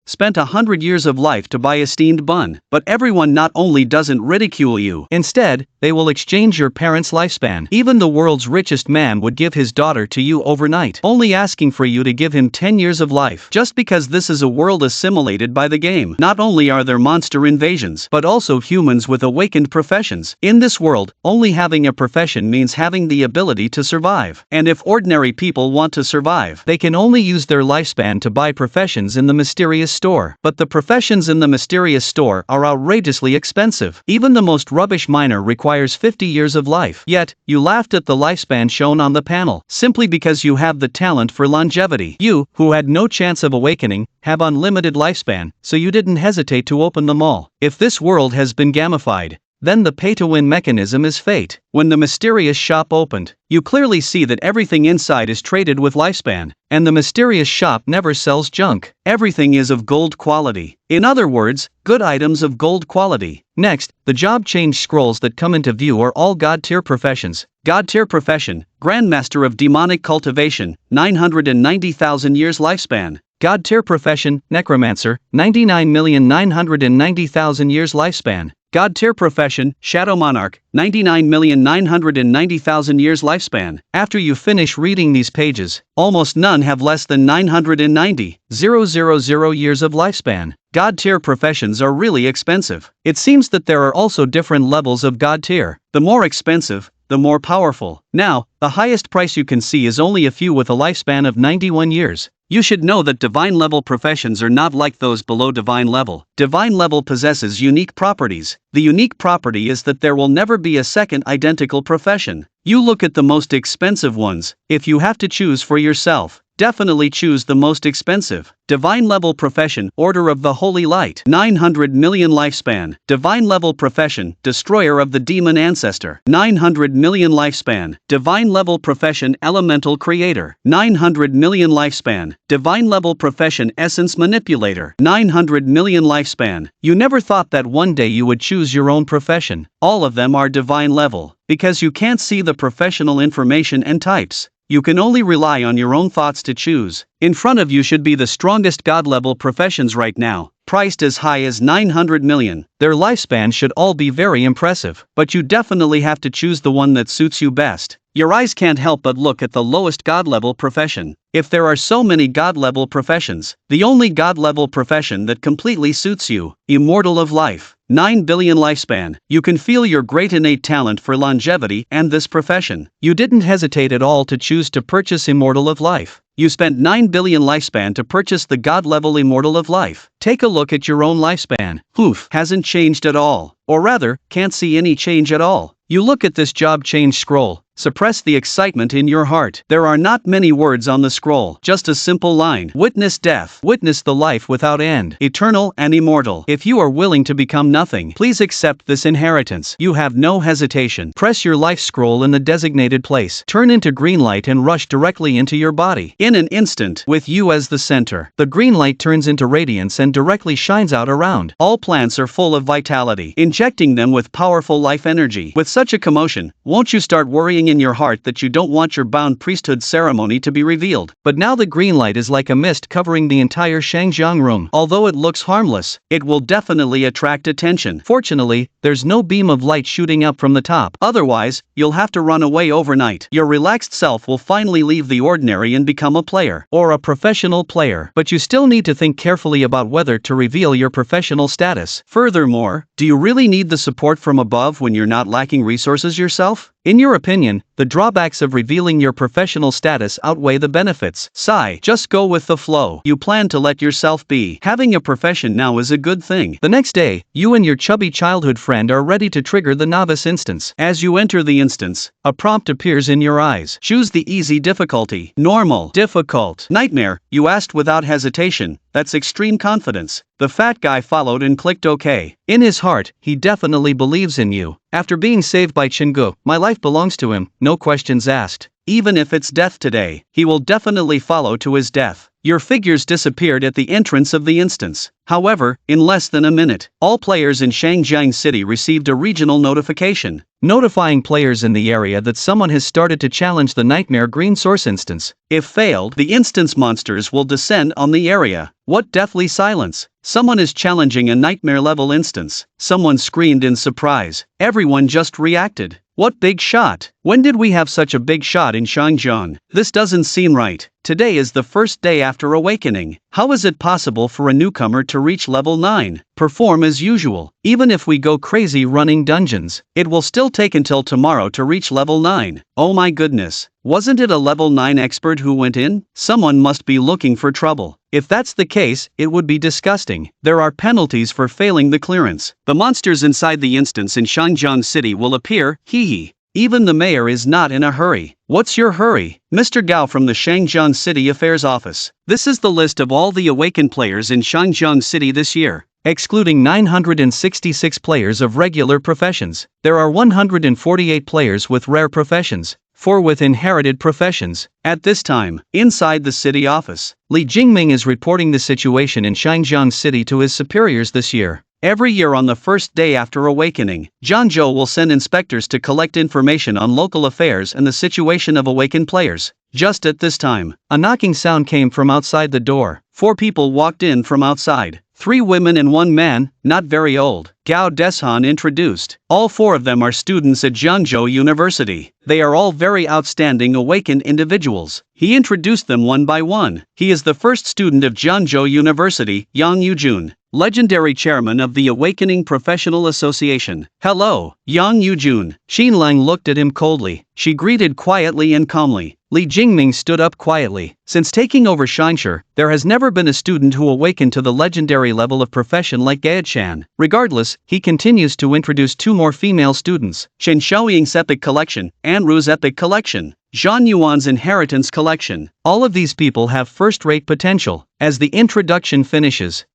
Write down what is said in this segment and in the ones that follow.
spent 100 years of life to buy a steamed bun. But everyone not only doesn't ridicule you, instead, they will exchange your parents' lifespan. Even the world's richest man would give his daughter to you overnight, only asking for you to give him 10 years of life. Just because this is a world assimilated by the game. Not only are there monster invasions, but also humans with awakened professions. In this world, only having a profession means having the ability to survive. And if ordinary people want to survive, they can only use their lifespan to buy professions in the mysterious store. But the professions in the mysterious store are outrageously expensive. Even the most rubbish miner requires 50 years of life. Yet, you laughed at the lifespan shown on the panel, simply because you have the talent for longevity. You, who had no chance of awakening, have unlimited lifespan, so you didn't hesitate to open them all. If this world has been gamified, then the pay-to-win mechanism is fate. When the mysterious shop opened, you clearly see that everything inside is traded with lifespan, and the mysterious shop never sells junk. Everything is of gold quality. In other words, good items of gold quality. Next, the job change scrolls that come into view are all God-tier professions. God-tier profession, Grandmaster of Demonic Cultivation, 990,000 years lifespan. God-tier profession, Necromancer, 99,990,000 years lifespan. God-tier profession, Shadow Monarch, 99,990,000 years lifespan. After you finish reading these pages, almost none have less than 990,000 years of lifespan. God-tier professions are really expensive. It seems that there are also different levels of God-tier. The more expensive, the more powerful. Now, the highest price you can see is only a few with a lifespan of 91 years. You should know that divine level professions are not like those below divine level. Divine level possesses unique properties. The unique property is that there will never be a second identical profession. You look at the most expensive ones. If you have to choose for yourself, definitely choose the most expensive. Divine level profession, Order of the Holy Light, 900 million lifespan. Divine level profession, Destroyer of the Demon Ancestor, 900 million lifespan. Divine level profession, Elemental Creator, 900 million lifespan. Divine level profession, Essence Manipulator, 900 million lifespan. You never thought that one day you would choose your own profession. All of them are divine level, because you can't see the professional information and types. You can only rely on your own thoughts to choose. In front of you should be the strongest God-level professions right now, priced as high as 900 million. Their lifespan should all be very impressive, but you definitely have to choose the one that suits you best. Your eyes can't help but look at the lowest God-level profession. If there are so many God-level professions, the only God-level profession that completely suits you, Immortal of Life, 9 billion lifespan. You can feel your great innate talent for longevity and this profession. You didn't hesitate at all to choose to purchase Immortal of Life. You spent 9 billion lifespan to purchase the God-level Immortal of Life. Take a look at your own lifespan. Oof, hasn't changed at all. Or rather, can't see any change at all. You look at this job change scroll. Suppress the excitement in your heart. There are not many words on the scroll, just a simple line. Witness death. Witness the life without end. Eternal and immortal. If you are willing to become nothing, please accept this inheritance. You have no hesitation. Press your life scroll in the designated place. Turn into green light and rush directly into your body. In an instant, with you as the center, the green light turns into radiance and directly shines out around. All plants are full of vitality, injecting them with powerful life energy. With such a commotion, won't you start worrying in your heart that you don't want your bound priesthood ceremony to be revealed? But now the green light is like a mist covering the entire Shangjiang room. Although it looks harmless, it will definitely attract attention. Fortunately, there's no beam of light shooting up from the top. Otherwise, you'll have to run away overnight. Your relaxed self will finally leave the ordinary and become a player, or a professional player. But you still need to think carefully about whether to reveal your professional status. Furthermore, do you really need the support from above when you're not lacking resources yourself? In your opinion, the drawbacks of revealing your professional status outweigh the benefits. Sigh, just go with the flow. You plan to let yourself be. Having a profession now is a good thing. The next day, you and your chubby childhood friend are ready to trigger the novice instance. As you enter the instance, a prompt appears in your eyes. Choose the easy difficulty. Normal. Difficult. Nightmare. You asked without hesitation. That's extreme confidence. The fat guy followed and clicked OK. In his heart, he definitely believes in you. After being saved by Chingu, my life belongs to him, no questions asked. Even if it's death today, he will definitely follow to his death. Your figures disappeared at the entrance of the instance. However, in less than a minute, all players in Shangjiang City received a regional notification, notifying players in the area that someone has started to challenge the Nightmare Green Source instance. If failed, the instance monsters will descend on the area. What deathly silence! Someone is challenging a nightmare-level instance. Someone screamed in surprise. Everyone just reacted. What big shot! When did we have such a big shot in Shangjiang? This doesn't seem right. Today is the first day after awakening. How is it possible for a newcomer to reach level 9? Perform as usual. Even if we go crazy running dungeons, it will still take until tomorrow to reach level 9. Oh my goodness. Wasn't it a level 9 expert who went in? Someone must be looking for trouble. If that's the case, it would be disgusting. There are penalties for failing the clearance. The monsters inside the instance in Shangjiang City will appear, hee. Even the mayor is not in a hurry. What's your hurry? Mr. Gao from the Shangjiang City Affairs Office. This is the list of all the awakened players in Shangjiang City this year. Excluding 966 players of regular professions, there are 148 players with rare professions, 4 with inherited professions. At this time, inside the city office, Li Jingming is reporting the situation in Shangjiang City to his superiors this year. Every year on the first day after awakening, Zhangzhou will send inspectors to collect information on local affairs and the situation of awakened players. Just at this time, a knocking sound came from outside the door. 4 people walked in from outside. 3 women and 1 man, not very old. Gao Deshan introduced. All 4 of them are students at Zhangzhou University. They are all very outstanding awakened individuals. He introduced them one by one. He is the first student of Zhangzhou University, Yang Yujun, legendary chairman of the Awakening Professional Association. Hello, Yang Yujun. Xinlang looked at him coldly. She greeted quietly and calmly. Li Jingming stood up quietly. Since taking over Shinshi, there has never been a student who awakened to the legendary level of profession like Gaechan. Regardless, he continues to introduce 2 more female students, Shen Xiaoying's Epic Collection, and Ru's Epic Collection, Zhan Yuan's Inheritance Collection. All of these people have first-rate potential. As the introduction finishes,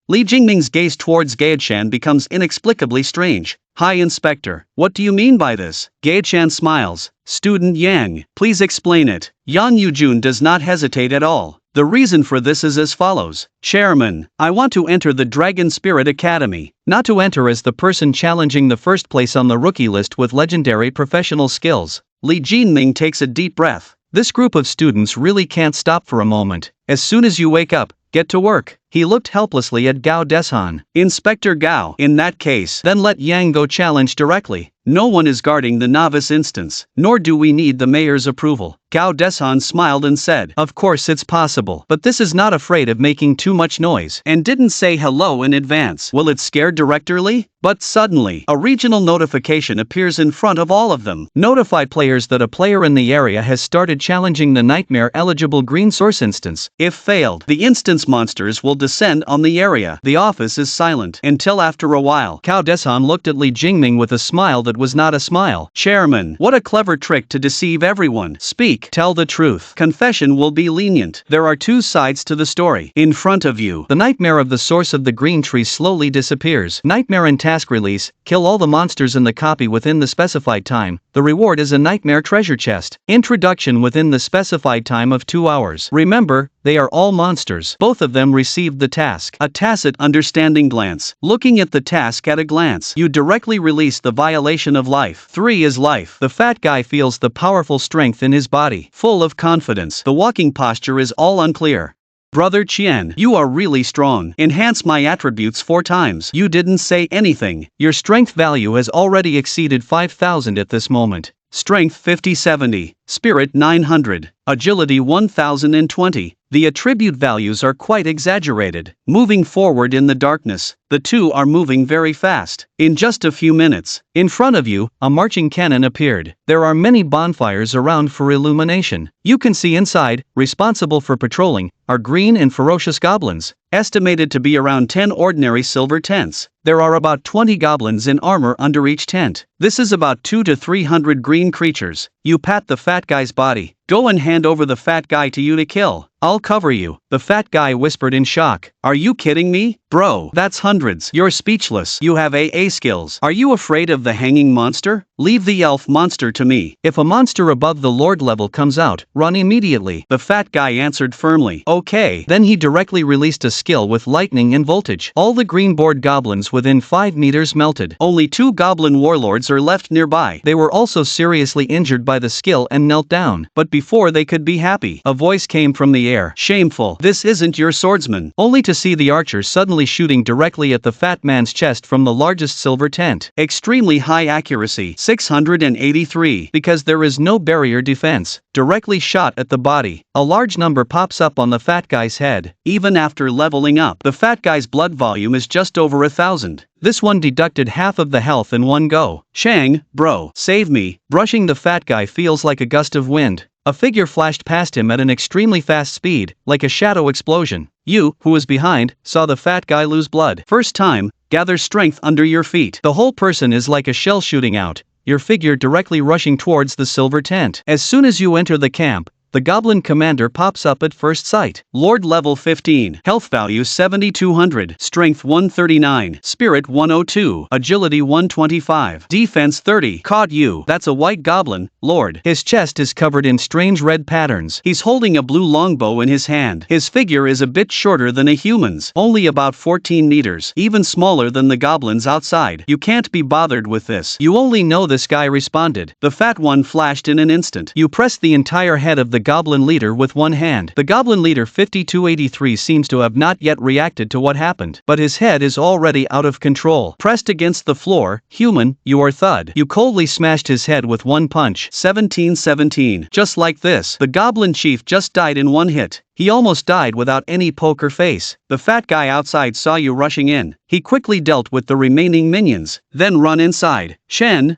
Li Jingming's gaze towards Gaechan becomes inexplicably strange. Hi Inspector, what do you mean by this? Gaechan smiles. Student Yang, please explain it. Yang Yujun does not hesitate at all. The reason for this is as follows. Chairman, I want to enter the Dragon Spirit Academy. Not to enter as the person challenging the first place on the rookie list with legendary professional skills. Li Jingming takes a deep breath. This group of students really can't stop for a moment. As soon as you wake up, get to work. He looked helplessly at Gao Deshan. Inspector Gao, in that case, then let Yang go challenge directly. No one is guarding the novice instance, nor do we need the mayor's approval. Gao Deshan smiled and said, of course it's possible, but this is not afraid of making too much noise, and didn't say hello in advance. Will it scare Director Li? But suddenly, a regional notification appears in front of all of them. Notify players that a player in the area has started challenging the nightmare-eligible green source instance. If failed, the instance monsters will descend on the area. The office is silent until after a while. Gao Deshan looked at Li Jingming with a smile that was not a smile. Chairman, what a clever trick to deceive everyone. Speak, tell the truth. Confession will be lenient. There are 2 sides to the story. In front of you, the nightmare of the source of the green tree slowly disappears. Nightmare and task release, kill all the monsters in the copy within the specified time. The reward is a nightmare treasure chest. Introduction within the specified time of 2 hours. Remember, they are all monsters. Both of them received the task. A tacit understanding glance. Looking at the task at a glance, you directly release the violation of life. 3 is life. The fat guy feels the powerful strength in his body. Full of confidence. The walking posture is all unclear. Brother Qian, you are really strong. Enhance my attributes 4 times. You didn't say anything. Your strength value has already exceeded 5,000 at this moment. Strength 50-70, Spirit 900, Agility 1020. The attribute values are quite exaggerated. Moving forward in the darkness, the 2 are moving very fast. In just a few minutes, in front of you, a marching cannon appeared. There are many bonfires around for illumination. You can see inside, responsible for patrolling, are green and ferocious goblins, estimated to be around 10 ordinary silver tents. There are about 20 goblins in armor under each tent. This is about 200 to 300 green creatures. You pat the fat guy's body. Go and hand over the fat guy to you to kill. I'll cover you, the fat guy whispered in shock. Are you kidding me? Bro, that's hundreds. You're speechless. You have AA skills. Are you afraid of the hanging monster? Leave the elf monster to me. If a monster above the lord level comes out, run immediately, the fat guy answered firmly. Okay. Then he directly released a skill with lightning and voltage. All the green board goblins within 5 meters melted. Only 2 goblin warlords are left nearby. They were also seriously injured by the skill and knelt down. But before they could be happy, a voice came from the air. Shameful. This isn't your swordsman. Only to see the archer suddenly shooting directly at the fat man's chest from the largest silver tent. Extremely high accuracy, 683. Because there is no barrier defense. Directly shot at the body. A large number pops up on the fat guy's head. Even after leveling up, the fat guy's blood volume is just over 1,000. This one deducted half of the health in one go. Shang, bro, save me. Brushing the fat guy feels like a gust of wind. A figure flashed past him at an extremely fast speed, like a shadow explosion. You, who was behind, saw the fat guy lose blood. First time, gather strength under your feet. The whole person is like a shell shooting out, your figure directly rushing towards the silver tent. As soon as you enter the camp, the goblin commander pops up at first sight. Lord level 15, health value 7200, strength 139, spirit 102, agility 125, defense 30. Caught you. That's a white goblin, lord. His chest is covered in strange red patterns. He's holding a blue longbow in his hand. His figure is a bit shorter than a human's, only about 14 meters, even smaller than the goblins outside. You can't be bothered with this. You only know this guy responded. The fat one flashed in an instant. You pressed the entire head of the goblin leader with one hand. The goblin leader 5283 seems to have not yet reacted to what happened, but his head is already out of control. Pressed against the floor, human, you are thud. You coldly smashed his head with one punch. 1717. Just like this, the goblin chief just died in one hit. He almost died without any poker face. The fat guy outside saw you rushing in. He quickly dealt with the remaining minions, then run inside. Shen,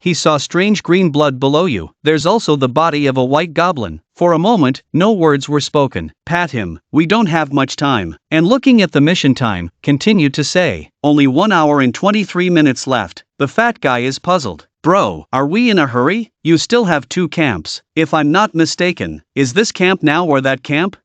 he saw strange green blood below you. There's also the body of a white goblin. For a moment, no words were spoken. Pat him. We don't have much time. And looking at the mission time, continued to say, only 1 hour and 23 minutes left. The fat guy is puzzled. Bro, are we in a hurry? You still have 2 camps. If I'm not mistaken, is this camp now or that camp?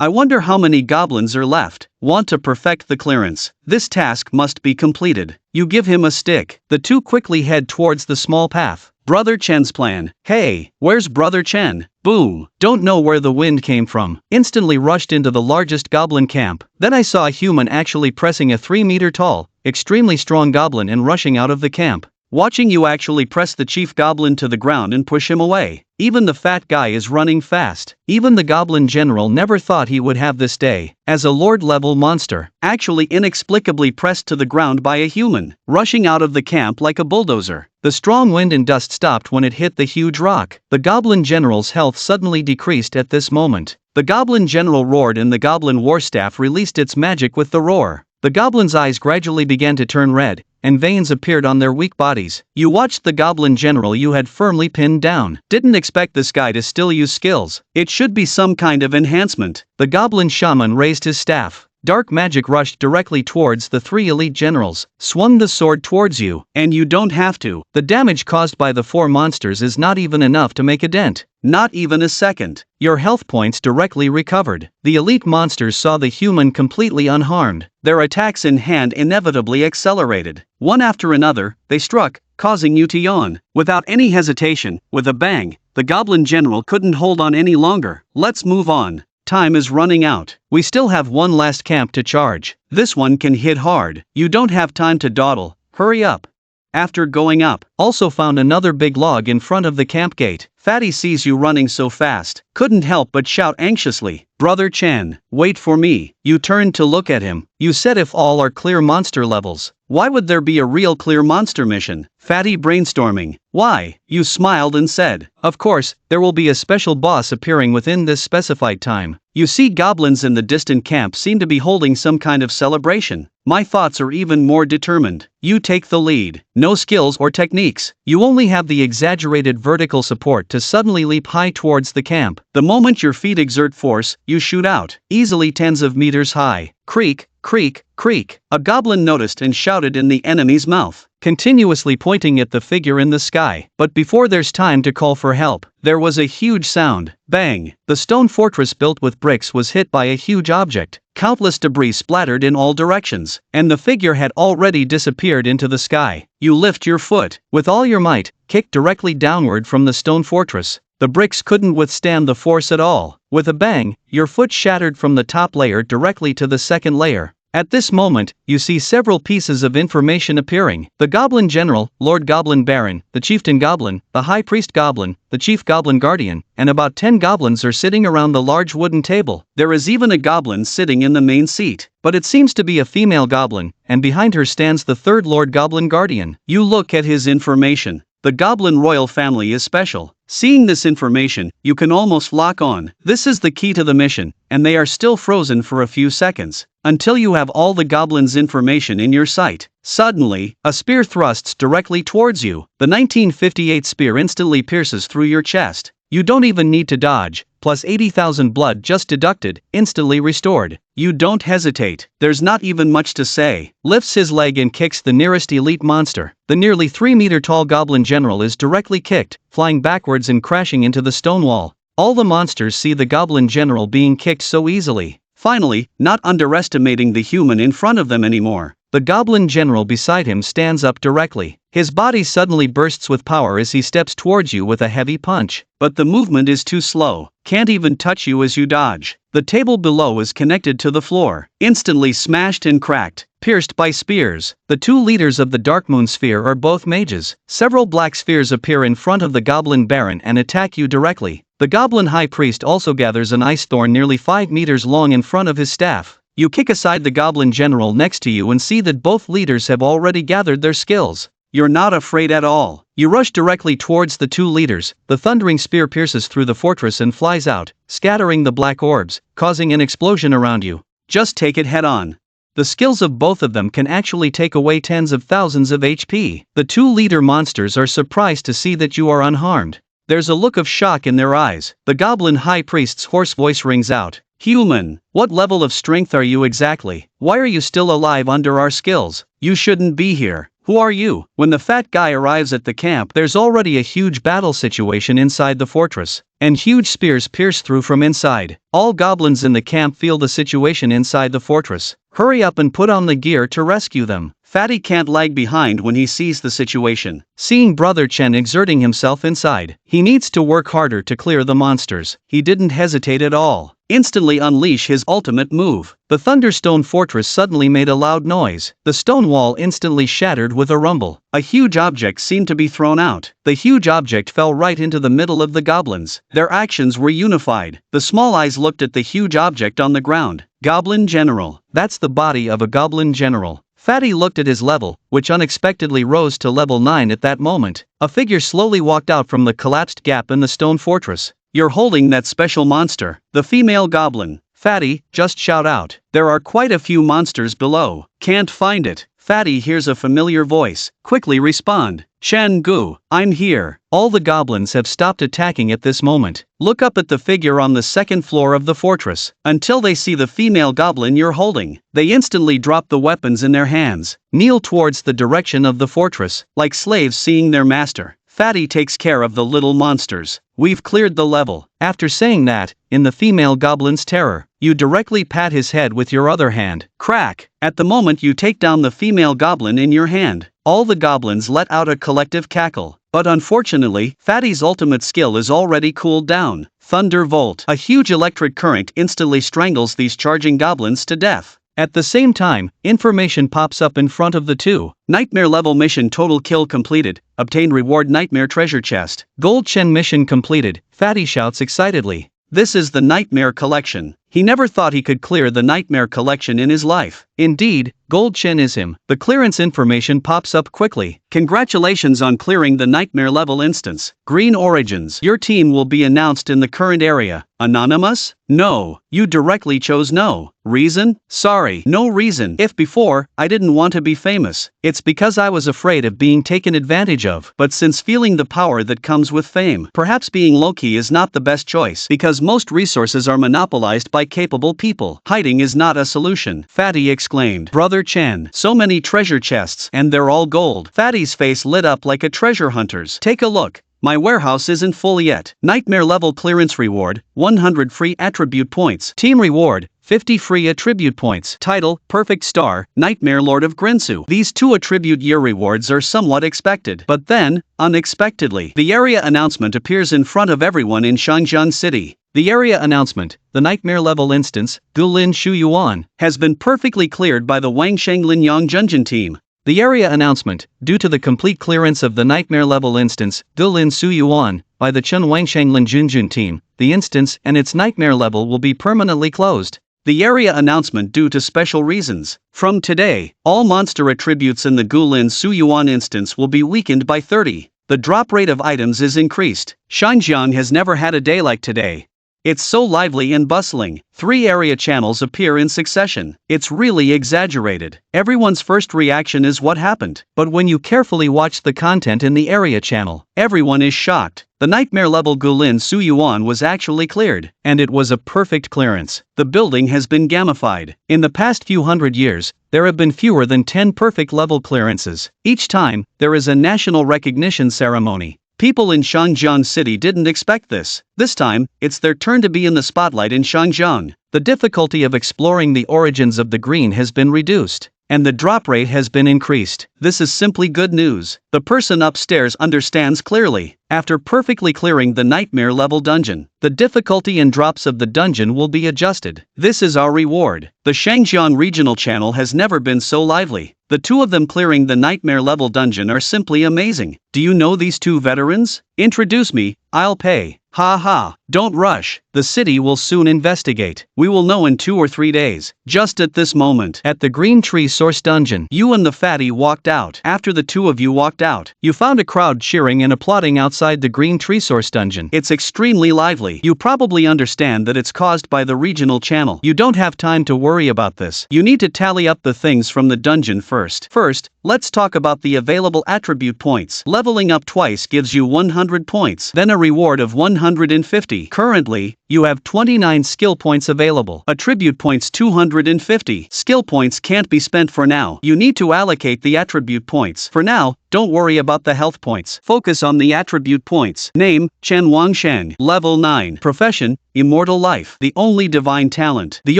I wonder how many goblins are left. Want to perfect the clearance. This task must be completed. You give him a stick. The 2 quickly head towards the small path. Brother Chen's plan. Hey, where's Brother Chen? Boom. Don't know where the wind came from. Instantly rushed into the largest goblin camp. Then I saw a human actually pressing a 3-meter tall, extremely strong goblin and rushing out of the camp. Watching you actually press the chief goblin to the ground and push him away. Even the fat guy is running fast. Even the goblin general never thought he would have this day. As a lord-level monster, actually inexplicably pressed to the ground by a human, rushing out of the camp like a bulldozer. The strong wind and dust stopped when it hit the huge rock. The goblin general's health suddenly decreased at this moment. The goblin general roared and the goblin war staff released its magic with the roar. The goblin's eyes gradually began to turn red, and veins appeared on their weak bodies. You watched the goblin general you had firmly pinned down. Didn't expect this guy to still use skills. It should be some kind of enhancement. The goblin shaman raised his staff. Dark magic rushed directly towards the 3 elite generals, swung the sword towards you, and you don't have to. The damage caused by the 4 monsters is not even enough to make a dent. Not even a second. Your health points directly recovered. The elite monsters saw the human completely unharmed. Their attacks in hand inevitably accelerated. One after another, they struck, causing you to yawn. Without any hesitation, with a bang, the goblin general couldn't hold on any longer. Let's move on. Time is running out. We still have one last camp to charge. This one can hit hard. You don't have time to dawdle. Hurry up. After going up, also found another big log in front of the camp gate. Fatty sees you running so fast, couldn't help but shout anxiously, Brother Chen, wait for me. You turned to look at him. You said if all are clear monster levels, why would there be a real clear monster mission? Fatty brainstorming. Why? You smiled and said, of course, there will be a special boss appearing within this specified time. You see goblins in the distant camp seem to be holding some kind of celebration. My thoughts are even more determined. You take the lead. No skills or techniques. You only have the exaggerated vertical support to suddenly leap high towards the camp. The moment your feet exert force, you shoot out, easily tens of meters high. Creak, Creak, creak, a goblin noticed and shouted in the enemy's mouth, continuously pointing at the figure in the sky. But before there's time to call for help, there was a huge sound. Bang! The stone fortress built with bricks was hit by a huge object. Countless debris splattered in all directions, and the figure had already disappeared into the sky. You lift your foot, with all your might, kick directly downward from the stone fortress. The bricks couldn't withstand the force at all. With a bang, your foot shattered from the top layer directly to the second layer. At this moment, you see several pieces of information appearing. The Goblin General, Lord Goblin Baron, the Chieftain Goblin, the High Priest Goblin, the Chief Goblin Guardian, and about 10 goblins are sitting around the large wooden table. There is even a goblin sitting in the main seat, but it seems to be a female goblin, and behind her stands the third Lord Goblin Guardian. You look at his information. The Goblin royal family is special. Seeing this information, you can almost lock on. This is the key to the mission, and they are still frozen for a few seconds, until you have all the goblins' information in your sight. Suddenly, a spear thrusts directly towards you. The 1958 spear instantly pierces through your chest. You don't even need to dodge, plus 80,000 blood just deducted, instantly restored. You don't hesitate, there's not even much to say. Lifts his leg and kicks the nearest elite monster. The nearly 3-meter tall Goblin General is directly kicked, flying backwards and crashing into the stone wall. All the monsters see the Goblin General being kicked so easily. Finally, not underestimating the human in front of them anymore, the Goblin General beside him stands up directly. His body suddenly bursts with power as he steps towards you with a heavy punch. But the movement is too slow, can't even touch you as you dodge. The table below is connected to the floor, instantly smashed and cracked, pierced by spears. The two leaders of the Dark Moon Sphere are both mages. Several black spheres appear in front of the Goblin Baron and attack you directly. The Goblin High Priest also gathers an ice thorn nearly 5 meters long in front of his staff. You kick aside the Goblin General next to you and see that both leaders have already gathered their skills. You're not afraid at all. You rush directly towards the two leaders. The thundering spear pierces through the fortress and flies out, scattering the black orbs, causing an explosion around you. Just take it head on. The skills of both of them can actually take away tens of thousands of HP. The two leader monsters are surprised to see that you are unharmed. There's a look of shock in their eyes. The Goblin High Priest's hoarse voice rings out. Human, what level of strength are you exactly? Why are you still alive under our skills? You shouldn't be here. Who are you? When the fat guy arrives at the camp, there's already a huge battle situation inside the fortress, and huge spears pierce through from inside. All goblins in the camp feel the situation inside the fortress. Hurry up and put on the gear to rescue them. Fatty can't lag behind when he sees the situation. Seeing Brother Chen exerting himself inside, he needs to work harder to clear the monsters. He didn't hesitate at all. Instantly unleash his ultimate move. The Thunderstone Fortress suddenly made a loud noise. The stone wall instantly shattered with a rumble. A huge object seemed to be thrown out. The huge object fell right into the middle of the goblins. Their actions were unified. The small eyes looked at the huge object on the ground. Goblin General. That's the body of a Goblin General. Fatty looked at his level, which unexpectedly rose to level 9 at that moment. A figure slowly walked out from the collapsed gap in the stone fortress. You're holding that special monster, the female goblin. Fatty, just shout out. There are quite a few monsters below. Can't find it. Fatty hears a familiar voice. Quickly respond. Shen Gu, I'm here. All the goblins have stopped attacking at this moment. Look up at the figure on the second floor of the fortress, until they see the female goblin you're holding. They instantly drop the weapons in their hands, kneel towards the direction of the fortress, like slaves seeing their master. Fatty takes care of the little monsters. We've cleared the level. After saying that, in the female goblin's terror, you directly pat his head with your other hand. Crack! At the moment you take down the female goblin in your hand, all the goblins let out a collective cackle. But unfortunately, Fatty's ultimate skill is already cooled down. Thunderbolt. A huge electric current instantly strangles these charging goblins to death. At the same time, information pops up in front of the two. Nightmare level mission total kill completed. Obtain reward Nightmare treasure chest. Gold Chen mission completed. Fatty shouts excitedly. This is the Nightmare collection. He never thought he could clear the Nightmare collection in his life. Indeed, Gold Chen is him. The clearance information pops up quickly. Congratulations on clearing the nightmare level instance. Green Origins. Your team will be announced in the current area. Anonymous? No. You directly chose no. Reason? Sorry, no reason. If before, I didn't want to be famous, it's because I was afraid of being taken advantage of. But since feeling the power that comes with fame, perhaps being low-key is not the best choice, because most resources are monopolized by capable people. Hiding is not a solution. Fatty exclaimed. Brother Chen, so many treasure chests, and they're all gold. Fatty's face lit up like a treasure hunter's. Take a look. My warehouse isn't full yet. Nightmare level clearance reward, 100 free attribute points. Team reward, 50 free attribute points. Title, Perfect Star, Nightmare Lord of Grinsu. These 2 attribute year rewards are somewhat expected. But then, unexpectedly, the area announcement appears in front of everyone in Shangjiang City. The area announcement, the nightmare level instance, Gulin Shu Yuan, has been perfectly cleared by the Wangsheng Linyang Junjin team. The area announcement, due to the complete clearance of the nightmare level instance, Dulin Su Yuan, by the Chen Wangshanglin Junjun team, the instance and its nightmare level will be permanently closed. The area announcement due to special reasons. From today, all monster attributes in the Gulin Su Yuan instance will be weakened by 30. The drop rate of items is increased. Shangjiang has never had a day like today. It's so lively and bustling. 3 area channels appear in succession. It's really exaggerated. Everyone's first reaction is what happened. But when you carefully watch the content in the area channel, everyone is shocked. The nightmare level Gulin Su Yuan was actually cleared, and it was a perfect clearance. The building has been gamified. In the past few hundred years, there have been fewer than 10 perfect level clearances. Each time, there is a national recognition ceremony. People in Shangjiang City didn't expect this. This time, it's their turn to be in the spotlight in Shangjiang. The difficulty of exploring the origins of the green has been reduced, and the drop rate has been increased. This is simply good news. The person upstairs understands clearly. After perfectly clearing the nightmare level dungeon, the difficulty and drops of the dungeon will be adjusted. This is our reward. The Shangjiang regional channel has never been so lively. The 2 of them clearing the nightmare level dungeon are simply amazing. Do you know these 2 veterans? Introduce me, I'll pay. Ha ha, don't rush. The city will soon investigate. We will know in 2 or 3 days. Just at this moment, at the Green Tree Source Dungeon, you and the fatty walked out. After the 2 of you walked out, you found a crowd cheering and applauding outside the Green Tree Source Dungeon. It's extremely lively. You probably understand that it's caused by the regional channel. You don't have time to worry about this. You need to tally up the things from the dungeon first. First, let's talk about the available attribute points. Leveling up twice gives you 100 points, then a reward of 150. Currently, you have 29 skill points available. Attribute points 250. Skill points can't be spent for now. You need to allocate the attribute points. For now, don't worry about the health points. Focus on the attribute points. Name, Chen Wangsheng. Level 9. Profession, Immortal Life. The only divine talent. The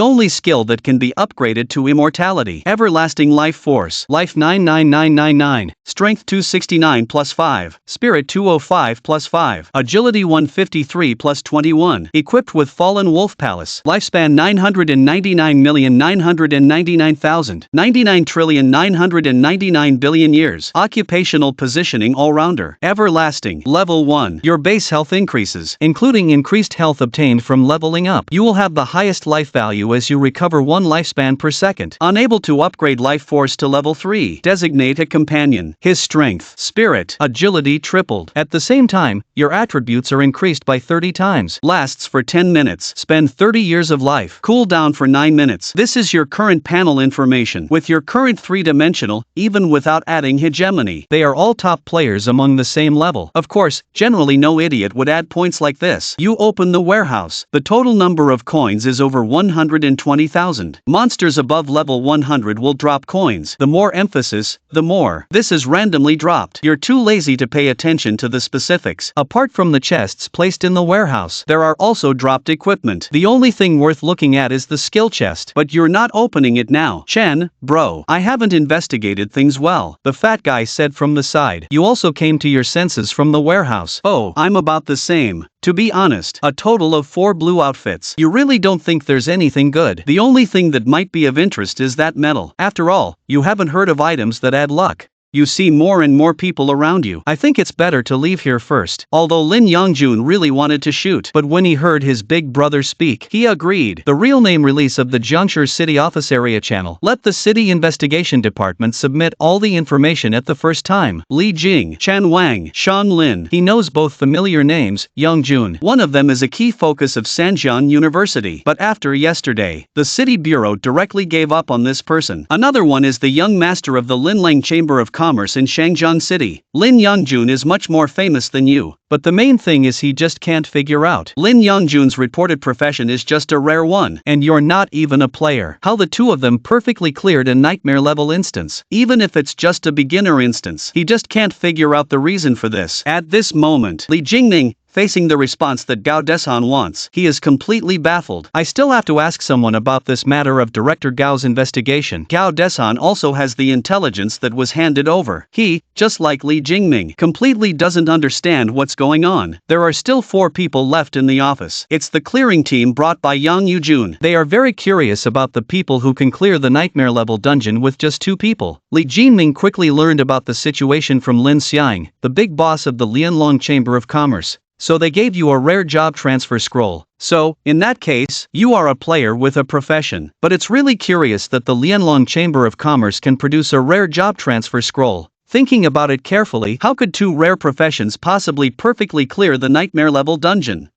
only skill that can be upgraded to immortality. Everlasting Life Force. Life 99999. Strength 269 plus 5. Spirit 205 plus 5. Agility 153 plus 21. Equipped with Fallen Wolf Palace. Lifespan 999,999,000. 99,999,000,000,000 years. Occupational positioning all-rounder. Everlasting. Level 1. Your base health increases, including increased health obtained from leveling up. You will have the highest life value as you recover 1 lifespan per second. Unable to upgrade life force to level 3. Designate a companion. His strength, spirit, agility tripled. At the same time, your attributes are increased by 30 times. Lasts for 10 minutes. Spend 30 years of life. Cool down for 9 minutes. This is your current panel information. With your current 3-dimensional, even without adding hegemony, they are all top players among the same level. Of course, generally no idiot would add points like this. You open the warehouse. The total number of coins is over 120,000. Monsters above level 100 will drop coins. The more emphasis, the more. This is randomly dropped. You're too lazy to pay attention to the specifics. Apart from the chests placed in the warehouse, there are also dropped equipment. The only thing worth looking at is the skill chest. But you're not opening it now. Chen, bro, I haven't investigated things well. The fat guy said from the side. You also came to your senses from the warehouse. Oh, I'm about the same. To be honest, a total of 4 blue outfits. You really don't think there's anything good. The only thing that might be of interest is that medal. After all, you haven't heard of items that add luck. You see more and more people around you. I think it's better to leave here first. Although Lin Yongjun really wanted to shoot, but when he heard his big brother speak, he agreed. The real name release of the Jiangshi City Office Area Channel. Let the City Investigation Department submit all the information at the first time. Li Jing, Chen Wang, Shan Lin. He knows both familiar names, Yongjun. One of them is a key focus of Sanjian University. But after yesterday, the City Bureau directly gave up on this person. Another one is the young master of the Linlang Chamber of Commerce in Shangjiang City. Lin Yongjun is much more famous than you. But the main thing is he just can't figure out. Lin Yongjun's reported profession is just a rare one. And you're not even a player. How the two of them perfectly cleared a nightmare level instance. Even if it's just a beginner instance. He just can't figure out the reason for this. At this moment, Li Jingning, facing the response that Gao Desan wants, he is completely baffled. I still have to ask someone about this matter of Director Gao's investigation. Gao Desan also has the intelligence that was handed over. He, just like Li Jingming, completely doesn't understand what's going on. There are still 4 people left in the office. It's the clearing team brought by Yang Yujun. They are very curious about the people who can clear the nightmare level dungeon with just 2 people. Li Jingming quickly learned about the situation from Lin Xiang, the big boss of the Lianlong Chamber of Commerce. So they gave you a rare job transfer scroll. So, in that case, you are a player with a profession. But it's really curious that the Lianlong Chamber of Commerce can produce a rare job transfer scroll. Thinking about it carefully, how could 2 rare professions possibly perfectly clear the nightmare level dungeon?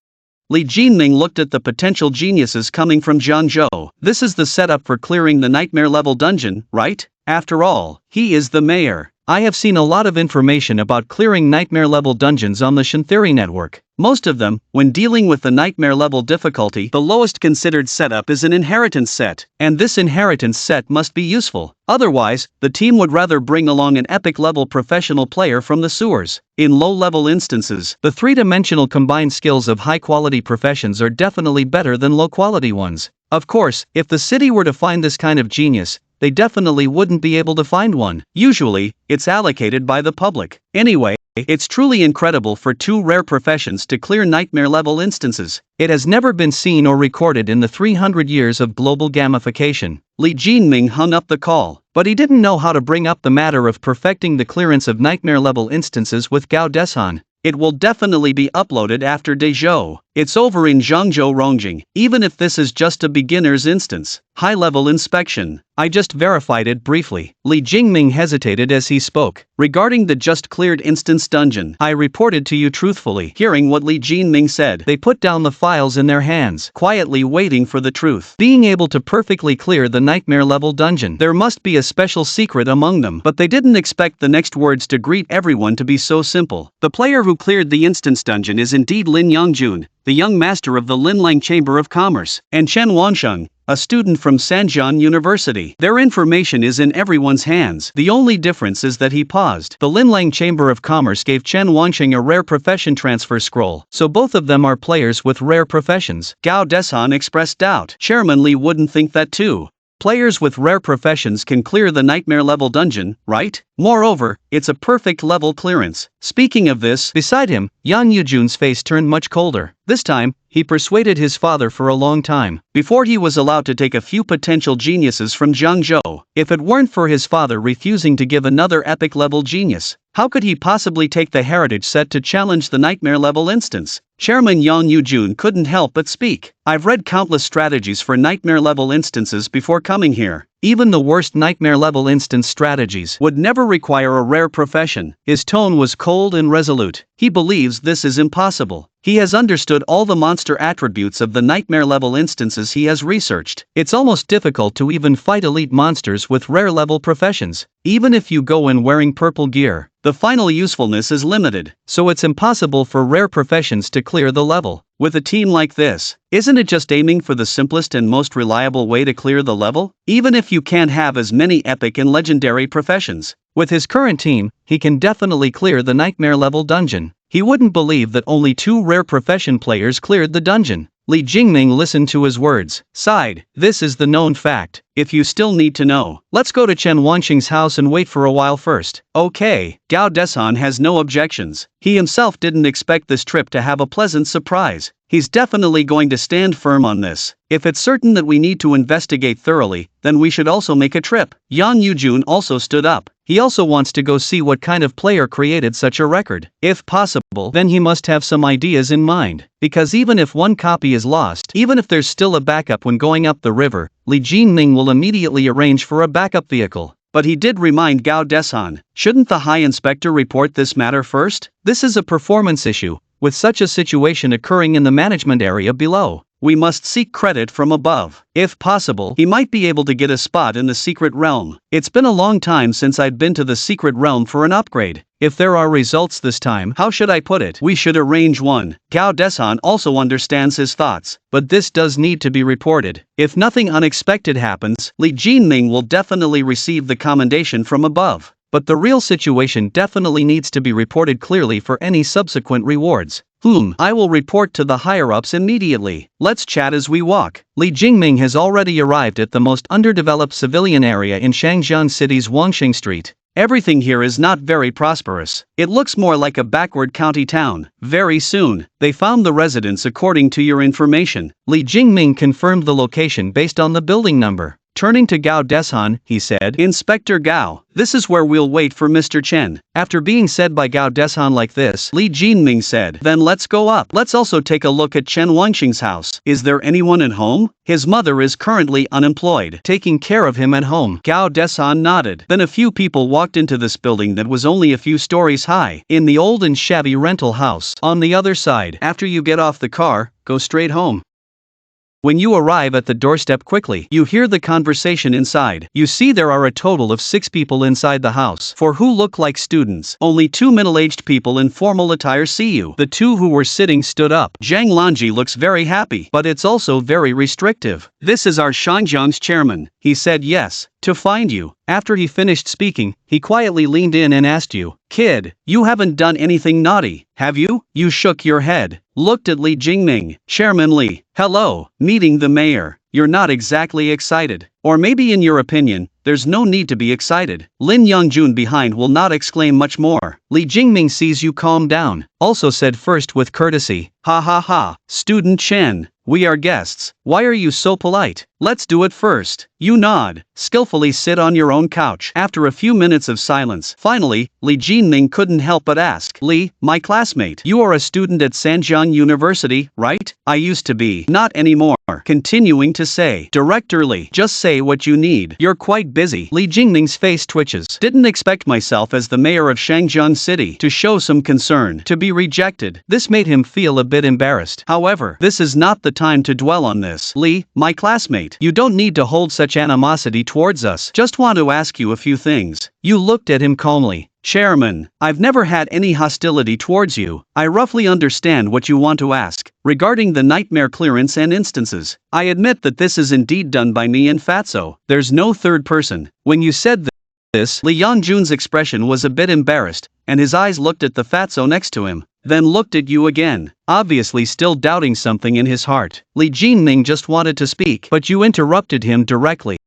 Li Jinming looked at the potential geniuses coming from Zhangzhou. This is the setup for clearing the nightmare level dungeon, right? After all, he is the mayor. I have seen a lot of information about clearing nightmare level dungeons on the Shinthiri network. Most of them, when dealing with the nightmare level difficulty, the lowest considered setup is an inheritance set, and this inheritance set must be useful. Otherwise, the team would rather bring along an epic level professional player from the sewers. In low level instances, the 3-dimensional combined skills of high quality professions are definitely better than low quality ones. Of course, if the city were to find this kind of genius, they definitely wouldn't be able to find one. Usually, it's allocated by the public. Anyway, it's truly incredible for 2 rare professions to clear nightmare level instances. It has never been seen or recorded in the 300 years of global gamification. Li Jinming hung up the call, but he didn't know how to bring up the matter of perfecting the clearance of nightmare level instances with Gao Desan. It will definitely be uploaded after Dezhou. It's over in Zhangzhou Rongjing, even if this is just a beginner's instance. High-level inspection. I just verified it briefly. Li Jingming hesitated as he spoke. Regarding the just cleared instance dungeon, I reported to you truthfully. Hearing what Li Jingming said, they put down the files in their hands, quietly waiting for the truth. Being able to perfectly clear the nightmare level dungeon, there must be a special secret among them. But they didn't expect the next words to greet everyone to be so simple. The player who cleared the instance dungeon is indeed Lin Yongjun, the young master of the Linlang Chamber of Commerce, and Chen Wansheng, a student from Sanjian University. Their information is in everyone's hands. The only difference is that he paused. The Linlang Chamber of Commerce gave Chen Wansheng a rare profession transfer scroll, so both of them are players with rare professions. Gao Desan expressed doubt. Chairman Li wouldn't think that too. Players with rare professions can clear the nightmare level dungeon, right? Moreover, it's a perfect level clearance. Speaking of this, beside him, Yang Yujun's face turned much colder. This time, he persuaded his father for a long time, before he was allowed to take a few potential geniuses from Zhangzhou. If it weren't for his father refusing to give another epic level genius, how could he possibly take the heritage set to challenge the nightmare level instance? Chairman Yang Yujun couldn't help but speak. I've read countless strategies for nightmare level instances before coming here. Even the worst nightmare level instance strategies would never require a rare profession. His tone was cold and resolute. He believes this is impossible. He has understood all the monster attributes of the nightmare level instances he has researched. It's almost difficult to even fight elite monsters with rare level professions. Even if you go in wearing purple gear, the final usefulness is limited, so it's impossible for rare professions to clear the level. With a team like this, isn't it just aiming for the simplest and most reliable way to clear the level? Even if you can't have as many epic and legendary professions. With his current team, he can definitely clear the nightmare level dungeon. He wouldn't believe that only 2 rare profession players cleared the dungeon. Li Jingming listened to his words, sighed. This is the known fact. If you still need to know, let's go to Chen Wansheng's house and wait for a while first. Okay. Gao Desan has no objections. He himself didn't expect this trip to have a pleasant surprise. He's definitely going to stand firm on this. If it's certain that we need to investigate thoroughly, then we should also make a trip. Yang Yujun also stood up. He also wants to go see what kind of player created such a record. If possible, then he must have some ideas in mind. Because even if one copy is lost, even if there's still a backup when going up the river, Li Jinming will immediately arrange for a backup vehicle. But he did remind Gao Desan, shouldn't the High Inspector report this matter first? This is a performance issue. With such a situation occurring in the management area below, we must seek credit from above. If possible, he might be able to get a spot in the secret realm. It's been a long time since I'd been to the secret realm for an upgrade. If there are results this time, how should I put it? We should arrange one. Gao Desan also understands his thoughts, but this does need to be reported. If nothing unexpected happens, Li Jinming will definitely receive the commendation from above. But the real situation definitely needs to be reported clearly for any subsequent rewards. I will report to the higher-ups immediately. Let's chat as we walk. Li Jingming has already arrived at the most underdeveloped civilian area in Shangjiang City's Wangxing Street. Everything here is not very prosperous. It looks more like a backward county town. Very soon, they found the residence according to your information. Li Jingming confirmed the location based on the building number. Turning to Gao Desan, he said, Inspector Gao, this is where we'll wait for Mr. Chen. After being said by Gao Desan like this, Li Jinming said, then let's go up. Let's also take a look at Chen Wangxing's house. Is there anyone at home? His mother is currently unemployed, taking care of him at home. Gao Desan nodded. Then a few people walked into this building that was only a few stories high, in the old and shabby rental house. On the other side, after you get off the car, go straight home. When you arrive at the doorstep quickly, you hear the conversation inside. You see there are a total of 6 people inside the house, 4 who look like students. Only 2 middle-aged people in formal attire see you. The 2 who were sitting stood up. Zhang Lanji looks very happy, but it's also very restrictive. This is our Shangjiang's chairman. He said yes, to find you. After he finished speaking, he quietly leaned in and asked you, Kid, you haven't done anything naughty, have you? You shook your head, looked at Li Jingming. Chairman Li, hello, meeting the mayor. You're not exactly excited. Or maybe in your opinion, there's no need to be excited. Lin Yongjun behind will not exclaim much more. Li Jingming sees you calm down, also said first with courtesy, ha ha ha, Student Chen, we are guests. Why are you so polite? Let's do it first. You nod, skillfully sit on your own couch. After a few minutes of silence, finally, Li Jinming couldn't help but ask, Li, my classmate, you are a student at Sanjiang University, right? I used to be. Not anymore. Continuing to say, Director Li, just say what you need. You're quite busy. Li Jingming's face twitches. Didn't expect myself as the mayor of Shangjiang City to show some concern, to be rejected. This made him feel a bit embarrassed. However, this is not the time to dwell on this. Li, my classmate, you don't need to hold such animosity towards us. Just want to ask you a few things. You looked at him calmly. Chairman, I've never had any hostility towards you. I roughly understand what you want to ask. Regarding the nightmare clearance and instances, I admit that this is indeed done by me and Fatso. There's no third person. When you said this, Li Yongjun's expression was a bit embarrassed, and his eyes looked at the Fatso next to him, then looked at you again, obviously still doubting something in his heart. Li Jinming just wanted to speak, but you interrupted him directly.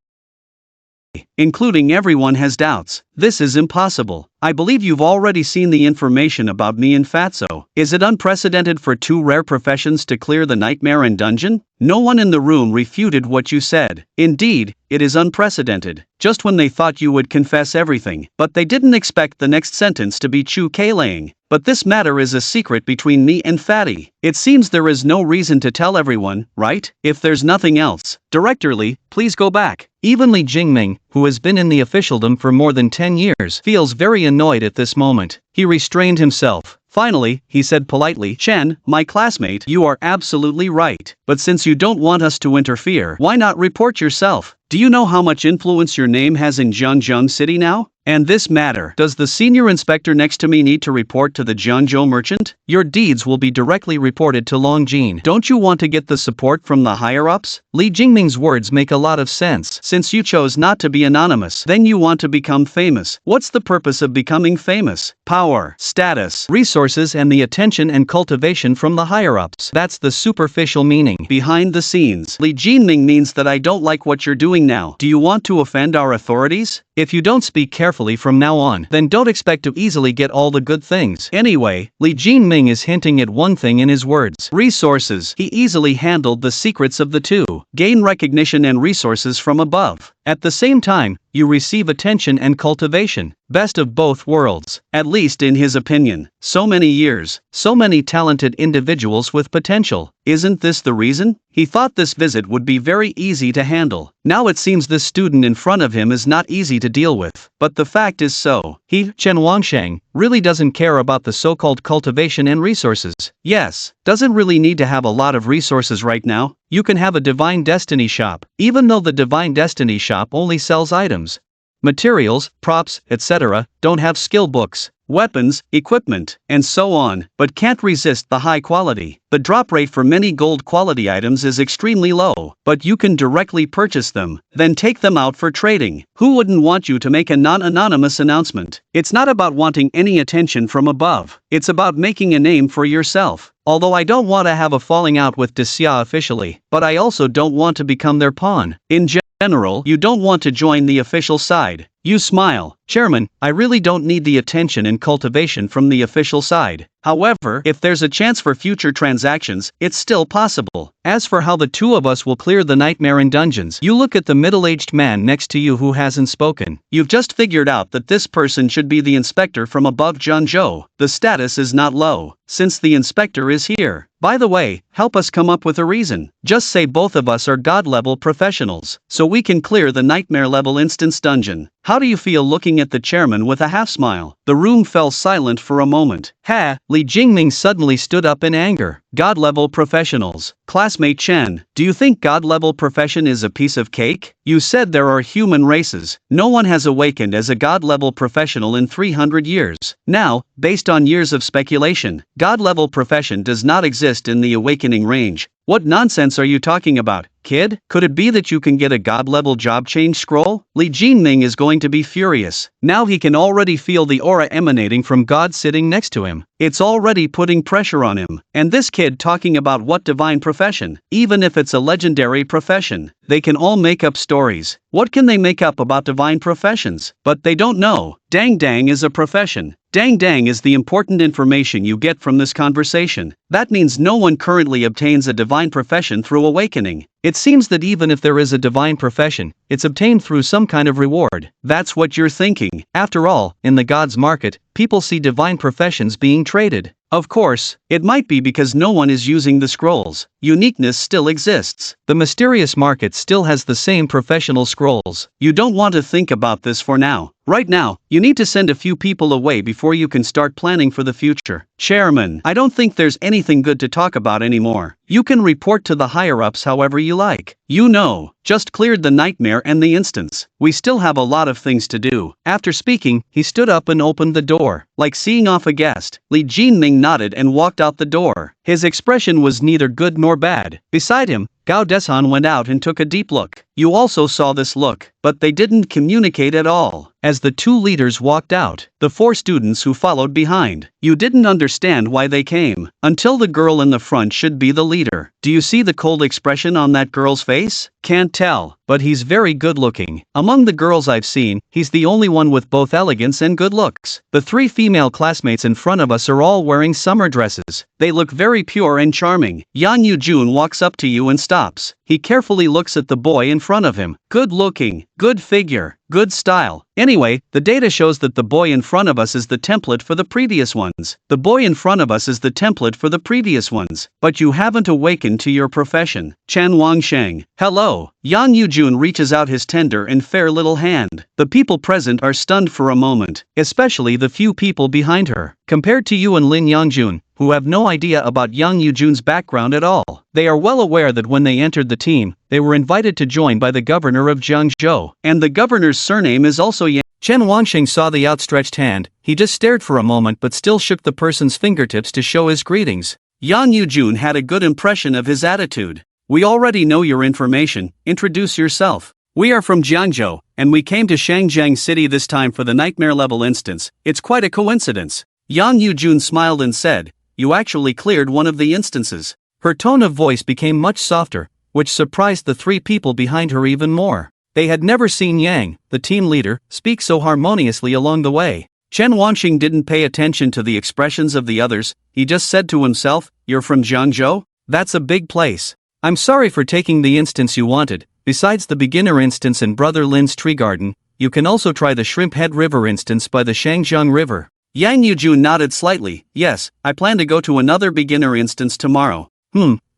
Including everyone has doubts. This is impossible. I believe you've already seen the information about me and Fatso. Is it unprecedented for 2 rare professions to clear the nightmare and dungeon? No one in the room refuted what you said. Indeed, it is unprecedented. Just when they thought you would confess everything, but they didn't expect the next sentence to be Chu Keilang. But this matter is a secret between me and Fatty. It seems there is no reason to tell everyone, right? If there's nothing else, Director Li, please go back. Even Li Jingming, who has been in the officialdom for more than 10 years, feels very annoyed at this moment. He restrained himself. Finally, he said politely, Chen, my classmate, you are absolutely right. But since you don't want us to interfere, why not report yourself? Do you know how much influence your name has in Zhangjiang City now? And this matter, does the senior inspector next to me need to report to the Jiangzhou merchant? Your deeds will be directly reported to Longjin. Don't you want to get the support from the higher-ups? Li Jingming's words make a lot of sense. Since you chose not to be anonymous, then you want to become famous. What's the purpose of becoming famous? Power, status, resources and the attention and cultivation from the higher-ups. That's the superficial meaning. Behind the scenes, Li Jinming means that I don't like what you're doing doing now? Do you want to offend our authorities? If you don't speak carefully from now on, then don't expect to easily get all the good things. Anyway, Li Jinming is hinting at one thing in his words. Resources. He easily handled the secrets of the two. Gain recognition and resources from above. At the same time, you receive attention and cultivation. Best of both worlds, at least in his opinion. So many years, so many talented individuals with potential. Isn't this the reason? He thought this visit would be very easy to handle. Now it seems this student in front of him is not easy to deal with. But the fact is so. He, Chen Wangsheng, really doesn't care about the so-called cultivation and resources. Yes, doesn't really need to have a lot of resources right now. You can have a Divine Destiny shop, even though the Divine Destiny shop only sells items, materials, props, etc., don't have skill books, weapons, equipment, and so on, but can't resist the high quality. The drop rate for many gold quality items is extremely low, but you can directly purchase them, then take them out for trading. Who wouldn't want you to make a non-anonymous announcement? It's not about wanting any attention from above, it's about making a name for yourself. Although I don't want to have a falling out with Desya officially, but I also don't want to become their pawn. In general, you don't want to join the official side. You smile. Chairman, I really don't need the attention and cultivation from the official side. However, if there's a chance for future transactions, it's still possible. As for how the two of us will clear the nightmare in dungeons, you look at the middle-aged man next to you who hasn't spoken. You've just figured out that this person should be the inspector from above Zhengzhou. The status is not low, since the inspector is here. By the way, help us come up with a reason. Just say both of us are god-level professionals, so we can clear the nightmare-level instance dungeon. How do you feel looking at the chairman with a half-smile? The room fell silent for a moment. Ha! Li Jingming suddenly stood up in anger. God-level professionals. Classmate Chen, do you think god-level profession is a piece of cake? You said there are human races. No one has awakened as a god-level professional in 300 years. Now, based on years of speculation, god-level profession does not exist in the awakening range. What nonsense are you talking about, kid? Could it be that you can get a god-level job change scroll? Li Jinming is going to be furious. Now he can already feel the aura emanating from God sitting next to him. It's already putting pressure on him. And this kid talking about what divine profession? Even if it's a legendary profession, they can all make up stories. What can they make up about divine professions? But they don't know. Dang dang is a profession. Dang dang is the important information you get from this conversation. That means no one currently obtains a divine profession through awakening. It seems that even if there is a divine profession, it's obtained through some kind of reward. That's what you're thinking. After all, in the gods market, people see divine professions being traded. Of course, it might be because no one is using the scrolls. Uniqueness still exists. The mysterious market still has the same professional scrolls. You don't want to think about this for now. Right now, you need to send a few people away before you can start planning for the future. Chairman, I don't think there's anything good to talk about anymore. You can report to the higher-ups however you like. You know, just cleared the nightmare and the instance. We still have a lot of things to do. After speaking, he stood up and opened the door. Like seeing off a guest, Li Jinming nodded and walked out the door. His expression was neither good nor bad. Beside him, Gao Desan went out and took a deep look. You also saw this look, but they didn't communicate at all. As the two leaders walked out, the four students who followed behind, you didn't understand why they came, until the girl in the front should be the leader. Do you see the cold expression on that girl's face? Can't tell, but he's very good looking. Among the girls I've seen, he's the only one with both elegance and good looks. The three female classmates in front of us are all wearing summer dresses. They look very pure and charming. Yang Yujun walks up to you and stops. He carefully looks at the boy in front of him. Good looking, good figure, good style. Anyway, the data shows that the boy in front of us is the template for the previous ones. The boy in front of us is the template for the previous ones. But you haven't awakened to your profession. Chen Wangsheng. Hello. Yang Yujun reaches out his tender and fair little hand. The people present are stunned for a moment, especially the few people behind her. Compared to you and Lin Yangjun, who have no idea about Yang Yujun's background at all. They are well aware that when they entered the team, they were invited to join by the governor of Zhengzhou, and the governor's surname is also Yang. Chen Wangsheng saw the outstretched hand. He just stared for a moment but still shook the person's fingertips to show his greetings. Yang Yujun had a good impression of his attitude. We already know your information, introduce yourself. We are from Jiangzhou, and we came to Shangjiang City this time for the nightmare level instance. It's quite a coincidence. Yang Yujun smiled and said, you actually cleared one of the instances. Her tone of voice became much softer, which surprised the three people behind her even more. They had never seen Yang, the team leader, speak so harmoniously along the way. Chen Wanxing didn't pay attention to the expressions of the others, he just said to himself, "You're from Jiangzhou? That's a big place. I'm sorry for taking the instance you wanted. Besides the beginner instance in Brother Lin's tree garden, you can also try the Shrimp Head River instance by the Shangjiang River." Yang Yujun nodded slightly. "Yes, I plan to go to another beginner instance tomorrow."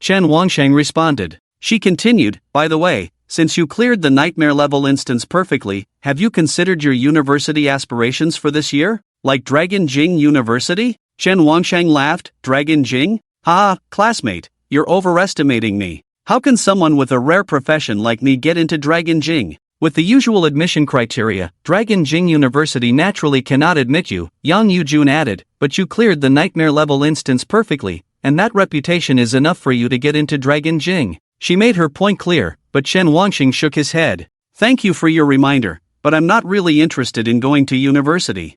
Chen Wansheng responded. She continued, "By the way, since you cleared the nightmare level instance perfectly, have you considered your university aspirations for this year? Like Dragon Jing University?" Chen Wansheng laughed. "Dragon Jing? Ha, classmate, you're overestimating me. How can someone with a rare profession like me get into Dragon Jing? With the usual admission criteria, Dragon Jing University naturally cannot admit you," Yang Yujun added, "but you cleared the nightmare level instance perfectly, and that reputation is enough for you to get into Dragon Jing." She made her point clear, but Chen Wanxing shook his head. "Thank you for your reminder, but I'm not really interested in going to university."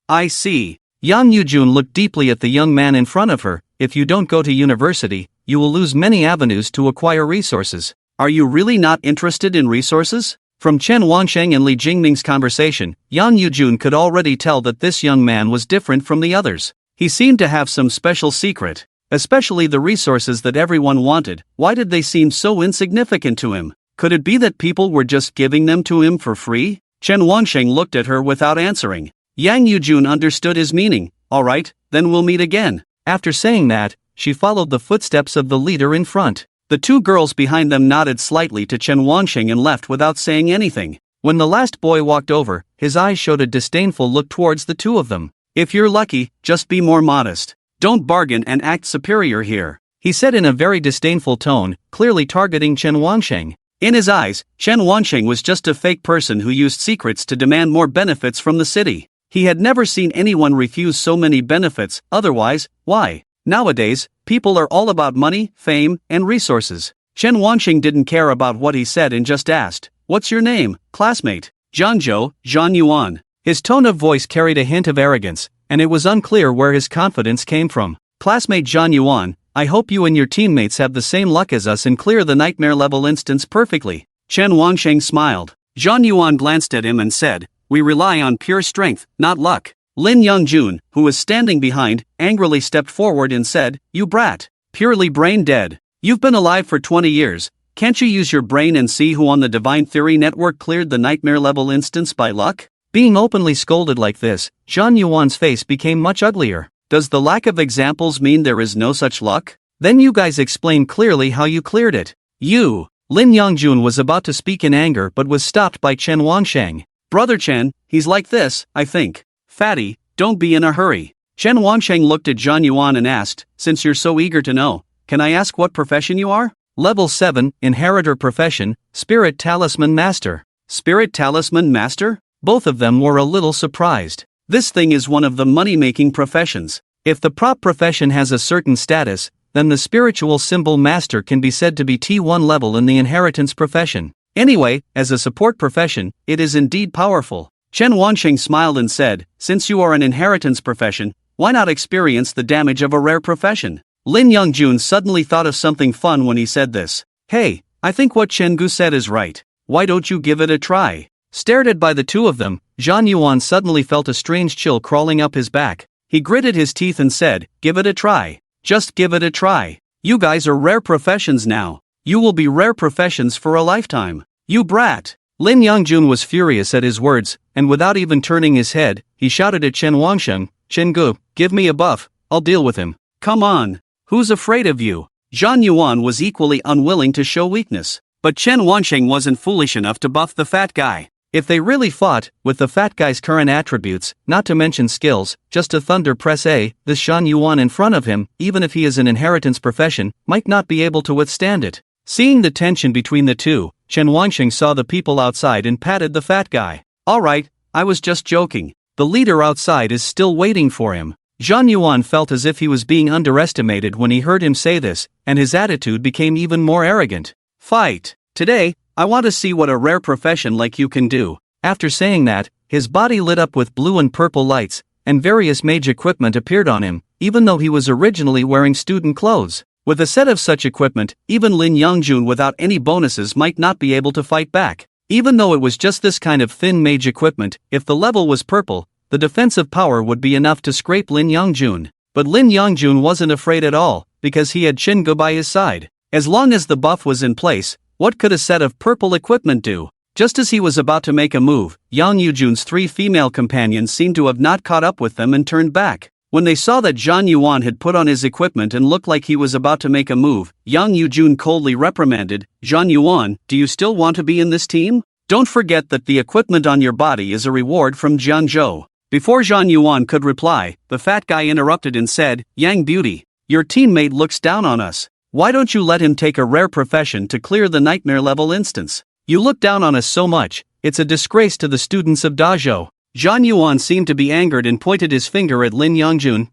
I see. Yang Yujun looked deeply at the young man in front of her. "If you don't go to university, you will lose many avenues to acquire resources. Are you really not interested in resources?" From Chen Wansheng and Li Jingming's conversation, Yang Yujun could already tell that this young man was different from the others. He seemed to have some special secret. Especially the resources that everyone wanted. Why did they seem so insignificant to him? Could it be that people were just giving them to him for free? Chen Wansheng looked at her without answering. Yang Yujun understood his meaning. "Alright, then we'll meet again." After saying that, she followed the footsteps of the leader in front. The two girls behind them nodded slightly to Chen Wansheng and left without saying anything. When the last boy walked over, his eyes showed a disdainful look towards the two of them. "If you're lucky, just be more modest. Don't bargain and act superior here," he said in a very disdainful tone, clearly targeting Chen Wansheng. In his eyes, Chen Wansheng was just a fake person who used secrets to demand more benefits from the city. He had never seen anyone refuse so many benefits, otherwise, why? Nowadays, people are all about money, fame, and resources. Chen Wansheng didn't care about what he said and just asked, "What's your name, classmate?" "Zhangzhou, Zhan Yuan." His tone of voice carried a hint of arrogance, and it was unclear where his confidence came from. "Classmate Zhan Yuan, I hope you and your teammates have the same luck as us and clear the nightmare level instance perfectly." Chen Wansheng smiled. Zhan Yuan glanced at him and said, "We rely on pure strength, not luck." Lin Youngjun, who was standing behind, angrily stepped forward and said, "You brat. Purely brain dead. You've been alive for 20 years. Can't you use your brain and see who on the Divine Theory Network cleared the nightmare level instance by luck?" Being openly scolded like this, Zhan Yuan's face became much uglier. "Does the lack of examples mean there is no such luck? Then you guys explain clearly how you cleared it." "You." Lin Yongjun was about to speak in anger but was stopped by Chen Wansheng. "Brother Chen, he's like this, I think. Fatty, don't be in a hurry." Chen Wansheng looked at Zhan Yuan and asked, "Since you're so eager to know, can I ask what profession you are?" Level 7, Inheritor Profession, Spirit Talisman Master. Spirit Talisman Master? Both of them were a little surprised. This thing is one of the money-making professions. If the prop profession has a certain status, then the spiritual symbol master can be said to be T1 level in the inheritance profession. Anyway, as a support profession, it is indeed powerful. Chen Wansheng smiled and said, "Since you are an inheritance profession, why not experience the damage of a rare profession?" Lin Youngjun suddenly thought of something fun when he said this. "Hey, I think what Chen Gu said is right. Why don't you give it a try?" Stared at by the two of them, Zhan Yuan suddenly felt a strange chill crawling up his back. He gritted his teeth and said, "Give it a try. Just give it a try. You guys are rare professions now. You will be rare professions for a lifetime. You brat." Lin Yongjun was furious at his words, and without even turning his head, he shouted at Chen Wansheng, "Chen Gu, give me a buff, I'll deal with him." "Come on. Who's afraid of you?" Zhan Yuan was equally unwilling to show weakness. But Chen Wansheng wasn't foolish enough to buff the fat guy. If they really fought, with the fat guy's current attributes, not to mention skills, just a thunder press A, this Zhan Yuan in front of him, even if he is an inheritance profession, might not be able to withstand it. Seeing the tension between the two, Chen Wansheng saw the people outside and patted the fat guy. "Alright, I was just joking. The leader outside is still waiting for him." Zhan Yuan felt as if he was being underestimated when he heard him say this, and his attitude became even more arrogant. "Fight. Today, I want to see what a rare profession like you can do." After saying that, his body lit up with blue and purple lights, and various mage equipment appeared on him, even though he was originally wearing student clothes. With a set of such equipment, even Lin Yongjun without any bonuses might not be able to fight back. Even though it was just this kind of thin mage equipment, if the level was purple, the defensive power would be enough to scrape Lin Yongjun. But Lin Yongjun wasn't afraid at all, because he had Chin Go by his side. As long as the buff was in place, what could a set of purple equipment do? Just as he was about to make a move, Yang Yujun's 3 female companions seemed to have not caught up with them and turned back. When they saw that Zhang Yuan had put on his equipment and looked like he was about to make a move, Yang Yujun coldly reprimanded, "Zhang Yuan, do you still want to be in this team? Don't forget that the equipment on your body is a reward from Jianzhou." Before Zhang Yuan could reply, the fat guy interrupted and said, "Yang Beauty, your teammate looks down on us. Why don't you let him take a rare profession to clear the nightmare level instance? You look down on us so much, it's a disgrace to the students of Dazhou." Zhang Yuan seemed to be angered and pointed his finger at Lin Yongjun.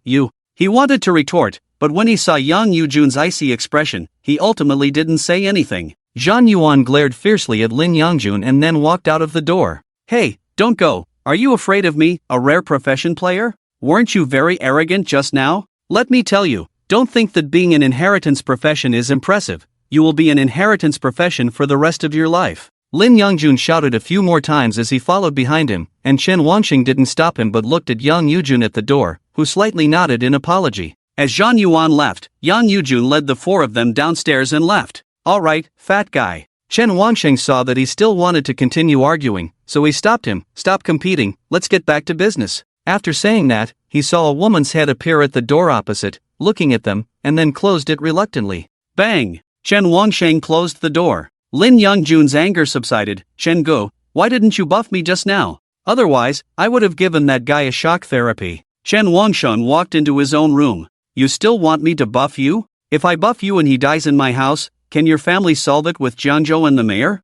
He wanted to retort, but when he saw Yang Yujun's icy expression, he ultimately didn't say anything. Zhang Yuan glared fiercely at Lin Yongjun and then walked out of the door. "Hey, don't go. Are you afraid of me, a rare profession player? Weren't you very arrogant just now? Let me tell you, don't think that being an inheritance profession is impressive. You will be an inheritance profession for the rest of your life." Lin Yongjun shouted a few more times as he followed behind him, and Chen Wanxing didn't stop him but looked at Yang Yujun at the door, who slightly nodded in apology. As Zhang Yuan left, Yang Yujun led the 4 of them downstairs and left. "Alright, fat guy." Chen Wanxing saw that he still wanted to continue arguing, so he stopped him. "Stop competing, let's get back to business." After saying that, he saw a woman's head appear at the door opposite, looking at them, and then closed it reluctantly. Bang! Chen Wanxing closed the door. Lin Yongjun's anger subsided. "Chen Go, why didn't you buff me just now? Otherwise, I would have given that guy a shock therapy." Chen Wangshan walked into his own room. "You still want me to buff you? If I buff you and he dies in my house, can your family solve it with Jianzhou and the mayor?"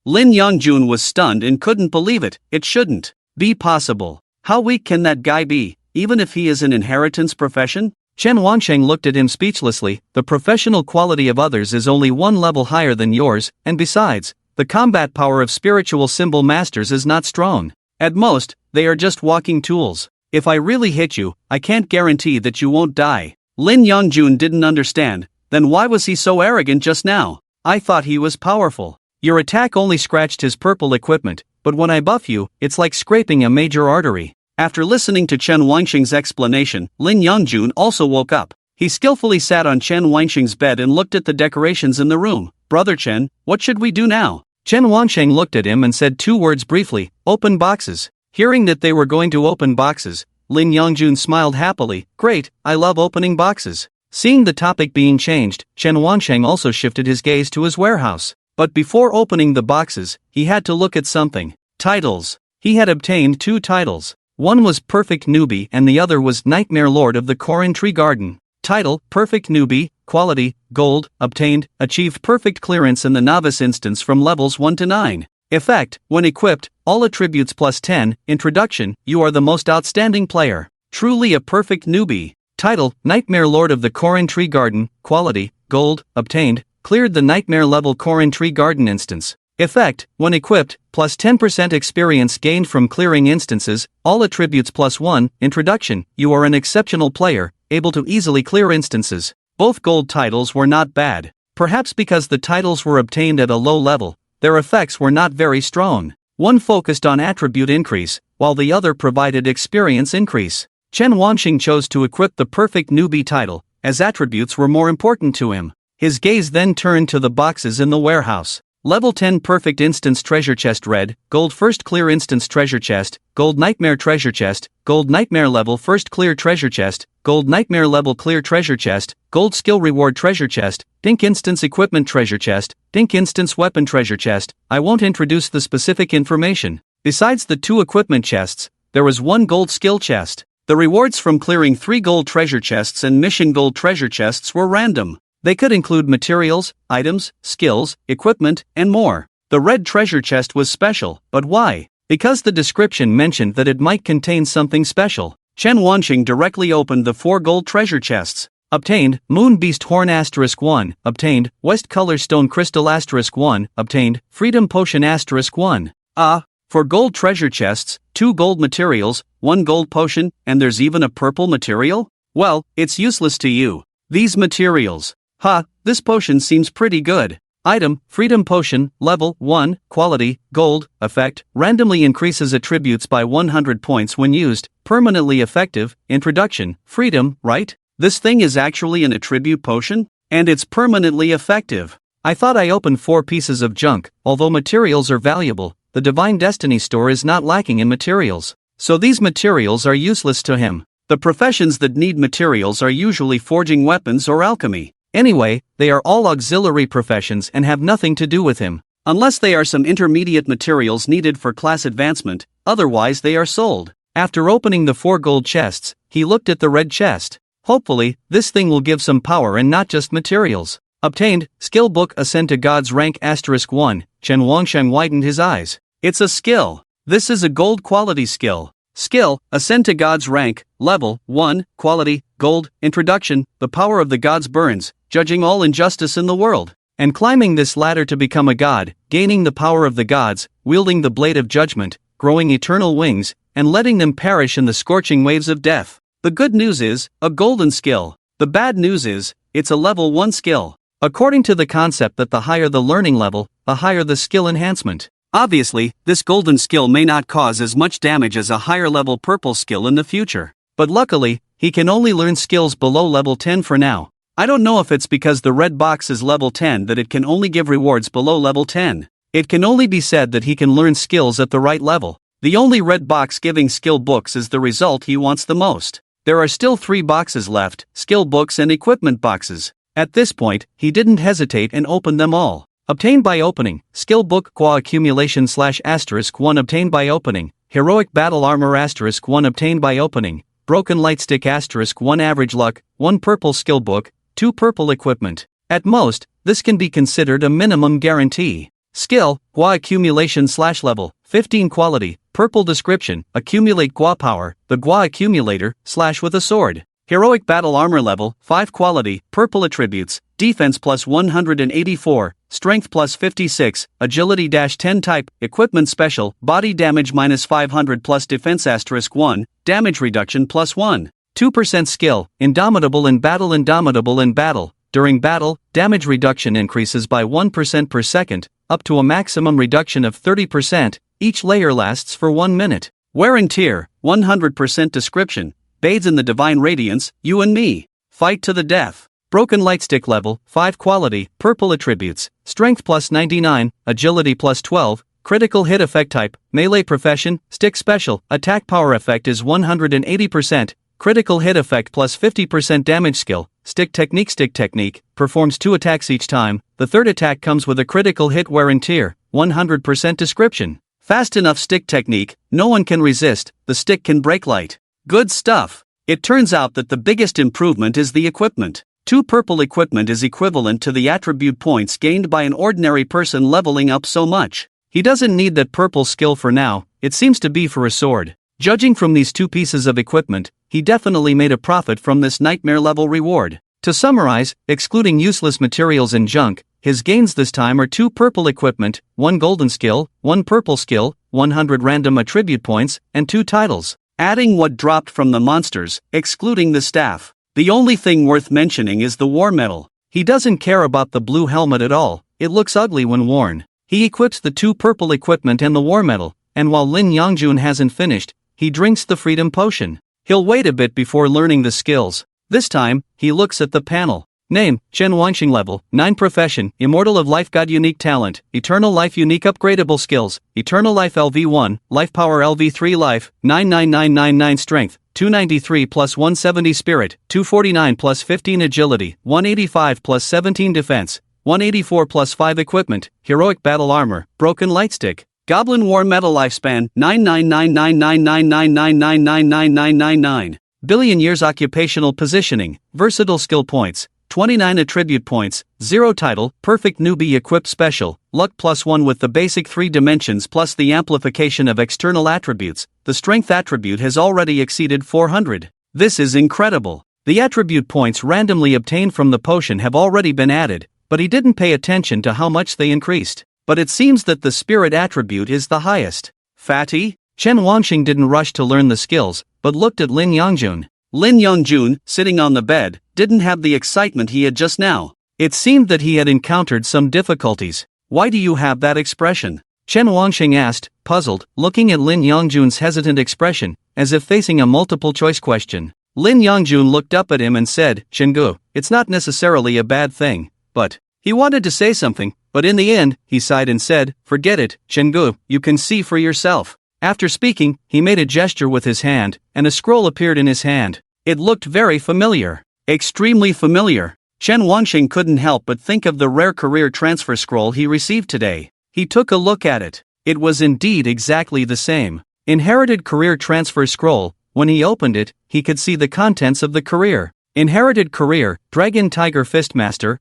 Lin Yongjun was stunned and couldn't believe it. It shouldn't be possible. How weak can that guy be, even if he is an inheritance profession? Chen Wansheng looked at him speechlessly. "The professional quality of others is only 1 level higher than yours, and besides, the combat power of spiritual symbol masters is not strong. At most, they are just walking tools. If I really hit you, I can't guarantee that you won't die." Lin Yongjun didn't understand. Then why was he so arrogant just now? "I thought he was powerful. Your attack only scratched his purple equipment, but when I buff you, it's like scraping a major artery." After listening to Chen Wanxing's explanation, Lin Yongjun also woke up. He skillfully sat on Chen Wanxing's bed and looked at the decorations in the room. "Brother Chen, what should we do now?" Chen Wanxing looked at him and said 2 words briefly: "Open boxes." Hearing that they were going to open boxes, Lin Yongjun smiled happily. "Great, I love opening boxes." Seeing the topic being changed, Chen Wanxing also shifted his gaze to his warehouse. But before opening the boxes, he had to look at something. Titles. He had obtained 2 titles. One was Perfect Newbie and the other was Nightmare Lord of the Korin Tree Garden. Title: Perfect Newbie, Quality: Gold, obtained, achieved perfect clearance in the Novice instance from levels 1 to 9. Effect: when equipped, all attributes +10, Introduction: you are the most outstanding player. Truly a perfect newbie. Title: Nightmare Lord of the Korin Tree Garden, Quality: Gold, obtained, cleared the Nightmare level Korin Tree Garden instance. Effect: when equipped, +10% experience gained from clearing instances, all attributes +1, Introduction: you are an exceptional player, able to easily clear instances. Both gold titles were not bad. Perhaps because the titles were obtained at a low level, their effects were not very strong. One focused on attribute increase, while the other provided experience increase. Chen Wanxing chose to equip the Perfect Newbie title, as attributes were more important to him. His gaze then turned to the boxes in the warehouse. Level 10 Perfect Instance Treasure Chest Red, Gold First Clear Instance Treasure Chest, Gold Nightmare Treasure Chest, Gold Nightmare Level First Clear Treasure Chest, Gold Nightmare Level Clear Treasure Chest, Gold Skill Reward Treasure Chest, Dink Instance Equipment Treasure Chest, Dink Instance Weapon Treasure Chest. I won't introduce the specific information. Besides the 2 equipment chests, there was 1 gold skill chest. The rewards from clearing 3 gold treasure chests and mission gold treasure chests were random. They could include materials, items, skills, equipment, and more. The red treasure chest was special, but why? Because the description mentioned that it might contain something special. Chen Wanxing directly opened the 4 gold treasure chests. Obtained, Moon Beast Horn *1, obtained, West Color Stone Crystal *1, obtained, Freedom Potion *1. For gold treasure chests, 2 gold materials, 1 gold potion, and there's even a purple material? Well, it's useless to you. These materials. This potion seems pretty good. Item, Freedom Potion, Level 1, Quality, Gold, Effect, randomly increases attributes by 100 points when used, permanently effective. Introduction, Freedom, right? This thing is actually an attribute potion? And it's permanently effective. I thought I opened 4 pieces of junk. Although materials are valuable, the Divine Destiny store is not lacking in materials. So these materials are useless to him. The professions that need materials are usually forging weapons or alchemy. Anyway, they are all auxiliary professions and have nothing to do with him. Unless they are some intermediate materials needed for class advancement, otherwise they are sold. After opening the 4 gold chests, he looked at the red chest. Hopefully, this thing will give some power and not just materials. Obtained, Skill Book Ascend to God's Rank *1, Chen Wangsheng widened his eyes. It's a skill. This is a gold quality skill. Skill, Ascend to God's Rank, Level 1, Quality, Gold, Introduction, the power of the gods burns, judging all injustice in the world, and climbing this ladder to become a god, gaining the power of the gods, wielding the blade of judgment, growing eternal wings, and letting them perish in the scorching waves of death. The good news is, a golden skill. The bad news is, it's a level 1 skill. According to the concept that the higher the learning level, the higher the skill enhancement. Obviously, this golden skill may not cause as much damage as a higher level purple skill in the future. But luckily, he can only learn skills below level 10 for now. I don't know if it's because the red box is level 10 that it can only give rewards below level 10. It can only be said that he can learn skills at the right level. The only red box giving skill books is the result he wants the most. There are still 3 boxes left, skill books and equipment boxes. At this point, he didn't hesitate and opened them all. Obtained by opening, Skill Book Qua Accumulation *1 obtained by opening, Heroic Battle Armor *1 obtained by opening, Broken Lightstick *1 Average Luck, 1 Purple Skill Book, 2 Purple Equipment. At most, this can be considered a minimum guarantee. Skill, Qua Accumulation /Level, 15 Quality, Purple Description, Accumulate Gua Power, the Gua Accumulator, with a sword. Heroic Battle Armor Level, 5 Quality, Purple Attributes, Defense plus 184, Strength plus 56, Agility -10 Type, Equipment Special, Body Damage minus 500 plus Defense *1, Damage Reduction plus 1. 2% Skill, Indomitable in Battle. Indomitable in Battle. During battle, damage reduction increases by 1% per second, up to a maximum reduction of 30%, each layer lasts for 1 minute. Wear and Tear, 100% Description, bathes in the divine radiance, you and me. Fight to the death. Broken Lightstick Level, 5 Quality, Purple Attributes, Strength plus 99, Agility plus 12, Critical Hit Effect Type, Melee Profession, Stick Special, Attack Power Effect is 180%, Critical Hit Effect plus 50% Damage Skill, Stick Technique, performs 2 attacks each time, the 3rd attack comes with a critical hit. Wear and Tear, 100% Description. Fast enough stick technique, no one can resist, the stick can break light. Good stuff. It turns out that the biggest improvement is the equipment. 2 purple equipment is equivalent to the attribute points gained by an ordinary person leveling up so much. He doesn't need that purple skill for now, it seems to be for a sword. Judging from these 2 pieces of equipment, he definitely made a profit from this nightmare level reward. To summarize, excluding useless materials and junk, his gains this time are 2 purple equipment, 1 golden skill, 1 purple skill, 100 random attribute points, and 2 titles. Adding what dropped from the monsters, excluding the staff. The only thing worth mentioning is the war medal. He doesn't care about the blue helmet at all, it looks ugly when worn. He equips the 2 purple equipment and the war medal, and while Lin Yongjun hasn't finished, he drinks the freedom potion. He'll wait a bit before learning the skills. This time, he looks at the panel. Name, Chen Wanxing. Level, 9 Profession, Immortal of Life God. Unique Talent, Eternal Life. Unique Upgradable Skills, Eternal Life LV1, Life Power LV3. Life, 99999 Strength, 293 plus 170 Spirit, 249 plus 15 Agility, 185 plus 17 Defense, 184 plus 5 Equipment, Heroic Battle Armor, Broken Lightstick, Goblin War Metal Lifespan, 9999999999999. Billion Years Occupational Positioning, Versatile Skill Points, 29 Attribute Points, 0 Title, Perfect Newbie Equip Special, Luck plus 1 with the basic 3 dimensions plus the amplification of external attributes. The Strength attribute has already exceeded 400. This is incredible. The attribute points randomly obtained from the potion have already been added, but he didn't pay attention to how much they increased. But it seems that the Spirit attribute is the highest. Fatty? Chen Wanxing didn't rush to learn the skills, but looked at Lin Yongjun. Lin Yongjun, sitting on the bed, didn't have the excitement he had just now. It seemed that he had encountered some difficulties. Why do you have that expression? Chen Wangsheng asked, puzzled, looking at Lin Yongjun's hesitant expression, as if facing a multiple-choice question. Lin Yongjun looked up at him and said, Shengu, it's not necessarily a bad thing, but... He wanted to say something, but in the end, he sighed and said, forget it, Shengu, you can see for yourself. After speaking, he made a gesture with his hand, and a scroll appeared in his hand. It looked very familiar. Extremely familiar. Chen Wangsheng couldn't help but think of the rare career transfer scroll he received today. He took a look at it. It was indeed exactly the same. Inherited career transfer scroll. When he opened it, he could see the contents of the career. Inherited career, Dragon Tiger Fistmaster,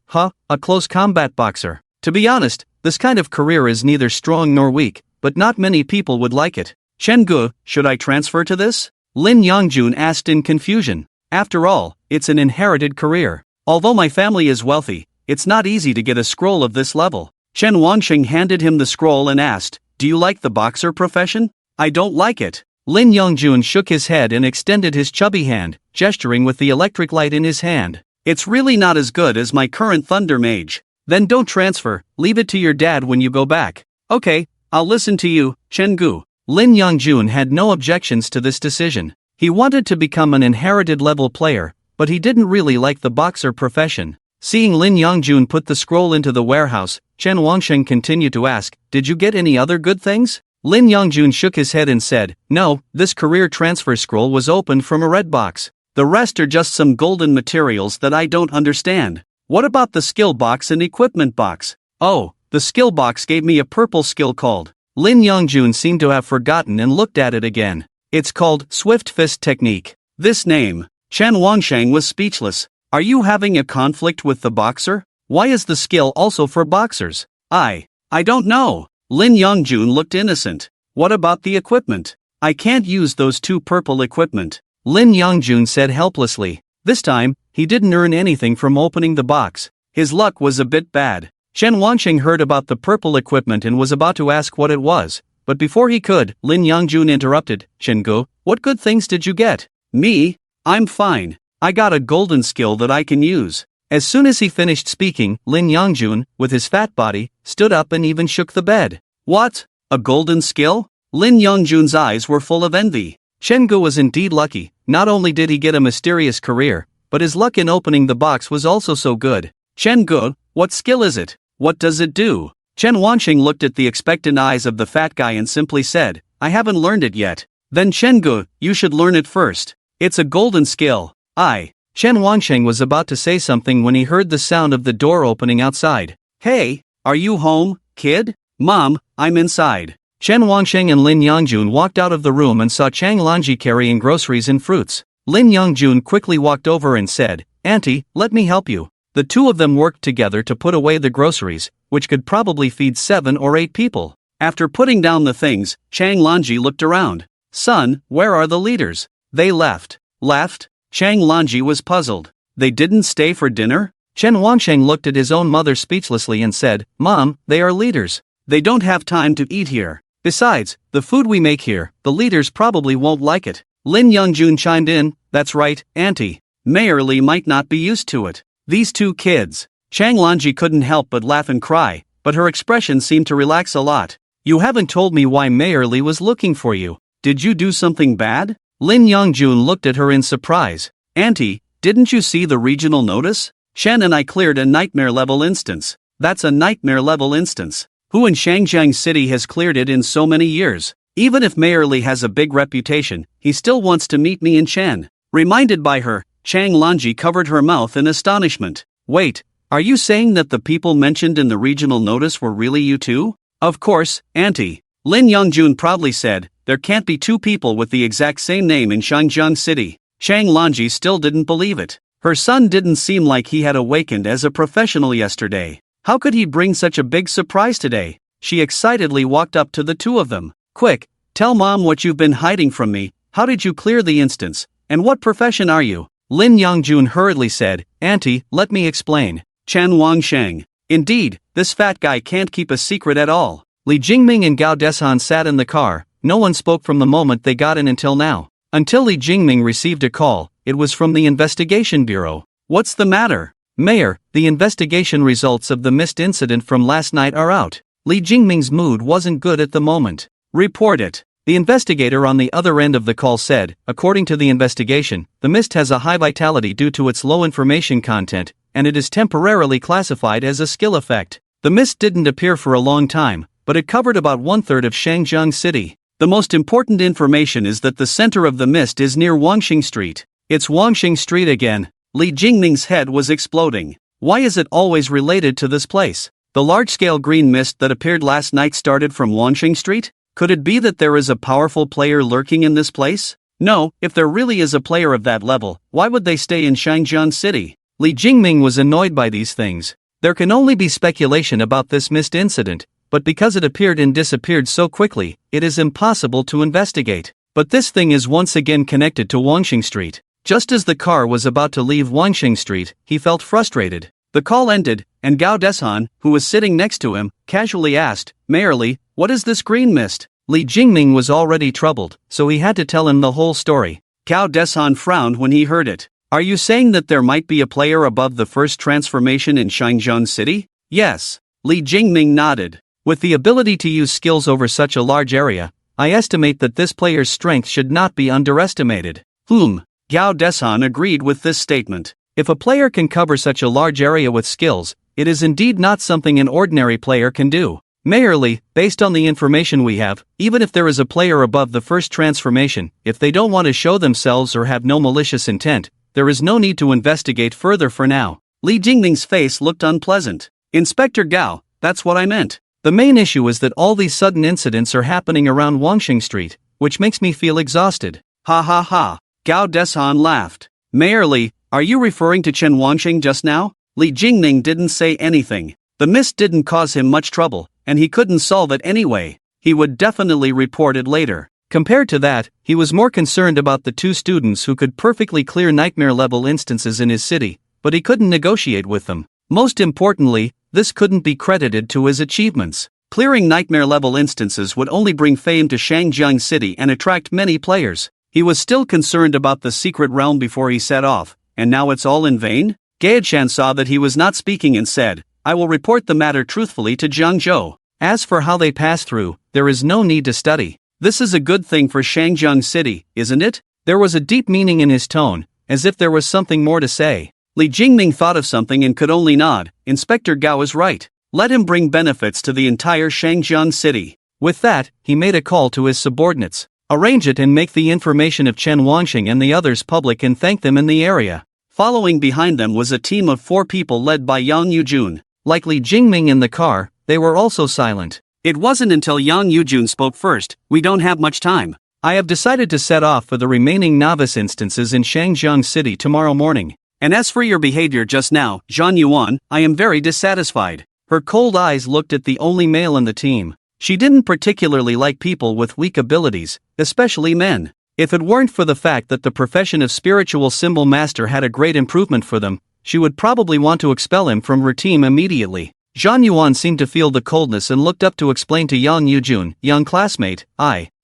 a close combat boxer. To be honest, this kind of career is neither strong nor weak, but not many people would like it. Shengu, should I transfer to this? Lin Yongjun asked in confusion. After all, it's an inherited career. Although my family is wealthy, it's not easy to get a scroll of this level. Chen Wangsheng handed him the scroll and asked, do you like the boxer profession? I don't like it. Lin Yongjun shook his head and extended his chubby hand, gesturing with the electric light in his hand. It's really not as good as my current Thunder Mage. Then don't transfer, leave it to your dad when you go back. Okay, I'll listen to you, Shengu. Lin Yongjun had no objections to this decision. He wanted to become an inherited level player, but he didn't really like the boxer profession. Seeing Lin Yongjun put the scroll into the warehouse, Chen Wangsheng continued to ask, did you get any other good things? Lin Yongjun shook his head and said, no, this career transfer scroll was opened from a red box. The rest are just some golden materials that I don't understand. What about the skill box and equipment box? Oh, the skill box gave me a purple skill called. Lin Yongjun seemed to have forgotten and looked at it again. It's called Swift Fist Technique. This name. Chen Wangsheng was speechless. Are you having a conflict with the boxer? Why is the skill also for boxers? I don't know. Lin Yongjun looked innocent. What about the equipment? I can't use those two purple equipment. Lin Yongjun said helplessly. This time, he didn't earn anything from opening the box. His luck was a bit bad. Chen Wangsheng heard about the purple equipment and was about to ask what it was. But before he could, Lin Yongjun interrupted. Shengu, what good things did you get? Me? I'm fine. I got a golden skill that I can use. As soon as he finished speaking, Lin Yongjun, with his fat body, stood up and even shook the bed. What? A golden skill? Lin Yongjun's eyes were full of envy. Shengu was indeed lucky. Not only did he get a mysterious career, but his luck in opening the box was also so good. Shengu, what skill is it? What does it do? Chen Wangsheng looked at the expectant eyes of the fat guy and simply said, I haven't learned it yet. Then Shengu, you should learn it first. It's a golden skill. Chen Wangsheng was about to say something when he heard the sound of the door opening outside. Hey, are you home, kid? Mom, I'm inside. Chen Wangsheng and Lin Yongjun walked out of the room and saw Chang Lanji carrying groceries and fruits. Lin Yongjun quickly walked over and said, Auntie, let me help you. The two of them worked together to put away the groceries, which could probably feed 7 or 8 people. After putting down the things, Chang Lanji looked around. Son, where are the leaders? They left. Left? Chang Lanji was puzzled. They didn't stay for dinner? Chen Wangsheng looked at his own mother speechlessly and said, Mom, they are leaders. They don't have time to eat here. Besides, the food we make here, the leaders probably won't like it. Lin Yongjun chimed in, that's right, Auntie. Mayor Li might not be used to it. These two kids. Chang Lanji couldn't help but laugh and cry, but her expression seemed to relax a lot. You haven't told me why Mayor Li was looking for you. Did you do something bad? Lin Yongjun looked at her in surprise. Auntie, didn't you see the regional notice? Shen and I cleared a nightmare-level instance. That's a nightmare-level instance. Who in Shangjiang City has cleared it in so many years? Even if Mayor Li has a big reputation, he still wants to meet me in Chen. Reminded by her, Chang Lanji covered her mouth in astonishment. Wait, are you saying that the people mentioned in the regional notice were really you two? Of course, Auntie. Lin Yongjun proudly said, there can't be two people with the exact same name in Shangjiang City. Chang Lanji still didn't believe it. Her son didn't seem like he had awakened as a professional yesterday. How could he bring such a big surprise today? She excitedly walked up to the two of them. Quick, tell Mom what you've been hiding from me. How did you clear the instance? And what profession are you? Lin Yongjun hurriedly said, Auntie, let me explain. Chen Wangsheng. Indeed, this fat guy can't keep a secret at all. Li Jingming and Gao Deshan sat in the car. No one spoke from the moment they got in until now. Until Li Jingming received a call. It was from the investigation bureau. What's the matter? Mayor, the investigation results of the missed incident from last night are out. Li Jingming's mood wasn't good at the moment. Report it. The investigator on the other end of the call said, according to the investigation, the mist has a high vitality due to its low information content, and it is temporarily classified as a skill effect. The mist didn't appear for a long time, but it covered about 1/3 of Shangjiang City. The most important information is that the center of the mist is near Wangxing Street. It's Wangxing Street again. Li Jingming's head was exploding. Why is it always related to this place? The large-scale green mist that appeared last night started from Wangxing Street? Could it be that there is a powerful player lurking in this place? No, if there really is a player of that level, why would they stay in Shangjiang City? Li Jingming was annoyed by these things. There can only be speculation about this mist incident, but because it appeared and disappeared so quickly, it is impossible to investigate. But this thing is once again connected to Wangxing Street. Just as the car was about to leave Wangxing Street, he felt frustrated. The call ended, and Gao Deshan, who was sitting next to him, casually asked, "Mayor Li, what is this green mist?" Li Jingming was already troubled, so he had to tell him the whole story. Gao Deshan frowned when he heard it. "Are you saying that there might be a player above the first transformation in Shangjiang City?" "Yes." Li Jingming nodded. "With the ability to use skills over such a large area, I estimate that this player's strength should not be underestimated." Gao Deshan agreed with this statement. If a player can cover such a large area with skills, it is indeed not something an ordinary player can do. Mayor Li, based on the information we have, even if there is a player above the first transformation, if they don't want to show themselves or have no malicious intent, there is no need to investigate further for now. Li Jingming's face looked unpleasant. "Inspector Gao, that's what I meant. The main issue is that all these sudden incidents are happening around Wangxing Street, which makes me feel exhausted." "Ha ha ha." Gao Deshan laughed. "Mayor Li, are you referring to Chen Wangxing just now?" Li Jingming didn't say anything. The mist didn't cause him much trouble, and he couldn't solve it anyway. He would definitely report it later. Compared to that, he was more concerned about the two students who could perfectly clear nightmare-level instances in his city, but he couldn't negotiate with them. Most importantly, this couldn't be credited to his achievements. Clearing nightmare-level instances would only bring fame to Shangjiang City and attract many players. He was still concerned about the secret realm before he set off, and now it's all in vain? Gaedshan saw that he was not speaking and said, "I will report the matter truthfully to Jiangzhou. As for how they pass through, there is no need to study. This is a good thing for Shangjiang City, isn't it?" There was a deep meaning in his tone, as if there was something more to say. Li Jingming thought of something and could only nod. Inspector Gao is right. Let him bring benefits to the entire Shangjiang City. With that, he made a call to his subordinates. Arrange it and make the information of Chen Wangxing and the others public and thank them in the area. Following behind them was a team of 4 people led by Yang Yujun. Like Li Jingming in the car, they were also silent. It wasn't until Yang Yujun spoke first, "We don't have much time. I have decided to set off for the remaining novice instances in Shangjiang City tomorrow morning. And as for your behavior just now, Zhan Yuan, I am very dissatisfied." Her cold eyes looked at the only male in the team. She didn't particularly like people with weak abilities, especially men. If it weren't for the fact that the profession of spiritual symbol master had a great improvement for them, she would probably want to expel him from her team immediately. Zhan Yuan seemed to feel the coldness and looked up to explain to Yang Yujun, "Young classmate,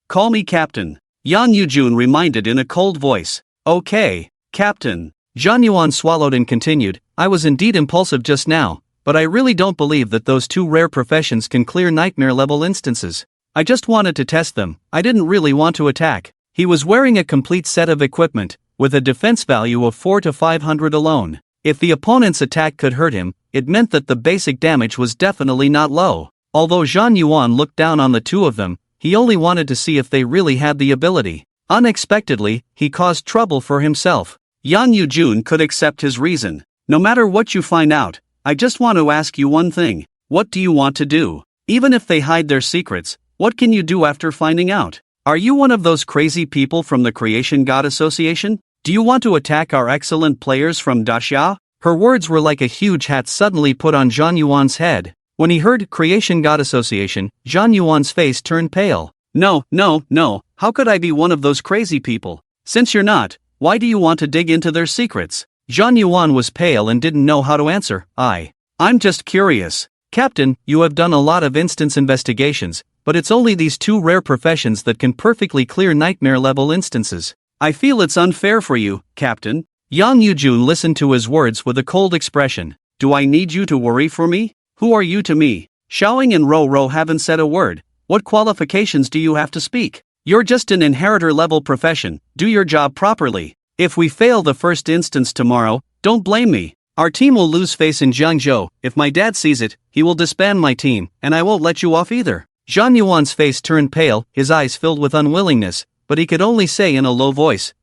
call me Captain." Yang Yujun reminded in a cold voice. "Okay, Captain." Zhan Yuan swallowed and continued, "I was indeed impulsive just now, but I really don't believe that those 2 rare professions can clear nightmare-level instances. I just wanted to test them, I didn't really want to attack." He was wearing a complete set of equipment, with a defense value of 400 to 500 alone. If the opponent's attack could hurt him, it meant that the basic damage was definitely not low. Although Zhan Yuan looked down on the 2 of them, he only wanted to see if they really had the ability. Unexpectedly, he caused trouble for himself. Yang Yujun could accept his reason. "No matter what you find out, I just want to ask you one thing. What do you want to do? Even if they hide their secrets, what can you do after finding out? Are you one of those crazy people from the Creation God Association? Do you want to attack our excellent players from Daxia?" Her words were like a huge hat suddenly put on Zhan Yuan's head. When he heard Creation God Association, Zhan Yuan's face turned pale. No, how could I be one of those crazy people? Since you're not, why do you want to dig into their secrets? Zhan Yuan was pale and didn't know how to answer. I'm just curious. Captain, you have done a lot of instance investigations, but it's only these 2 rare professions that can perfectly clear nightmare-level instances. I feel it's unfair for you, Captain. Yang Yujun listened to his words with a cold expression. Do I need you to worry for me? Who are you to me? Xiaoying and Ro haven't said a word. What qualifications do you have to speak? You're just an inheritor-level profession, do your job properly. If we fail the first instance tomorrow, don't blame me. Our team will lose face in Jiangzhou. If my dad sees it, he will disband my team, and I won't let you off either. Zhang Yuan's face turned pale, his eyes filled with unwillingness, but he could only say in a low voice,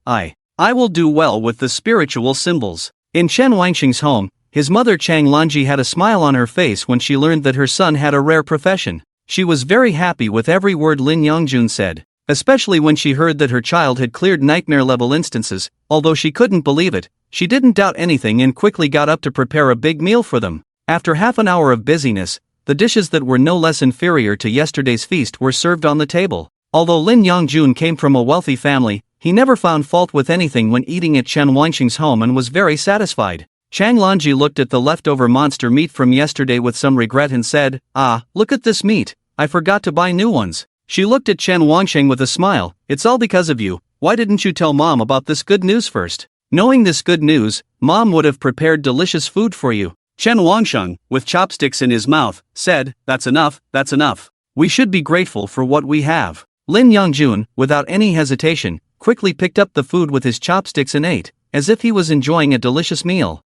I will do well with the spiritual symbols. In Chen Wangxing's home, his mother Chang Lanji had a smile on her face when she learned that her son had a rare profession. She was very happy with every word Lin Yongjun said, especially when she heard that her child had cleared nightmare-level instances. Although she couldn't believe it, she didn't doubt anything and quickly got up to prepare a big meal for them. After half an hour of busyness, the dishes that were no less inferior to yesterday's feast were served on the table. Although Lin Yongjun came from a wealthy family, he never found fault with anything when eating at Chen Wangxing's home and was very satisfied. Chang Lanji looked at the leftover monster meat from yesterday with some regret and said, look at this meat, I forgot to buy new ones. She looked at Chen Wangxing with a smile. It's all because of you. Why didn't you tell Mom about this good news first? Knowing this good news, Mom would have prepared delicious food for you. Chen Wangsheng, with chopsticks in his mouth, said, that's enough. We should be grateful for what we have. Lin Yongjun, without any hesitation, quickly picked up the food with his chopsticks and ate, as if he was enjoying a delicious meal.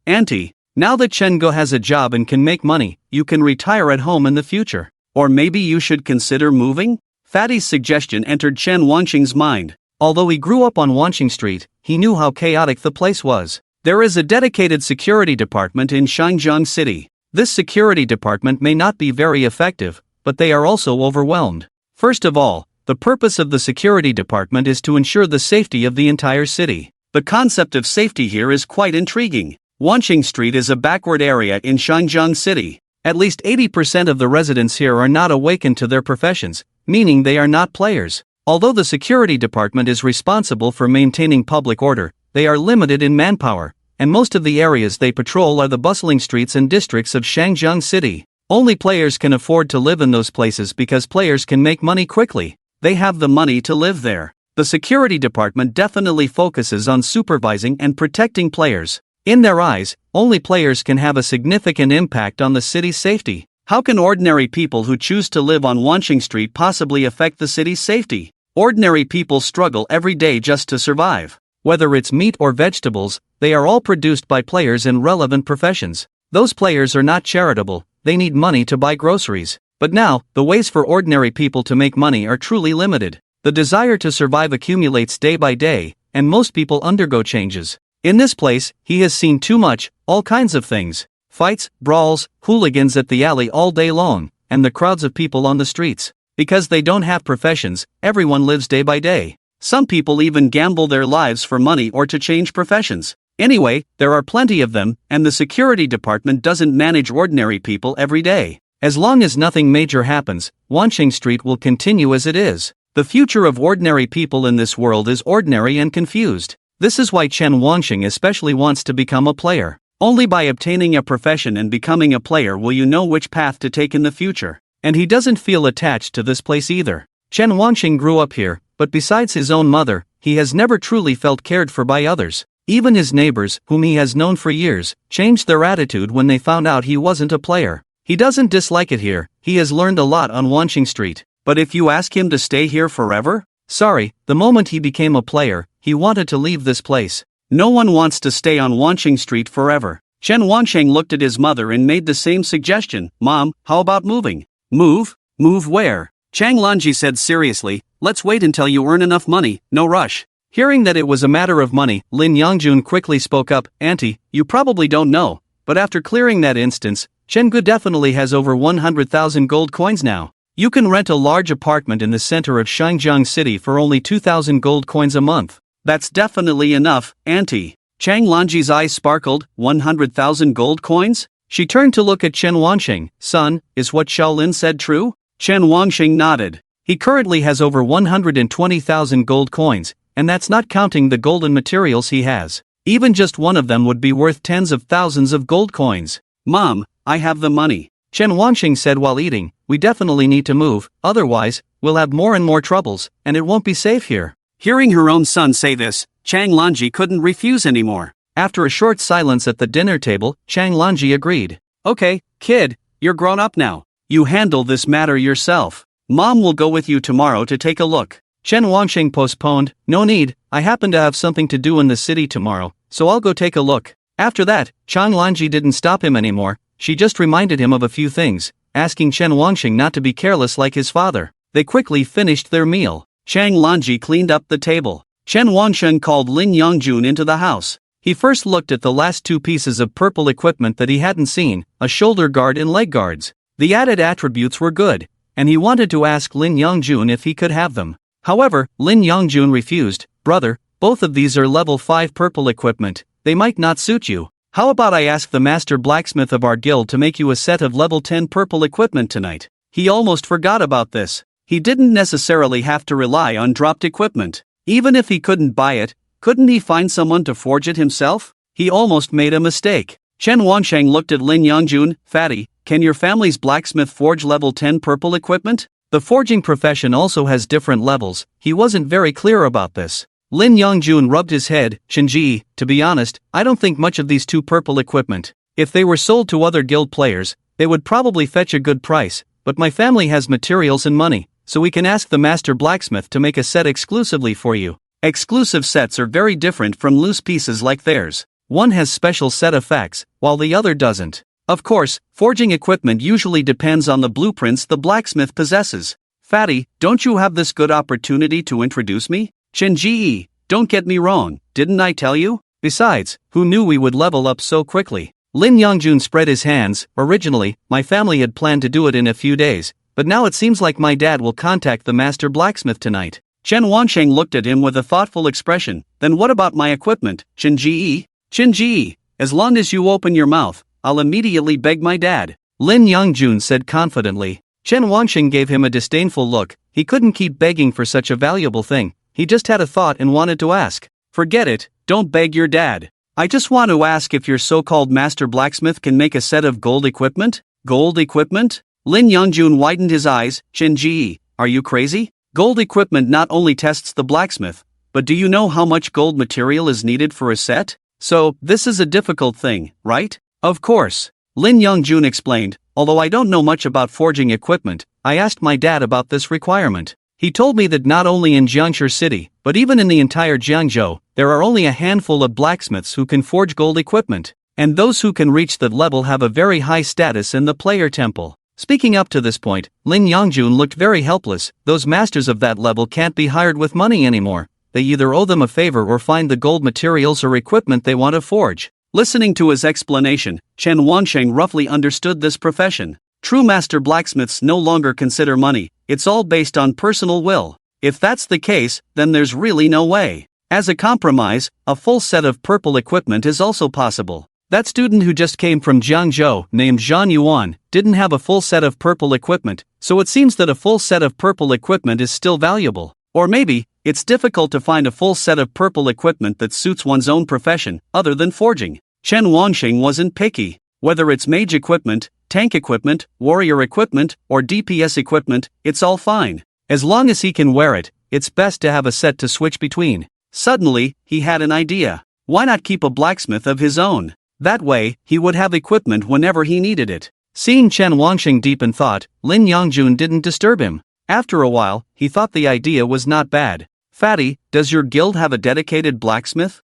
Auntie, now that Chen Go has a job and can make money, you can retire at home in the future. Or maybe you should consider moving? Fatty's suggestion entered Chen Wangxing's mind. Although he grew up on Wanqing Street, he knew how chaotic the place was. There is a dedicated security department in Shangjiang City. This security department may not be very effective, but they are also overwhelmed. First of all, the purpose of the security department is to ensure the safety of the entire city. The concept of safety here is quite intriguing. Wanqing Street is a backward area in Shangjiang City. At least 80% of the residents here are not awakened to their professions, meaning they are not players. Although the security department is responsible for maintaining public order, they are limited in manpower, and most of the areas they patrol are the bustling streets and districts of Shangjiang City. Only players can afford to live in those places because players can make money quickly. They have the money to live there. The security department definitely focuses on supervising and protecting players. In their eyes, only players can have a significant impact on the city's safety. How can ordinary people who choose to live on Wanqing Street possibly affect the city's safety? Ordinary people struggle every day just to survive. Whether it's meat or vegetables, they are all produced by players in relevant professions. Those players are not charitable, they need money to buy groceries. But now, the ways for ordinary people to make money are truly limited. The desire to survive accumulates day by day, and most people undergo changes. In this place, he has seen too much, all kinds of things. Fights, brawls, hooligans at the alley all day long, and the crowds of people on the streets. Because they don't have professions, everyone lives day by day. Some people even gamble their lives for money or to change professions. Anyway, there are plenty of them, and the security department doesn't manage ordinary people every day. As long as nothing major happens, Wanqing Street will continue as it is. The future of ordinary people in this world is ordinary and confused. This is why Chen Wangxing especially wants to become a player. Only by obtaining a profession and becoming a player will you know which path to take in the future. And he doesn't feel attached to this place either. Chen Wangxing grew up here, but besides his own mother, he has never truly felt cared for by others. Even his neighbors, whom he has known for years, changed their attitude when they found out he wasn't a player. He doesn't dislike it here, he has learned a lot on Wanqing Street. But if you ask him to stay here forever? Sorry, the moment he became a player, he wanted to leave this place. No one wants to stay on Wanqing Street forever. Chen Wangsheng looked at his mother and made the same suggestion. Mom, how about moving? Move? Move where? Chang Lanji said seriously, let's wait until you earn enough money, no rush. Hearing that it was a matter of money, Lin Yongjun quickly spoke up, Auntie, you probably don't know, but after clearing that instance, Chen Gu definitely has over 100,000 gold coins now. You can rent a large apartment in the center of Shangjiang City for only 2,000 gold coins a month. That's definitely enough, Auntie. Chang Lanji's eyes sparkled, 100,000 gold coins? She turned to look at Chen Wangxing. Son, is what Shaolin said true? Chen Wangxing nodded. He currently has over 120,000 gold coins, and that's not counting the golden materials he has. Even just one of them would be worth tens of thousands of gold coins. Mom, I have the money. Chen Wangxing said while eating, we definitely need to move, otherwise, we'll have more and more troubles, and it won't be safe here. Hearing her own son say this, Chang Lanji couldn't refuse anymore. After a short silence at the dinner table, Chang Lanji agreed. Okay, kid, you're grown up now. You handle this matter yourself. Mom will go with you tomorrow to take a look. Chen Wangsheng postponed. No need, I happen to have something to do in the city tomorrow, so I'll go take a look. After that, Chang Lanji didn't stop him anymore. She just reminded him of a few things, asking Chen Wangsheng not to be careless like his father. They quickly finished their meal. Chang Lanji cleaned up the table. Chen Wangsheng called Lin Yongjun into the house. He first looked at the last two pieces of purple equipment that he hadn't seen, a shoulder guard and leg guards. The added attributes were good, and he wanted to ask Lin Yongjun if he could have them. However, Lin Yongjun refused. Brother, both of these are level 5 purple equipment, they might not suit you. How about I ask the master blacksmith of our guild to make you a set of level 10 purple equipment tonight? He almost forgot about this. He didn't necessarily have to rely on dropped equipment. Even if he couldn't buy it, couldn't he find someone to forge it himself? He almost made a mistake. Chen Wansheng looked at Lin Yongjun. Fatty, can your family's blacksmith forge level 10 purple equipment? The forging profession also has different levels. He wasn't very clear about this. Lin Yongjun rubbed his head. Shinji, to be honest, I don't think much of these two purple equipment. If they were sold to other guild players, they would probably fetch a good price, but my family has materials and money, so we can ask the master blacksmith to make a set exclusively for you. Exclusive sets are very different from loose pieces like theirs. One has special set effects, while the other doesn't. Of course, forging equipment usually depends on the blueprints the blacksmith possesses. Fatty, don't you have this good opportunity to introduce me? Shinji, don't get me wrong, didn't I tell you? Besides, who knew we would level up so quickly? Lin Yongjun spread his hands. Originally, my family had planned to do it in a few days, but now it seems like my dad will contact the master blacksmith tonight. Chen Wansheng looked at him with a thoughtful expression. Then what about my equipment, Shinji? Shinji, as long as you open your mouth, I'll immediately beg my dad. Lin Yongjun said confidently. Chen Wansheng gave him a disdainful look. He couldn't keep begging for such a valuable thing. He just had a thought and wanted to ask. Forget it, don't beg your dad. I just want to ask if your so-called master blacksmith can make a set of gold equipment? Gold equipment? Lin Yongjun widened his eyes. Shinji, are you crazy? Gold equipment not only tests the blacksmith, but do you know how much gold material is needed for a set? So, this is a difficult thing, right? Of course. Lin Yongjun explained. Although I don't know much about forging equipment, I asked my dad about this requirement. He told me that not only in Jiangshi City, but even in the entire Jiangzhou, there are only a handful of blacksmiths who can forge gold equipment, and those who can reach that level have a very high status in the player temple. Speaking up to this point, Lin Yongjun looked very helpless. Those masters of that level can't be hired with money anymore. They either owe them a favor or find the gold materials or equipment they want to forge. Listening to his explanation, Chen Wansheng roughly understood this profession. True master blacksmiths no longer consider money, it's all based on personal will. If that's the case, then there's really no way. As a compromise, a full set of purple equipment is also possible. That student who just came from Jiangzhou, named Zhang Yuan, didn't have a full set of purple equipment, so it seems that a full set of purple equipment is still valuable. Or maybe, it's difficult to find a full set of purple equipment that suits one's own profession, other than forging. Chen Wansheng wasn't picky. Whether it's mage equipment, tank equipment, warrior equipment, or DPS equipment, it's all fine. As long as he can wear it, it's best to have a set to switch between. Suddenly, he had an idea. Why not keep a blacksmith of his own? That way, he would have equipment whenever he needed it. Seeing Chen Wansheng deep in thought, Lin Yongjun didn't disturb him. After a while, he thought the idea was not bad. Fatty, does your guild have a dedicated blacksmith?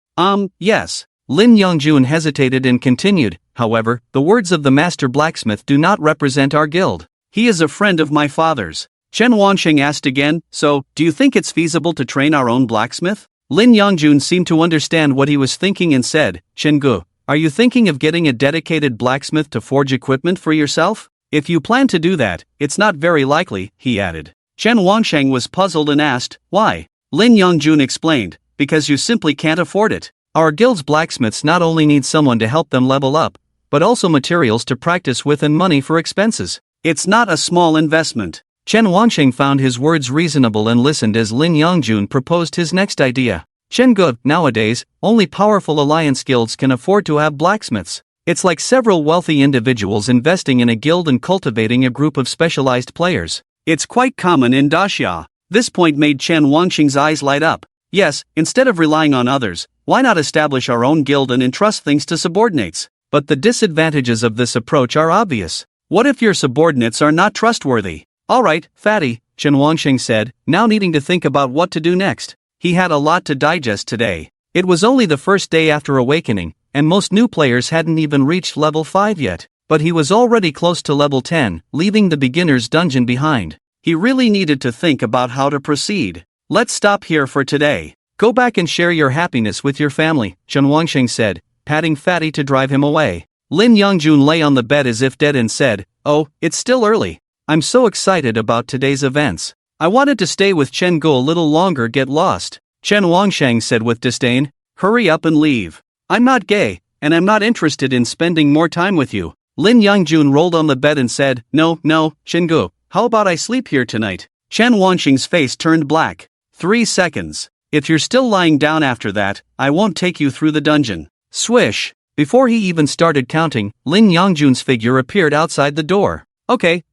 Yes. Lin Yongjun hesitated and continued. However, the words of the master blacksmith do not represent our guild. He is a friend of my father's. Chen Wansheng asked again, so, do you think it's feasible to train our own blacksmith? Lin Yongjun seemed to understand what he was thinking and said, Shengu, are you thinking of getting a dedicated blacksmith to forge equipment for yourself? If you plan to do that, it's not very likely, he added. Chen Wansheng was puzzled and asked, why? Lin Yongjun explained, because you simply can't afford it. Our guild's blacksmiths not only need someone to help them level up, but also materials to practice with and money for expenses. It's not a small investment. Chen Wansheng found his words reasonable and listened as Lin Yongjun proposed his next idea. Shengu, nowadays, only powerful alliance guilds can afford to have blacksmiths. It's like several wealthy individuals investing in a guild and cultivating a group of specialized players. It's quite common in Daxia. This point made Chen Wansheng's eyes light up. Yes, instead of relying on others, why not establish our own guild and entrust things to subordinates? But the disadvantages of this approach are obvious. What if your subordinates are not trustworthy? Alright, Fatty, Chen Wangsheng said, now needing to think about what to do next. He had a lot to digest today. It was only the first day after awakening, and most new players hadn't even reached level 5 yet. But he was already close to level 10, leaving the beginner's dungeon behind. He really needed to think about how to proceed. Let's stop here for today. Go back and share your happiness with your family, Chen Wangsheng said, patting Fatty to drive him away. Lin Yongjun lay on the bed as if dead and said, "Oh, it's still early. I'm so excited about today's events. I wanted to stay with Chen Gu a little longer, get lost." Chen Wangsheng said with disdain, "Hurry up and leave. I'm not gay, and I'm not interested in spending more time with you." Lin Yongjun rolled on the bed and said, No, Chen Gu, how about I sleep here tonight?" Chen Wangsheng's face turned black. 3 seconds. If you're still lying down after that, I won't take you through the dungeon. Swish. Before he even started counting, Lin Yongjun's figure appeared outside the door. Okay,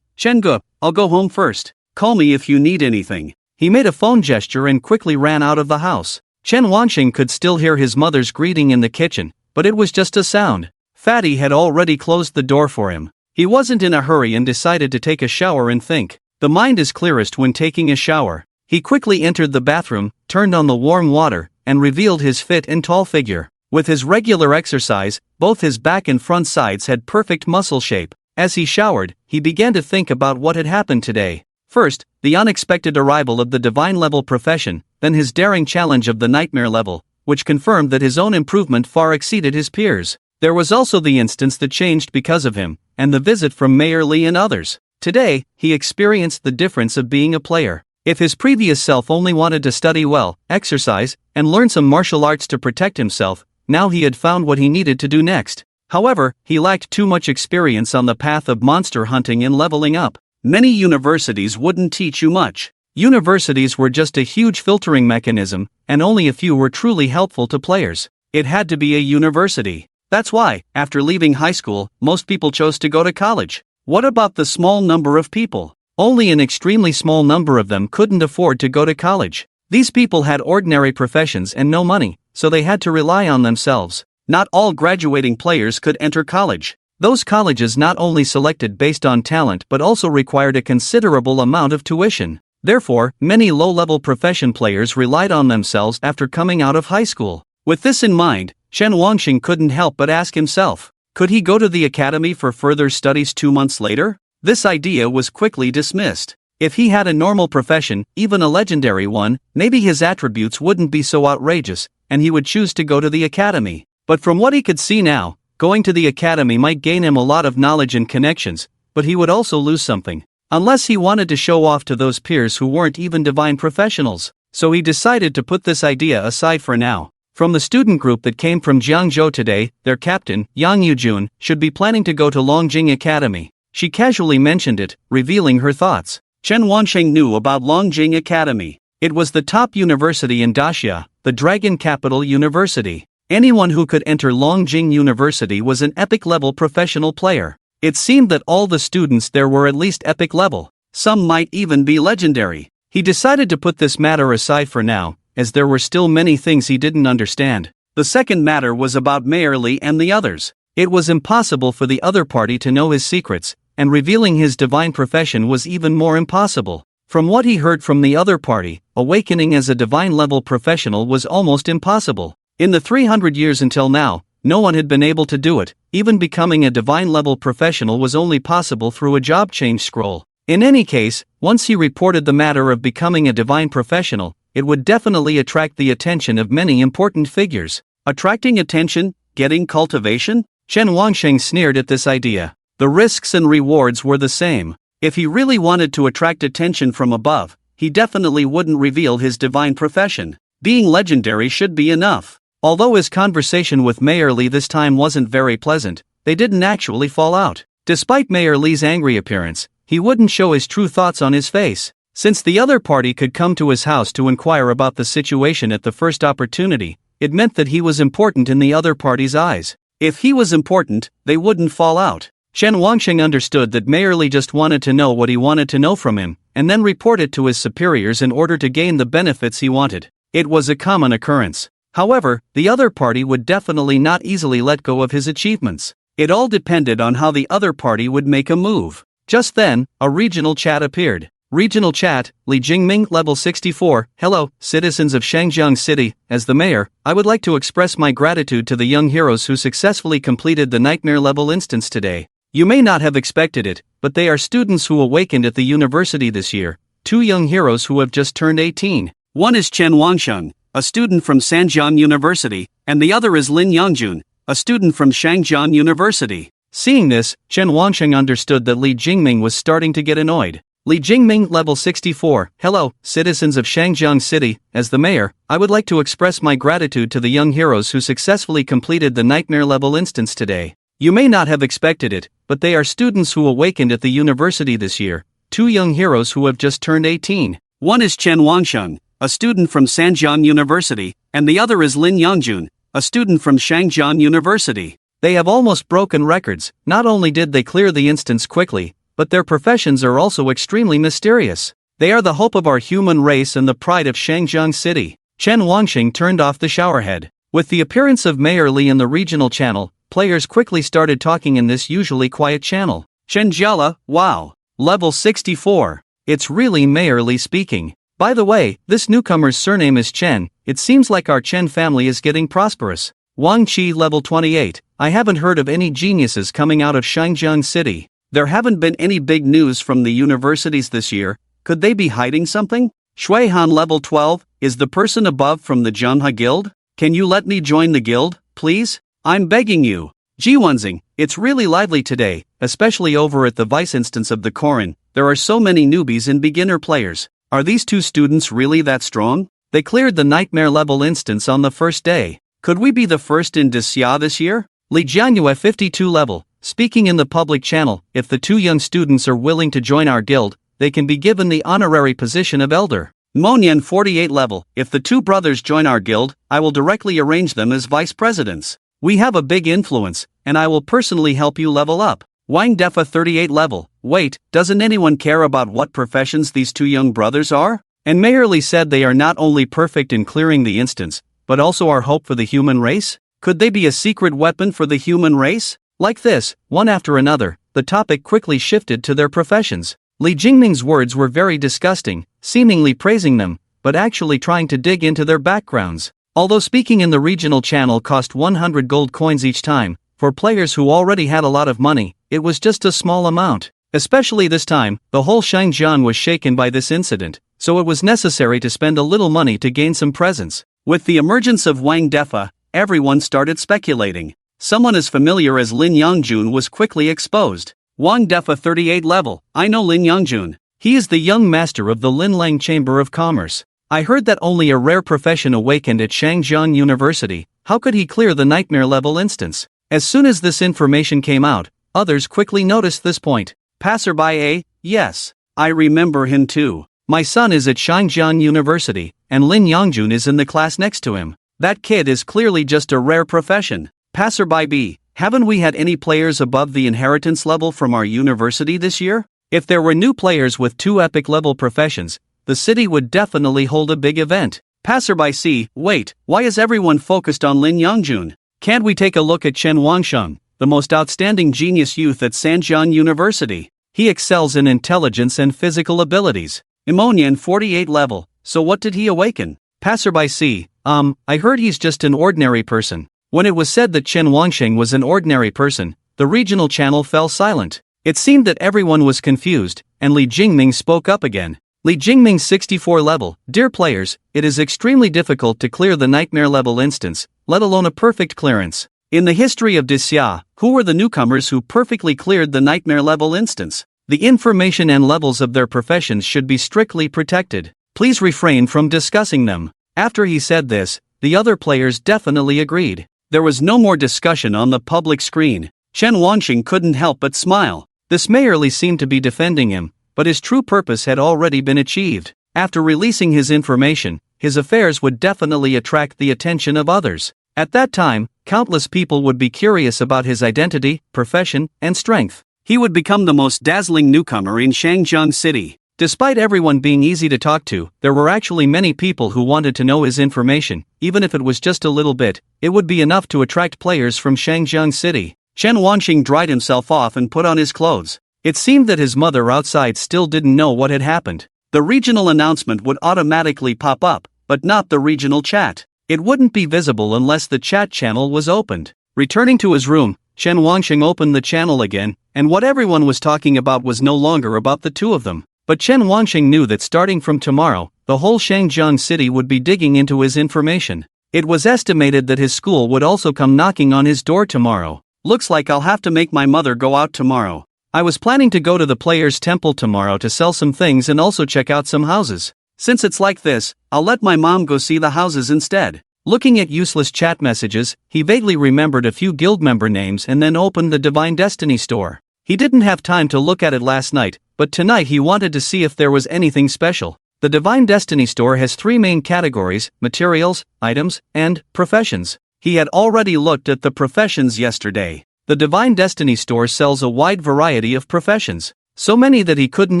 Chen Gu, I'll go home first. Call me if you need anything." He made a phone gesture and quickly ran out of the house. Chen Wangsheng could still hear his mother's greeting in the kitchen, but it was just a sound. Fatty had already closed the door for him. He wasn't in a hurry and decided to take a shower and think. The mind is clearest when taking a shower. He quickly entered the bathroom, turned on the warm water, and revealed his fit and tall figure. With his regular exercise, both his back and front sides had perfect muscle shape. As he showered, he began to think about what had happened today. First, the unexpected arrival of the divine level profession, then his daring challenge of the nightmare level, which confirmed that his own improvement far exceeded his peers. There was also the instance that changed because of him, and the visit from Mayor Li and others. Today, he experienced the difference of being a player. If his previous self only wanted to study well, exercise, and learn some martial arts to protect himself, now he had found what he needed to do next. However, he lacked too much experience on the path of monster hunting and leveling up. Many universities wouldn't teach you much. Universities were just a huge filtering mechanism, and only a few were truly helpful to players. It had to be a university. That's why, after leaving high school, most people chose to go to college. What about the small number of people? Only an extremely small number of them couldn't afford to go to college. These people had ordinary professions and no money, so they had to rely on themselves. Not all graduating players could enter college. Those colleges not only selected based on talent but also required a considerable amount of tuition. Therefore, many low-level profession players relied on themselves after coming out of high school. With this in mind, Chen Wangsheng couldn't help but ask himself, could he go to the academy for further studies 2 months later? This idea was quickly dismissed. If he had a normal profession, even a legendary one, maybe his attributes wouldn't be so outrageous, and he would choose to go to the academy. But from what he could see now, going to the academy might gain him a lot of knowledge and connections, but he would also lose something. Unless he wanted to show off to those peers who weren't even divine professionals. So he decided to put this idea aside for now. From the student group that came from Jiangzhou today, their captain, Yang Yujun, should be planning to go to Longjing Academy. She casually mentioned it, revealing her thoughts. Chen Wangsheng knew about Longjing Academy. It was the top university in Daxia, the Dragon Capital University. Anyone who could enter Longjing University was an epic-level professional player. It seemed that all the students there were at least epic level. Some might even be legendary. He decided to put this matter aside for now, as there were still many things he didn't understand. The second matter was about Mayor Li and the others. It was impossible for the other party to know his secrets, and revealing his divine profession was even more impossible. From what he heard from the other party, awakening as a divine-level professional was almost impossible. In the 300 years until now, no one had been able to do it. Even becoming a divine-level professional was only possible through a job change scroll. In any case, once he reported the matter of becoming a divine professional, it would definitely attract the attention of many important figures. Attracting attention, getting cultivation? Chen Wangsheng sneered at this idea. The risks and rewards were the same. If he really wanted to attract attention from above, he definitely wouldn't reveal his divine profession. Being legendary should be enough. Although his conversation with Mayor Li this time wasn't very pleasant, they didn't actually fall out. Despite Mayor Li's angry appearance, he wouldn't show his true thoughts on his face. Since the other party could come to his house to inquire about the situation at the first opportunity, it meant that he was important in the other party's eyes. If he was important, they wouldn't fall out. Chen Wangsheng understood that Mayor Li just wanted to know what he wanted to know from him, and then report it to his superiors in order to gain the benefits he wanted. It was a common occurrence. However, the other party would definitely not easily let go of his achievements. It all depended on how the other party would make a move. Just then, a regional chat appeared. Regional chat, Li Jingming, level 64. Hello, citizens of Shangjiang City. As the mayor, I would like to express my gratitude to the young heroes who successfully completed the nightmare level instance today. You may not have expected it, but they are students who awakened at the university this year. 2 young heroes who have just turned 18. One is Chen Wangsheng, a student from Sanjiang University, and the other is Lin Yangjun, a student from Shangjiang University. Seeing this, Chen Wangsheng understood that Li Jingming was starting to get annoyed. Li Jingming, level 64. Hello, citizens of Shangjiang City. As the mayor, I would like to express my gratitude to the young heroes who successfully completed the nightmare level instance today. You may not have expected it, but they are students who awakened at the university this year. 2 young heroes who have just turned 18. One is Chen Wangsheng, a student from Sanjiang University, and the other is Lin Yangjun, a student from Shangjiang University. They have almost broken records. Not only did they clear the instance quickly, but their professions are also extremely mysterious. They are the hope of our human race and the pride of Shangjiang City. Chen Wangsheng turned off the showerhead. With the appearance of Mayor Li in the regional channel, players quickly started talking in this usually quiet channel. Chen Jiala, wow. Level 64. It's really Mayor Li speaking. By the way, this newcomer's surname is Chen. It seems like our Chen family is getting prosperous. Wang Qi, level 28. I haven't heard of any geniuses coming out of Shangjiang City. There haven't been any big news from the universities this year. Could they be hiding something? Shui Han, level 12, is the person above from the Zhanghe Guild? Can you let me join the guild, please? I'm begging you. Jiwanzing, it's really lively today, especially over at the vice instance of the Koran. There are so many newbies and beginner players. Are these 2 students really that strong? They cleared the nightmare level instance on the first day. Could we be the first in Disya this year? Li Jianyue, 52 level. Speaking in the public channel, if the 2 young students are willing to join our guild, they can be given the honorary position of elder. Monyan, 48 level. If the 2 brothers join our guild, I will directly arrange them as vice presidents. We have a big influence, and I will personally help you level up. Wang Defa, 38 level. Wait, doesn't anyone care about what professions these 2 young brothers are? And Mayor Li said they are not only perfect in clearing the instance, but also our hope for the human race? Could they be a secret weapon for the human race? Like this, one after another, the topic quickly shifted to their professions. Li Jingming's words were very disgusting, seemingly praising them, but actually trying to dig into their backgrounds. Although speaking in the regional channel cost 100 gold coins each time, for players who already had a lot of money, it was just a small amount. Especially this time, the whole Shangjiang was shaken by this incident, so it was necessary to spend a little money to gain some presents. With the emergence of Wang Defa, everyone started speculating. Someone as familiar as Lin Yangjun was quickly exposed. Wang Defa, 38 level. I know Lin Yangjun. He is the young master of the Linlang Chamber of Commerce. I heard that only a rare profession awakened at Shangjiang University. How could he clear the nightmare level instance? As soon as this information came out, others quickly noticed this point. Passerby A, yes. I remember him too. My son is at Shangjiang University, and Lin Yangjun is in the class next to him. That kid is clearly just a rare profession. Passerby B, haven't we had any players above the inheritance level from our university this year? If there were new players with 2 epic level professions, the city would definitely hold a big event. Passerby C, wait, why is everyone focused on Lin Yangjun? Can't we take a look at Chen Wangsheng, the most outstanding genius youth at Sanjiang University? He excels in intelligence and physical abilities. Imonian, 48 level, so what did he awaken? Passerby C, I heard he's just an ordinary person. When it was said that Chen Wangsheng was an ordinary person, the regional channel fell silent. It seemed that everyone was confused, and Li Jingming spoke up again. Li Jingming, 64 level. Dear players, it is extremely difficult to clear the nightmare level instance, let alone a perfect clearance. In the history of Disya, who were the newcomers who perfectly cleared the nightmare level instance? The information and levels of their professions should be strictly protected. Please refrain from discussing them. After he said this, the other players definitely agreed. There was no more discussion on the public screen. Chen Wangsheng couldn't help but smile. This mayorly seemed to be defending him, but his true purpose had already been achieved. After releasing his information, his affairs would definitely attract the attention of others. At that time, countless people would be curious about his identity, profession, and strength. He would become the most dazzling newcomer in Shangjiang City. Despite everyone being easy to talk to, there were actually many people who wanted to know his information. Even if it was just a little bit, it would be enough to attract players from Shangjiang City. Chen Wanxing dried himself off and put on his clothes. It seemed that his mother outside still didn't know what had happened. The regional announcement would automatically pop up, but not the regional chat. It wouldn't be visible unless the chat channel was opened. Returning to his room, Chen Wanxing opened the channel again, and what everyone was talking about was no longer about the two of them. But Chen Wanxing knew that starting from tomorrow, the whole Shangjiang city would be digging into his information. It was estimated that his school would also come knocking on his door tomorrow. Looks like I'll have to make my mother go out tomorrow. I was planning to go to the Players' Temple tomorrow to sell some things and also check out some houses. Since it's like this, I'll let my mom go see the houses instead. Looking at useless chat messages, he vaguely remembered a few guild member names and then opened the Divine Destiny store. He didn't have time to look at it last night, but tonight he wanted to see if there was anything special. The Divine Destiny store has three main categories: materials, items, and professions. He had already looked at the professions yesterday. The Divine Destiny store sells a wide variety of professions, so many that he couldn't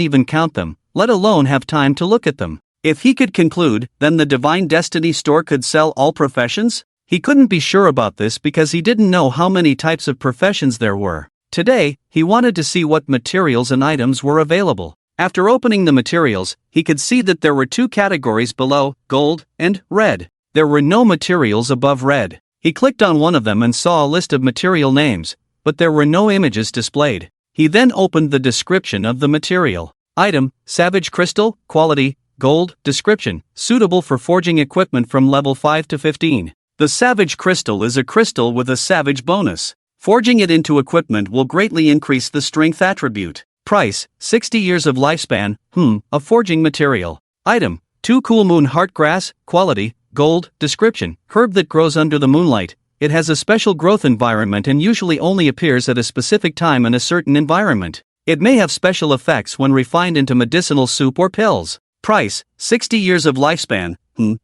even count them, let alone have time to look at them. If he could conclude, then the Divine Destiny store could sell all professions? He couldn't be sure about this because he didn't know how many types of professions there were. Today, he wanted to see what materials and items were available. After opening the materials, he could see that there were two categories below: gold and red. There were no materials above red. He clicked on one of them and saw a list of material names, but there were no images displayed. He then opened the description of the material. Item: Savage Crystal, quality, gold, description, suitable for forging equipment from level 5 to 15. The Savage Crystal is a crystal with a savage bonus. Forging it into equipment will greatly increase the strength attribute. Price: 60 years of lifespan, a forging material. Item: 2 Cool Moon Heart Grass, quality, gold, description, herb that grows under the moonlight. It has a special growth environment and usually only appears at a specific time in a certain environment. It may have special effects when refined into medicinal soup or pills. Price: 60 years of lifespan,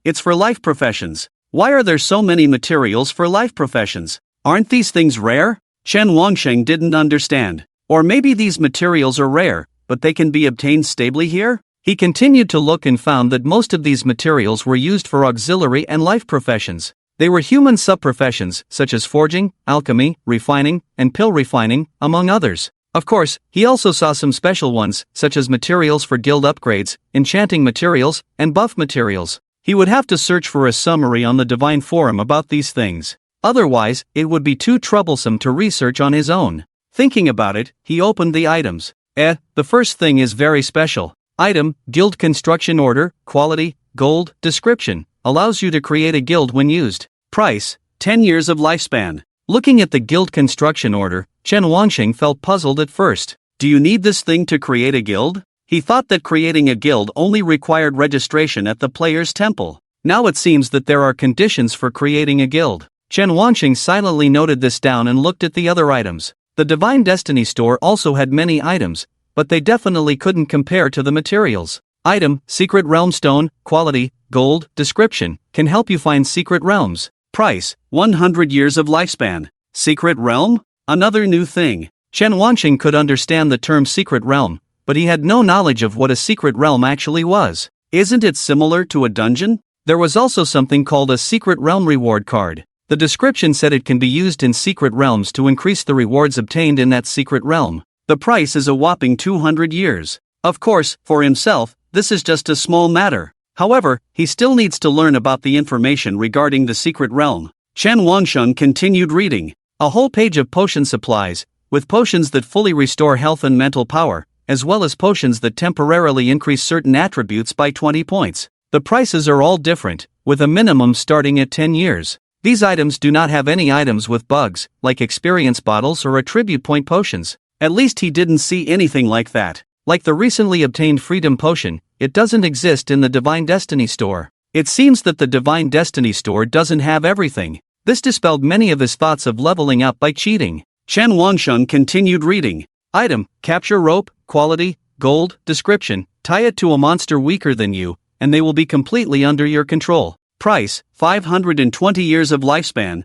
it's for life professions. Why are there so many materials for life professions? Aren't these things rare? Chen Wanxing didn't understand. Or maybe these materials are rare, but they can be obtained stably here? He continued to look and found that most of these materials were used for auxiliary and life professions. They were human sub-professions, such as forging, alchemy, refining, and pill refining, among others. Of course, he also saw some special ones, such as materials for guild upgrades, enchanting materials, and buff materials. He would have to search for a summary on the Divine Forum about these things. Otherwise, it would be too troublesome to research on his own. Thinking about it, he opened the items. The first thing is very special. Item: Guild Construction Order, quality, gold, description, allows you to create a guild when used. Price: 10 years of lifespan. Looking at the Guild Construction Order, Chen Wanxing felt puzzled at first. Do you need this thing to create a guild? He thought that creating a guild only required registration at the Players' Temple. Now it seems that there are conditions for creating a guild. Chen Wanxing silently noted this down and looked at the other items. The Divine Destiny store also had many items, but they definitely couldn't compare to the materials. Item: Secret Realm Stone, quality, gold, description, can help you find secret realms. Price: 100 years of lifespan. Secret realm? Another new thing. Chen Wanxing could understand the term secret realm, but he had no knowledge of what a secret realm actually was. Isn't it similar to a dungeon? There was also something called a secret realm reward card. The description said it can be used in secret realms to increase the rewards obtained in that secret realm. The price is a whopping 200 years. Of course, for himself, this is just a small matter. However, he still needs to learn about the information regarding the secret realm. Chen Wanxing continued reading. A whole page of potion supplies, with potions that fully restore health and mental power, as well as potions that temporarily increase certain attributes by 20 points. The prices are all different, with a minimum starting at 10 years. These items do not have any items with bugs, like experience bottles or attribute point potions. At least he didn't see anything like that. Like the recently obtained Freedom Potion, it doesn't exist in the Divine Destiny store. It seems that the Divine Destiny store doesn't have everything. This dispelled many of his thoughts of leveling up by cheating. Chen Wanxing continued reading. Item: Capture Rope, quality, gold, description, tie it to a monster weaker than you, and they will be completely under your control. Price: 520 years of lifespan.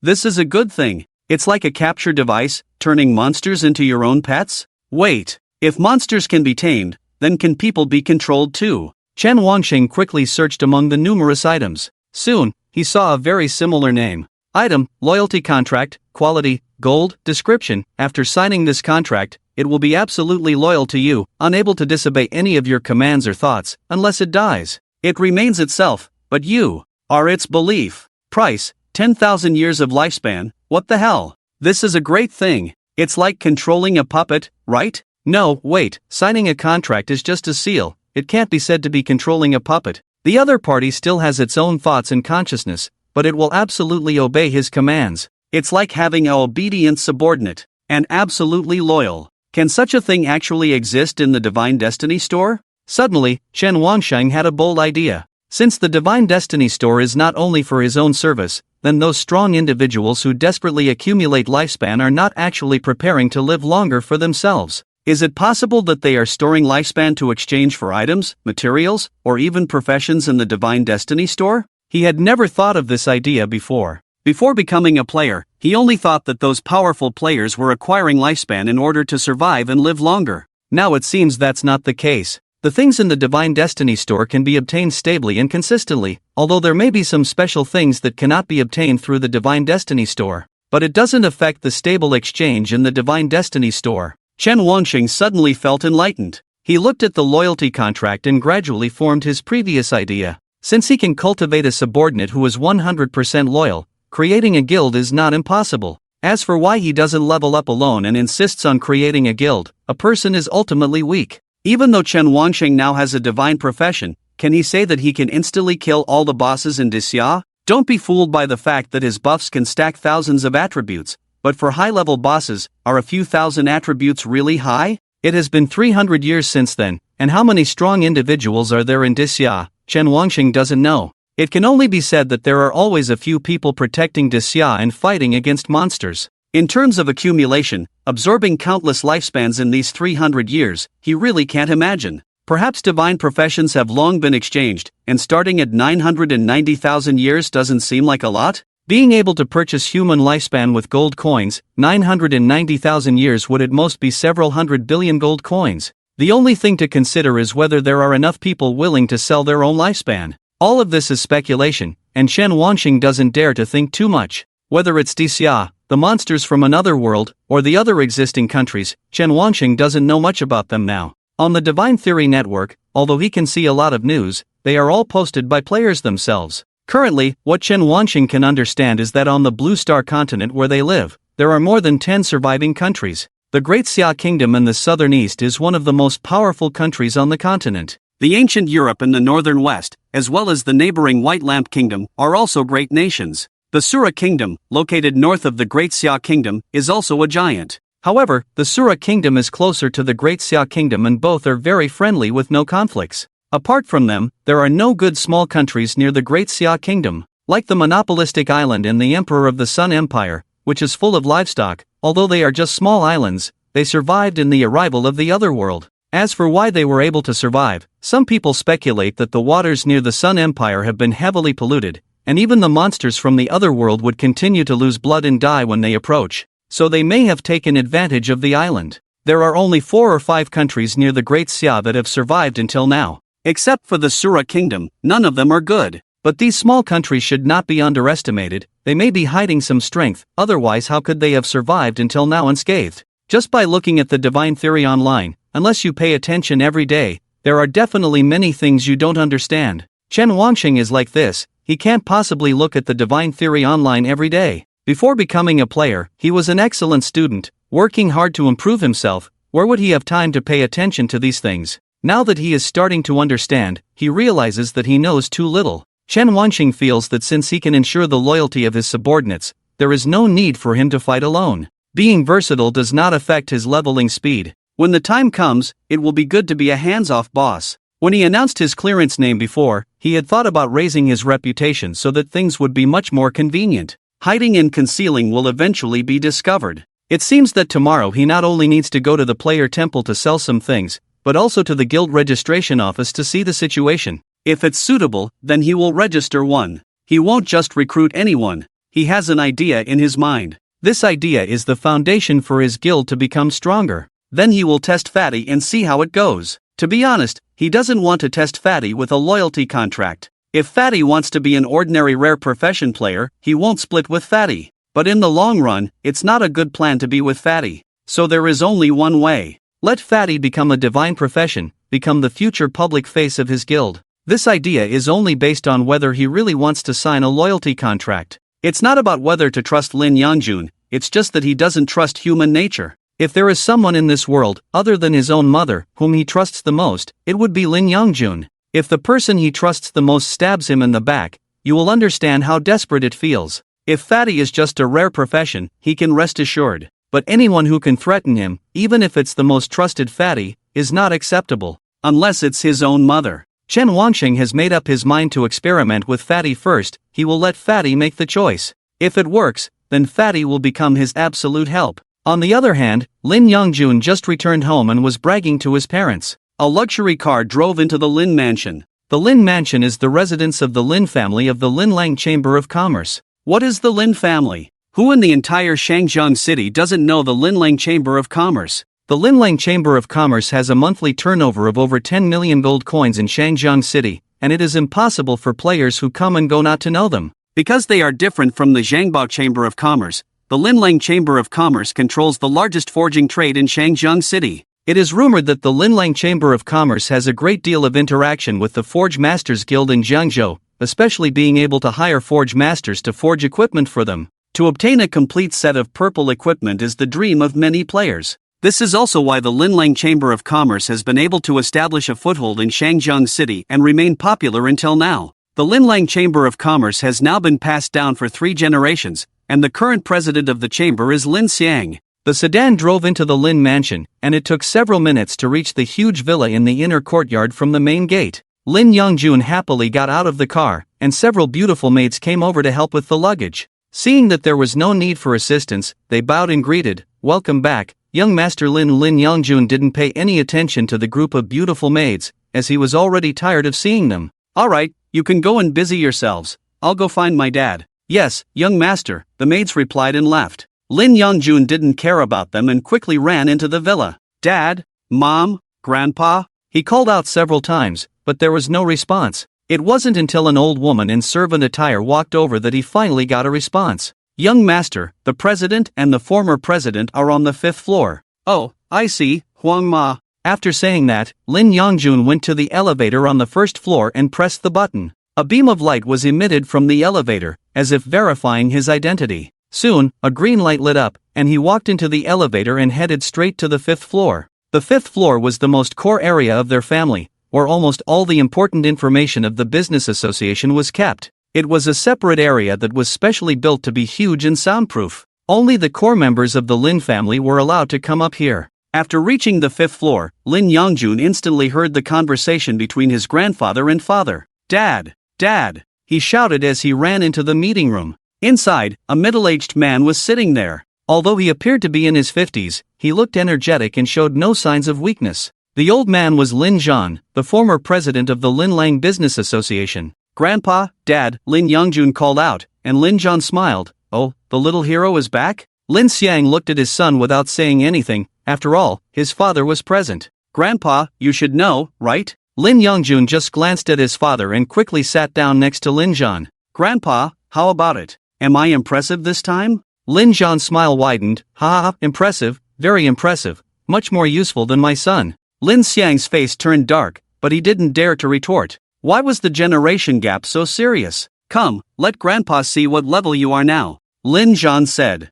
This is a good thing. It's like a capture device, turning monsters into your own pets? Wait, if monsters can be tamed, then can people be controlled too? Chen Wangxing quickly searched among the numerous items. Soon, he saw a very similar name. Item, loyalty contract, quality, gold, description. After signing this contract, it will be absolutely loyal to you, unable to disobey any of your commands or thoughts, unless it dies. It remains itself, but you are its belief. Price, 10,000 years of lifespan. What the hell? This is a great thing. It's like controlling a puppet, right? No, wait, signing a contract is just a seal. It can't be said to be controlling a puppet. The other party still has its own thoughts and consciousness, but it will absolutely obey his commands. It's like having an obedient subordinate, and absolutely loyal. Can such a thing actually exist in the Divine Destiny Store? Suddenly, Chen Wangsheng had a bold idea. Since the Divine Destiny Store is not only for his own service, then those strong individuals who desperately accumulate lifespan are not actually preparing to live longer for themselves. Is it possible that they are storing lifespan to exchange for items, materials, or even professions in the Divine Destiny Store? He had never thought of this idea before. Before becoming a player, he only thought that those powerful players were acquiring lifespan in order to survive and live longer. Now it seems that's not the case. The things in the Divine Destiny Store can be obtained stably and consistently, although there may be some special things that cannot be obtained through the Divine Destiny Store. But it doesn't affect the stable exchange in the Divine Destiny Store. Chen Wangxing suddenly felt enlightened. He looked at the loyalty contract and gradually formed his previous idea. Since he can cultivate a subordinate who is 100% loyal, creating a guild is not impossible. As for why he doesn't level up alone and insists on creating a guild, a person is ultimately weak. Even though Chen Wangxing now has a divine profession, can he say that he can instantly kill all the bosses in Dixia? Don't be fooled by the fact that his buffs can stack thousands of attributes, but for high-level bosses, are a few thousand attributes really high? It has been 300 years since then, and how many strong individuals are there in Dixia? Chen Wangxing doesn't know. It can only be said that there are always a few people protecting Dixia and fighting against monsters. In terms of accumulation, absorbing countless lifespans in these 300 years, he really can't imagine. Perhaps divine professions have long been exchanged, and starting at 990,000 years doesn't seem like a lot? Being able to purchase human lifespan with gold coins, 990,000 years would at most be several hundred billion gold coins. The only thing to consider is whether there are enough people willing to sell their own lifespan. All of this is speculation, and Chen Wangxing doesn't dare to think too much. Whether it's Dixia, the monsters from another world, or the other existing countries, Chen Wangxing doesn't know much about them now. On the Divine Theory Network, although he can see a lot of news, they are all posted by players themselves. Currently, what Chen Wangxing can understand is that on the Blue Star continent where they live, there are more than 10 surviving countries. The Great Xia Kingdom in the southern east is one of the most powerful countries on the continent. The ancient Europe in the northern west, as well as the neighboring White Lamp Kingdom, are also great nations. The Sura Kingdom, located north of the Great Xia Kingdom, is also a giant. However, the Sura Kingdom is closer to the Great Xia Kingdom and both are very friendly with no conflicts. Apart from them, there are no good small countries near the Great Xia Kingdom, like the monopolistic island in the Emperor of the Sun Empire, which is full of livestock. Although they are just small islands, they survived in the arrival of the other world. As for why they were able to survive, some people speculate that the waters near the Sun Empire have been heavily polluted, and even the monsters from the other world would continue to lose blood and die when they approach, so they may have taken advantage of the island. There are only 4 or 5 countries near the Great Xia that have survived until now. Except for the Sura Kingdom, none of them are good. But these small countries should not be underestimated. They may be hiding some strength, otherwise how could they have survived until now unscathed? Just by looking at the Divine Theory online, unless you pay attention every day, there are definitely many things you don't understand. Chen Wangxing is like this. He can't possibly look at the Divine Theory online every day. Before becoming a player, he was an excellent student, working hard to improve himself. Where would he have time to pay attention to these things? Now that he is starting to understand, he realizes that he knows too little. Chen Wangxing feels that since he can ensure the loyalty of his subordinates, there is no need for him to fight alone. Being versatile does not affect his leveling speed. When the time comes, it will be good to be a hands-off boss. When he announced his clearance name before, he had thought about raising his reputation so that things would be much more convenient. Hiding and concealing will eventually be discovered. It seems that tomorrow he not only needs to go to the player temple to sell some things, but also to the guild registration office to see the situation. If it's suitable, then he will register one. He won't just recruit anyone. He has an idea in his mind. This idea is the foundation for his guild to become stronger. Then he will test Fatty and see how it goes. To be honest, he doesn't want to test Fatty with a loyalty contract. If Fatty wants to be an ordinary rare profession player, he won't split with Fatty. But in the long run, it's not a good plan to be with Fatty. So there is only one way. Let Fatty become a divine profession, become the future public face of his guild. This idea is only based on whether he really wants to sign a loyalty contract. It's not about whether to trust Lin Yongjun, it's just that he doesn't trust human nature. If there is someone in this world, other than his own mother, whom he trusts the most, it would be Lin Yongjun. If the person he trusts the most stabs him in the back, you will understand how desperate it feels. If Fatty is just a rare profession, he can rest assured. But anyone who can threaten him, even if it's the most trusted Fatty, is not acceptable. Unless it's his own mother. Chen Wansheng has made up his mind to experiment with Fatty first. He will let Fatty make the choice. If it works, then Fatty will become his absolute help. On the other hand, Lin Yongjun just returned home and was bragging to his parents. A luxury car drove into the Lin Mansion. The Lin Mansion is the residence of the Lin family of the Linlang Chamber of Commerce. What is the Lin family? Who in the entire Shangjiang city doesn't know the Linlang Chamber of Commerce? The Linlang Chamber of Commerce has a monthly turnover of over 10 million gold coins in Shangjiang city, and it is impossible for players who come and go not to know them. Because they are different from the Zhangbao Chamber of Commerce, the Linlang Chamber of Commerce controls the largest forging trade in Shangjiang city. It is rumored that the Linlang Chamber of Commerce has a great deal of interaction with the Forge Masters Guild in Jiangzhou, especially being able to hire forge masters to forge equipment for them. To obtain a complete set of purple equipment is the dream of many players. This is also why the Linlang Chamber of Commerce has been able to establish a foothold in Shangjiang city and remain popular until now. The Linlang Chamber of Commerce has now been passed down for 3 generations, and the current president of the chamber is Lin Xiang. The sedan drove into the Lin Mansion, and it took several minutes to reach the huge villa in the inner courtyard from the main gate. Lin Yongjun happily got out of the car, and several beautiful maids came over to help with the luggage. Seeing that there was no need for assistance, they bowed and greeted, "Welcome back, young Master Lin." Lin Yongjun didn't pay any attention to the group of beautiful maids, as he was already tired of seeing them. "Alright, you can go and busy yourselves. I'll go find my dad." "Yes, young master," the maids replied and left. Lin Yongjun didn't care about them and quickly ran into the villa. "Dad? Mom? Grandpa?" He called out several times, but there was no response. It wasn't until an old woman in servant attire walked over that he finally got a response. "Young master, the president and the former president are on the 5th floor." "Oh, I see, Huang Ma." After saying that, Lin Yongjun went to the elevator on the 1st floor and pressed the button. A beam of light was emitted from the elevator, as if verifying his identity. Soon, a green light lit up, and he walked into the elevator and headed straight to the 5th floor. The 5th floor was the most core area of their family, where almost all the important information of the business association was kept. It was a separate area that was specially built to be huge and soundproof. Only the core members of the Lin family were allowed to come up here. After reaching the 5th floor, Lin Yongjun instantly heard the conversation between his grandfather and father. "Dad! Dad!" he shouted as he ran into the meeting room. Inside, a middle-aged man was sitting there. Although he appeared to be in his 50s, he looked energetic and showed no signs of weakness. The old man was Lin Zhan, the former president of the Linlang Business Association. "Grandpa, Dad," Lin Yongjun called out, and Lin Zhan smiled. "Oh, the little hero is back?" Lin Xiang looked at his son without saying anything. After all, his father was present. "Grandpa, you should know, right?" Lin Yongjun just glanced at his father and quickly sat down next to Lin Zhan. "Grandpa, how about it? Am I impressive this time?" Lin Zhan's smile widened. "Ha, impressive, very impressive, much more useful than my son." Lin Xiang's face turned dark, but he didn't dare to retort. Why was the generation gap so serious? "Come, let Grandpa see what level you are now," Lin Zhan said.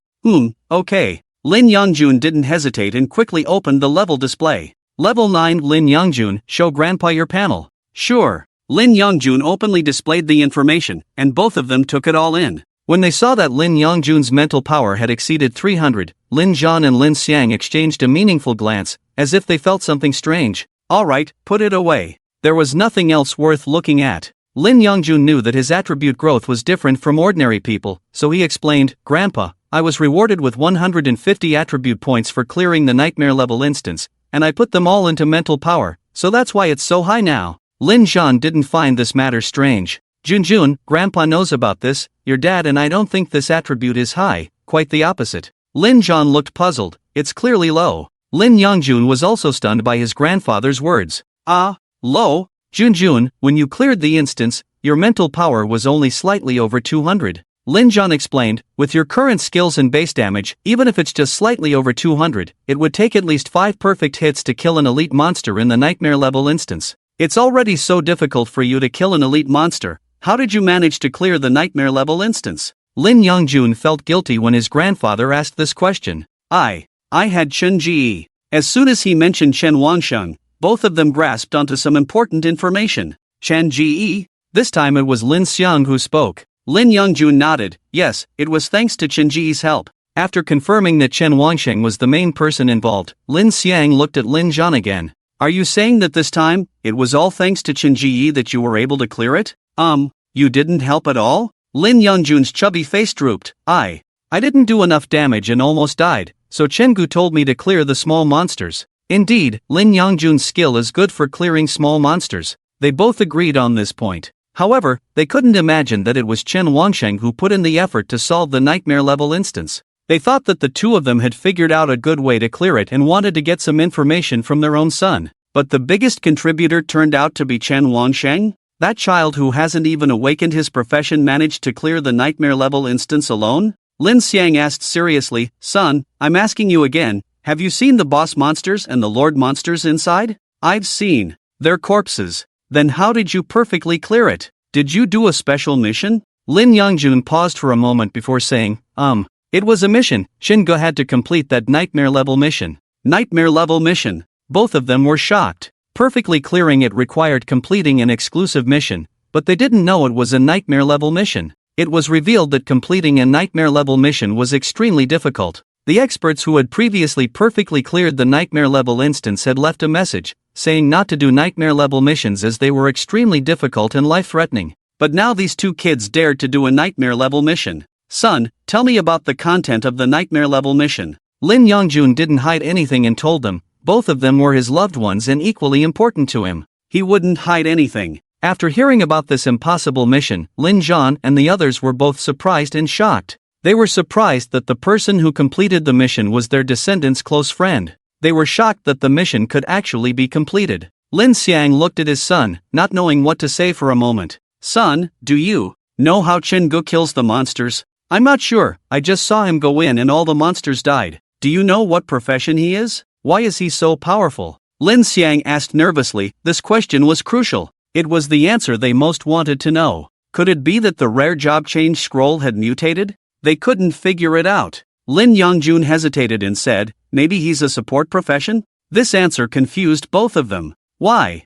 Okay." Lin Yongjun didn't hesitate and quickly opened the level display. "Level 9, Lin Yongjun, show Grandpa your panel." "Sure." Lin Yongjun openly displayed the information, and both of them took it all in. When they saw that Lin Yongjun's mental power had exceeded 300, Lin Zhan and Lin Xiang exchanged a meaningful glance, as if they felt something strange. "Alright, put it away." There was nothing else worth looking at. Lin Yongjun knew that his attribute growth was different from ordinary people, so he explained, "Grandpa, I was rewarded with 150 attribute points for clearing the nightmare level instance, and I put them all into mental power, so that's why it's so high now." Lin Zhan didn't find this matter strange. "Junjun, Grandpa knows about this, your dad and I don't think this attribute is high, quite the opposite." Lin Zhan looked puzzled. "It's clearly low." Lin Yongjun was also stunned by his grandfather's words. Low, Junjun, when you cleared the instance, your mental power was only slightly over 200. Lin Jian explained, with your current skills and base damage, even if it's just slightly over 200, it would take at least 5 perfect hits to kill an elite monster in the nightmare level instance. It's already so difficult for you to kill an elite monster. How did you manage to clear the nightmare level instance? Lin Yongjun felt guilty when his grandfather asked this question. I had Chen Ji. As soon as he mentioned Chen Wangsheng, both of them grasped onto some important information. Chen Ji? This time it was Lin Xiang who spoke. Lin Yongjun nodded. Yes, it was thanks to Chen Ji's help. After confirming that Chen Wangsheng was the main person involved, Lin Xiang looked at Lin Jian again. Are you saying that this time, it was all thanks to Chen Ji that you were able to clear it? You didn't help at all? Lin Yongjun's chubby face drooped. I didn't do enough damage and almost died, so Chen Gu told me to clear the small monsters. Indeed, Lin Yongjun's skill is good for clearing small monsters. They both agreed on this point. However, they couldn't imagine that it was Chen Wangsheng who put in the effort to solve the nightmare level instance. They thought that the two of them had figured out a good way to clear it and wanted to get some information from their own son. But the biggest contributor turned out to be Chen Wangsheng? That child who hasn't even awakened his profession managed to clear the nightmare level instance alone? Lin Xiang asked seriously, Son, I'm asking you again, have you seen the boss monsters and the lord monsters inside? I've seen. They're corpses. Then how did you perfectly clear it? Did you do a special mission? Lin Yongjun paused for a moment before saying, It was a mission. Shingo had to complete that nightmare level mission. Nightmare level mission. Both of them were shocked. Perfectly clearing it required completing an exclusive mission, but they didn't know it was a nightmare level mission. It was revealed that completing a nightmare level mission was extremely difficult. The experts who had previously perfectly cleared the nightmare level instance had left a message, saying not to do nightmare level missions as they were extremely difficult and life-threatening. But now these two kids dared to do a nightmare level mission. Son, tell me about the content of the nightmare level mission. Lin Yongjun didn't hide anything and told them. Both of them were his loved ones and equally important to him. He wouldn't hide anything. After hearing about this impossible mission, Lin Jian and the others were both surprised and shocked. They were surprised that the person who completed the mission was their descendant's close friend. They were shocked that the mission could actually be completed. Lin Xiang looked at his son, not knowing what to say for a moment. Son, do you know how Chen Gu kills the monsters? I'm not sure, I just saw him go in and all the monsters died. Do you know what profession he is? Why is he so powerful? Lin Xiang asked nervously. This question was crucial. It was the answer they most wanted to know. Could it be that the rare job change scroll had mutated? They couldn't figure it out. Lin Yongjun hesitated and said, maybe he's a support profession? This answer confused both of them. Why?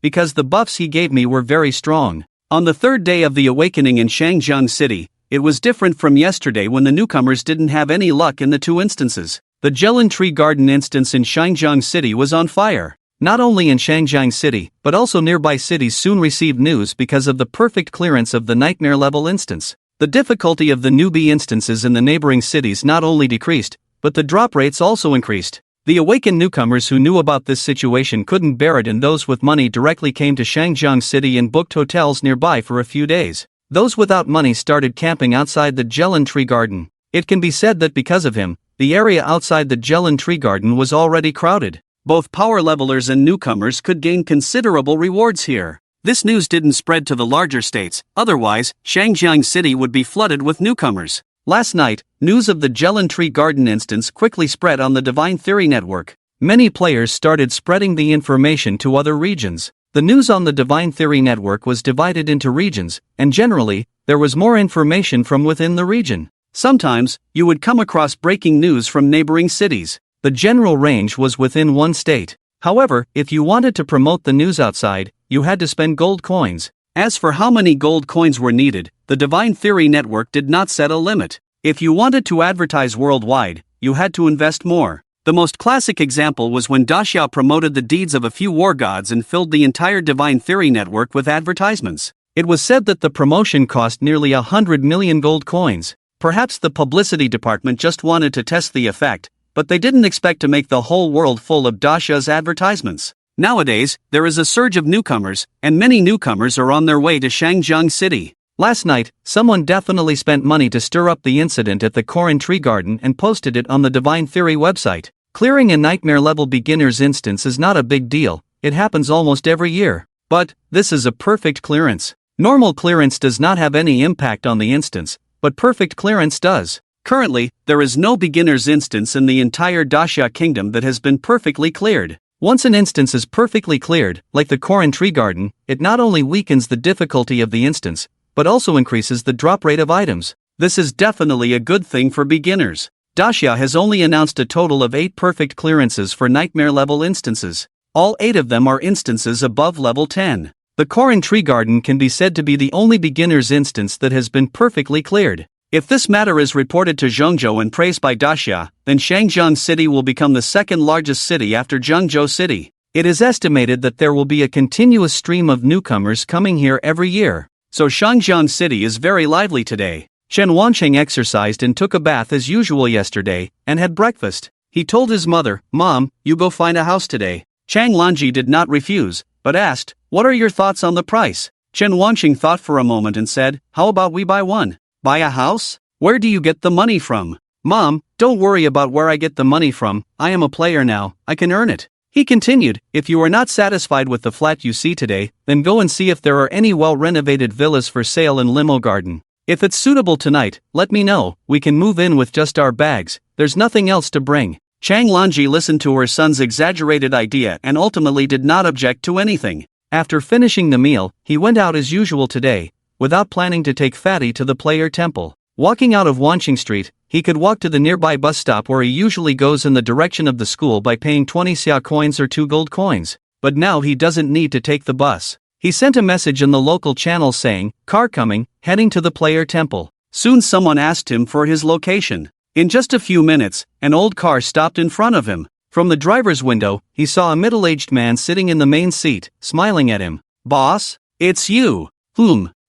Because the buffs he gave me were very strong. On the third day of the awakening in Shangjiang City, it was different from yesterday when the newcomers didn't have any luck in the two instances. The Jelon Tree Garden instance in Shangjiang City was on fire. Not only in Shangjiang City, but also nearby cities soon received news because of the perfect clearance of the nightmare level instance. The difficulty of the newbie instances in the neighboring cities not only decreased, but the drop rates also increased. The awakened newcomers who knew about this situation couldn't bear it, and those with money directly came to Shangjiang City and booked hotels nearby for a few days. Those without money started camping outside the Jelon Tree Garden. It can be said that because of him, the area outside the Jelon Tree Garden was already crowded. Both power levelers and newcomers could gain considerable rewards here. This news didn't spread to the larger states, otherwise, Shangjiang City would be flooded with newcomers. Last night, news of the Jelon Tree Garden instance quickly spread on the Divine Theory Network. Many players started spreading the information to other regions. The news on the Divine Theory Network was divided into regions, and generally, there was more information from within the region. Sometimes, you would come across breaking news from neighboring cities. The general range was within one state. However, if you wanted to promote the news outside, you had to spend gold coins. As for how many gold coins were needed, the Divine Theory Network did not set a limit. If you wanted to advertise worldwide, you had to invest more. The most classic example was when Daxiao promoted the deeds of a few war gods and filled the entire Divine Theory Network with advertisements. It was said that the promotion cost nearly 100 million gold coins. Perhaps the publicity department just wanted to test the effect, but they didn't expect to make the whole world full of Daxia's advertisements. Nowadays, there is a surge of newcomers, and many newcomers are on their way to Shangjiang City. Last night, someone definitely spent money to stir up the incident at the Korin Tree Garden and posted it on the Divine Theory website. Clearing a nightmare level beginner's instance is not a big deal. it happens almost every year. But, this is a perfect clearance. Normal clearance does not have any impact on the instance, but perfect clearance does. Currently, there is no beginner's instance in the entire Daxia kingdom that has been perfectly cleared. Once an instance is perfectly cleared, like the Korin tree garden, it not only weakens the difficulty of the instance, but also increases the drop rate of items. This is definitely a good thing for beginners. Daxia has only announced a total of 8 perfect clearances for nightmare level instances. All 8 of them are instances above level 10. The Korin tree garden can be said to be the only beginner's instance that has been perfectly cleared. If this matter is reported to Zhengzhou and praised by Daxia, then Shangjiang City will become the second largest city after Zhengzhou City. It is estimated that there will be a continuous stream of newcomers coming here every year. So Shangjiang City is very lively today. Chen Wansheng exercised and took a bath as usual yesterday, and had breakfast. He told his mother, "Mom, you go find a house today." Chang Lanji did not refuse, but asked, "What are your thoughts on the price?" Chen Wansheng thought for a moment and said, "How about we buy one?" "Buy a house? Where do you get the money from?" "Mom, don't worry about where I get the money from, I am a player now, I can earn it." He continued, "If you are not satisfied with the flat you see today, then go and see if there are any well-renovated villas for sale in Limo Garden. If it's suitable tonight, let me know, we can move in with just our bags, there's nothing else to bring." Chang Lanji listened to her son's exaggerated idea and ultimately did not object to anything. After finishing the meal, he went out as usual today, without planning to take Fatty to the player temple. Walking out of Wanqing Street, he could walk to the nearby bus stop where he usually goes in the direction of the school by paying 20 xia coins or 2 gold coins. But now he doesn't need to take the bus. He sent a message in the local channel saying, "Car coming, heading to the player temple." Soon someone asked him for his location. In just a few minutes, an old car stopped in front of him. From the driver's window, he saw a middle-aged man sitting in the main seat, smiling at him. "Boss? It's you."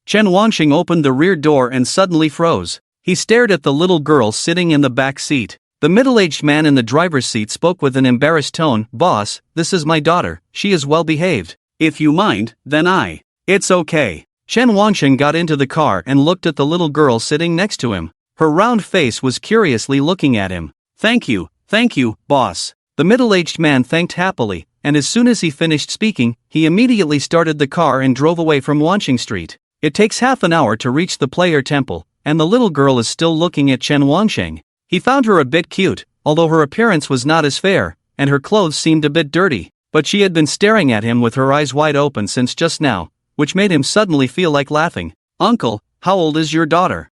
Chen Wansheng opened the rear door and suddenly froze. He stared at the little girl sitting in the back seat. The middle-aged man in the driver's seat spoke with an embarrassed tone, "Boss, this is my daughter, she is well behaved. If you mind, then It's okay." Chen Wansheng got into the car and looked at the little girl sitting next to him. Her round face was curiously looking at him. Thank you, boss." The middle-aged man thanked happily, and as soon as he finished speaking, he immediately started the car and drove away from Wanqing Street. It takes half an hour to reach the player temple, and the little girl is still looking at Chen Wansheng. He found her a bit cute, although her appearance was not as fair, and her clothes seemed a bit dirty, but she had been staring at him with her eyes wide open since just now, which made him suddenly feel like laughing. "Uncle, how old is your daughter?"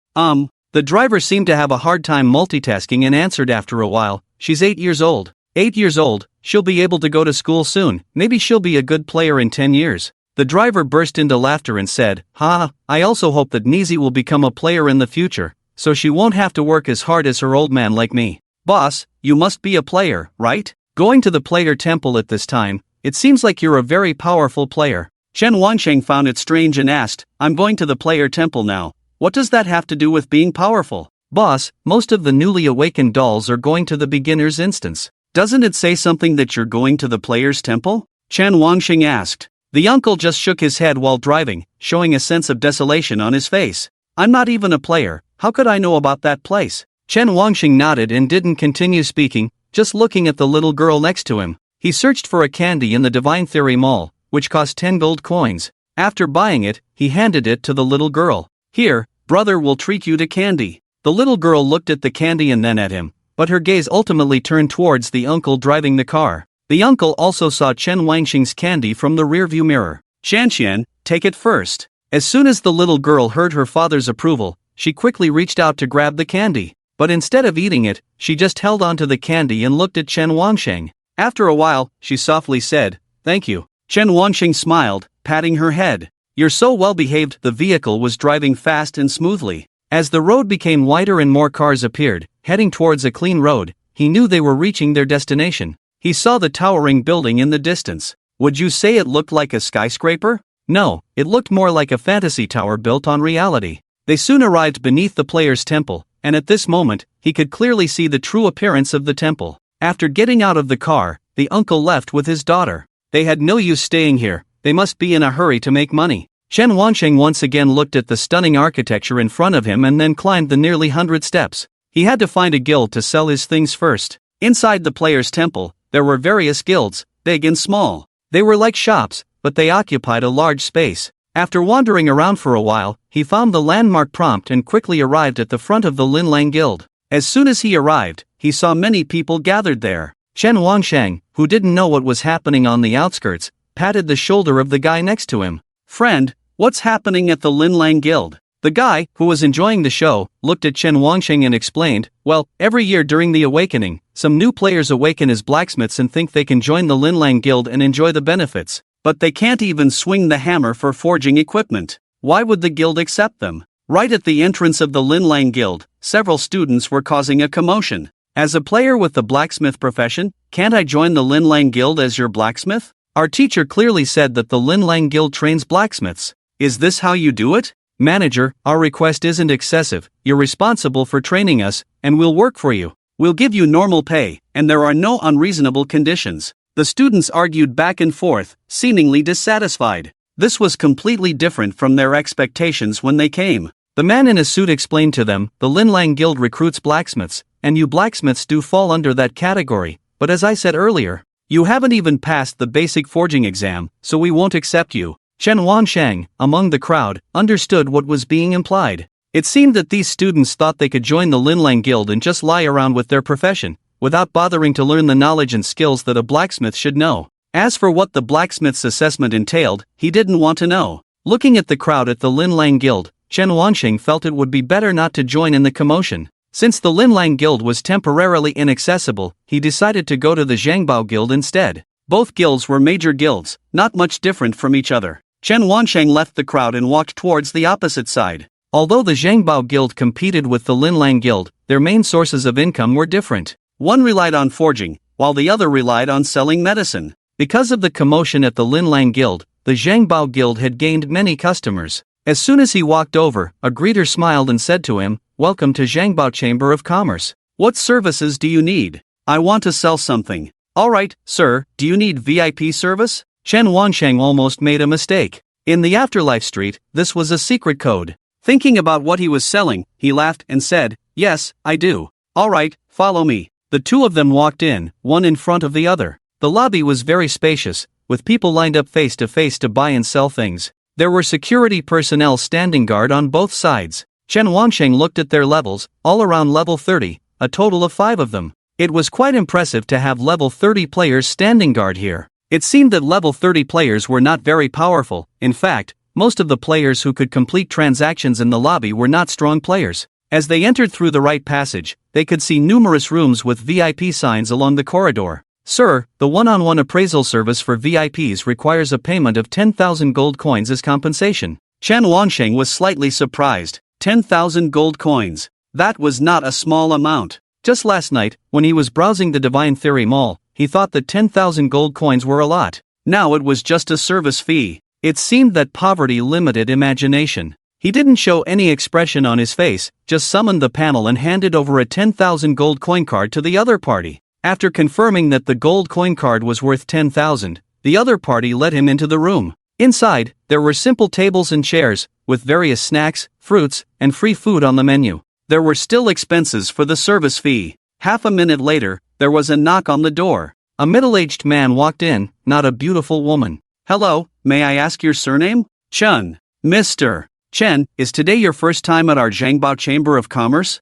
The driver seemed to have a hard time multitasking and answered after a while, "She's 8 years old." 8 years old, she'll be able to go to school soon, maybe she'll be a good player in 10 years. The driver burst into laughter and said, I also hope that Nizi will become a player in the future, so she won't have to work as hard as her old man like me." "Boss, you must be a player, right? Going to the player temple at this time, it seems like you're a very powerful player." Chen Wansheng found it strange and asked, "I'm going to the player temple now. What does that have to do with being powerful?" "Boss, most of the newly awakened dolls are going to the beginner's instance. Doesn't it say something that you're going to the player's temple?" Chen Wansheng asked. The uncle just shook his head while driving, showing a sense of desolation on his face. "I'm not even a player, how could I know about that place?" Chen Wansheng nodded and didn't continue speaking, just looking at the little girl next to him. He searched for a candy in the Divine Theory Mall, which cost 10 gold coins. After buying it, he handed it to the little girl. "Here, brother will treat you to candy." The little girl looked at the candy and then at him, but her gaze ultimately turned towards the uncle driving the car. The uncle also saw Chen Wansheng's candy from the rearview mirror. "Shanxian, take it first." As soon as the little girl heard her father's approval, she quickly reached out to grab the candy. But instead of eating it, she just held onto the candy and looked at Chen Wansheng. After a while, she softly said, "Thank you." Chen Wansheng smiled, patting her head. "You're so well behaved." The vehicle was driving fast and smoothly. As the road became wider and more cars appeared, heading towards a clean road, he knew they were reaching their destination. He saw the towering building in the distance. Would you say it looked like a skyscraper? No, it looked more like a fantasy tower built on reality. They soon arrived beneath the player's temple, and at this moment, he could clearly see the true appearance of the temple. After getting out of the car, the uncle left with his daughter. They had no use staying here, they must be in a hurry to make money. Chen Wansheng once again looked at the stunning architecture in front of him and then climbed the nearly 100 steps. He had to find a guild to sell his things first. Inside the player's temple, there were various guilds, big and small. They were like shops, but they occupied a large space. After wandering around for a while, he found the landmark prompt and quickly arrived at the front of the Linlang Guild. As soon as he arrived, he saw many people gathered there. Chen Wangsheng, who didn't know what was happening on the outskirts, patted the shoulder of the guy next to him. "Friend, what's happening at the Linlang Guild?" The guy, who was enjoying the show, looked at Chen Wangsheng and explained, "Well, every year during the awakening, some new players awaken as blacksmiths and think they can join the Linlang Guild and enjoy the benefits. But they can't even swing the hammer for forging equipment. Why would the guild accept them?" Right at the entrance of the Linlang Guild, several students were causing a commotion. "As a player with the blacksmith profession, can't I join the Linlang Guild as your blacksmith? Our teacher clearly said that the Linlang Guild trains blacksmiths. Is this how you do it? Manager, our request isn't excessive, you're responsible for training us, and we'll work for you. We'll give you normal pay, and there are no unreasonable conditions." The students argued back and forth, seemingly dissatisfied. This was completely different from their expectations when they came. The man in a suit explained to them, "The Linlang Guild recruits blacksmiths, and you blacksmiths do fall under that category, but as I said earlier, you haven't even passed the basic forging exam, so we won't accept you." Chen Wansheng, among the crowd, understood what was being implied. It seemed that these students thought they could join the Linlang Guild and just lie around with their profession, without bothering to learn the knowledge and skills that a blacksmith should know. As for what the blacksmith's assessment entailed, he didn't want to know. Looking at the crowd at the Linlang Guild, Chen Wansheng felt it would be better not to join in the commotion. Since the Linlang Guild was temporarily inaccessible, he decided to go to the Zhangbao Guild instead. Both guilds were major guilds, not much different from each other. Chen Wansheng left the crowd and walked towards the opposite side. Although the Zhangbao Guild competed with the Linlang Guild, their main sources of income were different. One relied on forging, while the other relied on selling medicine. Because of the commotion at the Linlang Guild, the Zhangbao Guild had gained many customers. As soon as he walked over, a greeter smiled and said to him, "Welcome to Zhangbao Chamber of Commerce. What services do you need?" "I want to sell something." "Alright, sir, do you need VIP service?" Chen Wansheng almost made a mistake. In the Afterlife Street, this was a secret code. Thinking about what he was selling, he laughed and said, "Yes, I do." "Alright, follow me." The two of them walked in, one in front of the other. The lobby was very spacious, with people lined up face to face to buy and sell things. There were security personnel standing guard on both sides. Chen Wansheng looked at their levels, all around level 30, a total of 5 of them. It was quite impressive to have level 30 players standing guard here. It seemed that level 30 players were not very powerful. In fact, most of the players who could complete transactions in the lobby were not strong players. As they entered through the right passage, they could see numerous rooms with VIP signs along the corridor. "Sir, the one-on-one appraisal service for VIPs requires a payment of 10,000 gold coins as compensation." Chen Wansheng was slightly surprised. 10,000 gold coins. That was not a small amount. Just last night, when he was browsing the Divine Theory Mall, he thought that 10,000 gold coins were a lot. Now it was just a service fee. It seemed that poverty limited imagination. He didn't show any expression on his face, just summoned the panel and handed over a 10,000 gold coin card to the other party. After confirming that the gold coin card was worth 10,000, the other party let him into the room. Inside, there were simple tables and chairs, with various snacks, fruits, and free food on the menu. There were still expenses for the service fee. Half a minute later, there was a knock on the door. A middle-aged man walked in, not a beautiful woman. "Hello, may I ask your surname?" "Chen." "Mr. Chen, is today your first time at our Zhangbao Chamber of Commerce?"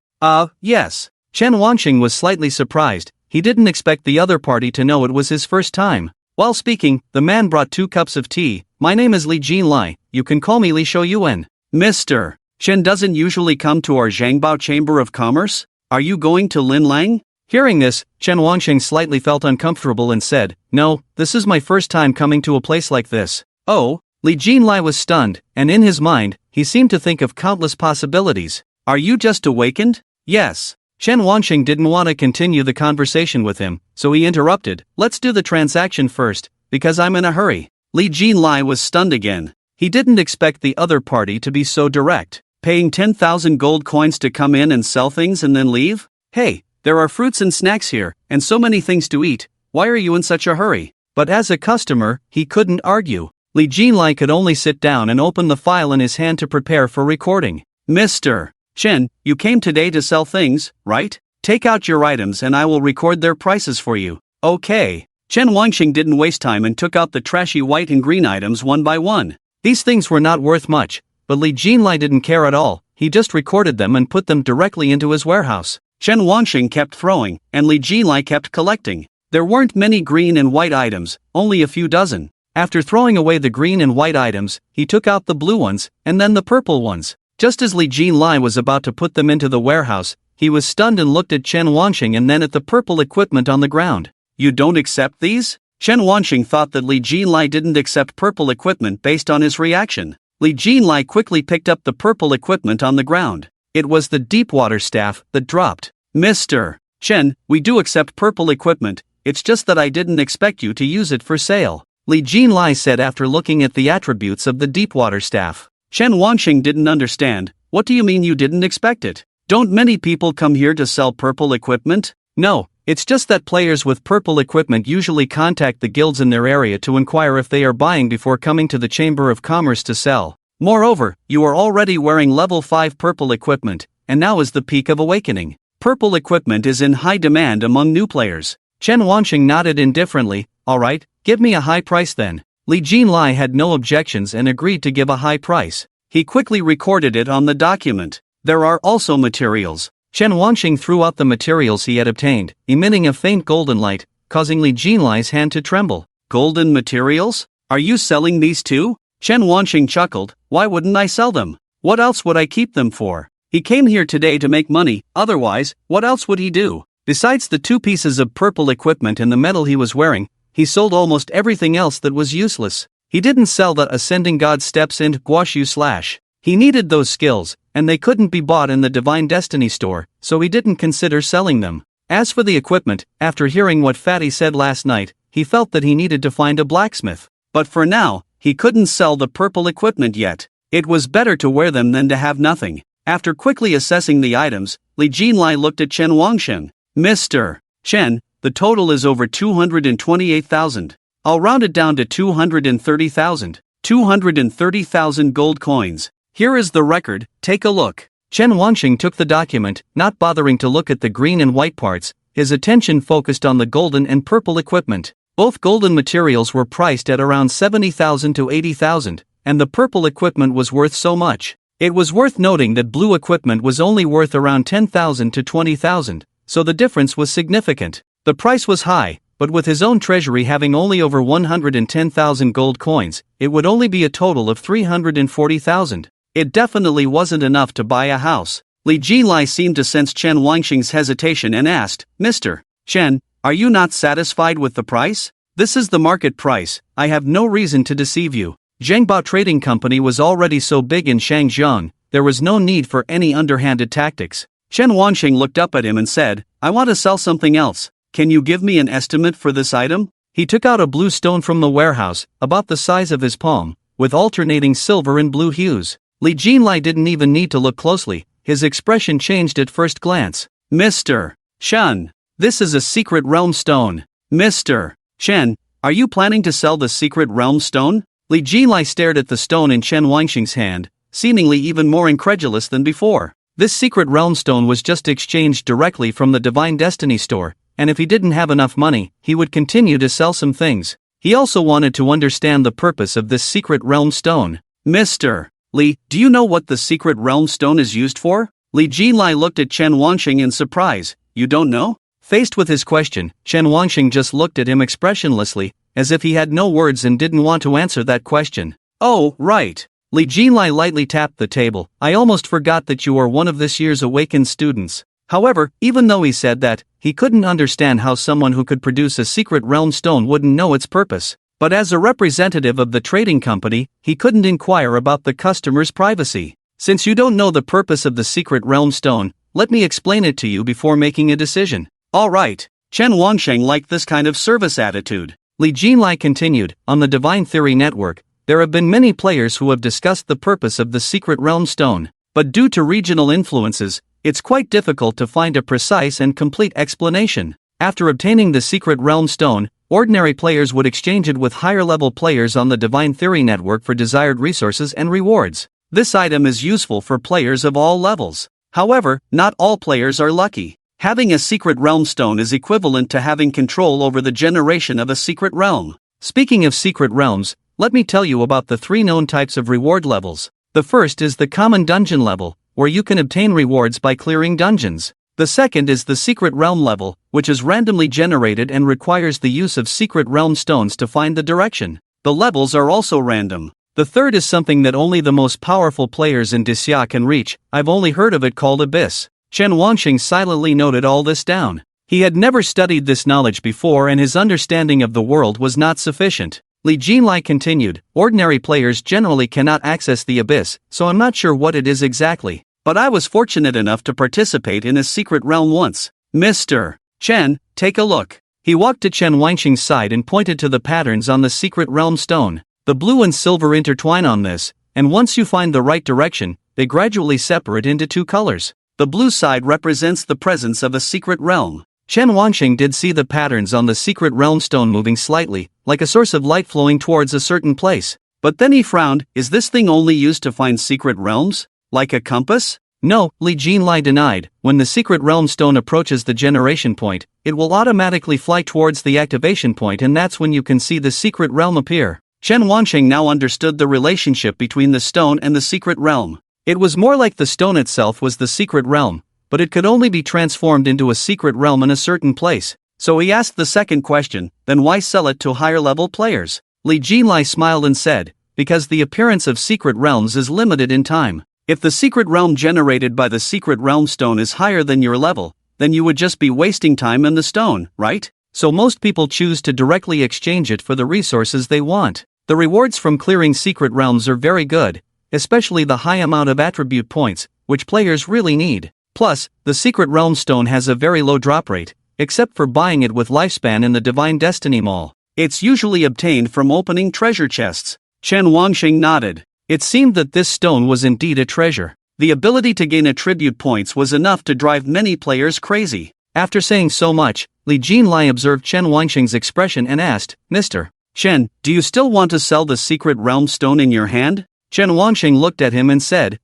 Yes." Chen Wansheng was slightly surprised. He didn't expect the other party to know it was his first time. While speaking, the man brought 2 cups of tea. "My name is Li Jinlai, you can call me Li Shouyuan." "Mr. Chen doesn't usually come to our Zhangbao Chamber of Commerce? Are you going to Linlang?" Hearing this, Chen Wansheng slightly felt uncomfortable and said, "No, this is my first time coming to a place like this." "Oh?" Li Jinlai was stunned, and in his mind, he seemed to think of countless possibilities. "Are you just awakened?" "Yes." Chen Wansheng didn't want to continue the conversation with him, so he interrupted, "Let's do the transaction first, because I'm in a hurry." Li Jinlai was stunned again. He didn't expect the other party to be so direct. Paying 10,000 gold coins to come in and sell things and then leave? "Hey, there are fruits and snacks here, and so many things to eat. Why are you in such a hurry?" But as a customer, he couldn't argue. Li Jinlai could only sit down and open the file in his hand to prepare for recording. "Mr. Chen, you came today to sell things, right? Take out your items and I will record their prices for you." "Okay." Chen Wangxing didn't waste time and took out the trashy white and green items one by one. These things were not worth much, but Li Jinlai didn't care at all. He just recorded them and put them directly into his warehouse. Chen Wangxing kept throwing, and Li Jinlai kept collecting. There weren't many green and white items, only a few dozen. After throwing away the green and white items, he took out the blue ones, and then the purple ones. Just as Li Jinlai was about to put them into the warehouse, he was stunned and looked at Chen Wangxing and then at the purple equipment on the ground. You don't accept these? Chen Wangxing thought that Li Jinlai didn't accept purple equipment based on his reaction. Li Jinlai quickly picked up the purple equipment on the ground. It was the deep water staff that dropped. Mr. Chen, we do accept purple equipment, it's just that I didn't expect you to use it for sale, Li Jinlai said after looking at the attributes of the deep water staff. Chen Wangxing didn't understand. What do you mean you didn't expect it? Don't many people come here to sell purple equipment? No, it's just that players with purple equipment usually contact the guilds in their area to inquire if they are buying before coming to the Chamber of Commerce to sell. Moreover, you are already wearing level 5 purple equipment, and now is the peak of awakening. Purple equipment is in high demand among new players. Chen Wangxing nodded indifferently. Alright, give me a high price then. Li Jinlai had no objections and agreed to give a high price. He quickly recorded it on the document. There are also materials. Chen Wangxing threw out the materials he had obtained, emitting a faint golden light, causing Li Jinlai's hand to tremble. Golden materials? Are you selling these too? Chen Wangxing chuckled. Why wouldn't I sell them? What else would I keep them for? He came here today to make money, otherwise, what else would he do? Besides the 2 pieces of purple equipment and the medal he was wearing, he sold almost everything else that was useless. He didn't sell the Ascending God Steps and Guoshu/. He needed those skills, and they couldn't be bought in the Divine Destiny store, so he didn't consider selling them. As for the equipment, after hearing what Fatty said last night, he felt that he needed to find a blacksmith. But for now, he couldn't sell the purple equipment yet. It was better to wear them than to have nothing. After quickly assessing the items, Li Jinlai looked at Chen Wangxing. Mr. Chen, the total is over 228,000. I'll round it down to 230,000. 230,000 gold coins. Here is the record, take a look. Chen Wangxing took the document, not bothering to look at the green and white parts. His attention focused on the golden and purple equipment. Both golden materials were priced at around 70,000 to 80,000, and the purple equipment was worth so much. It was worth noting that blue equipment was only worth around 10,000 to 20,000, so the difference was significant. The price was high, but with his own treasury having only over 110,000 gold coins, it would only be a total of 340,000. It definitely wasn't enough to buy a house. Li Jinlai seemed to sense Chen Wangxing's hesitation and asked, Mr. Chen, are you not satisfied with the price? This is the market price, I have no reason to deceive you. Zhengbao Trading Company was already so big in Shangjiang, there was no need for any underhanded tactics. Chen Wangxing looked up at him and said, I want to sell something else. Can you give me an estimate for this item? He took out a blue stone from the warehouse, about the size of his palm, with alternating silver and blue hues. Li Jinlai didn't even need to look closely, his expression changed at first glance. Mr. Chen, this is a secret realm stone. Mr. Chen, are you planning to sell the secret realm stone? Li Jinlai stared at the stone in Chen Wangxing's hand, seemingly even more incredulous than before. This secret realm stone was just exchanged directly from the Divine Destiny store, and if he didn't have enough money, he would continue to sell some things. He also wanted to understand the purpose of this secret realm stone. Mr. Li, do you know what the secret realm stone is used for? Li Jinlai looked at Chen Wangxing in surprise. You don't know? Faced with his question, Chen Wangxing just looked at him expressionlessly, as if he had no words and didn't want to answer that question. Oh, right. Li Jinlai lightly tapped the table. I almost forgot that you are one of this year's awakened students. However, even though he said that, he couldn't understand how someone who could produce a secret realm stone wouldn't know its purpose. But as a representative of the trading company, he couldn't inquire about the customer's privacy. Since you don't know the purpose of the secret realm stone, let me explain it to you before making a decision. Alright. Chen Wangxing liked this kind of service attitude. Li Jinlai continued, on the Divine Theory Network, there have been many players who have discussed the purpose of the secret realm stone, but due to regional influences, it's quite difficult to find a precise and complete explanation. After obtaining the secret realm stone, ordinary players would exchange it with higher-level players on the Divine Theory Network for desired resources and rewards. This item is useful for players of all levels. However, not all players are lucky. Having a secret realm stone is equivalent to having control over the generation of a secret realm. Speaking of secret realms, let me tell you about the 3 known types of reward levels. The first is the common dungeon level, where you can obtain rewards by clearing dungeons. The second is the secret realm level, which is randomly generated and requires the use of secret realm stones to find the direction. The levels are also random. The third is something that only the most powerful players in Disya can reach. I've only heard of it called Abyss. Chen Wanxing silently noted all this down. He had never studied this knowledge before and his understanding of the world was not sufficient. Li Jinlai continued, ordinary players generally cannot access the Abyss, so I'm not sure what it is exactly. But I was fortunate enough to participate in a secret realm once. Mr. Chen, take a look. He walked to Chen Wanxing's side and pointed to the patterns on the secret realm stone. The blue and silver intertwine on this, and once you find the right direction, they gradually separate into 2 colors. The blue side represents the presence of a secret realm. Chen Wanxing did see the patterns on the secret realm stone moving slightly, like a source of light flowing towards a certain place. But then he frowned. Is this thing only used to find secret realms? Like a compass? No, Li Jinlai denied. When the secret realm stone approaches the generation point, it will automatically fly towards the activation point and that's when you can see the secret realm appear. Chen Wanxing now understood the relationship between the stone and the secret realm. It was more like the stone itself was the secret realm, but it could only be transformed into a secret realm in a certain place. So he asked the second question, then why sell it to higher level players? Li Jinlai smiled and said, because the appearance of secret realms is limited in time. If the secret realm generated by the secret realm stone is higher than your level, then you would just be wasting time in the stone, right? So most people choose to directly exchange it for the resources they want. The rewards from clearing secret realms are very good, especially the high amount of attribute points, which players really need. Plus, the secret realm stone has a very low drop rate, except for buying it with lifespan in the Divine Destiny Mall. It's usually obtained from opening treasure chests. Chen Wanxing nodded. It seemed that this stone was indeed a treasure. The ability to gain attribute points was enough to drive many players crazy. After saying so much, Li Jinlai observed Chen Wanxing's expression and asked, Mr. Chen, do you still want to sell the secret realm stone in your hand? Chen Wanxing looked at him and said,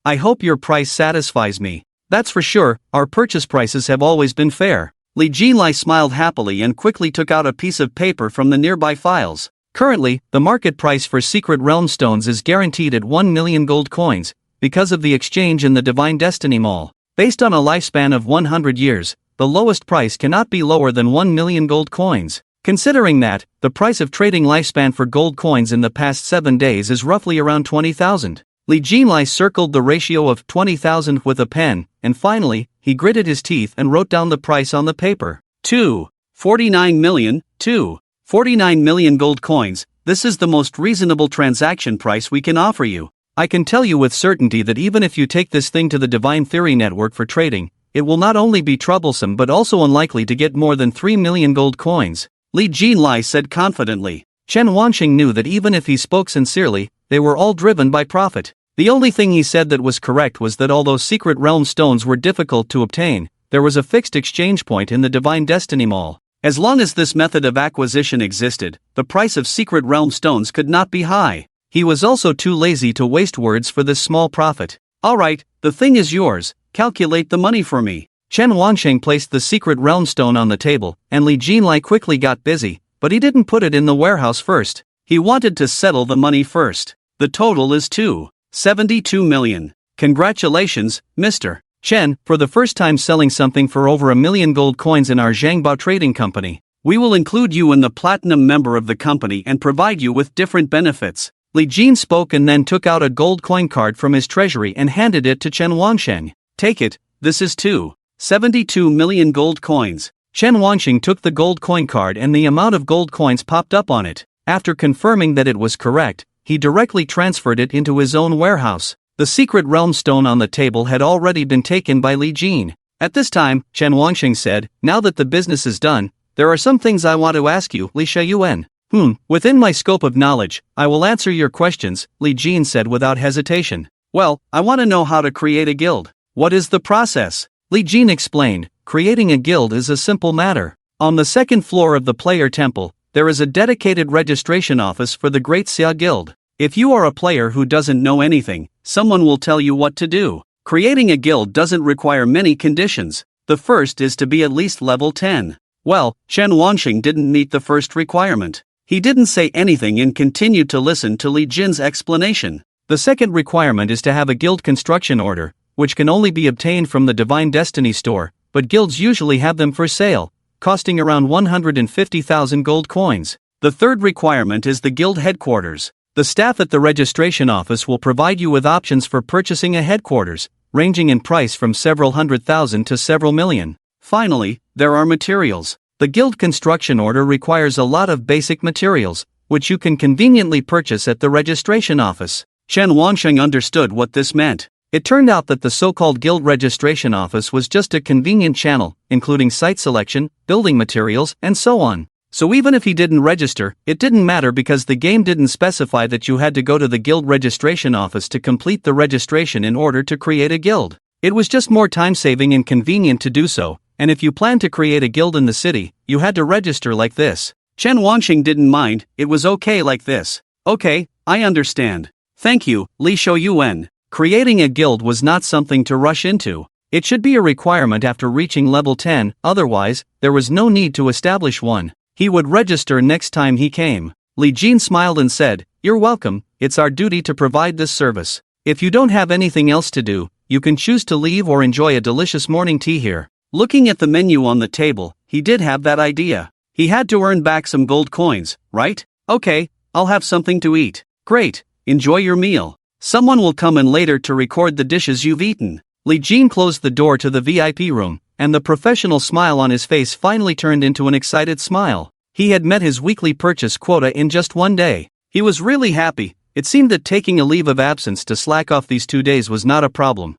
I hope your price satisfies me. That's for sure, our purchase prices have always been fair. Li Jinlai smiled happily and quickly took out a piece of paper from the nearby files. Currently, the market price for secret realm stones is guaranteed at 1 million gold coins, because of the exchange in the Divine Destiny Mall. Based on a lifespan of 100 years, the lowest price cannot be lower than 1 million gold coins. Considering that, the price of trading lifespan for gold coins in the past 7 days is roughly around 20,000. Li Jinlai circled the ratio of 20,000 with a pen, and finally, he gritted his teeth and wrote down the price on the paper. 49 million gold coins, this is the most reasonable transaction price we can offer you. I can tell you with certainty that even if you take this thing to the Divine Theory Network for trading, it will not only be troublesome but also unlikely to get more than 3 million gold coins. Li Jinlai said confidently. Chen Wanxing knew that even if he spoke sincerely, they were all driven by profit. The only thing he said that was correct was that although secret realm stones were difficult to obtain, there was a fixed exchange point in the Divine Destiny Mall. As long as this method of acquisition existed, the price of secret realm stones could not be high. He was also too lazy to waste words for this small profit. Alright, the thing is yours, calculate the money for me. Chen Wanxing placed the secret realm stone on the table, and Li Jinlai quickly got busy, but he didn't put it in the warehouse first. He wanted to settle the money first. The total is 72 million. Congratulations, Mr. Chen, for the first time selling something for over 1 million gold coins in our Zhangbao trading company. We will include you in the platinum member of the company and provide you with different benefits. Li Jin spoke and then took out a gold coin card from his treasury and handed it to Chen Wanxing. Take it, this is 72 million gold coins. Chen Wanxing took the gold coin card and the amount of gold coins popped up on it. After confirming that it was correct, he directly transferred it into his own warehouse. The secret realm stone on the table had already been taken by Li Jin. At this time, Chen Wanxing said, now that the business is done, there are some things I want to ask you, Li Shayuan. Within my scope of knowledge, I will answer your questions, Li Jin said without hesitation. Well, I want to know how to create a guild. What is the process? Li Jin explained, creating a guild is a simple matter. On the second floor of the player temple, there is a dedicated registration office for the Great Xia Guild. If you are a player who doesn't know anything, someone will tell you what to do. Creating a guild doesn't require many conditions. The first is to be at least level 10. Well, Chen Wanxing didn't meet the first requirement. He didn't say anything and continued to listen to Li Jin's explanation. The second requirement is to have a guild construction order, which can only be obtained from the Divine Destiny store, but guilds usually have them for sale, costing around 150,000 gold coins. The third requirement is the guild headquarters. The staff at the registration office will provide you with options for purchasing a headquarters, ranging in price from several hundred thousand to several million. Finally, there are materials. The guild construction order requires a lot of basic materials, which you can conveniently purchase at the registration office. Chen Wanxing understood what this meant. It turned out that the so-called guild registration office was just a convenient channel, including site selection, building materials, and so on. So even if he didn't register, it didn't matter because the game didn't specify that you had to go to the guild registration office to complete the registration in order to create a guild. It was just more time-saving and convenient to do so, and if you planned to create a guild in the city, you had to register like this. Chen Wanxing didn't mind, it was okay like this. Okay, I understand. Thank you, Li Shouyuan. Creating a guild was not something to rush into. It should be a requirement after reaching level 10, otherwise, there was no need to establish one. He would register next time he came. Li Jin smiled and said, "You're welcome, it's our duty to provide this service. If you don't have anything else to do, you can choose to leave or enjoy a delicious morning tea here." Looking at the menu on the table, he did have that idea. He had to earn back some gold coins, right? Okay, I'll have something to eat. Great, enjoy your meal. Someone will come in later to record the dishes you've eaten. Li Jin closed the door to the VIP room, and the professional smile on his face finally turned into an excited smile. He had met his weekly purchase quota in just one day. He was really happy. It seemed that taking a leave of absence to slack off these 2 days was not a problem.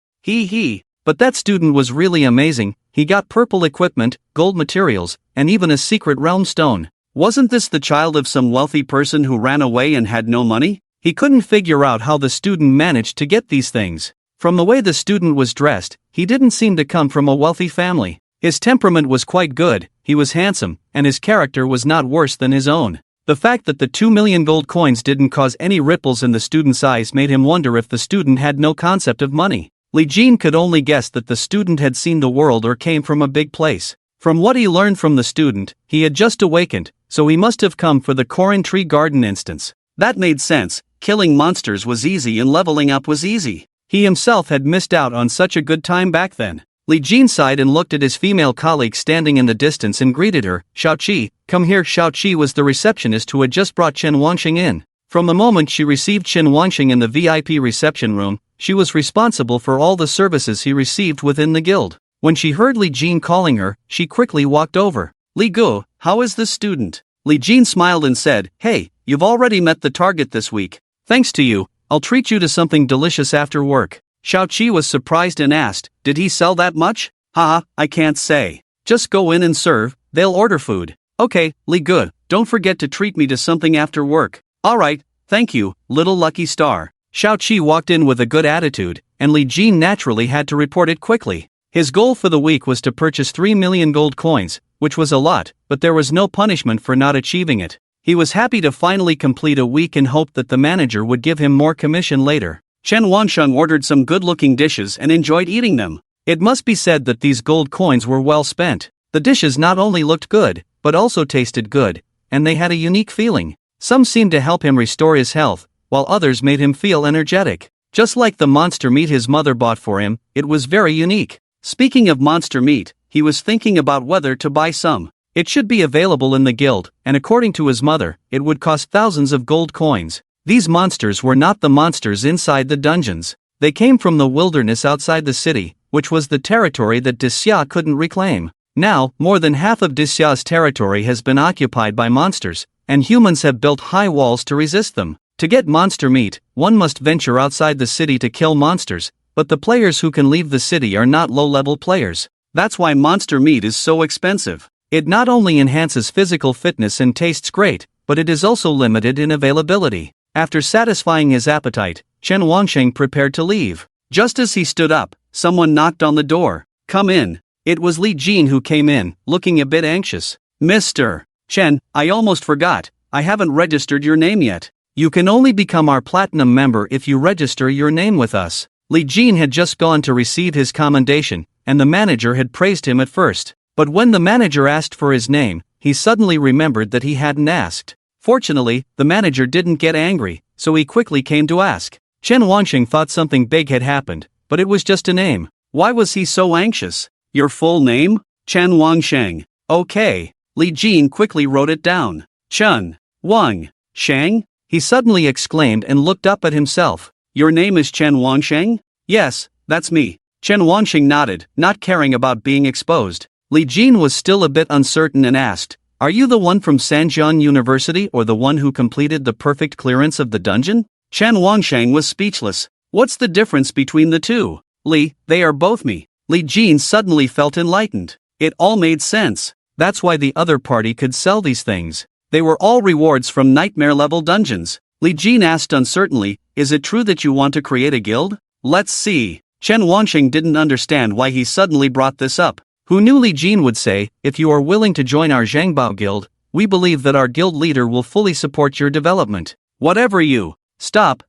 But that student was really amazing. He got purple equipment, gold materials, and even a secret realm stone. Wasn't this the child of some wealthy person who ran away and had no money? He couldn't figure out how the student managed to get these things. From the way the student was dressed, he didn't seem to come from a wealthy family. His temperament was quite good, he was handsome, and his character was not worse than his own. The fact that the 2 million gold coins didn't cause any ripples in the student's eyes made him wonder if the student had no concept of money. Li Jin could only guess that the student had seen the world or came from a big place. From what he learned from the student, he had just awakened, so he must have come for the Korin Tree Garden instance. That made sense, killing monsters was easy and leveling up was easy. He himself had missed out on such a good time back then. Li Jin sighed and looked at his female colleague standing in the distance and greeted her. "Xiaoqi, come here." Xiaoqi was the receptionist who had just brought Chen Wanxing in. From the moment she received Chen Wanxing in the VIP reception room, she was responsible for all the services he received within the guild. When she heard Li Jin calling her, she quickly walked over. "Li Gu, how is this student?" Li Jin smiled and said, "Hey, you've already met the target this week. Thanks to you, I'll treat you to something delicious after work." Xiaoqi was surprised and asked, "Did he sell that much?" "Haha, I can't say. Just go in and serve, they'll order food." "Okay, Li Gu, don't forget to treat me to something after work." "Alright, thank you, little lucky star." Xiaoqi walked in with a good attitude, and Li Jin naturally had to report it quickly. His goal for the week was to purchase 3 million gold coins, which was a lot, but there was no punishment for not achieving it. He was happy to finally complete a week and hoped that the manager would give him more commission later. Chen Wanxing ordered some good-looking dishes and enjoyed eating them. It must be said that these gold coins were well spent. The dishes not only looked good, but also tasted good, and they had a unique feeling. Some seemed to help him restore his health, while others made him feel energetic. Just like the monster meat his mother bought for him, it was very unique. Speaking of monster meat, he was thinking about whether to buy some. It should be available in the guild, and according to his mother, it would cost thousands of gold coins. These monsters were not the monsters inside the dungeons. They came from the wilderness outside the city, which was the territory that Disxia couldn't reclaim. Now, more than half of Disxia's territory has been occupied by monsters, and humans have built high walls to resist them. To get monster meat, one must venture outside the city to kill monsters, but the players who can leave the city are not low-level players. That's why monster meat is so expensive. It not only enhances physical fitness and tastes great, but it is also limited in availability. After satisfying his appetite, Chen Wanxing prepared to leave. Just as he stood up, someone knocked on the door. "Come in." It was Li Jin who came in, looking a bit anxious. "Mr. Chen, I almost forgot, I haven't registered your name yet. You can only become our platinum member if you register your name with us." Li Jin had just gone to receive his commendation, and the manager had praised him at first. But when the manager asked for his name, he suddenly remembered that he hadn't asked. Fortunately, the manager didn't get angry, so he quickly came to ask. Chen Wangxing thought something big had happened, but it was just a name. Why was he so anxious? Your full name? Chen Wangsheng. Okay. Li Jin quickly wrote it down. Chen Wang Sheng? He suddenly exclaimed and looked up at himself. Your name is Chen Wangsheng? Yes, that's me. Chen Wangxing nodded, not caring about being exposed. Li Jin was still a bit uncertain and asked, are you the one from Sanjian University or the one who completed the perfect clearance of the dungeon? Chen Wangsheng was speechless. What's the difference between the two? Li, they are both me. Li Jin suddenly felt enlightened. It all made sense. That's why the other party could sell these things. They were all rewards from nightmare-level dungeons. Li Jin asked uncertainly, is it true that you want to create a guild? Let's see. Chen Wangxing didn't understand why he suddenly brought this up. Who knew Li Jin would say, if you are willing to join our Zhangbao guild, we believe that our guild leader will fully support your development. Whatever you. Stop.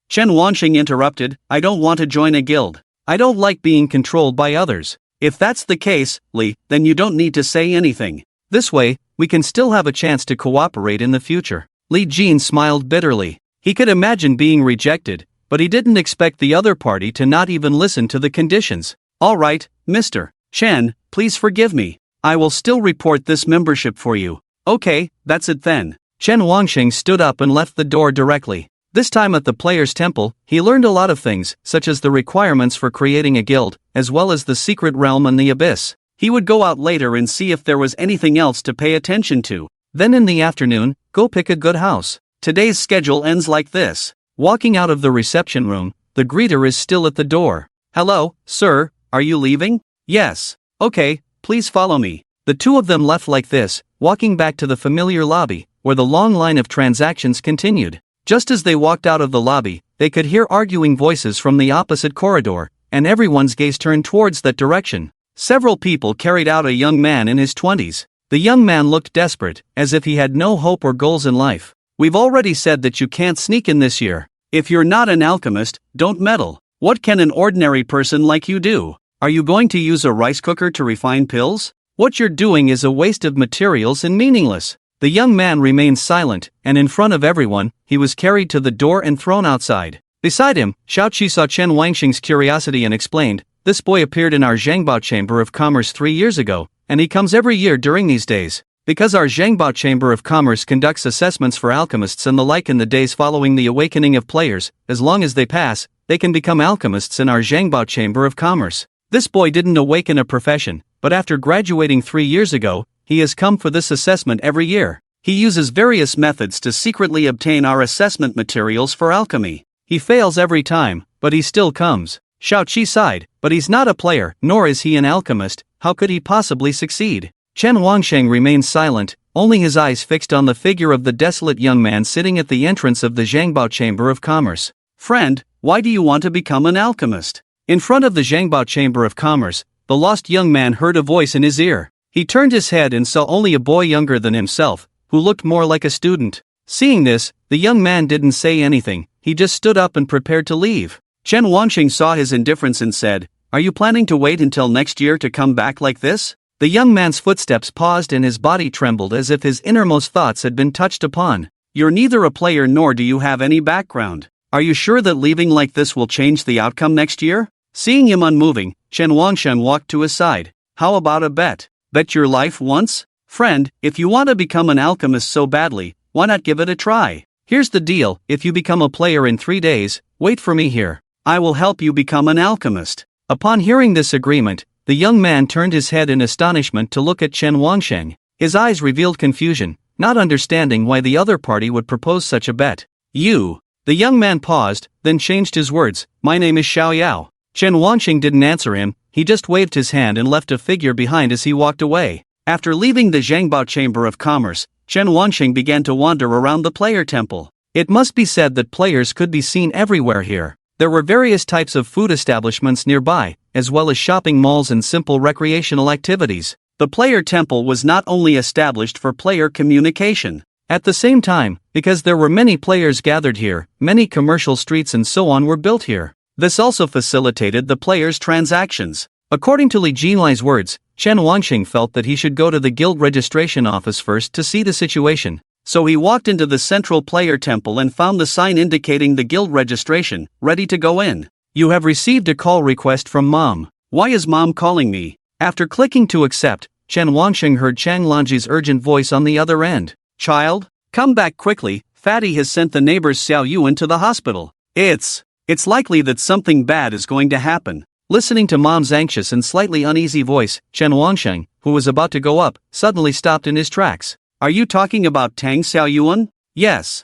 Chen Wangxing interrupted, I don't want to join a guild. I don't like being controlled by others. If that's the case, Li, then you don't need to say anything. This way, we can still have a chance to cooperate in the future. Li Jin smiled bitterly. He could imagine being rejected, but he didn't expect the other party to not even listen to the conditions. Alright, Mr. Chen, please forgive me. I will still report this membership for you. Okay, that's it then. Chen Wangxing stood up and left the door directly. This time at the player's temple, he learned a lot of things, such as the requirements for creating a guild, as well as the secret realm and the abyss. He would go out later and see if there was anything else to pay attention to. Then in the afternoon, go pick a good house. Today's schedule ends like this. Walking out of the reception room, the greeter is still at the door. Hello, sir, are you leaving? Yes. Okay, please follow me. The two of them left like this, walking back to the familiar lobby, where the long line of transactions continued. Just as they walked out of the lobby, they could hear arguing voices from the opposite corridor, and everyone's gaze turned towards that direction. Several people carried out a young man in his 20s. The young man looked desperate, as if he had no hope or goals in life. We've already said that you can't sneak in this year. If you're not an alchemist, don't meddle. What can an ordinary person like you do? Are you going to use a rice cooker to refine pills? What you're doing is a waste of materials and meaningless. The young man remained silent, and in front of everyone, he was carried to the door and thrown outside. Beside him, Xiaoqi saw Chen Wangxing's curiosity and explained, this boy appeared in our Zhangbao Chamber of Commerce 3 years ago, and he comes every year during these days. Because our Zhangbao Chamber of Commerce conducts assessments for alchemists and the like in the days following the awakening of players, as long as they pass, they can become alchemists in our Zhangbao Chamber of Commerce. This boy didn't awaken a profession, but after graduating 3 years ago, he has come for this assessment every year. He uses various methods to secretly obtain our assessment materials for alchemy. He fails every time, but he still comes. Xiaoqi sighed, but he's not a player, nor is he an alchemist, how could he possibly succeed? Chen Wangsheng remained silent, only his eyes fixed on the figure of the desolate young man sitting at the entrance of the Zhangbao Chamber of Commerce. Friend, why do you want to become an alchemist? In front of the Zhangbao Chamber of Commerce, the lost young man heard a voice in his ear. He turned his head and saw only a boy younger than himself, who looked more like a student. Seeing this, the young man didn't say anything, he just stood up and prepared to leave. Chen Wangxing saw his indifference and said, are you planning to wait until next year to come back like this? The young man's footsteps paused and his body trembled as if his innermost thoughts had been touched upon. You're neither a player nor do you have any background. Are you sure that leaving like this will change the outcome next year? Seeing him unmoving, Chen Wangsheng walked to his side. How about a bet? Bet your life once? Friend, if you want to become an alchemist so badly, why not give it a try? Here's the deal, if you become a player in 3 days, wait for me here. I will help you become an alchemist. Upon hearing this agreement, the young man turned his head in astonishment to look at Chen Wangsheng. His eyes revealed confusion, not understanding why the other party would propose such a bet. You. The young man paused, then changed his words, my name is Xiao Yao. Chen Wangxing didn't answer him, he just waved his hand and left a figure behind as he walked away. After leaving the Zhangbao Chamber of Commerce, Chen Wangxing began to wander around the player temple. It must be said that players could be seen everywhere here. There were various types of food establishments nearby, as well as shopping malls and simple recreational activities. The player temple was not only established for player communication. At the same time, because there were many players gathered here, many commercial streets and so on were built here. This also facilitated the player's transactions. According to Li Jinlai's words, Chen Wangxing felt that he should go to the guild registration office first to see the situation. So he walked into the central player temple and found the sign indicating the guild registration, ready to go in. You have received a call request from Mom. Why is Mom calling me? After clicking to accept, Chen Wangxing heard Chang Lanji's urgent voice on the other end. Child, come back quickly, Fatty has sent the neighbor's Xiao Yuan to the hospital. It's likely that something bad is going to happen. Listening to Mom's anxious and slightly uneasy voice, Chen Wangxing, who was about to go up, suddenly stopped in his tracks. Are you talking about Tang Xiaoyuan? Yes.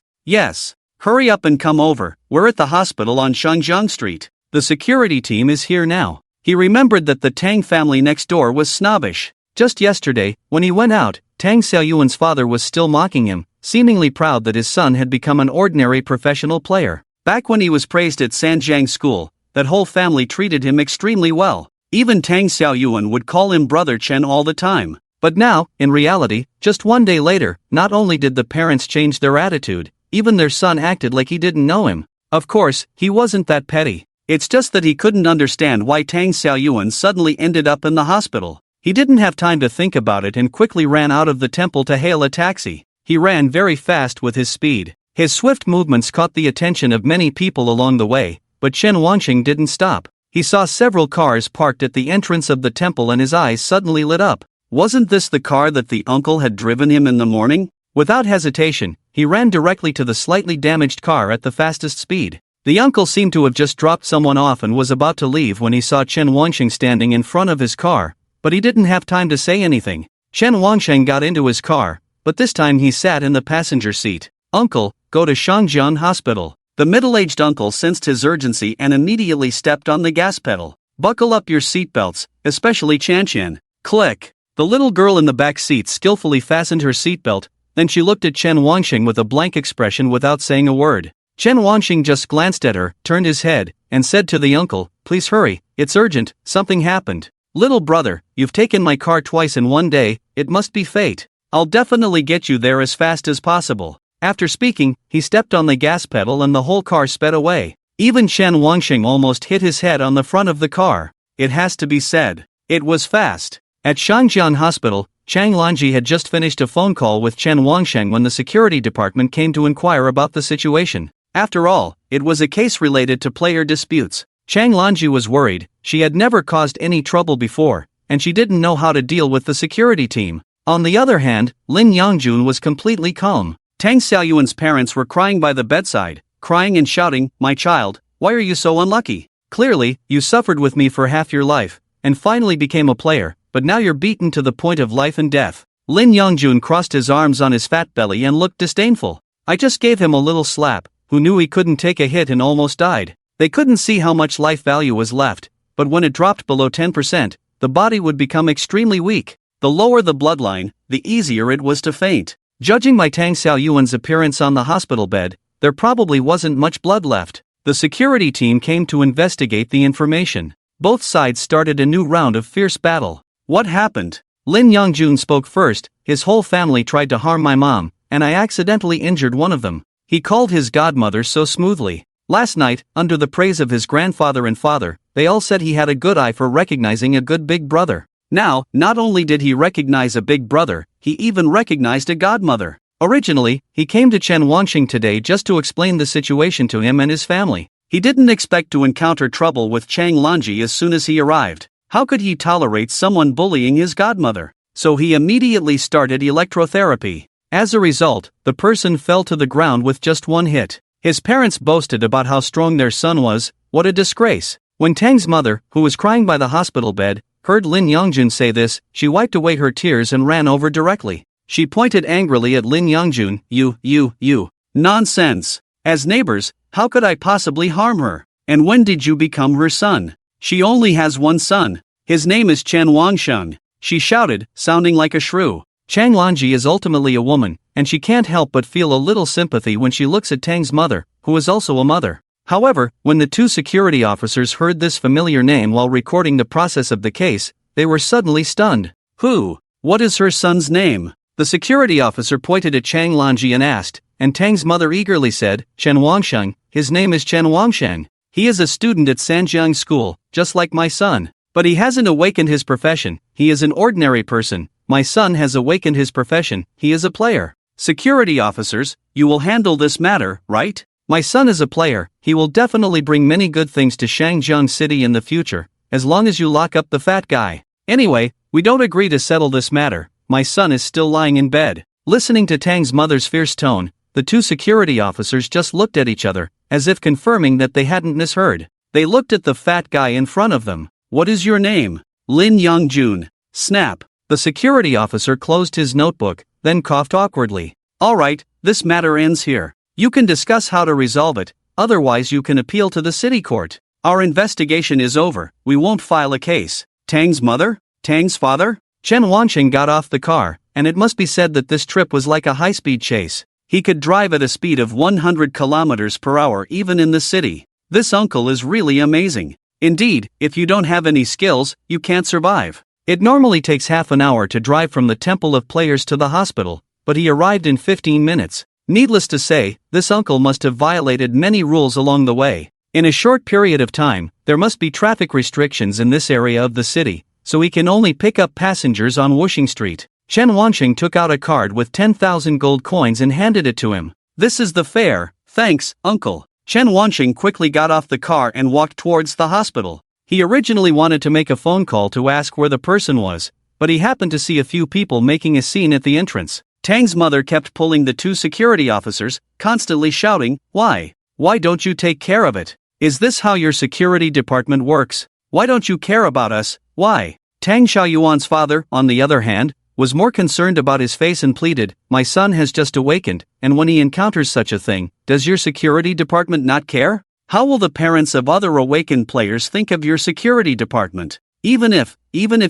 Hurry up and come over, we're at the hospital on Shangjiang Street. The security team is here now. He remembered that the Tang family next door was snobbish. Just yesterday, when he went out, Tang Xiaoyuan's father was still mocking him, seemingly proud that his son had become an ordinary professional player. Back when he was praised at Sanjiang School, that whole family treated him extremely well. Even Tang Xiaoyuan would call him Brother Chen all the time. But now, in reality, just one day later, not only did the parents change their attitude, even their son acted like he didn't know him. Of course, he wasn't that petty. It's just that he couldn't understand why Tang Xiaoyuan suddenly ended up in the hospital. He didn't have time to think about it and quickly ran out of the temple to hail a taxi. He ran very fast with his speed. His swift movements caught the attention of many people along the way, but Chen Wangxing didn't stop. He saw several cars parked at the entrance of the temple and his eyes suddenly lit up. Wasn't this the car that the uncle had driven him in the morning? Without hesitation, he ran directly to the slightly damaged car at the fastest speed. The uncle seemed to have just dropped someone off and was about to leave when he saw Chen Wangxing standing in front of his car, but he didn't have time to say anything. Chen Wangxing got into his car, but this time he sat in the passenger seat. Uncle, go to Shangjiang Hospital. The middle-aged uncle sensed his urgency and immediately stepped on the gas pedal. Buckle up your seatbelts, especially Chanqian. Click. The little girl in the back seat skillfully fastened her seatbelt, then she looked at Chen Wangxing with a blank expression without saying a word. Chen Wangxing just glanced at her, turned his head, and said to the uncle, please hurry, it's urgent, something happened. Little brother, you've taken my car twice in one day, it must be fate. I'll definitely get you there as fast as possible. After speaking, he stepped on the gas pedal and the whole car sped away. Even Chen Wangxing almost hit his head on the front of the car. It has to be said, it was fast. At Shangjiang Hospital, Chang Lanji had just finished a phone call with Chen Wangxing when the security department came to inquire about the situation. After all, it was a case related to player disputes. Chang Lanji was worried, she had never caused any trouble before, and she didn't know how to deal with the security team. On the other hand, Lin Yangjun was completely calm. Tang Xiaoyuan's parents were crying by the bedside, crying and shouting, my child, why are you so unlucky? Clearly, you suffered with me for half your life, and finally became a player, but now you're beaten to the point of life and death. Lin Yangjun crossed his arms on his fat belly and looked disdainful. I just gave him a little slap, who knew he couldn't take a hit and almost died. They couldn't see how much life value was left, but when it dropped below 10%, the body would become extremely weak. The lower the bloodline, the easier it was to faint. Judging by Tang Xiaoyuan's appearance on the hospital bed, there probably wasn't much blood left. The security team came to investigate the information. Both sides started a new round of fierce battle. What happened? Lin Yangjun spoke first. His whole family tried to harm my mom, and I accidentally injured one of them. He called his godmother so smoothly. Last night, under the praise of his grandfather and father, they all said he had a good eye for recognizing a good big brother. Now, not only did he recognize a big brother, he even recognized a godmother. Originally, he came to Chen Wangxing today just to explain the situation to him and his family. He didn't expect to encounter trouble with Chang Lanji as soon as he arrived. How could he tolerate someone bullying his godmother? So he immediately started electrotherapy. As a result, the person fell to the ground with just one hit. His parents boasted about how strong their son was. What a disgrace. When Tang's mother, who was crying by the hospital bed, heard Lin Yangjun say this, she wiped away her tears and ran over directly. She pointed angrily at Lin Yangjun. You. Nonsense. As neighbors, how could I possibly harm her? And when did you become her son? She only has one son. His name is Chen Wangsheng. She shouted, sounding like a shrew. Chang Lanji is ultimately a woman, and she can't help but feel a little sympathy when she looks at Tang's mother, who is also a mother. However, when the two security officers heard this familiar name while recording the process of the case, they were suddenly stunned. Who? What is her son's name? The security officer pointed at Chang Lanji and asked, and Tang's mother eagerly said, Chen Wangsheng, his name is Chen Wangsheng. He is a student at Sanjiang School, just like my son. But he hasn't awakened his profession, he is an ordinary person. My son has awakened his profession, he is a player. Security officers, you will handle this matter, right? My son is a player, he will definitely bring many good things to Shangjiang City in the future, as long as you lock up the fat guy. Anyway, we don't agree to settle this matter, my son is still lying in bed. Listening to Tang's mother's fierce tone, the two security officers just looked at each other, as if confirming that they hadn't misheard. They looked at the fat guy in front of them. What is your name? Lin Yongjun. Snap. The security officer closed his notebook, then coughed awkwardly. Alright, this matter ends here. You can discuss how to resolve it, otherwise you can appeal to the city court. Our investigation is over, we won't file a case. Tang's mother? Tang's father? Chen Wanqing got off the car, and it must be said that this trip was like a high-speed chase. He could drive at a speed of 100 kilometers per hour even in the city. This uncle is really amazing. Indeed, if you don't have any skills, you can't survive. It normally takes half an hour to drive from the Temple of Players to the hospital, but he arrived in 15 minutes. Needless to say, this uncle must have violated many rules along the way. In a short period of time, there must be traffic restrictions in this area of the city, so he can only pick up passengers on Wuxing Street. Chen Wanqing took out a card with 10,000 gold coins and handed it to him. This is the fare, thanks, uncle. Chen Wanqing quickly got off the car and walked towards the hospital. He originally wanted to make a phone call to ask where the person was, but he happened to see a few people making a scene at the entrance. Tang's mother kept pulling the two security officers, constantly shouting, "Why? Why don't you take care of it? Is this how your security department works? Why don't you care about us? Why?" Tang Xiaoyuan's father, on the other hand, was more concerned about his face and pleaded, "My son has just awakened, and when he encounters such a thing, does your security department not care? How will the parents of other awakened players think of your security department? Even if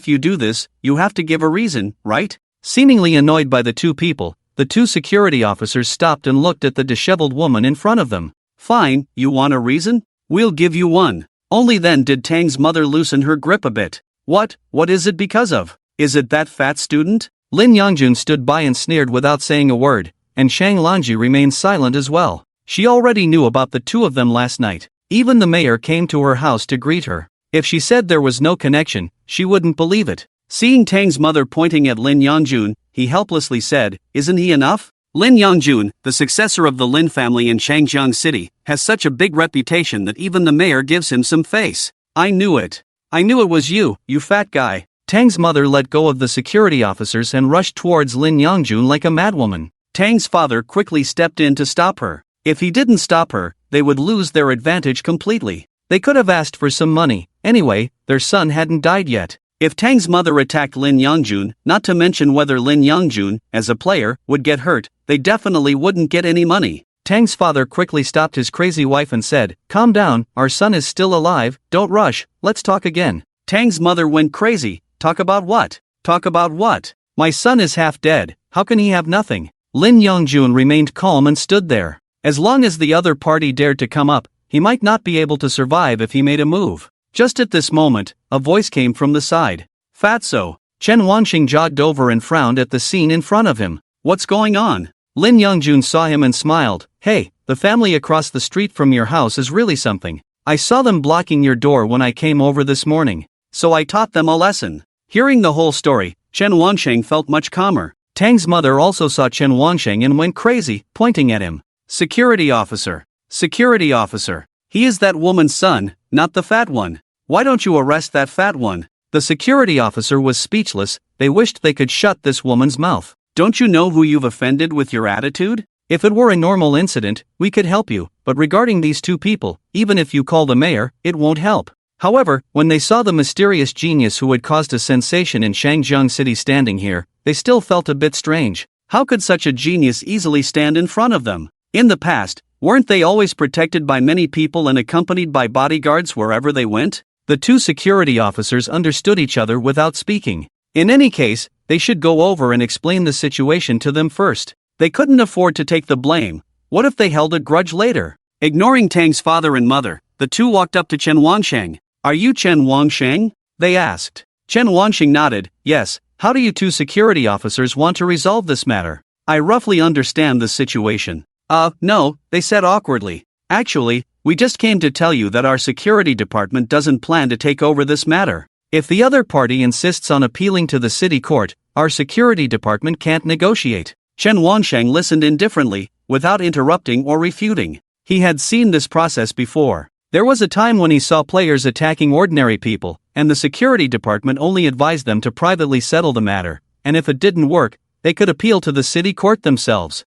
you do this, you have to give a reason, right?" Seemingly annoyed by the two people, the two security officers stopped and looked at the disheveled woman in front of them. "Fine, you want a reason? We'll give you one." Only then did Tang's mother loosen her grip a bit. What is it because of? Is it that fat student? Lin Yongjun stood by and sneered without saying a word, and Shang Lanji remained silent as well. She already knew about the two of them last night. Even the mayor came to her house to greet her. If she said there was no connection, she wouldn't believe it. Seeing Tang's mother pointing at Lin Yongjun, he helplessly said, "Isn't he enough?" Lin Yongjun, the successor of the Lin family in Shangjiang City, has such a big reputation that even the mayor gives him some face. I knew it. I knew it was you, you fat guy. Tang's mother let go of the security officers and rushed towards Lin Yongjun like a madwoman. Tang's father quickly stepped in to stop her. If he didn't stop her, they would lose their advantage completely. They could have asked for some money. Anyway, their son hadn't died yet. If Tang's mother attacked Lin Yongjun, not to mention whether Lin Yongjun, as a player, would get hurt, they definitely wouldn't get any money. Tang's father quickly stopped his crazy wife and said, "Calm down, our son is still alive, don't rush, let's talk again." Tang's mother went crazy. Talk about what? Talk about what? My son is half dead, how can he have nothing? Lin Yongjun remained calm and stood there. As long as the other party dared to come up, he might not be able to survive if he made a move. Just at this moment, a voice came from the side. "Fatso." Chen Wanqing jogged over and frowned at the scene in front of him. "What's going on?" Lin Yongjun saw him and smiled. "Hey, the family across the street from your house is really something. I saw them blocking your door when I came over this morning. So I taught them a lesson." Hearing the whole story, Chen Wanqing felt much calmer. Tang's mother also saw Chen Wanqing and went crazy, pointing at him. "Security officer. Security officer. He is that woman's son, not the fat one. Why don't you arrest that fat one?" The security officer was speechless. They wished they could shut this woman's mouth. "Don't you know who you've offended with your attitude? If it were a normal incident, we could help you, but regarding these two people, even if you call the mayor, it won't help." However, when they saw the mysterious genius who had caused a sensation in Shangjiang City standing here, they still felt a bit strange. How could such a genius easily stand in front of them? In the past, weren't they always protected by many people and accompanied by bodyguards wherever they went? The two security officers understood each other without speaking. In any case, they should go over and explain the situation to them first. They couldn't afford to take the blame. What if they held a grudge later? Ignoring Tang's father and mother, the two walked up to Chen Wanqing. "Are you Chen Wanqing?" they asked. Chen Wanqing nodded. "Yes, how do you two security officers want to resolve this matter? I roughly understand the situation." No," they said awkwardly. Actually, we just came to tell you that our security department doesn't plan to take over this matter. If the other party insists on appealing to the city court, our security department can't negotiate. Chen Wansheng listened indifferently, without interrupting or refuting. He had seen this process before. There was a time when he saw players attacking ordinary people, and the security department only advised them to privately settle the matter, and if it didn't work, they could appeal to the city court themselves.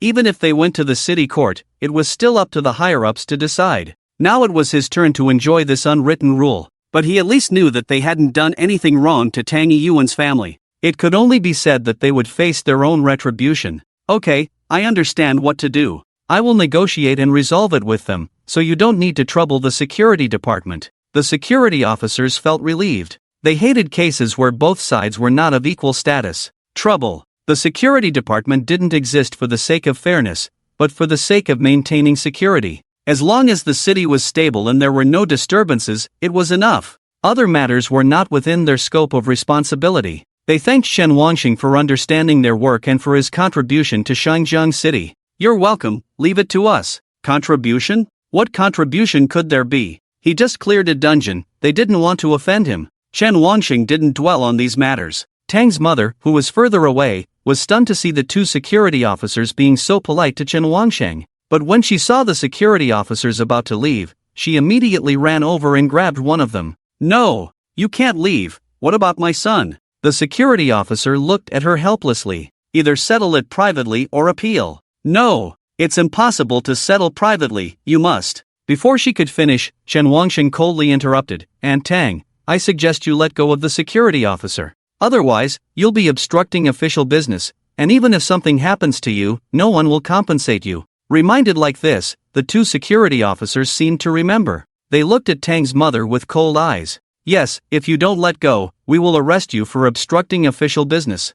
Even if they went to the city court, it was still up to the higher-ups to decide. Now it was his turn to enjoy this unwritten rule, but he at least knew that they hadn't done anything wrong to Tang Yuan's family. It could only be said that they would face their own retribution. Okay, I understand what to do. I will negotiate and resolve it with them, so you don't need to trouble the security department. The security officers felt relieved. They hated cases where both sides were not of equal status. Trouble. The security department didn't exist for the sake of fairness, but for the sake of maintaining security. As long as the city was stable and there were no disturbances, it was enough. Other matters were not within their scope of responsibility. They thanked Chen Wansheng for understanding their work and for his contribution to Shangjiang City. You're welcome, leave it to us. Contribution? What contribution could there be? He just cleared a dungeon, they didn't want to offend him. Chen Wansheng didn't dwell on these matters. Tang's mother, who was further away, was stunned to see the two security officers being so polite to Chen Wansheng. But when she saw the security officers about to leave, she immediately ran over and grabbed one of them. No, you can't leave. What about my son? The security officer looked at her helplessly. Either settle it privately or appeal. No, it's impossible to settle privately, you must. Before she could finish, Chen Wansheng coldly interrupted, Aunt Tang, I suggest you let go of the security officer. Otherwise, you'll be obstructing official business, and even if something happens to you, no one will compensate you. Reminded like this, the two security officers seemed to remember. They looked at Tang's mother with cold eyes. Yes, if you don't let go, we will arrest you for obstructing official business.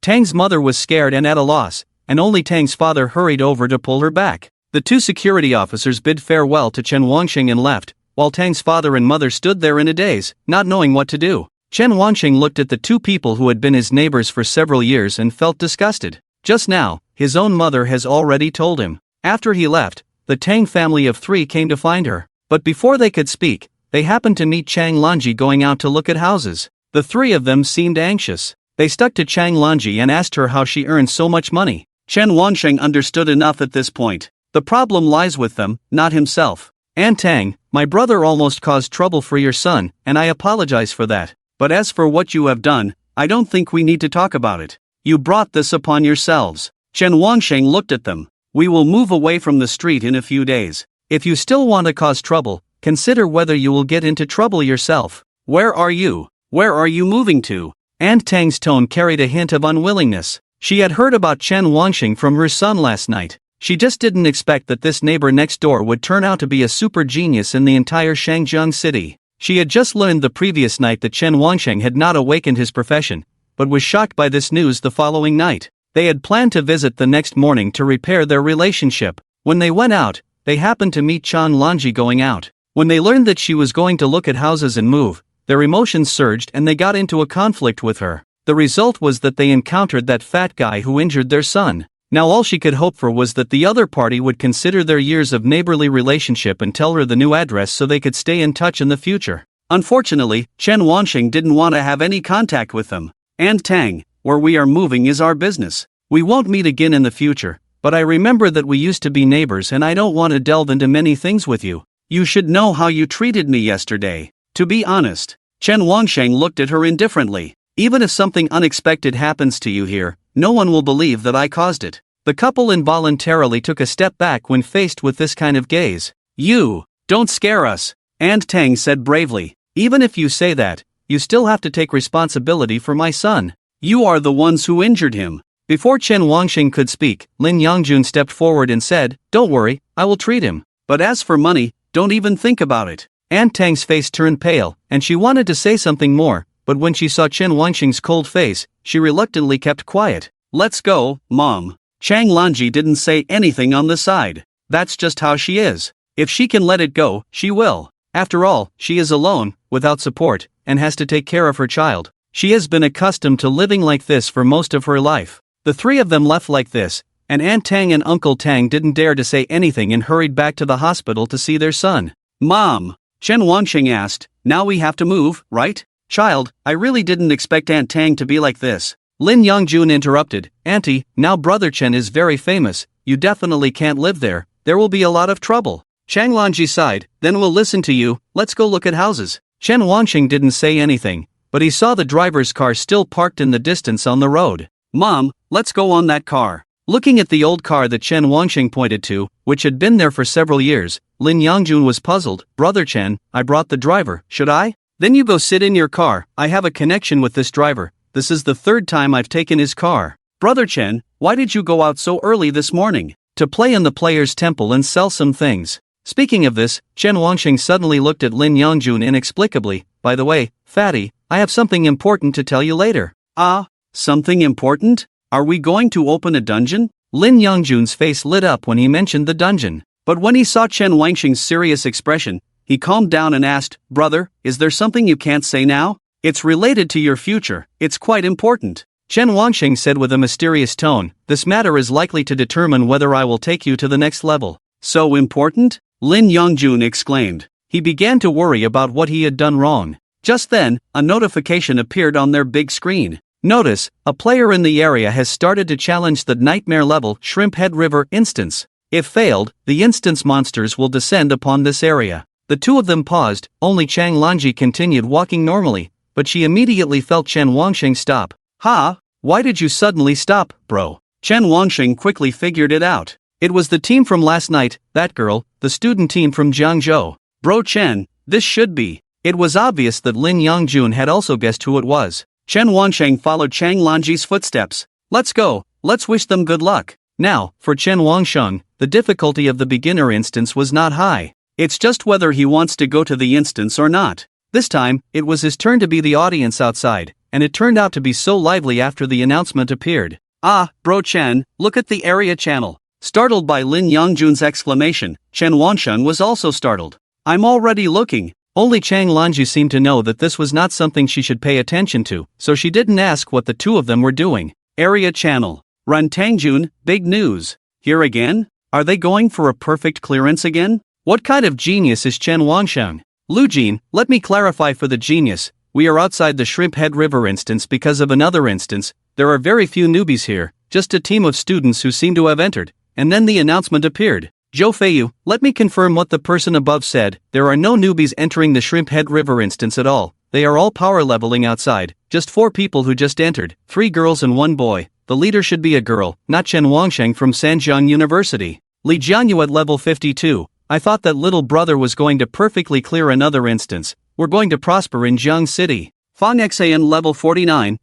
Tang's mother was scared and at a loss, and only Tang's father hurried over to pull her back. The two security officers bid farewell to Chen Wansheng and left, while Tang's father and mother stood there in a daze, not knowing what to do. Chen Wansheng looked at the two people who had been his neighbors for several years and felt disgusted. Just now, his own mother has already told him. After he left, the Tang family of three came to find her. But before they could speak, they happened to meet Chang Lanji going out to look at houses. The three of them seemed anxious. They stuck to Chang Lanji and asked her how she earned so much money. Chen Wansheng understood enough at this point. The problem lies with them, not himself. Aunt Tang, my brother almost caused trouble for your son, and I apologize for that. But as for what you have done, I don't think we need to talk about it. You brought this upon yourselves. Chen Wansheng looked at them. We will move away from the street in a few days. If you still want to cause trouble, consider whether you will get into trouble yourself. Where are you? Where are you moving to? Aunt Tang's tone carried a hint of unwillingness. She had heard about Chen Wansheng from her son last night. She just didn't expect that this neighbor next door would turn out to be a super genius in the entire Shangjiang city. She had just learned the previous night that Chen Wansheng had not awakened his profession, but was shocked by this news the following night. They had planned to visit the next morning to repair their relationship. When they went out, they happened to meet Chan Lanji going out. When they learned that she was going to look at houses and move, their emotions surged and they got into a conflict with her. The result was that they encountered that fat guy who injured their son. Now all she could hope for was that the other party would consider their years of neighborly relationship and tell her the new address so they could stay in touch in the future. Unfortunately, Chen Wansheng didn't want to have any contact with them. Aunt Tang, where we are moving is our business. We won't meet again in the future, but I remember that we used to be neighbors and I don't want to delve into many things with you. You should know how you treated me yesterday. To be honest, Chen Wansheng looked at her indifferently. Even if something unexpected happens to you here, no one will believe that I caused it. The couple involuntarily took a step back when faced with this kind of gaze. You, don't scare us, Aunt Tang said bravely. Even if you say that, you still have to take responsibility for my son. You are the ones who injured him. Before Chen Wansheng could speak, Lin Yangjun stepped forward and said, Don't worry, I will treat him. But as for money, don't even think about it. Aunt Tang's face turned pale, and she wanted to say something more, but when she saw Chen Wansheng's cold face, she reluctantly kept quiet. Let's go, Mom. Chang Lanji didn't say anything on the side. That's just how she is. If she can let it go, she will. After all, she is alone, without support, and has to take care of her child. She has been accustomed to living like this for most of her life. The three of them left like this, and Aunt Tang and Uncle Tang didn't dare to say anything and hurried back to the hospital to see their son. Mom, Chen Wansheng asked, now we have to move, right? Child, I really didn't expect Aunt Tang to be like this. Lin Yongjun interrupted, Auntie, now Brother Chen is very famous, you definitely can't live there, there will be a lot of trouble. Chang Lanji sighed, then we'll listen to you, let's go look at houses. Chen Wansheng didn't say anything, but he saw the driver's car still parked in the distance on the road. Mom, let's go on that car. Looking at the old car that Chen Wansheng pointed to, which had been there for several years, Lin Yongjun was puzzled. Brother Chen, I brought the driver, should I? Then you go sit in your car, I have a connection with this driver, this is the third time I've taken his car. Brother Chen, why did you go out so early this morning? To play in the player's temple and sell some things. Speaking of this, Chen Wansheng suddenly looked at Lin Yongjun inexplicably. By the way, Fatty, I have something important to tell you later. Ah, something important? Are we going to open a dungeon? Lin Yongjun's face lit up when he mentioned the dungeon. But when he saw Chen Wansheng's serious expression, he calmed down and asked, Brother, is there something you can't say now? It's related to your future, it's quite important. Chen Wansheng said with a mysterious tone, this matter is likely to determine whether I will take you to the next level. So important? Lin Yongjun exclaimed. He began to worry about what he had done wrong. Just then, a notification appeared on their big screen. Notice, a player in the area has started to challenge the nightmare level Shrimp Head River instance. If failed, the instance monsters will descend upon this area. The two of them paused, only Chang Lanji continued walking normally, but she immediately felt Chen Wansheng stop. Ha! Why did you suddenly stop, bro? Chen Wansheng quickly figured it out. It was the team from last night, that girl, the student team from Jiangzhou. Bro Chen, this should be. It was obvious that Lin Yongjun had also guessed who it was. Chen Wansheng followed Chang Lanji's footsteps. Let's go, let's wish them good luck. Now, for Chen Wansheng, the difficulty of the beginner instance was not high. It's just whether he wants to go to the instance or not. This time, it was his turn to be the audience outside, and it turned out to be so lively after the announcement appeared. Ah, bro Chen, look at the area channel. Startled by Lin Yongjun's exclamation, Chen Wansheng was also startled. I'm already looking. Only Chang Lanji seemed to know that this was not something she should pay attention to, so she didn't ask what the two of them were doing. Area channel. Ran Tangjun, big news. Here again? Are they going for a perfect clearance again? What kind of genius is Chen Wansheng? Lu Jin, let me clarify for the genius. We are outside the Shrimp Head River instance because of another instance. There are very few newbies here, just a team of students who seem to have entered, and then the announcement appeared. Zhou Feiyu, let me confirm what the person above said. There are no newbies entering the Shrimp Head River instance at all. They are all power leveling outside. Just 4 people who just entered, 3 girls and 1 boy. The leader should be a girl, not Chen Wansheng from Sanjiang University. Li Jianyu at level 52. I thought that little brother was going to perfectly clear another instance. We're going to prosper in Jiang City. Fang Xan level 49.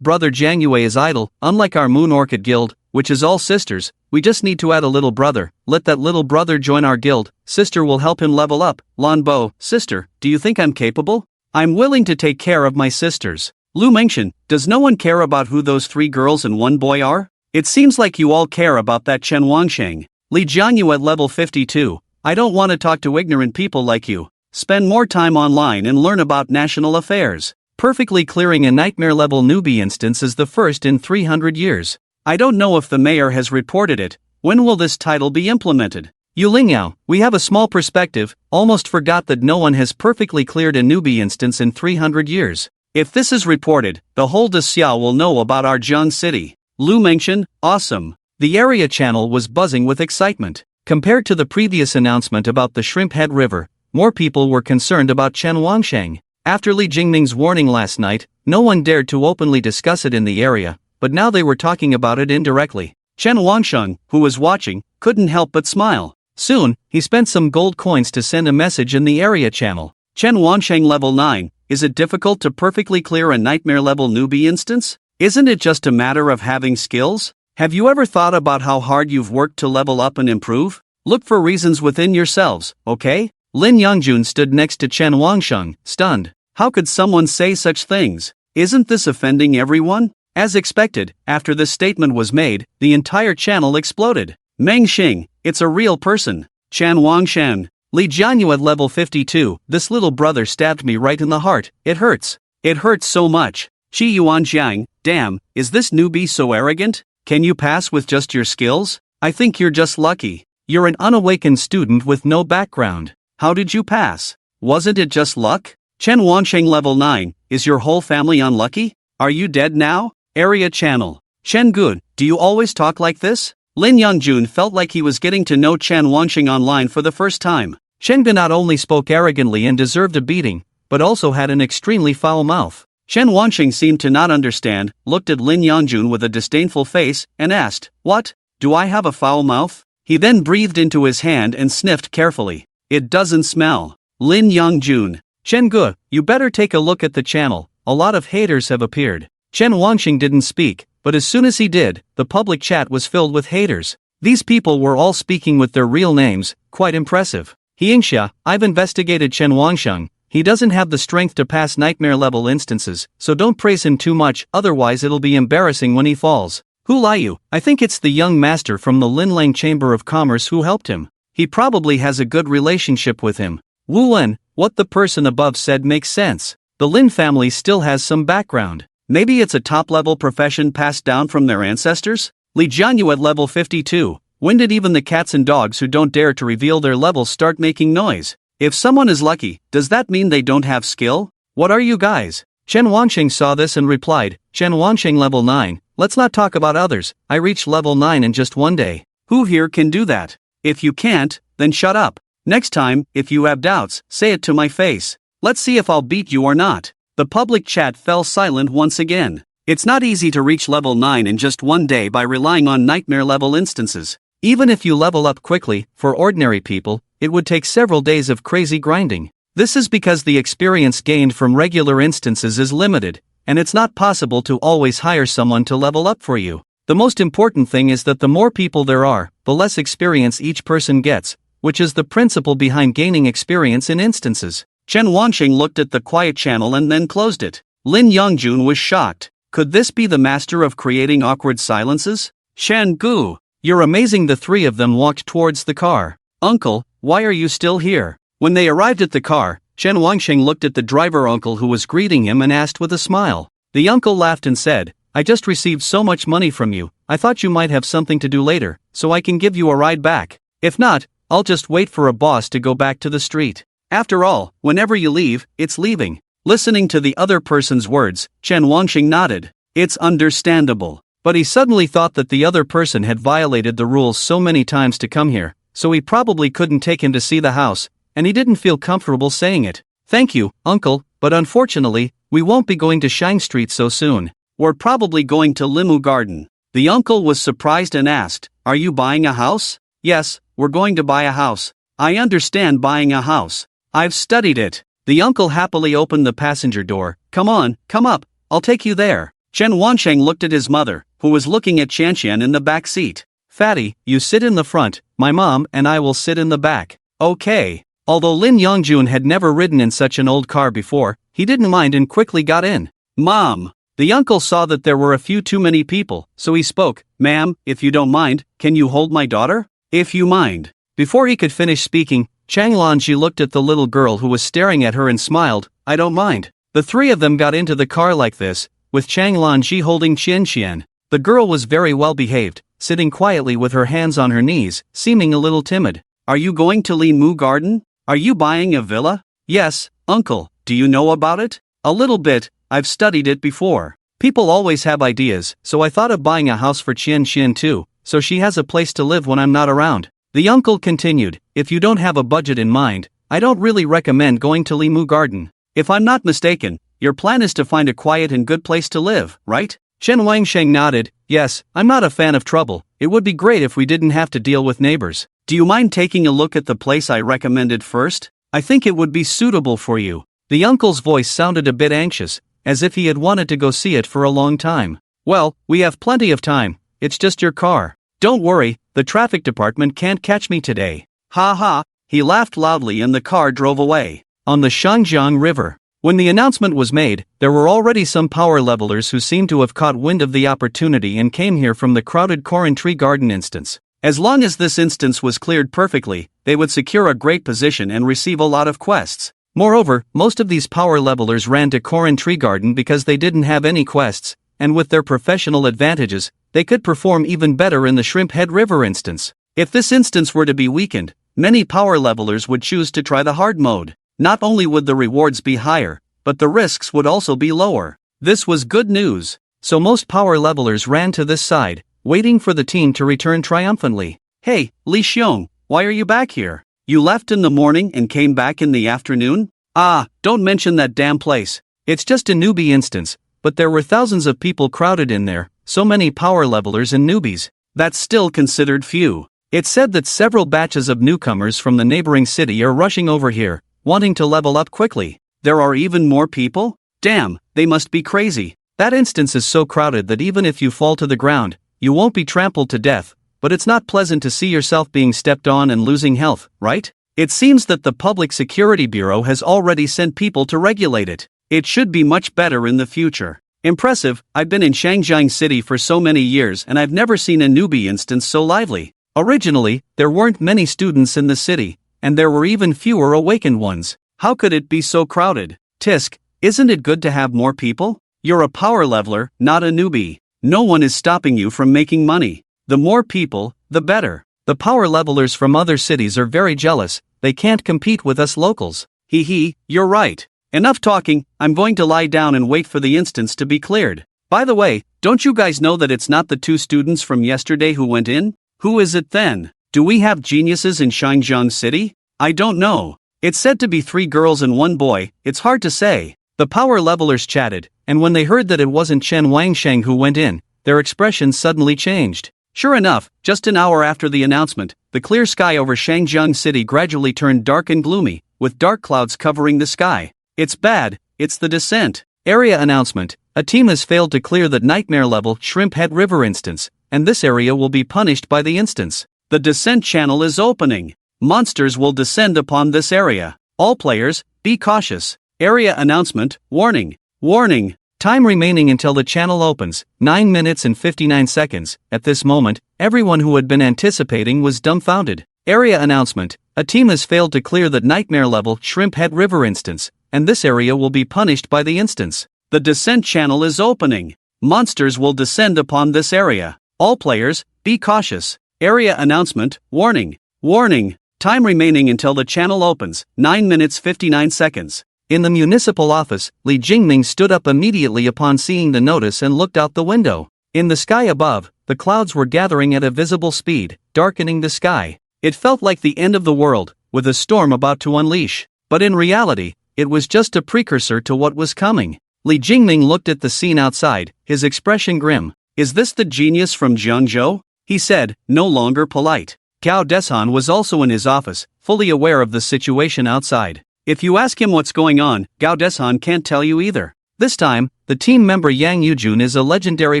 Brother Jiang Yue is idle, unlike our Moon Orchid Guild, which is all sisters. We just need to add a little brother. Let that little brother join our guild. Sister will help him level up. Lan Bo, sister, do you think I'm capable? I'm willing to take care of my sisters. Lu Mengshan, does no one care about who those 3 girls and 1 boy are? It seems like you all care about that Chen Wansheng. Li Jianyu at level 52. I don't want to talk to ignorant people like you. Spend more time online and learn about national affairs. Perfectly clearing a nightmare level newbie instance is the first in 300 years. I don't know if the mayor has reported it. When will this title be implemented? Yulingyao, we have a small perspective, almost forgot that no one has perfectly cleared a newbie instance in 300 years. If this is reported, the whole de Xiao will know about our Jiang City. Lu Mengshan, awesome. The area channel was buzzing with excitement. Compared to the previous announcement about the Shrimp Head River, more people were concerned about Chen Wansheng. After Li Jingming's warning last night, no one dared to openly discuss it in the area, but now they were talking about it indirectly. Chen Wansheng, who was watching, couldn't help but smile. Soon, he spent some gold coins to send a message in the area channel. Chen Wansheng level 9, is it difficult to perfectly clear a nightmare level newbie instance? Isn't it just a matter of having skills? Have you ever thought about how hard you've worked to level up and improve? Look for reasons within yourselves, okay? Lin Yongjun stood next to Chen Wansheng, stunned. How could someone say such things? Isn't this offending everyone? As expected, after this statement was made, the entire channel exploded. Meng Xing, it's a real person. Chen Wangshan. Li Jianyu at level 52, this little brother stabbed me right in the heart, it hurts. It hurts so much. Qi Yuan Jiang, damn, is this newbie so arrogant? Can you pass with just your skills? I think you're just lucky. You're an unawakened student with no background. How did you pass? Wasn't it just luck? Chen Wansheng level 9, is your whole family unlucky? Are you dead now? Area channel. Chen Good, do you always talk like this? Lin Yongjun felt like he was getting to know Chen Wansheng online for the first time. Chen Gu not only spoke arrogantly and deserved a beating, but also had an extremely foul mouth. Chen Wansheng seemed to not understand, looked at Lin Yongjun with a disdainful face, and asked, "What? Do I have a foul mouth?" He then breathed into his hand and sniffed carefully. "It doesn't smell." Lin Yongjun. Chen Gu, you better take a look at the channel, a lot of haters have appeared. Chen Wansheng didn't speak, but as soon as he did, the public chat was filled with haters. These people were all speaking with their real names, quite impressive. Yingxia, I've investigated Chen Wansheng. He doesn't have the strength to pass nightmare level instances, so don't praise him too much, otherwise it'll be embarrassing when he falls. Hu Liu, I think it's the young master from the Linlang Chamber of Commerce who helped him. He probably has a good relationship with him. Wu Wen, what the person above said makes sense. The Lin family still has some background. Maybe it's a top-level profession passed down from their ancestors? Li Jianyu at level 52. When did even the cats and dogs who don't dare to reveal their levels start making noise? If someone is lucky, does that mean they don't have skill? What are you guys? Chen Wansheng saw this and replied, Chen Wansheng level 9, let's not talk about others, I reached level 9 in just one day. Who here can do that? If you can't, then shut up. Next time, if you have doubts, say it to my face. Let's see if I'll beat you or not. The public chat fell silent once again. It's not easy to reach level 9 in just one day by relying on nightmare level instances. Even if you level up quickly, for ordinary people, it would take several days of crazy grinding. This is because the experience gained from regular instances is limited, and it's not possible to always hire someone to level up for you. The most important thing is that the more people there are, the less experience each person gets, which is the principle behind gaining experience in instances. Chen Wansheng looked at the quiet channel and then closed it. Lin Yongjun was shocked. Could this be the master of creating awkward silences? Shen Gu, you're amazing. The three of them walked towards the car. Uncle, why are you still here? When they arrived at the car, Chen Wansheng looked at the driver uncle who was greeting him and asked with a smile. The uncle laughed and said, I just received so much money from you, I thought you might have something to do later, so I can give you a ride back. If not, I'll just wait for a boss to go back to the street. After all, whenever you leave, it's leaving. Listening to the other person's words, Chen Wansheng nodded. It's understandable. But he suddenly thought that the other person had violated the rules so many times to come here, so he probably couldn't take him to see the house, and he didn't feel comfortable saying it. Thank you, uncle, but unfortunately, we won't be going to Shang Street so soon. We're probably going to Limu Garden. The uncle was surprised and asked, Are you buying a house? Yes, we're going to buy a house. I understand buying a house. I've studied it. The uncle happily opened the passenger door. Come on, come up, I'll take you there. Chen Wansheng looked at his mother, who was looking at Qianqian in the back seat. Fatty, you sit in the front, my mom and I will sit in the back. Okay. Although Lin Yongjun had never ridden in such an old car before, he didn't mind and quickly got in. Mom. The uncle saw that there were a few too many people, so he spoke, Ma'am, if you don't mind, can you hold my daughter? If you mind. Before he could finish speaking, Chang Lanji looked at the little girl who was staring at her and smiled, I don't mind. The three of them got into the car like this, with Chang Lanji holding Qianqian. The girl was very well behaved, sitting quietly with her hands on her knees, seeming a little timid. Are you going to Limu Garden? Are you buying a villa? Yes, uncle, do you know about it? A little bit, I've studied it before. People always have ideas, so I thought of buying a house for Qianqian too, so she has a place to live when I'm not around. The uncle continued, if you don't have a budget in mind, I don't really recommend going to Limu Garden. If I'm not mistaken, your plan is to find a quiet and good place to live, right? Chen Wansheng nodded, yes, I'm not a fan of trouble, it would be great if we didn't have to deal with neighbors. Do you mind taking a look at the place I recommended first? I think it would be suitable for you. The uncle's voice sounded a bit anxious, as if he had wanted to go see it for a long time. Well, we have plenty of time, it's just your car. Don't worry, the traffic department can't catch me today. Ha ha, he laughed loudly and the car drove away. On the Shangjiang River. When the announcement was made, there were already some power levelers who seemed to have caught wind of the opportunity and came here from the crowded Koran Tree Garden instance. As long as this instance was cleared perfectly, they would secure a great position and receive a lot of quests. Moreover, most of these power levelers ran to Koran Tree Garden because they didn't have any quests, and with their professional advantages, they could perform even better in the Shrimp Head River instance. If this instance were to be weakened, many power levelers would choose to try the hard mode. Not only would the rewards be higher, but the risks would also be lower. This was good news, so most power levelers ran to this side, waiting for the team to return triumphantly. Hey, Li Xiong, why are you back here? You left in the morning and came back in the afternoon? Ah, don't mention that damn place. It's just a newbie instance, but there were thousands of people crowded in there, so many power levelers and newbies. That's still considered few. It's said that several batches of newcomers from the neighboring city are rushing over here, wanting to level up quickly. There are even more people? Damn, they must be crazy. That instance is so crowded that even if you fall to the ground, you won't be trampled to death, but it's not pleasant to see yourself being stepped on and losing health, right? It seems that the Public Security Bureau has already sent people to regulate it. It should be much better in the future. Impressive, I've been in Shangjiang City for so many years and I've never seen a newbie instance so lively. Originally, there weren't many students in the city, and there were even fewer awakened ones. How could it be so crowded? Tisk, isn't it good to have more people? You're a power leveler, not a newbie. No one is stopping you from making money. The more people, the better. The power levelers from other cities are very jealous, they can't compete with us locals. Hee, you're right. Enough talking, I'm going to lie down and wait for the instance to be cleared. By the way, don't you guys know that it's not the 2 students from yesterday who went in? Who is it then? Do we have geniuses in Shangjiang City? I don't know. It's said to be 3 girls and 1 boy, it's hard to say. The power levelers chatted, and when they heard that it wasn't Chen Wangsheng who went in, their expressions suddenly changed. Sure enough, just an hour after the announcement, the clear sky over Shangjiang City gradually turned dark and gloomy, with dark clouds covering the sky. It's bad, it's the descent. Area announcement: a team has failed to clear the nightmare level Shrimp Head River instance, and this area will be punished by the instance. The descent channel is opening. Monsters will descend upon this area. All players, be cautious. Area announcement: warning. Warning. Time remaining until the channel opens, 9 minutes and 59 seconds. At this moment, everyone who had been anticipating was dumbfounded. Area announcement: a team has failed to clear the nightmare level Shrimp Head River instance, and this area will be punished by the instance. The descent channel is opening. Monsters will descend upon this area. All players, be cautious. Area announcement: warning. Warning. Time remaining until the channel opens, 9 minutes 59 seconds. In the municipal office, Li Jingming stood up immediately upon seeing the notice and looked out the window. In the sky above, the clouds were gathering at a visible speed, darkening the sky. It felt like the end of the world, with a storm about to unleash. But in reality, it was just a precursor to what was coming. Li Jingming looked at the scene outside, his expression grim. Is this the genius from Jiangzhou? He said, no longer polite. Gao Deshan was also in his office, fully aware of the situation outside. If you ask him what's going on, Gao Deshan can't tell you either. This time, the team member Yang Yujun is a legendary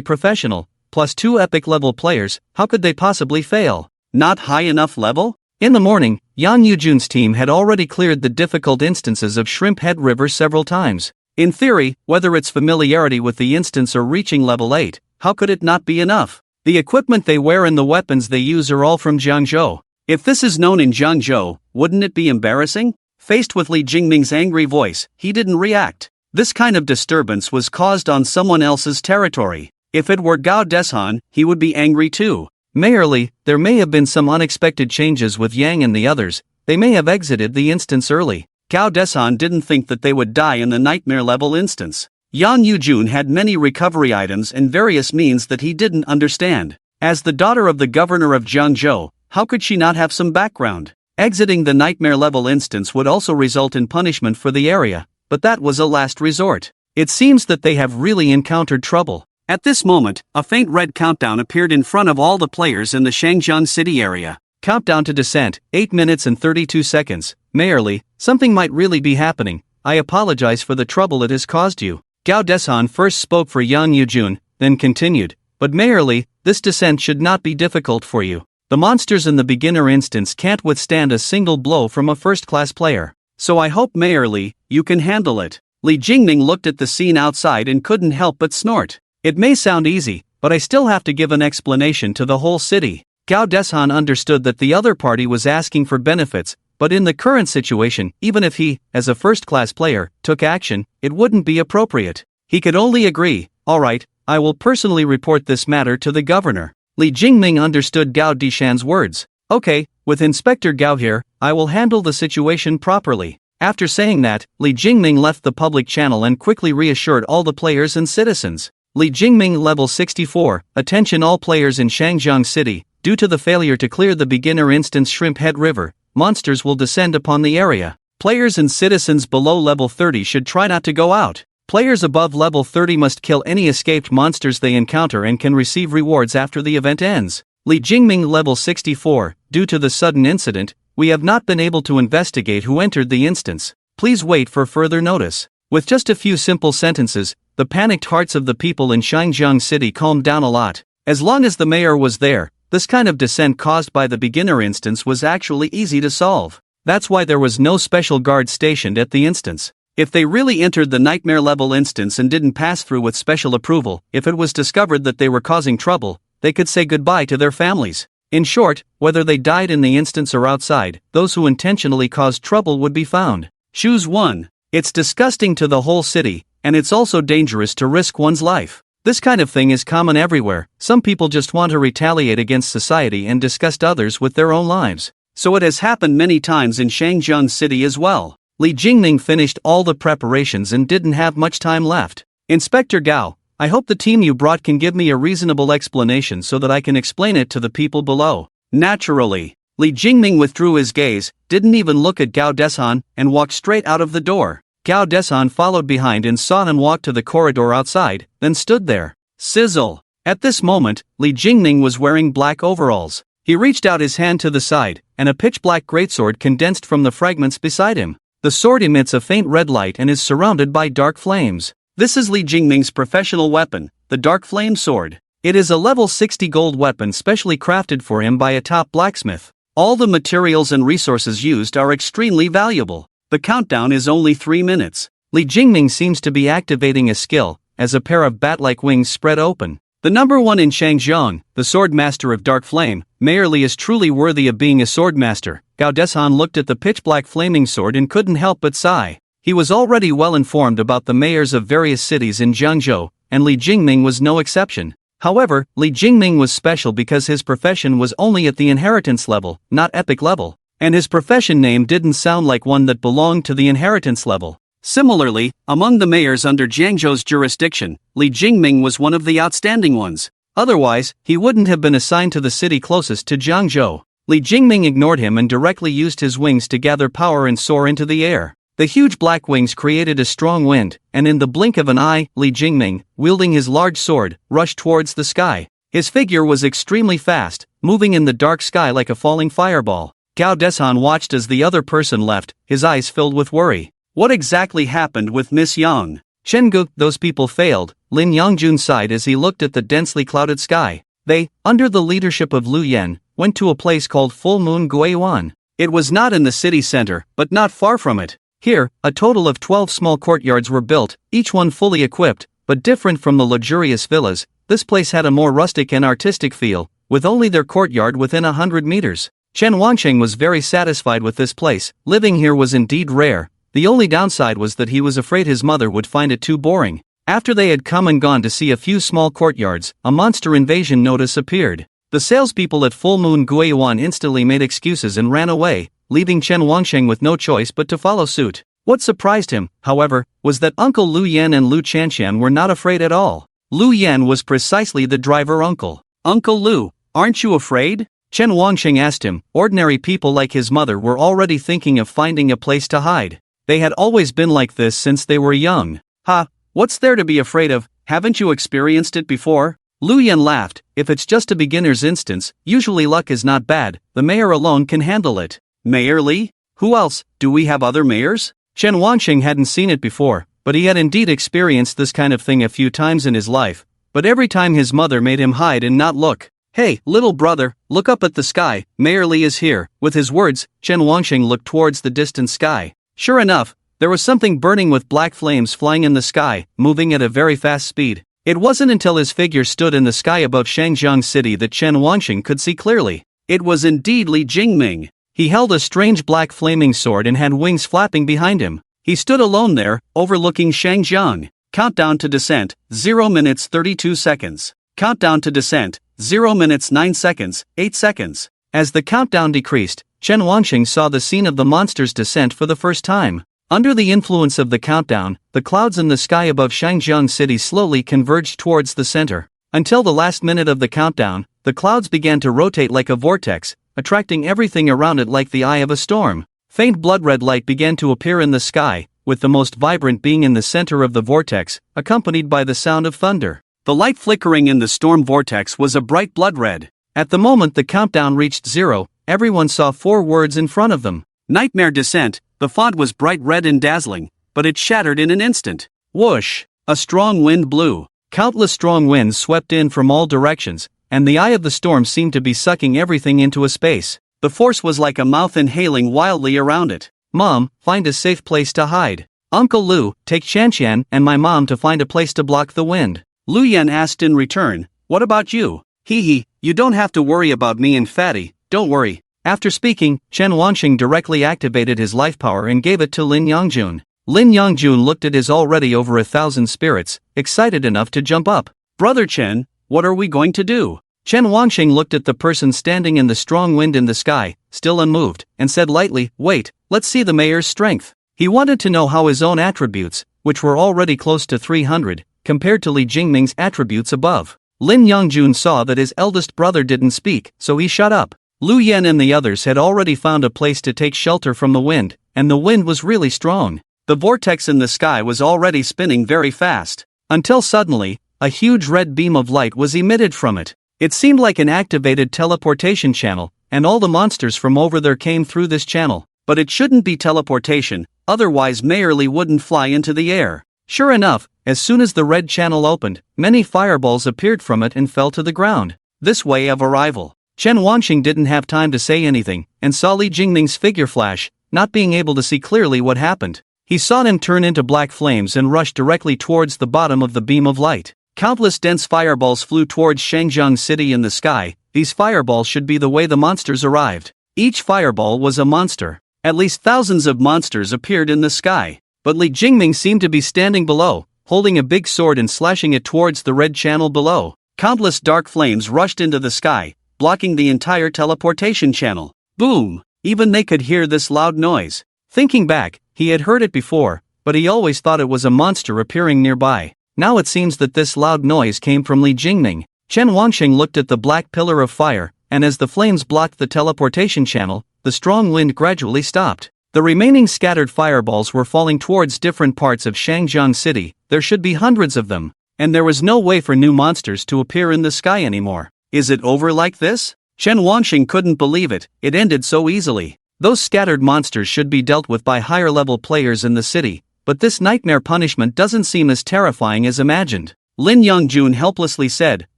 professional, plus 2 epic-level players. How could they possibly fail? Not high enough level? In the morning, Yang Yujun's team had already cleared the difficult instances of Shrimp Head River several times. In theory, whether it's familiarity with the instance or reaching level 8, how could it not be enough? The equipment they wear and the weapons they use are all from Jiangzhou. If this is known in Jiangzhou, wouldn't it be embarrassing? Faced with Li Jingming's angry voice, he didn't react. This kind of disturbance was caused on someone else's territory. If it were Gao Deshan, he would be angry too. Merely, there may have been some unexpected changes with Yang and the others. They may have exited the instance early. Gao Deshan didn't think that they would die in the nightmare level instance. Yang Yujun had many recovery items and various means that he didn't understand. As the daughter of the governor of Jiangzhou, how could she not have some background? Exiting the nightmare level instance would also result in punishment for the area, but that was a last resort. It seems that they have really encountered trouble. At this moment, a faint red countdown appeared in front of all the players in the Shangjiang City area. Countdown to descent, 8 minutes and 32 seconds. Mayorly, something might really be happening. I apologize for the trouble it has caused you. Gao Deshan first spoke for Yang Yujun, then continued. But Mayorly, this descent should not be difficult for you. The monsters in the beginner instance can't withstand a single blow from a first-class player. So I hope Mayorly, you can handle it. Li Jingming looked at the scene outside and couldn't help but snort. It may sound easy, but I still have to give an explanation to the whole city. Gao Deshan understood that the other party was asking for benefits, but in the current situation, even if he, as a first-class player, took action, it wouldn't be appropriate. He could only agree. Alright, I will personally report this matter to the governor. Li Jingming understood Gao Dishan's words. Okay, with Inspector Gao here, I will handle the situation properly. After saying that, Li Jingming left the public channel and quickly reassured all the players and citizens. Li Jingming level 64, attention all players in Shangjiang City, due to the failure to clear the beginner instance Shrimp Head River, monsters will descend upon the area. Players and citizens below level 30 should try not to go out. Players above level 30 must kill any escaped monsters they encounter and can receive rewards after the event ends. Li Jingming level 64, due to the sudden incident, we have not been able to investigate who entered the instance. Please wait for further notice. With just a few simple sentences, the panicked hearts of the people in Shangjiang City calmed down a lot. As long as the mayor was there, this kind of descent caused by the beginner instance was actually easy to solve. That's why there was no special guard stationed at the instance. If they really entered the nightmare level instance and didn't pass through with special approval, if it was discovered that they were causing trouble, they could say goodbye to their families. In short, whether they died in the instance or outside, those who intentionally caused trouble would be found. Choose one. It's disgusting to the whole city, and it's also dangerous to risk one's life. This kind of thing is common everywhere. Some people just want to retaliate against society and disgust others with their own lives. So it has happened many times in Shangjiang City as well. Li Jingming finished all the preparations and didn't have much time left. Inspector Gao, I hope the team you brought can give me a reasonable explanation so that I can explain it to the people below. Naturally. Li Jingming withdrew his gaze, didn't even look at Gao Deshan, and walked straight out of the door. Gao Deshan followed behind and saw him walk to the corridor outside, then stood there. Sizzle. At this moment, Li Jingming was wearing black overalls. He reached out his hand to the side, and a pitch-black greatsword condensed from the fragments beside him. The sword emits a faint red light and is surrounded by dark flames. This is Li Jingming's professional weapon, the Dark Flame Sword. It is a level 60 gold weapon specially crafted for him by a top blacksmith. All the materials and resources used are extremely valuable. The countdown is only 3 minutes. Li Jingming seems to be activating a skill, as a pair of bat-like wings spread open. The number 1 in Shangjiang, the sword master of Dark Flame, Mayor Li is truly worthy of being a sword master. Gao Deshan looked at the pitch-black flaming sword and couldn't help but sigh. He was already well informed about the mayors of various cities in Jiangzhou, and Li Jingming was no exception. However, Li Jingming was special because his profession was only at the inheritance level, not epic level, and his profession name didn't sound like one that belonged to the inheritance level. Similarly, among the mayors under Jiangzhou's jurisdiction, Li Jingming was one of the outstanding ones. Otherwise, he wouldn't have been assigned to the city closest to Jiangzhou. Li Jingming ignored him and directly used his wings to gather power and soar into the air. The huge black wings created a strong wind, and in the blink of an eye, Li Jingming, wielding his large sword, rushed towards the sky. His figure was extremely fast, moving in the dark sky like a falling fireball. Gao Deshan watched as the other person left, his eyes filled with worry. What exactly happened with Miss Yang? Chenggu, those people failed, Lin Yongjun sighed as he looked at the densely clouded sky. They, under the leadership of Lu Yan, went to a place called Full Moon Guiyuan. It was not in the city center, but not far from it. Here, a total of 12 small courtyards were built, each one fully equipped, but different from the luxurious villas. This place had a more rustic and artistic feel, with only their courtyard within 100 meters. Chen Wangsheng was very satisfied with this place. Living here was indeed rare. The only downside was that he was afraid his mother would find it too boring. After they had come and gone to see a few small courtyards, a monster invasion notice appeared. The salespeople at Full Moon Guiyuan instantly made excuses and ran away, leaving Chen Wangsheng with no choice but to follow suit. What surprised him, however, was that Uncle Lu Yan and Lu Chanshan were not afraid at all. Lu Yan was precisely the driver uncle. Uncle Lu, aren't you afraid? Chen Wangsheng asked him. Ordinary people like his mother were already thinking of finding a place to hide. They had always been like this since they were young. Ha, what's there to be afraid of? Haven't you experienced it before? Lu Yan laughed. If it's just a beginner's instance, usually luck is not bad. The mayor alone can handle it. Mayor Li? Who else? Do we have other mayors? Chen Wangsheng hadn't seen it before, but he had indeed experienced this kind of thing a few times in his life. But every time his mother made him hide and not look. Hey, little brother, look up at the sky. Mayor Li is here. With his words, Chen Wangsheng looked towards the distant sky. Sure enough, there was something burning with black flames flying in the sky, moving at a very fast speed. It wasn't until his figure stood in the sky above Shangjiang City that Chen Wangsheng could see clearly. It was indeed Li Jingming. He held a strange black flaming sword and had wings flapping behind him. He stood alone there, overlooking Shangjiang. Countdown to descent, 0 minutes 32 seconds. Countdown to descent, 0 minutes 9 seconds, 8 seconds. As the countdown decreased, Chen Wanxing saw the scene of the monster's descent for the first time. Under the influence of the countdown, the clouds in the sky above Shangjiang City slowly converged towards the center. Until the last minute of the countdown, the clouds began to rotate like a vortex, attracting everything around it like the eye of a storm. Faint blood-red light began to appear in the sky, with the most vibrant being in the center of the vortex, accompanied by the sound of thunder. The light flickering in the storm vortex was a bright blood red. At the moment the countdown reached 0, everyone saw 4 words in front of them. Nightmare Descent. The font was bright red and dazzling, but it shattered in an instant. Whoosh! A strong wind blew. Countless strong winds swept in from all directions, and the eye of the storm seemed to be sucking everything into a space. The force was like a mouth inhaling wildly around it. Mom, find a safe place to hide. Uncle Lu, take Shanshan and my mom to find a place to block the wind. Lu Yan asked in return, what about you? Hee, you don't have to worry about me and Fatty, don't worry. After speaking, Chen Wanxing directly activated his life power and gave it to Lin Yangjun. Lin Yangjun looked at his already over 1,000 spirits, excited enough to jump up. Brother Chen, what are we going to do? Chen Wanxing looked at the person standing in the strong wind in the sky, still unmoved, and said lightly, wait, let's see the mayor's strength. He wanted to know how his own attributes, which were already close to 300, compared to Li Jingming's attributes above. Lin Yangjun saw that his eldest brother didn't speak, so he shut up. Lu Yan and the others had already found a place to take shelter from the wind, and the wind was really strong. The vortex in the sky was already spinning very fast, until suddenly, a huge red beam of light was emitted from it. It seemed like an activated teleportation channel, and all the monsters from over there came through this channel. But it shouldn't be teleportation, otherwise Mayor Li wouldn't fly into the air. Sure enough, as soon as the red channel opened, many fireballs appeared from it and fell to the ground. This way of arrival. Chen Wanxing didn't have time to say anything, and saw Li Jingming's figure flash, not being able to see clearly what happened. He saw him turn into black flames and rush directly towards the bottom of the beam of light. Countless dense fireballs flew towards Shangjiang City in the sky. These fireballs should be the way the monsters arrived. Each fireball was a monster. At least thousands of monsters appeared in the sky. But Li Jingming seemed to be standing below, holding a big sword and slashing it towards the red channel below. Countless dark flames rushed into the sky, blocking the entire teleportation channel. Boom! Even they could hear this loud noise. Thinking back, he had heard it before, but he always thought it was a monster appearing nearby. Now it seems that this loud noise came from Li Jingming. Chen Wanxing looked at the black pillar of fire, and as the flames blocked the teleportation channel, the strong wind gradually stopped. The remaining scattered fireballs were falling towards different parts of Shangjiang City. There should be hundreds of them, and there was no way for new monsters to appear in the sky anymore. Is it over like this? Chen Wanxing couldn't believe it, it ended so easily. Those scattered monsters should be dealt with by higher level players in the city, but this nightmare punishment doesn't seem as terrifying as imagined. Lin Yangjun helplessly said,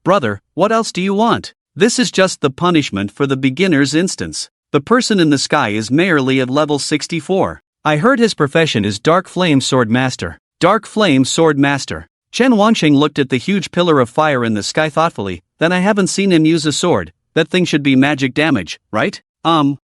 brother, what else do you want? This is just the punishment for the beginner's instance. The person in the sky is Mayor Li at level 64. I heard his profession is Dark Flame Sword Master. Dark Flame Sword Master. Chen Wanxing looked at the huge pillar of fire in the sky thoughtfully, then I haven't seen him use a sword, that thing should be magic damage, right? Lin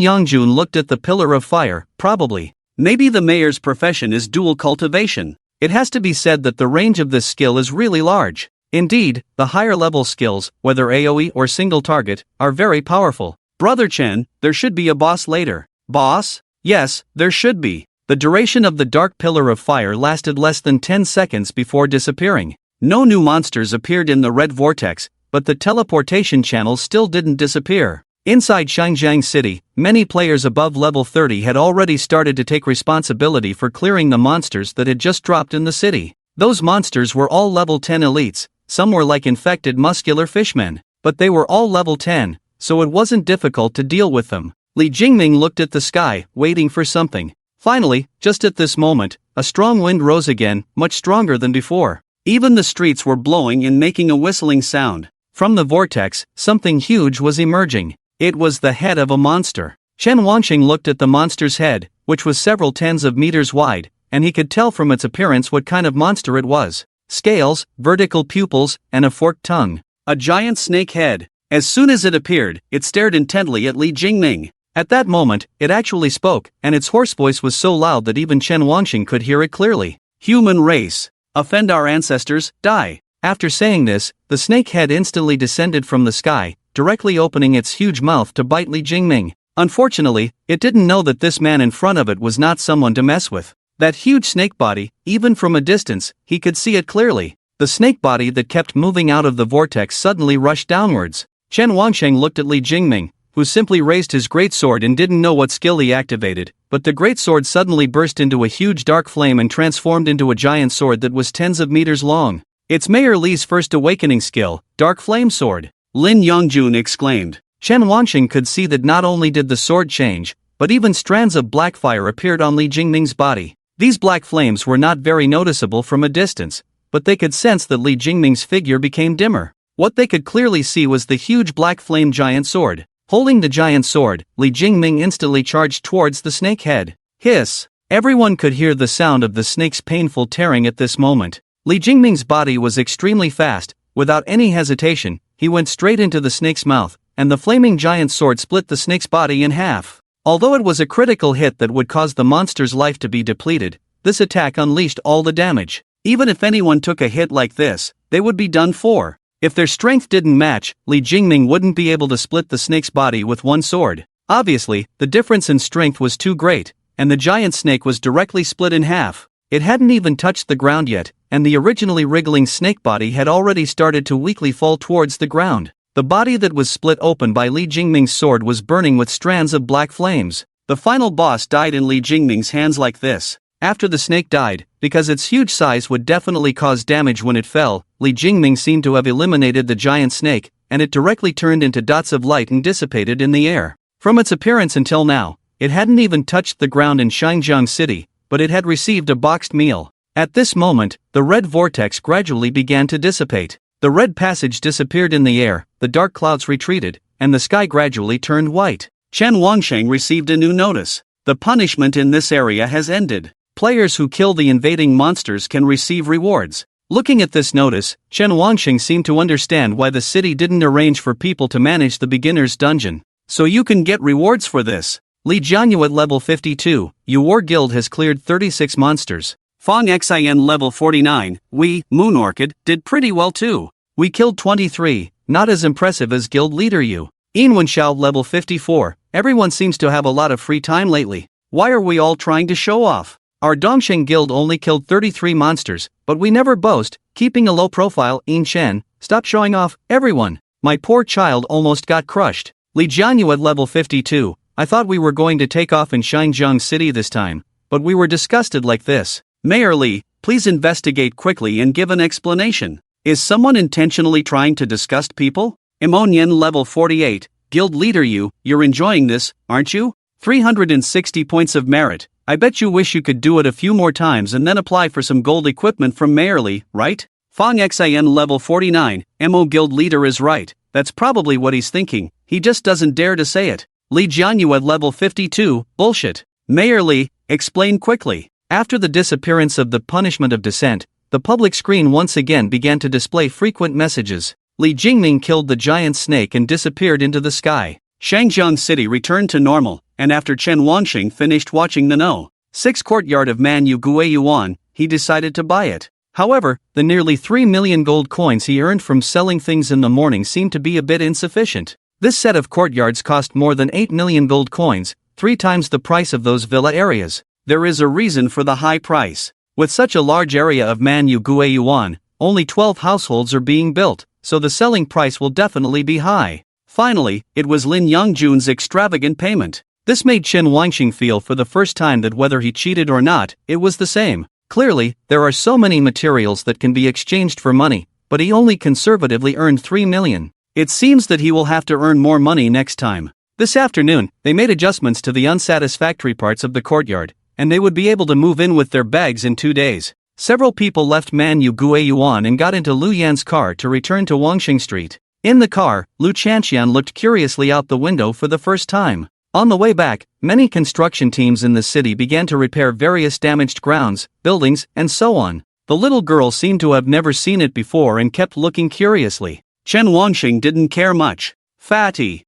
Yangjun looked at the pillar of fire, probably. Maybe the mayor's profession is dual cultivation. It has to be said that the range of this skill is really large. Indeed, the higher level skills, whether AoE or single target, are very powerful. Brother Chen, there should be a boss later. Boss? Yes, there should be. The duration of the dark pillar of fire lasted less than 10 seconds before disappearing. No new monsters appeared in the red vortex, but the teleportation channel still didn't disappear. Inside Shangjiang City, many players above level 30 had already started to take responsibility for clearing the monsters that had just dropped in the city. Those monsters were all level 10 elites, some were like infected muscular fishmen, but they were all level 10, so it wasn't difficult to deal with them. Li Jingming looked at the sky, waiting for something. Finally, just at this moment, a strong wind rose again, much stronger than before. Even the streets were blowing and making a whistling sound. From the vortex, something huge was emerging. It was the head of a monster. Chen Wanxing looked at the monster's head, which was several tens of meters wide, and he could tell from its appearance what kind of monster it was. Scales, vertical pupils, and a forked tongue. A giant snake head. As soon as it appeared, it stared intently at Li Jingming. At that moment, it actually spoke, and its hoarse voice was so loud that even Chen Wanxing could hear it clearly. Human race. offend our ancestors, die. After saying this, the snake head instantly descended from the sky, directly opening its huge mouth to bite Li Jingming. Unfortunately, it didn't know that this man in front of it was not someone to mess with. That huge snake body, even from a distance, he could see it clearly. The snake body that kept moving out of the vortex suddenly rushed downwards. Chen Wangsheng looked at Li Jingming, who simply raised his great sword and didn't know what skill he activated, but the great sword suddenly burst into a huge dark flame and transformed into a giant sword that was tens of meters long. It's Mayor Li's first awakening skill, Dark Flame Sword. Lin Yongjun exclaimed. Chen Wansheng could see that not only did the sword change, but even strands of black fire appeared on Li Jingming's body. These black flames were not very noticeable from a distance, but they could sense that Li Jingming's figure became dimmer. What they could clearly see was the huge black flame giant sword. Holding the giant sword, Li Jingming instantly charged towards the snake head. Hiss! Everyone could hear the sound of the snake's painful tearing at this moment. Li Jingming's body was extremely fast. Without any hesitation, he went straight into the snake's mouth, and the flaming giant sword split the snake's body in half. Although it was a critical hit that would cause the monster's life to be depleted, this attack unleashed all the damage. Even if anyone took a hit like this, they would be done for. If their strength didn't match, Li Jingming wouldn't be able to split the snake's body with one sword. Obviously, the difference in strength was too great, and the giant snake was directly split in half. It hadn't even touched the ground yet, and the originally wriggling snake body had already started to weakly fall towards the ground. The body that was split open by Li Jingming's sword was burning with strands of black flames. The final boss died in Li Jingming's hands like this. After the snake died, because its huge size would definitely cause damage when it fell, Li Jingming seemed to have eliminated the giant snake, and it directly turned into dots of light and dissipated in the air. From its appearance until now, it hadn't even touched the ground in Xinjiang City, but it had received a boxed meal. At this moment, the red vortex gradually began to dissipate. The red passage disappeared in the air, the dark clouds retreated, and the sky gradually turned white. Chen Wangsheng received a new notice. The punishment in this area has ended. Players who kill the invading monsters can receive rewards. Looking at this notice, Chen Wangsheng seemed to understand why the city didn't arrange for people to manage the beginner's dungeon. So you can get rewards for this. Li Jianyu at level 52, your war guild has cleared 36 monsters. Fong Xin level 49, we, Moon Orchid, did pretty well too. We killed 23, not as impressive as guild leader Yu. Inwen Xiao level 54, everyone seems to have a lot of free time lately. Why are we all trying to show off? Our Dongsheng guild only killed 33 monsters, but we never boast, keeping a low profile. Yin Chen, stop showing off, everyone. My poor child almost got crushed. Li Jianyu at level 52, I thought we were going to take off in Xinjiang City this time, but we were disgusted like this. Mayor Li, please investigate quickly and give an explanation. Is someone intentionally trying to disgust people? Imonian level 48, guild leader you're enjoying this, aren't you? 360 points of merit. I bet you wish you could do it a few more times and then apply for some gold equipment from Mayor Li, right? Fong Xin level 49, Mo guild leader is right. That's probably what he's thinking, he just doesn't dare to say it. Li Jianyu at level 52, bullshit. Mayor Li, explain quickly. After the disappearance of the punishment of descent, the public screen once again began to display frequent messages. Li Jingming killed the giant snake and disappeared into the sky. Shangjiang City returned to normal, and after Chen Wanxing finished watching the No. 6 courtyard of Manhwa Guiyuan, he decided to buy it. However, the nearly 3 million gold coins he earned from selling things in the morning seemed to be a bit insufficient. This set of courtyards cost more than 8 million gold coins, 3 times the price of those villa areas. There is a reason for the high price. With such a large area of Manhwa Guiyuan, only 12 households are being built, so the selling price will definitely be high. Finally, it was Lin Yongjun's extravagant payment. This made Chen Wangxing feel for the first time that whether he cheated or not, it was the same. Clearly, there are so many materials that can be exchanged for money, but he only conservatively earned 3 million. It seems that he will have to earn more money next time. This afternoon, they made adjustments to the unsatisfactory parts of the courtyard, and they would be able to move in with their bags in 2 days. Several people left Manhwa Guiyuan and got into Lu Yan's car to return to Wangxing Street. In the car, Lu Chanxian looked curiously out the window for the first time. On the way back, many construction teams in the city began to repair various damaged grounds, buildings, and so on. The little girl seemed to have never seen it before and kept looking curiously. Chen Wangxing didn't care much. Fatty.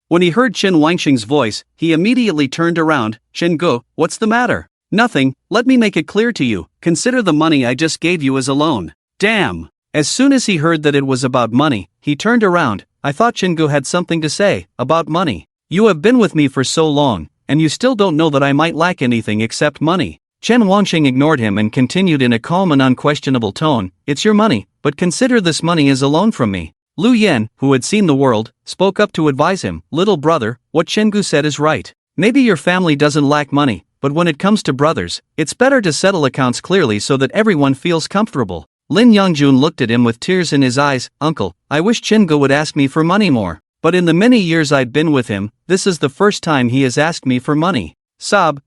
When he heard Chen Wangxing's voice, he immediately turned around. Chen Go, what's the matter? Nothing, let me make it clear to you, consider the money I just gave you as a loan. Damn! As soon as he heard that it was about money, he turned around. I thought Chingu had something to say about money. You have been with me for so long, and you still don't know that I might lack anything except money. Chen Wansheng ignored him and continued in a calm and unquestionable tone, it's your money, but consider this money as a loan from me. Lu Yan, who had seen the world, spoke up to advise him, little brother, what Chengu said is right. Maybe your family doesn't lack money, but when it comes to brothers, it's better to settle accounts clearly so that everyone feels comfortable. Lin Yongjun looked at him with tears in his eyes, Uncle, I wish Chingu would ask me for money more. But in the many years I've been with him, this is the first time he has asked me for money. Sob,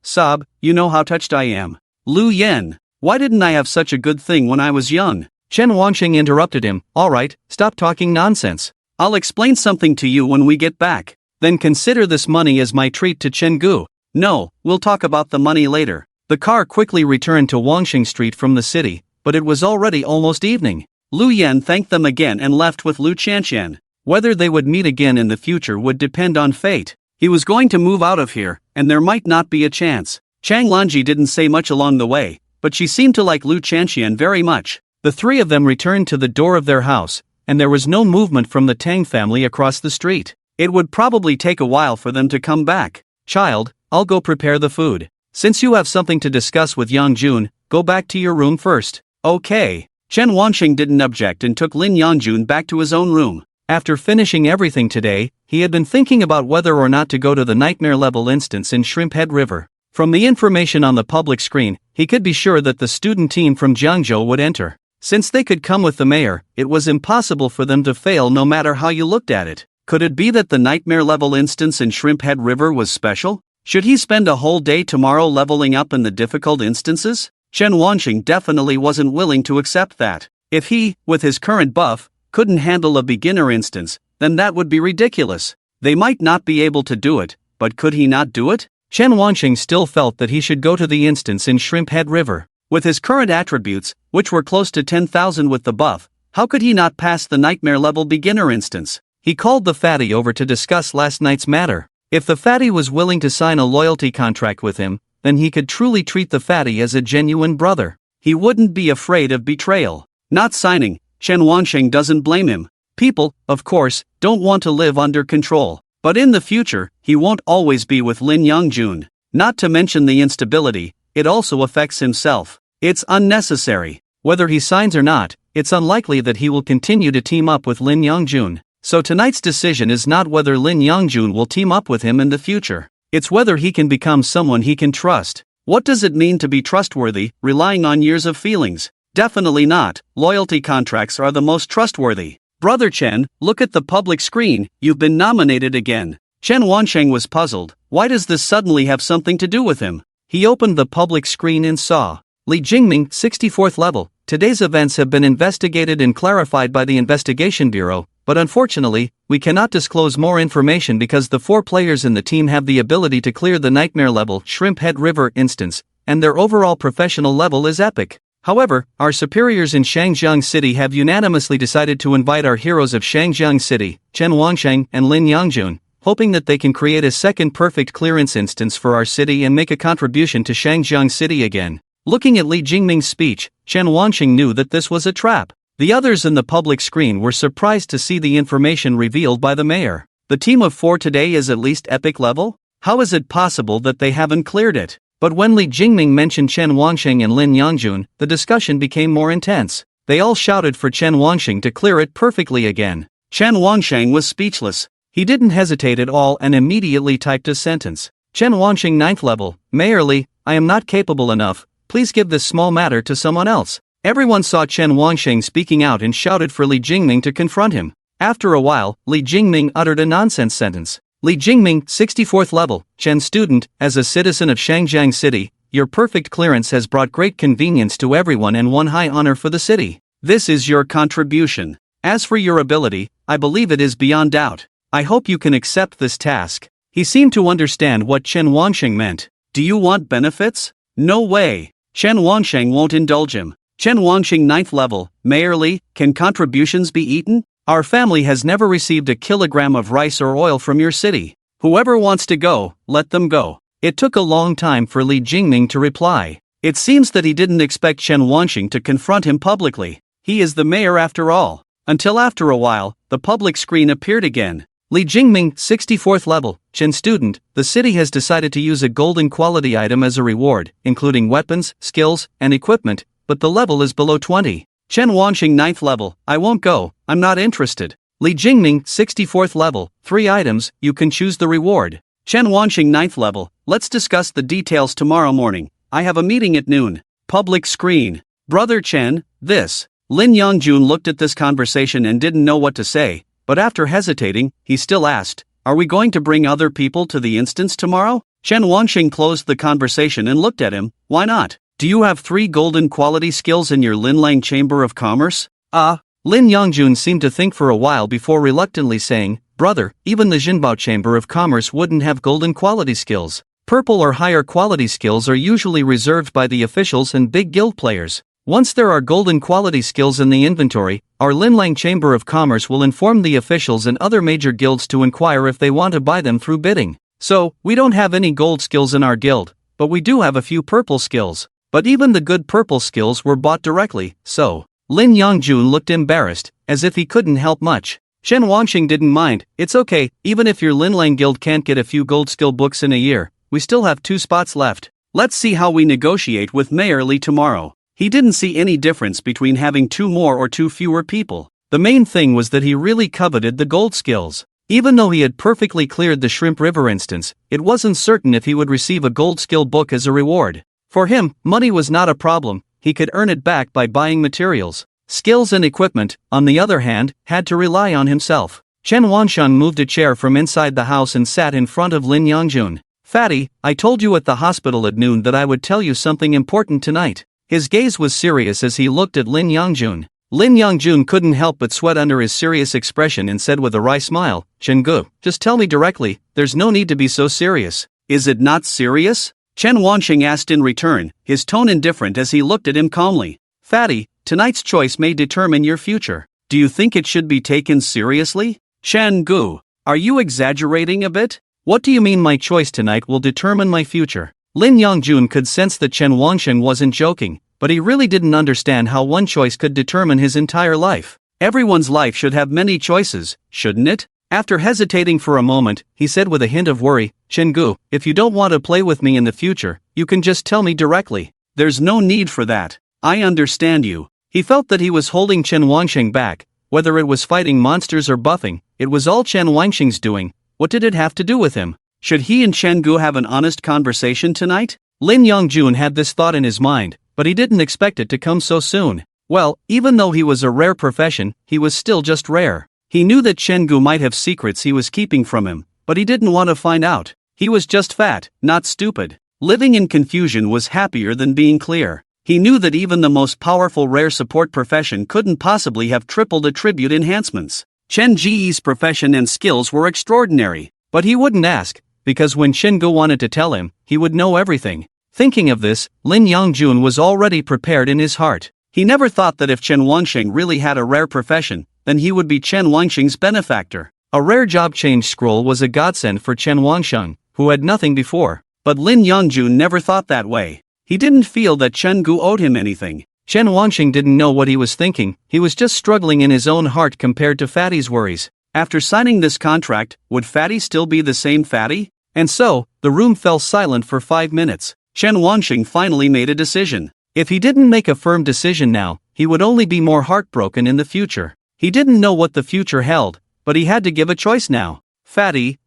you know how touched I am. Lu Yan, why didn't I have such a good thing when I was young? Chen Wansheng interrupted him, alright, stop talking nonsense. I'll explain something to you when we get back. Then consider this money as my treat to Chenggu. No, we'll talk about the money later. The car quickly returned to Wangxing Street from the city, but it was already almost evening. Lu Yan thanked them again and left with Lu Chanxian. Whether they would meet again in the future would depend on fate. He was going to move out of here, and there might not be a chance. Chang Lanji didn't say much along the way, but she seemed to like Lu Chanxian very much. The three of them returned to the door of their house, and there was no movement from the Tang family across the street. It would probably take a while for them to come back. Child, I'll go prepare the food. Since you have something to discuss with Yang Jun, go back to your room first. Okay. Chen Wansheng didn't object and took Lin Yangjun back to his own room. After finishing everything today, he had been thinking about whether or not to go to the nightmare level instance in Shrimp Head River. From the information on the public screen, he could be sure that the student team from Jiangzhou would enter. Since they could come with the mayor, it was impossible for them to fail no matter how you looked at it. Could it be that the nightmare level instance in Shrimp Head River was special? Should he spend a whole day tomorrow leveling up in the difficult instances? Chen Wansheng definitely wasn't willing to accept that. If he, with his current buff, couldn't handle a beginner instance, then that would be ridiculous. They might not be able to do it, but could he not do it? Chen Wansheng still felt that he should go to the instance in Shrimp Head River. With his current attributes, which were close to 10,000 with the buff, how could he not pass the nightmare level beginner instance? He called the fatty over to discuss last night's matter. If the fatty was willing to sign a loyalty contract with him, then he could truly treat the fatty as a genuine brother. He wouldn't be afraid of betrayal. Not signing, Chen Wansheng doesn't blame him. People, of course, don't want to live under control. But in the future, he won't always be with Lin Yangjun. Not to mention the instability, it also affects himself. It's unnecessary. Whether he signs or not, it's unlikely that he will continue to team up with Lin Yangjun. So tonight's decision is not whether Lin Yangjun will team up with him in the future. It's whether he can become someone he can trust. What does it mean to be trustworthy, relying on years of feelings? Definitely not. Loyalty contracts are the most trustworthy. Brother Chen, look at the public screen, you've been nominated again. Chen Wansheng was puzzled. Why does this suddenly have something to do with him? He opened the public screen and saw Li Jingming, 64th level. Today's events have been investigated and clarified by the Investigation Bureau, but unfortunately, we cannot disclose more information because the 4 players in the team have the ability to clear the nightmare level Shrimp Head River instance, and their overall professional level is epic. However, our superiors in Shangjiang City have unanimously decided to invite our heroes of Shangjiang City, Chen Wansheng and Lin Yangjun, hoping that they can create a second perfect clearance instance for our city and make a contribution to Shangjiang City again. Looking at Li Jingming's speech, Chen Wansheng knew that this was a trap. The others in the public screen were surprised to see the information revealed by the mayor. The team of 4 today is at least epic level? How is it possible that they haven't cleared it? But when Li Jingming mentioned Chen Wansheng and Lin Yangjun, the discussion became more intense. They all shouted for Chen Wansheng to clear it perfectly again. Chen Wansheng was speechless. He didn't hesitate at all and immediately typed a sentence. Chen Wansheng 9th level, Mayor Li, I am not capable enough, please give this small matter to someone else. Everyone saw Chen Wansheng speaking out and shouted for Li Jingming to confront him. After a while, Li Jingming uttered a nonsense sentence. Li Jingming, 64th level, Chen student, as a citizen of Shangjiang City, your perfect clearance has brought great convenience to everyone and won high honor for the city. This is your contribution. As for your ability, I believe it is beyond doubt. I hope you can accept this task. He seemed to understand what Chen Wansheng meant. Do you want benefits? No way. Chen Wansheng won't indulge him. Chen Wansheng 9th level, Mayor Li, can contributions be eaten? Our family has never received a kilogram of rice or oil from your city. Whoever wants to go, let them go. It took a long time for Li Jingming to reply. It seems that he didn't expect Chen Wanxing to confront him publicly. He is the mayor after all. Until after a while, the public screen appeared again. Li Jingming, 64th level, Chen student, the city has decided to use a golden quality item as a reward, including weapons, skills, and equipment, but the level is below 20. Chen Wanxing 9th level, I won't go, I'm not interested. Li Jingming, 64th level, 3 items, you can choose the reward. Chen Wanxing 9th level, let's discuss the details tomorrow morning. I have a meeting at noon. Public screen. Brother Chen, this. Lin Yongjun looked at this conversation and didn't know what to say, but after hesitating, he still asked, are we going to bring other people to the instance tomorrow? Chen Wanxing closed the conversation and looked at him, why not? Do you have 3 golden quality skills in your Linlang Chamber of Commerce? Lin Yongjun seemed to think for a while before reluctantly saying, brother, even the Jinbao Chamber of Commerce wouldn't have golden quality skills. Purple or higher quality skills are usually reserved by the officials and big guild players. Once there are golden quality skills in the inventory, our Linlang Chamber of Commerce will inform the officials and other major guilds to inquire if they want to buy them through bidding. So, we don't have any gold skills in our guild, but we do have a few purple skills. But even the good purple skills were bought directly, so. Lin Yongjun looked embarrassed, as if he couldn't help much. Chen Wanxing didn't mind, it's okay, even if your Linlang guild can't get a few gold skill books in a year, we still have 2 spots left. Let's see how we negotiate with Mayor Li tomorrow. He didn't see any difference between having 2 more or 2 fewer people. The main thing was that he really coveted the gold skills. Even though he had perfectly cleared the Shrimp River instance, it wasn't certain if he would receive a gold skill book as a reward. For him, money was not a problem, he could earn it back by buying materials. Skills and equipment, on the other hand, had to rely on himself. Chen Wanxiang moved a chair from inside the house and sat in front of Lin Yongjun. Fatty, I told you at the hospital at noon that I would tell you something important tonight. His gaze was serious as he looked at Lin Yongjun. Lin Yongjun couldn't help but sweat under his serious expression and said with a wry smile, Shengu, just tell me directly, there's no need to be so serious. Is it not serious? Chen Wanxing asked in return, his tone indifferent as he looked at him calmly. Fatty, tonight's choice may determine your future. Do you think it should be taken seriously? Shen Gu, are you exaggerating a bit? What do you mean my choice tonight will determine my future? Lin Yongjun could sense that Chen Wanxing wasn't joking, but he really didn't understand how one choice could determine his entire life. Everyone's life should have many choices, shouldn't it? After hesitating for a moment, he said with a hint of worry, Shengu, if you don't want to play with me in the future, you can just tell me directly. There's no need for that. I understand you. He felt that he was holding Chen Wanxing back, whether it was fighting monsters or buffing, it was all Chen Wanxing's doing. What did it have to do with him? Should he and Shengu have an honest conversation tonight? Lin Yongjun had this thought in his mind, but he didn't expect it to come so soon. Well, even though he was a rare profession, he was still just rare. He knew that Shengu might have secrets he was keeping from him, but he didn't want to find out. He was just fat, not stupid. Living in confusion was happier than being clear. He knew that even the most powerful rare support profession couldn't possibly have tripled attribute enhancements. Chen Ji's profession and skills were extraordinary, but he wouldn't ask, because when Shengu wanted to tell him, he would know everything. Thinking of this, Lin Yongjun was already prepared in his heart. He never thought that if Chen Wanxing really had a rare profession, then he would be Chen Wanxing's benefactor. A rare job change scroll was a godsend for Chen Wanxing, who had nothing before. But Lin Yongjun never thought that way. He didn't feel that Chen Gu owed him anything. Chen Wanxing didn't know what he was thinking, he was just struggling in his own heart compared to Fatty's worries. After signing this contract, would Fatty still be the same Fatty? And so, the room fell silent for 5 minutes. Chen Wanxing finally made a decision. If he didn't make a firm decision now, he would only be more heartbroken in the future. He didn't know what the future held, but he had to give a choice now. Fatty,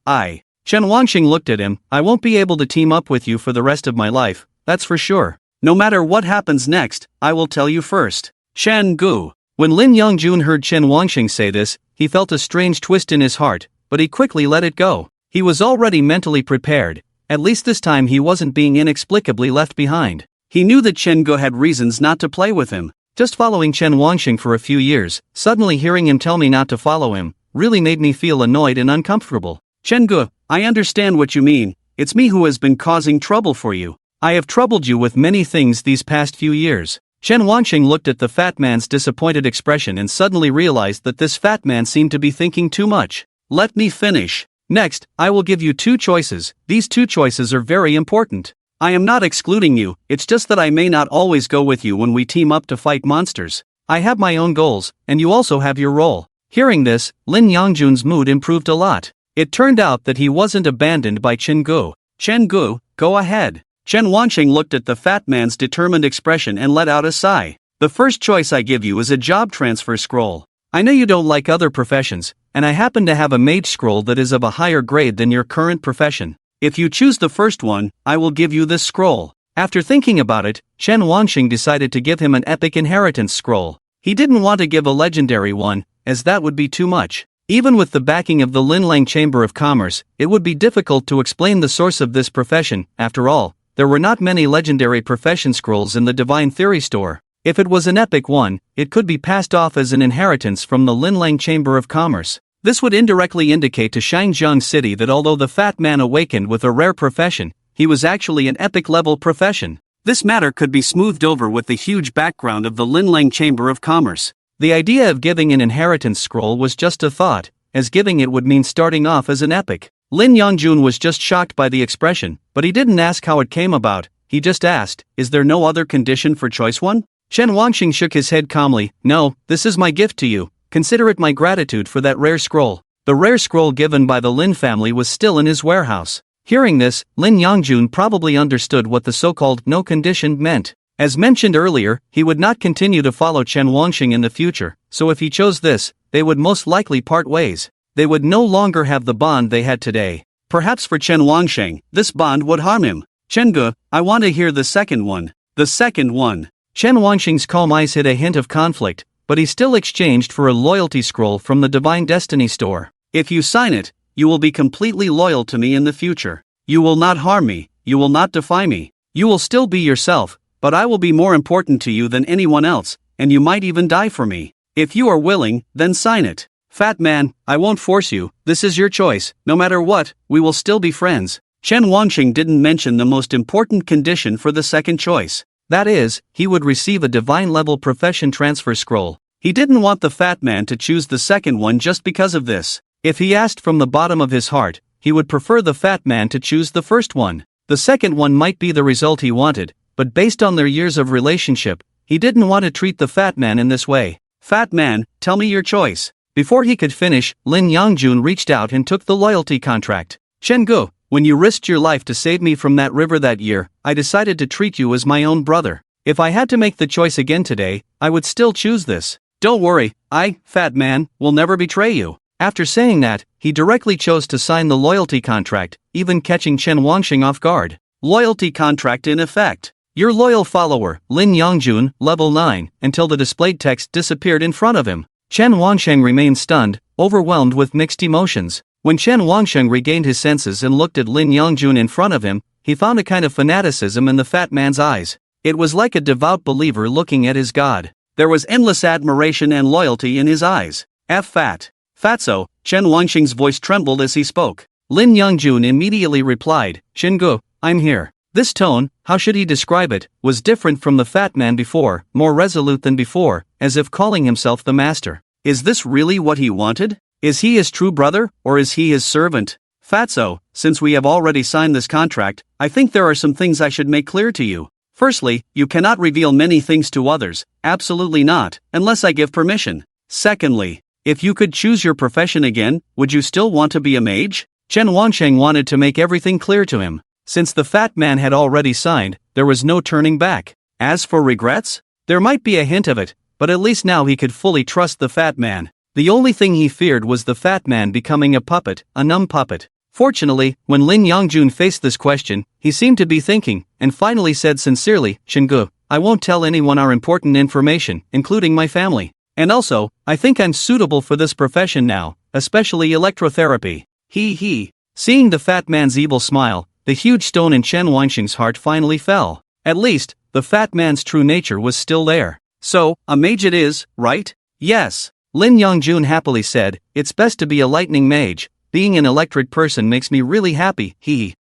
Chen Wanxing looked at him, I won't be able to team up with you for the rest of my life, that's for sure. No matter what happens next, I will tell you first. Shen Gu. When Lin Yongjun heard Chen Wanxing say this, he felt a strange twist in his heart, but he quickly let it go. He was already mentally prepared, at least this time he wasn't being inexplicably left behind. He knew that Chen Gu had reasons not to play with him. Just following Chen Wanxing for a few years, suddenly hearing him tell me not to follow him, really made me feel annoyed and uncomfortable. Chen Gu, I understand what you mean, it's me who has been causing trouble for you. I have troubled you with many things these past few years. Chen Wanxing looked at the fat man's disappointed expression and suddenly realized that this fat man seemed to be thinking too much. Let me finish. Next, I will give you two choices. These two choices are very important. I am not excluding you, it's just that I may not always go with you when we team up to fight monsters. I have my own goals, and you also have your role. Hearing this, Lin Yongjun's mood improved a lot. It turned out that he wasn't abandoned by Chen Gu. Chen Gu, go ahead. Chen Wanqing looked at the fat man's determined expression and let out a sigh. The first choice I give you is a job transfer scroll. I know you don't like other professions, and I happen to have a mage scroll that is of a higher grade than your current profession. If you choose the first one, I will give you this scroll. After thinking about it, Chen Wanqing decided to give him an epic inheritance scroll. He didn't want to give a legendary one, as that would be too much. Even with the backing of the Linlang Chamber of Commerce, it would be difficult to explain the source of this profession. After all, there were not many legendary profession scrolls in the Divine Theory store. If it was an epic one, it could be passed off as an inheritance from the Linlang Chamber of Commerce. This would indirectly indicate to Shangjiang City that although the fat man awakened with a rare profession, he was actually an epic-level profession. This matter could be smoothed over with the huge background of the Linlang Chamber of Commerce. The idea of giving an inheritance scroll was just a thought, as giving it would mean starting off as an epic. Lin Yongjun was just shocked by the expression, but he didn't ask how it came about, he just asked, is there no other condition for choice one? Chen Wanqing shook his head calmly, no, this is my gift to you, consider it my gratitude for that rare scroll. The rare scroll given by the Lin family was still in his warehouse. Hearing this, Lin Yongjun probably understood what the so-called no condition meant. As mentioned earlier, he would not continue to follow Chen Wanqing in the future, so if he chose this, they would most likely part ways. They would no longer have the bond they had today. Perhaps for Chen Wanqing, this bond would harm him. Chen Gu, I want to hear the second one. The second one. Chen Wanqing's calm eyes hid a hint of conflict, but he still exchanged for a loyalty scroll from the Divine Destiny store. If you sign it, you will be completely loyal to me in the future. You will not harm me, you will not defy me. You will still be yourself, but I will be more important to you than anyone else, and you might even die for me. If you are willing, then sign it. Fat man, I won't force you, this is your choice, no matter what, we will still be friends. Chen Wanqing didn't mention the most important condition for the second choice. That is, he would receive a divine-level profession transfer scroll. He didn't want the fat man to choose the second one just because of this. If he asked from the bottom of his heart, he would prefer the fat man to choose the first one. The second one might be the result he wanted, but based on their years of relationship, he didn't want to treat the fat man in this way. Fat man, tell me your choice. Before he could finish, Lin Yongjun reached out and took the loyalty contract. Chen Gu, when you risked your life to save me from that river that year, I decided to treat you as my own brother. If I had to make the choice again today, I would still choose this. Don't worry, I, fat man, will never betray you. After saying that, he directly chose to sign the loyalty contract, even catching Chen Wanqing off guard. Loyalty contract in effect. Your loyal follower, Lin Yongjun, level 9, until the displayed text disappeared in front of him. Chen Wanqing remained stunned, overwhelmed with mixed emotions. When Chen Wanqing regained his senses and looked at Lin Yongjun in front of him, he found a kind of fanaticism in the fat man's eyes. It was like a devout believer looking at his god. There was endless admiration and loyalty in his eyes. Fat. Fatso, Chen Wanqing's voice trembled as he spoke. Lin Yongjun immediately replied, Chen Gu, I'm here. This tone, how should he describe it, was different from the fat man before, more resolute than before, as if calling himself the master. Is this really what he wanted? Is he his true brother, or is he his servant? Fatso, since we have already signed this contract, I think there are some things I should make clear to you. Firstly, you cannot reveal many things to others, absolutely not, unless I give permission. Secondly, if you could choose your profession again, would you still want to be a mage? Chen Wanqing wanted to make everything clear to him. Since the fat man had already signed, there was no turning back. As for regrets, there might be a hint of it, but at least now he could fully trust the fat man. The only thing he feared was the fat man becoming a puppet, a numb puppet. Fortunately, when Lin Yongjun faced this question, he seemed to be thinking, and finally said sincerely, Chen Gu, I won't tell anyone our important information, including my family. And also, I think I'm suitable for this profession now, especially electrotherapy. He. Seeing the fat man's evil smile, the huge stone in Chen Wanqing's heart finally fell. At least, the fat man's true nature was still there. So, a mage it is, right? Yes. Lin Yongjun happily said, it's best to be a lightning mage. Being an electric person makes me really happy,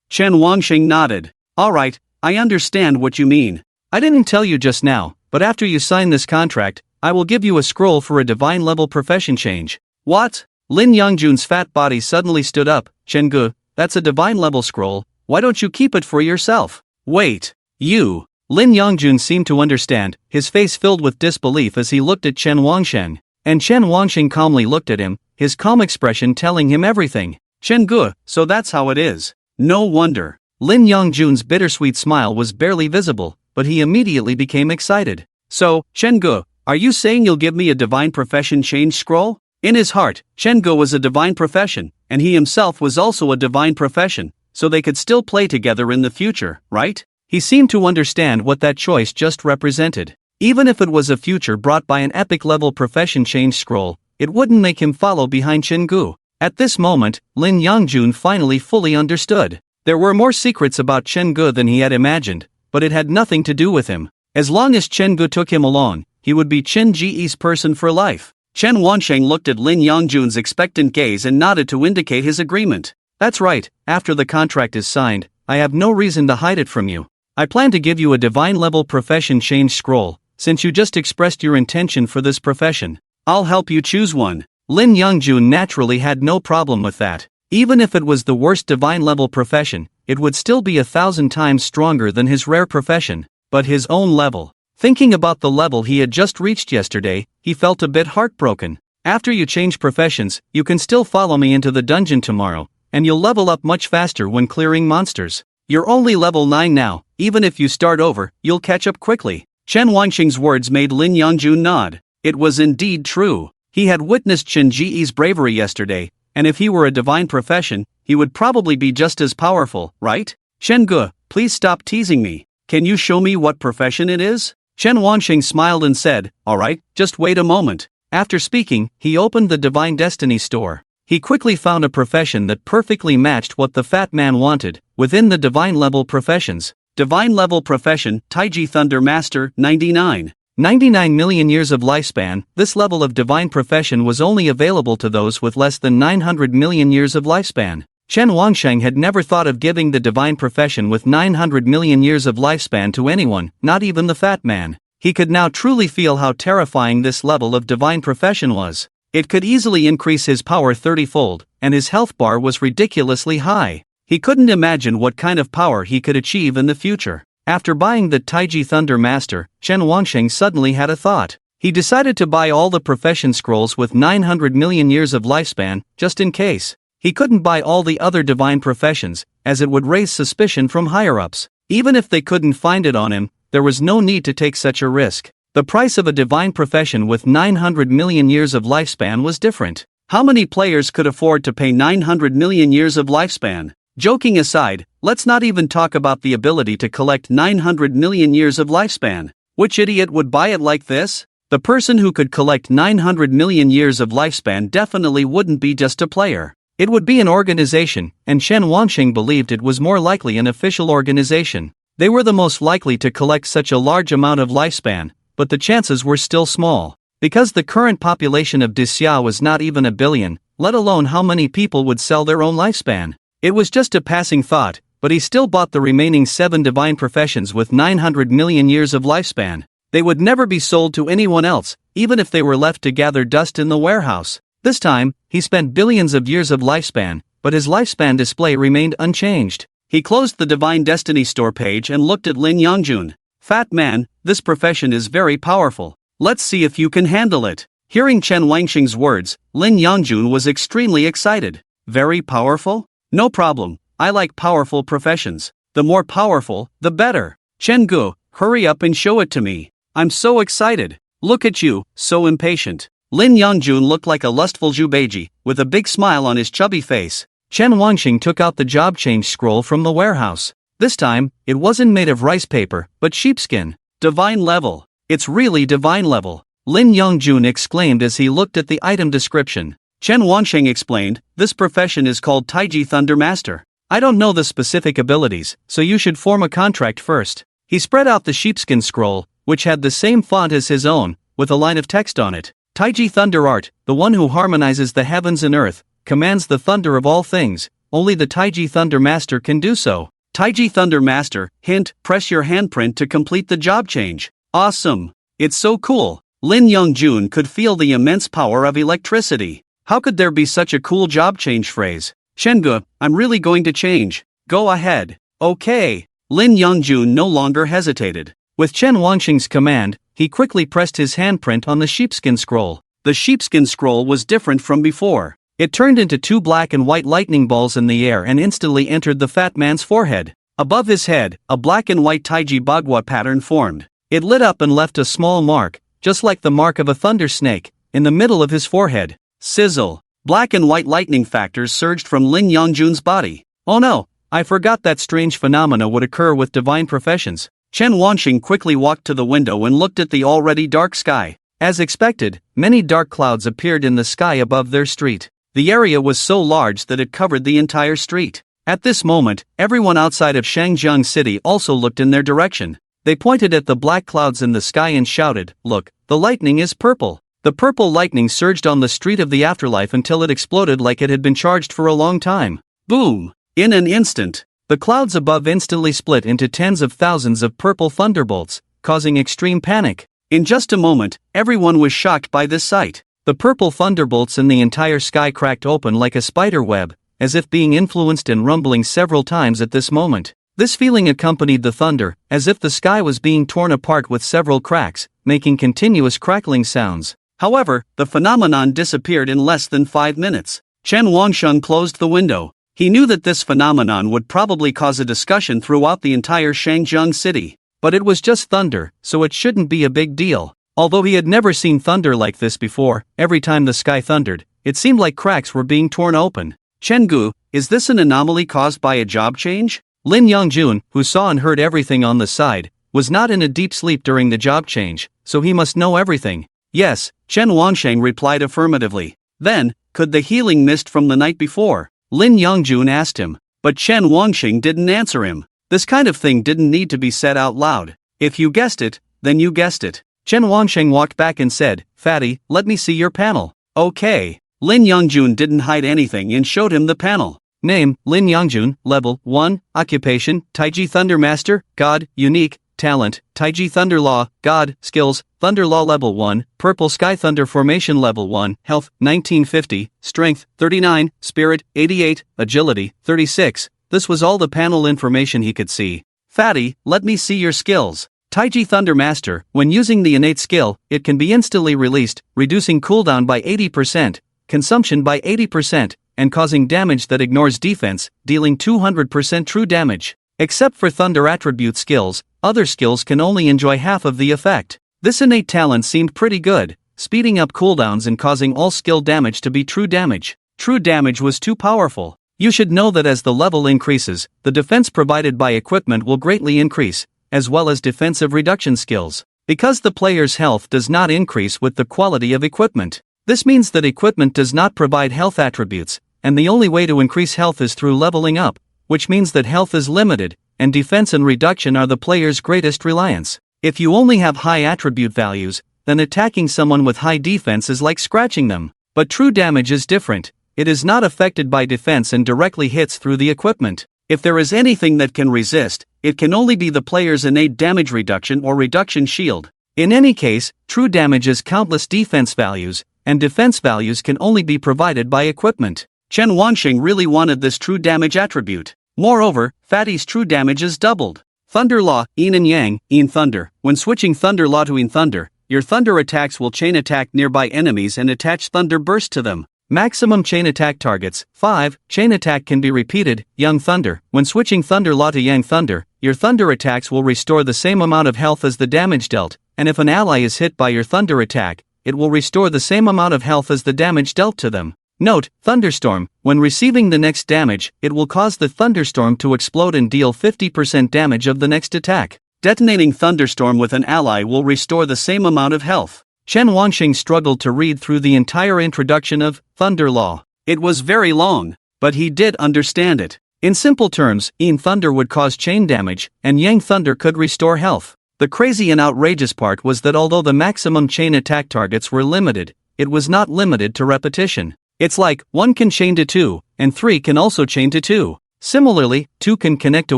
Chen Wanqing nodded. Alright, I understand what you mean. I didn't tell you just now, but after you sign this contract, I will give you a scroll for a divine level profession change. What? Lin Yongjun's fat body suddenly stood up. Chenggu, that's a divine level scroll, why don't you keep it for yourself? Wait, you. Lin Yongjun seemed to understand, his face filled with disbelief as he looked at Chen Wangsheng. And Chen Wangsheng calmly looked at him, his calm expression telling him everything. Chenggu, so that's how it is. No wonder. Lin Yongjun's bittersweet smile was barely visible, but he immediately became excited. So, Chenggu, are you saying you'll give me a divine profession change scroll? In his heart, Chenggu was a divine profession, and he himself was also a divine profession, so they could still play together in the future, right? He seemed to understand what that choice just represented. Even if it was a future brought by an epic-level profession change scroll, it wouldn't make him follow behind Chenggu. At this moment, Lin Yongjun finally fully understood. There were more secrets about Chenggu than he had imagined, but it had nothing to do with him. As long as Chenggu took him along, he would be Chen Ji's person for life. Chen Wansheng looked at Lin Yongjun's expectant gaze and nodded to indicate his agreement. That's right, after the contract is signed, I have no reason to hide it from you. I plan to give you a divine-level profession change scroll, since you just expressed your intention for this profession. I'll help you choose one. Lin Yongjun naturally had no problem with that. Even if it was the worst divine-level profession, it would still be 1,000 times stronger than his rare profession, but his own level. Thinking about the level he had just reached yesterday, he felt a bit heartbroken. After you change professions, you can still follow me into the dungeon tomorrow, and you'll level up much faster when clearing monsters. You're only level 9 now, even if you start over, you'll catch up quickly. Chen Wansheng's words made Lin Yongjun nod. It was indeed true. He had witnessed Chen Ji's bravery yesterday, and if he were a divine profession, he would probably be just as powerful, right? Chenggu, please stop teasing me. Can you show me what profession it is? Chen Wansheng smiled and said, alright, just wait a moment. After speaking, he opened the Divine Destiny store. He quickly found a profession that perfectly matched what the fat man wanted, within the divine level professions. Divine level profession, Taiji Thunder Master, 99. 99 million years of lifespan. This level of divine profession was only available to those with less than 900 million years of lifespan. Chen Wangsheng had never thought of giving the divine profession with 900 million years of lifespan to anyone, not even the fat man. He could now truly feel how terrifying this level of divine profession was. It could easily increase his power 30-fold, and his health bar was ridiculously high. He couldn't imagine what kind of power he could achieve in the future. After buying the Taiji Thunder Master, Chen Wangsheng suddenly had a thought. He decided to buy all the profession scrolls with 900 million years of lifespan, just in case. He couldn't buy all the other divine professions, as it would raise suspicion from higher-ups. Even if they couldn't find it on him, there was no need to take such a risk. The price of a divine profession with 900 million years of lifespan was different. How many players could afford to pay 900 million years of lifespan? Joking aside, let's not even talk about the ability to collect 900 million years of lifespan. Which idiot would buy it like this? The person who could collect 900 million years of lifespan definitely wouldn't be just a player. It would be an organization, and Chen Wansheng believed it was more likely an official organization. They were the most likely to collect such a large amount of lifespan, but the chances were still small. Because the current population of Disya was not even 1 billion, let alone how many people would sell their own lifespan. It was just a passing thought, but he still bought the remaining 7 divine professions with 900 million years of lifespan. They would never be sold to anyone else, even if they were left to gather dust in the warehouse. This time, he spent billions of years of lifespan, but his lifespan display remained unchanged. He closed the Divine Destiny store page and looked at Lin Yongjun. Fat man, this profession is very powerful. Let's see if you can handle it. Hearing Chen Wangsheng's words, Lin Yongjun was extremely excited. Very powerful? No problem, I like powerful professions. The more powerful, the better. Chenggu, hurry up and show it to me. I'm so excited. Look at you, so impatient. Lin Yongjun looked like a lustful Jubeji, with a big smile on his chubby face. Chen Wansheng took out the job change scroll from the warehouse. This time, it wasn't made of rice paper, but sheepskin. Divine level. It's really divine level. Lin Yongjun exclaimed as he looked at the item description. Chen Wansheng explained, this profession is called Taiji Thunder Master. I don't know the specific abilities, so you should form a contract first. He spread out the sheepskin scroll, which had the same font as his own, with a line of text on it. Taiji Thunder Art, the one who harmonizes the heavens and earth, commands the thunder of all things. Only the Taiji Thunder Master can do so. Taiji Thunder Master, hint, press your handprint to complete the job change. Awesome. It's so cool. Lin Yongjun could feel the immense power of electricity. How could there be such a cool job change phrase? Chengu, I'm really going to change. Go ahead. Okay. Lin Yongjun no longer hesitated. With Chen Wangxing's command, he quickly pressed his handprint on the sheepskin scroll. The sheepskin scroll was different from before. It turned into two black and white lightning balls in the air and instantly entered the fat man's forehead. Above his head, a black and white Taiji Bagua pattern formed. It lit up and left a small mark, just like the mark of a thunder snake, in the middle of his forehead. Sizzle. Black and white lightning factors surged from Lin Yongjun's body. Oh no, I forgot that strange phenomena would occur with divine professions. Chen Wanxing quickly walked to the window and looked at the already dark sky. As expected, many dark clouds appeared in the sky above their street. The area was so large that it covered the entire street. At this moment, everyone outside of Shangjiang City also looked in their direction. They pointed at the black clouds in the sky and shouted, "Look, the lightning is purple." The purple lightning surged on the street of the afterlife until it exploded like it had been charged for a long time. Boom! In an instant, the clouds above instantly split into tens of thousands of purple thunderbolts, causing extreme panic. In just a moment, everyone was shocked by this sight. The purple thunderbolts in the entire sky cracked open like a spider web, as if being influenced and rumbling several times at this moment. This feeling accompanied the thunder, as if the sky was being torn apart with several cracks, making continuous crackling sounds. However, the phenomenon disappeared in less than 5 minutes. Chen Wangsheng closed the window. He knew that this phenomenon would probably cause a discussion throughout the entire Shangjiang city. But it was just thunder, so it shouldn't be a big deal. Although he had never seen thunder like this before, every time the sky thundered, it seemed like cracks were being torn open. Chengu, is this an anomaly caused by a job change? Lin Yongjun, who saw and heard everything on the side, was not in a deep sleep during the job change, so he must know everything. Yes, Chen Wansheng replied affirmatively. Then, could the healing mist from the night before? Lin Yongjun asked him. But Chen Wansheng didn't answer him. This kind of thing didn't need to be said out loud. If you guessed it, then you guessed it. Chen Wansheng walked back and said, "Fatty, let me see your panel." Okay. Lin Yongjun didn't hide anything and showed him the panel. Name, Lin Yongjun, Level 1, Occupation, Taiji Thunder Master, God, Unique, Talent, Taiji Thunder Law, God, Skills, Thunder Law Level 1, Purple Sky Thunder Formation Level 1, Health, 1950, Strength, 39, Spirit, 88, Agility, 36. This was all the panel information he could see. Fatty, let me see your skills. Taiji Thunder Master, when using the innate skill, it can be instantly released, reducing cooldown by 80%, consumption by 80%, and causing damage that ignores defense, dealing 200% true damage. Except for Thunder attribute skills, other skills can only enjoy half of the effect. This innate talent seemed pretty good, speeding up cooldowns and causing all skill damage to be true damage. True damage was too powerful. You should know that as the level increases, the defense provided by equipment will greatly increase, as well as defensive reduction skills. Because the player's health does not increase with the quality of equipment. This means that equipment does not provide health attributes, and the only way to increase health is through leveling up, which means that health is limited, and defense and reduction are the player's greatest reliance. If you only have high attribute values, then attacking someone with high defense is like scratching them. But true damage is different. It is not affected by defense and directly hits through the equipment. If there is anything that can resist, it can only be the player's innate damage reduction or reduction shield. In any case, true damage is countless defense values, and defense values can only be provided by equipment. Chen Wansheng really wanted this true damage attribute. Moreover, Fatty's true damage is doubled. Thunder Law, Yin and Yang, Yin Thunder. When switching Thunder Law to Yin Thunder, your thunder attacks will chain attack nearby enemies and attach thunder burst to them. Maximum chain attack targets, 5, chain attack can be repeated, Yang Thunder. When switching Thunder Law to Yang Thunder, your thunder attacks will restore the same amount of health as the damage dealt, and if an ally is hit by your thunder attack, it will restore the same amount of health as the damage dealt to them. Note, Thunderstorm, when receiving the next damage, it will cause the thunderstorm to explode and deal 50% damage of the next attack. Detonating Thunderstorm with an ally will restore the same amount of health. Chen Wansheng struggled to read through the entire introduction of Thunder Law. It was very long, but he did understand it. In simple terms, Yin Thunder would cause chain damage, and Yang Thunder could restore health. The crazy and outrageous part was that although the maximum chain attack targets were limited, it was not limited to repetition. It's like, 1 can chain to 2, and 3 can also chain to 2. Similarly, 2 can connect to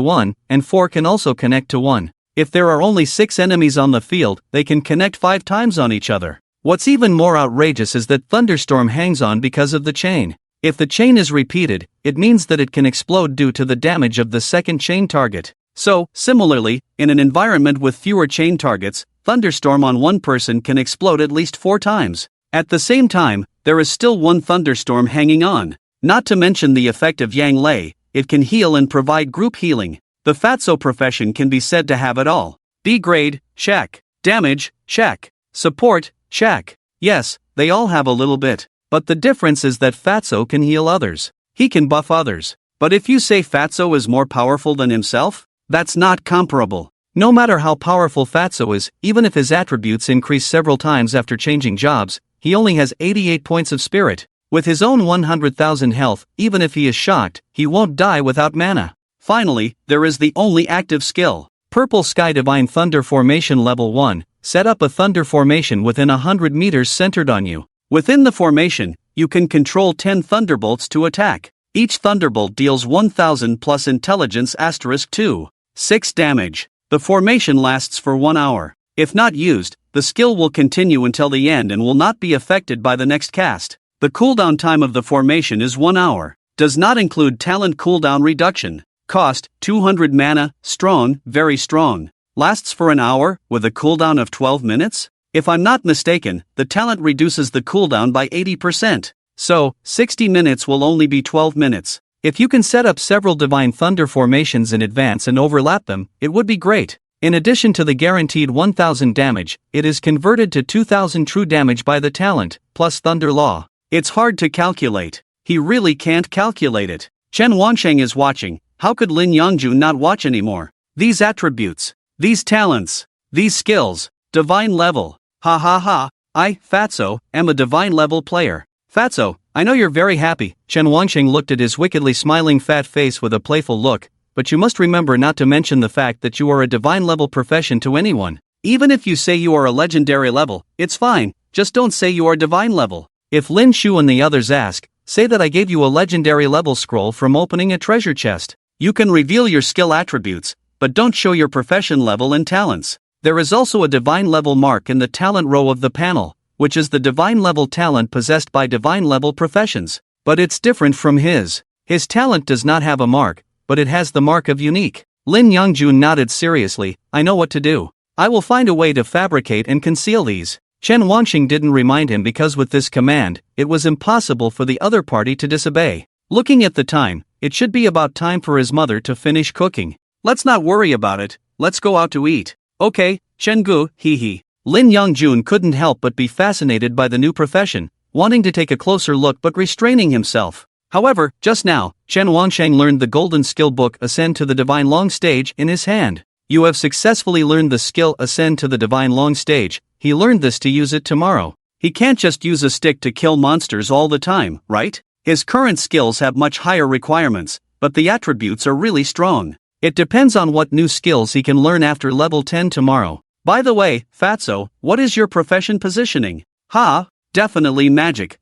1, and 4 can also connect to 1. If there are only 6 enemies on the field, they can connect 5 times on each other. What's even more outrageous is that Thunderstorm hangs on because of the chain. If the chain is repeated, it means that it can explode due to the damage of the second chain target. So, similarly, in an environment with fewer chain targets, Thunderstorm on one person can explode at least 4 times. At the same time, there is still one Thunderstorm hanging on. Not to mention the effect of Yang Lei, it can heal and provide group healing. The Fatso profession can be said to have it all. B grade, check. Damage, check. Support, check. Yes, they all have a little bit. But the difference is that Fatso can heal others. He can buff others. But if you say Fatso is more powerful than himself, that's not comparable. No matter how powerful Fatso is, even if his attributes increase several times after changing jobs, he only has 88 points of spirit. With his own 100,000 health, even if he is shocked, he won't die without mana. Finally, there is the only active skill. Purple Sky Divine Thunder Formation Level 1. Set up a thunder formation within 100 meters centered on you. Within the formation, you can control 10 thunderbolts to attack. Each thunderbolt deals 1000 plus intelligence *2. 6 damage. The formation lasts for 1 hour. If not used, the skill will continue until the end and will not be affected by the next cast. The cooldown time of the formation is 1 hour. Does not include talent cooldown reduction. Cost, 200 mana, strong, very strong. Lasts for an hour, with a cooldown of 12 minutes? If I'm not mistaken, the talent reduces the cooldown by 80%. So, 60 minutes will only be 12 minutes. If you can set up several Divine Thunder formations in advance and overlap them, it would be great. In addition to the guaranteed 1000 damage, it is converted to 2000 true damage by the talent, plus Thunder Law. It's hard to calculate. He really can't calculate it. Chen Wansheng is watching. How could Lin Yongjun not watch anymore? These attributes, these talents, these skills, divine level. Ha ha ha, I, Fatso, am a divine level player. Fatso, I know you're very happy. Chen Wansheng looked at his wickedly smiling fat face with a playful look, but you must remember not to mention the fact that you are a divine level profession to anyone. Even if you say you are a legendary level, it's fine, just don't say you are divine level. If Lin Shu and the others ask, say that I gave you a legendary level scroll from opening a treasure chest. You can reveal your skill attributes, but don't show your profession level and talents. There is also a divine level mark in the talent row of the panel, which is the divine level talent possessed by divine level professions. But it's different from his. His talent does not have a mark, but it has the mark of unique. Lin Yongjun nodded seriously. I know what to do. I will find a way to fabricate and conceal these. Chen Wansheng didn't remind him because with this command, it was impossible for the other party to disobey. Looking at the time, it should be about time for his mother to finish cooking. Let's not worry about it, let's go out to eat. Okay, Gu, hee hee. Lin Yongjun couldn't help but be fascinated by the new profession, wanting to take a closer look but restraining himself. However, just now, Chen Wansheng learned the golden skill book Ascend to the Divine Long Stage in his hand. You have successfully learned the skill Ascend to the Divine Long Stage. He learned this to use it tomorrow. He can't just use a stick to kill monsters all the time, right? His current skills have much higher requirements, but the attributes are really strong. It depends on what new skills he can learn after level 10 tomorrow. By the way, Fatso, what is your profession positioning? Ha, definitely magic.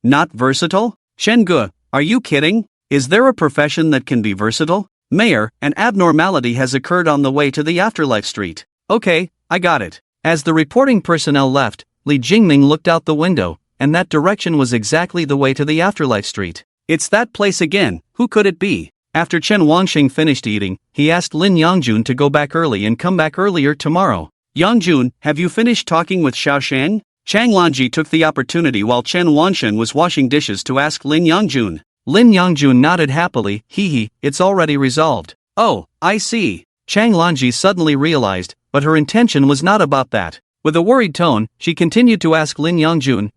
Not versatile? Gu, are you kidding? Is there a profession that can be versatile? Mayor, an abnormality has occurred on the way to the Afterlife Street. Okay, I got it. As the reporting personnel left, Li Jingming looked out the window, and that direction was exactly the way to the Afterlife Street. It's that place again, who could it be? After Chen Wansheng finished eating, he asked Lin Yongjun to go back early and come back earlier tomorrow. Yongjun, have you finished talking with Xiaosheng? Chang Lanji took the opportunity while Chen Wansheng was washing dishes to ask Lin Yongjun. Lin Yongjun nodded happily, hee hee, it's already resolved. Oh, I see. Chang Lanji suddenly realized, but her intention was not about that. With a worried tone, she continued to ask Lin Yongjun,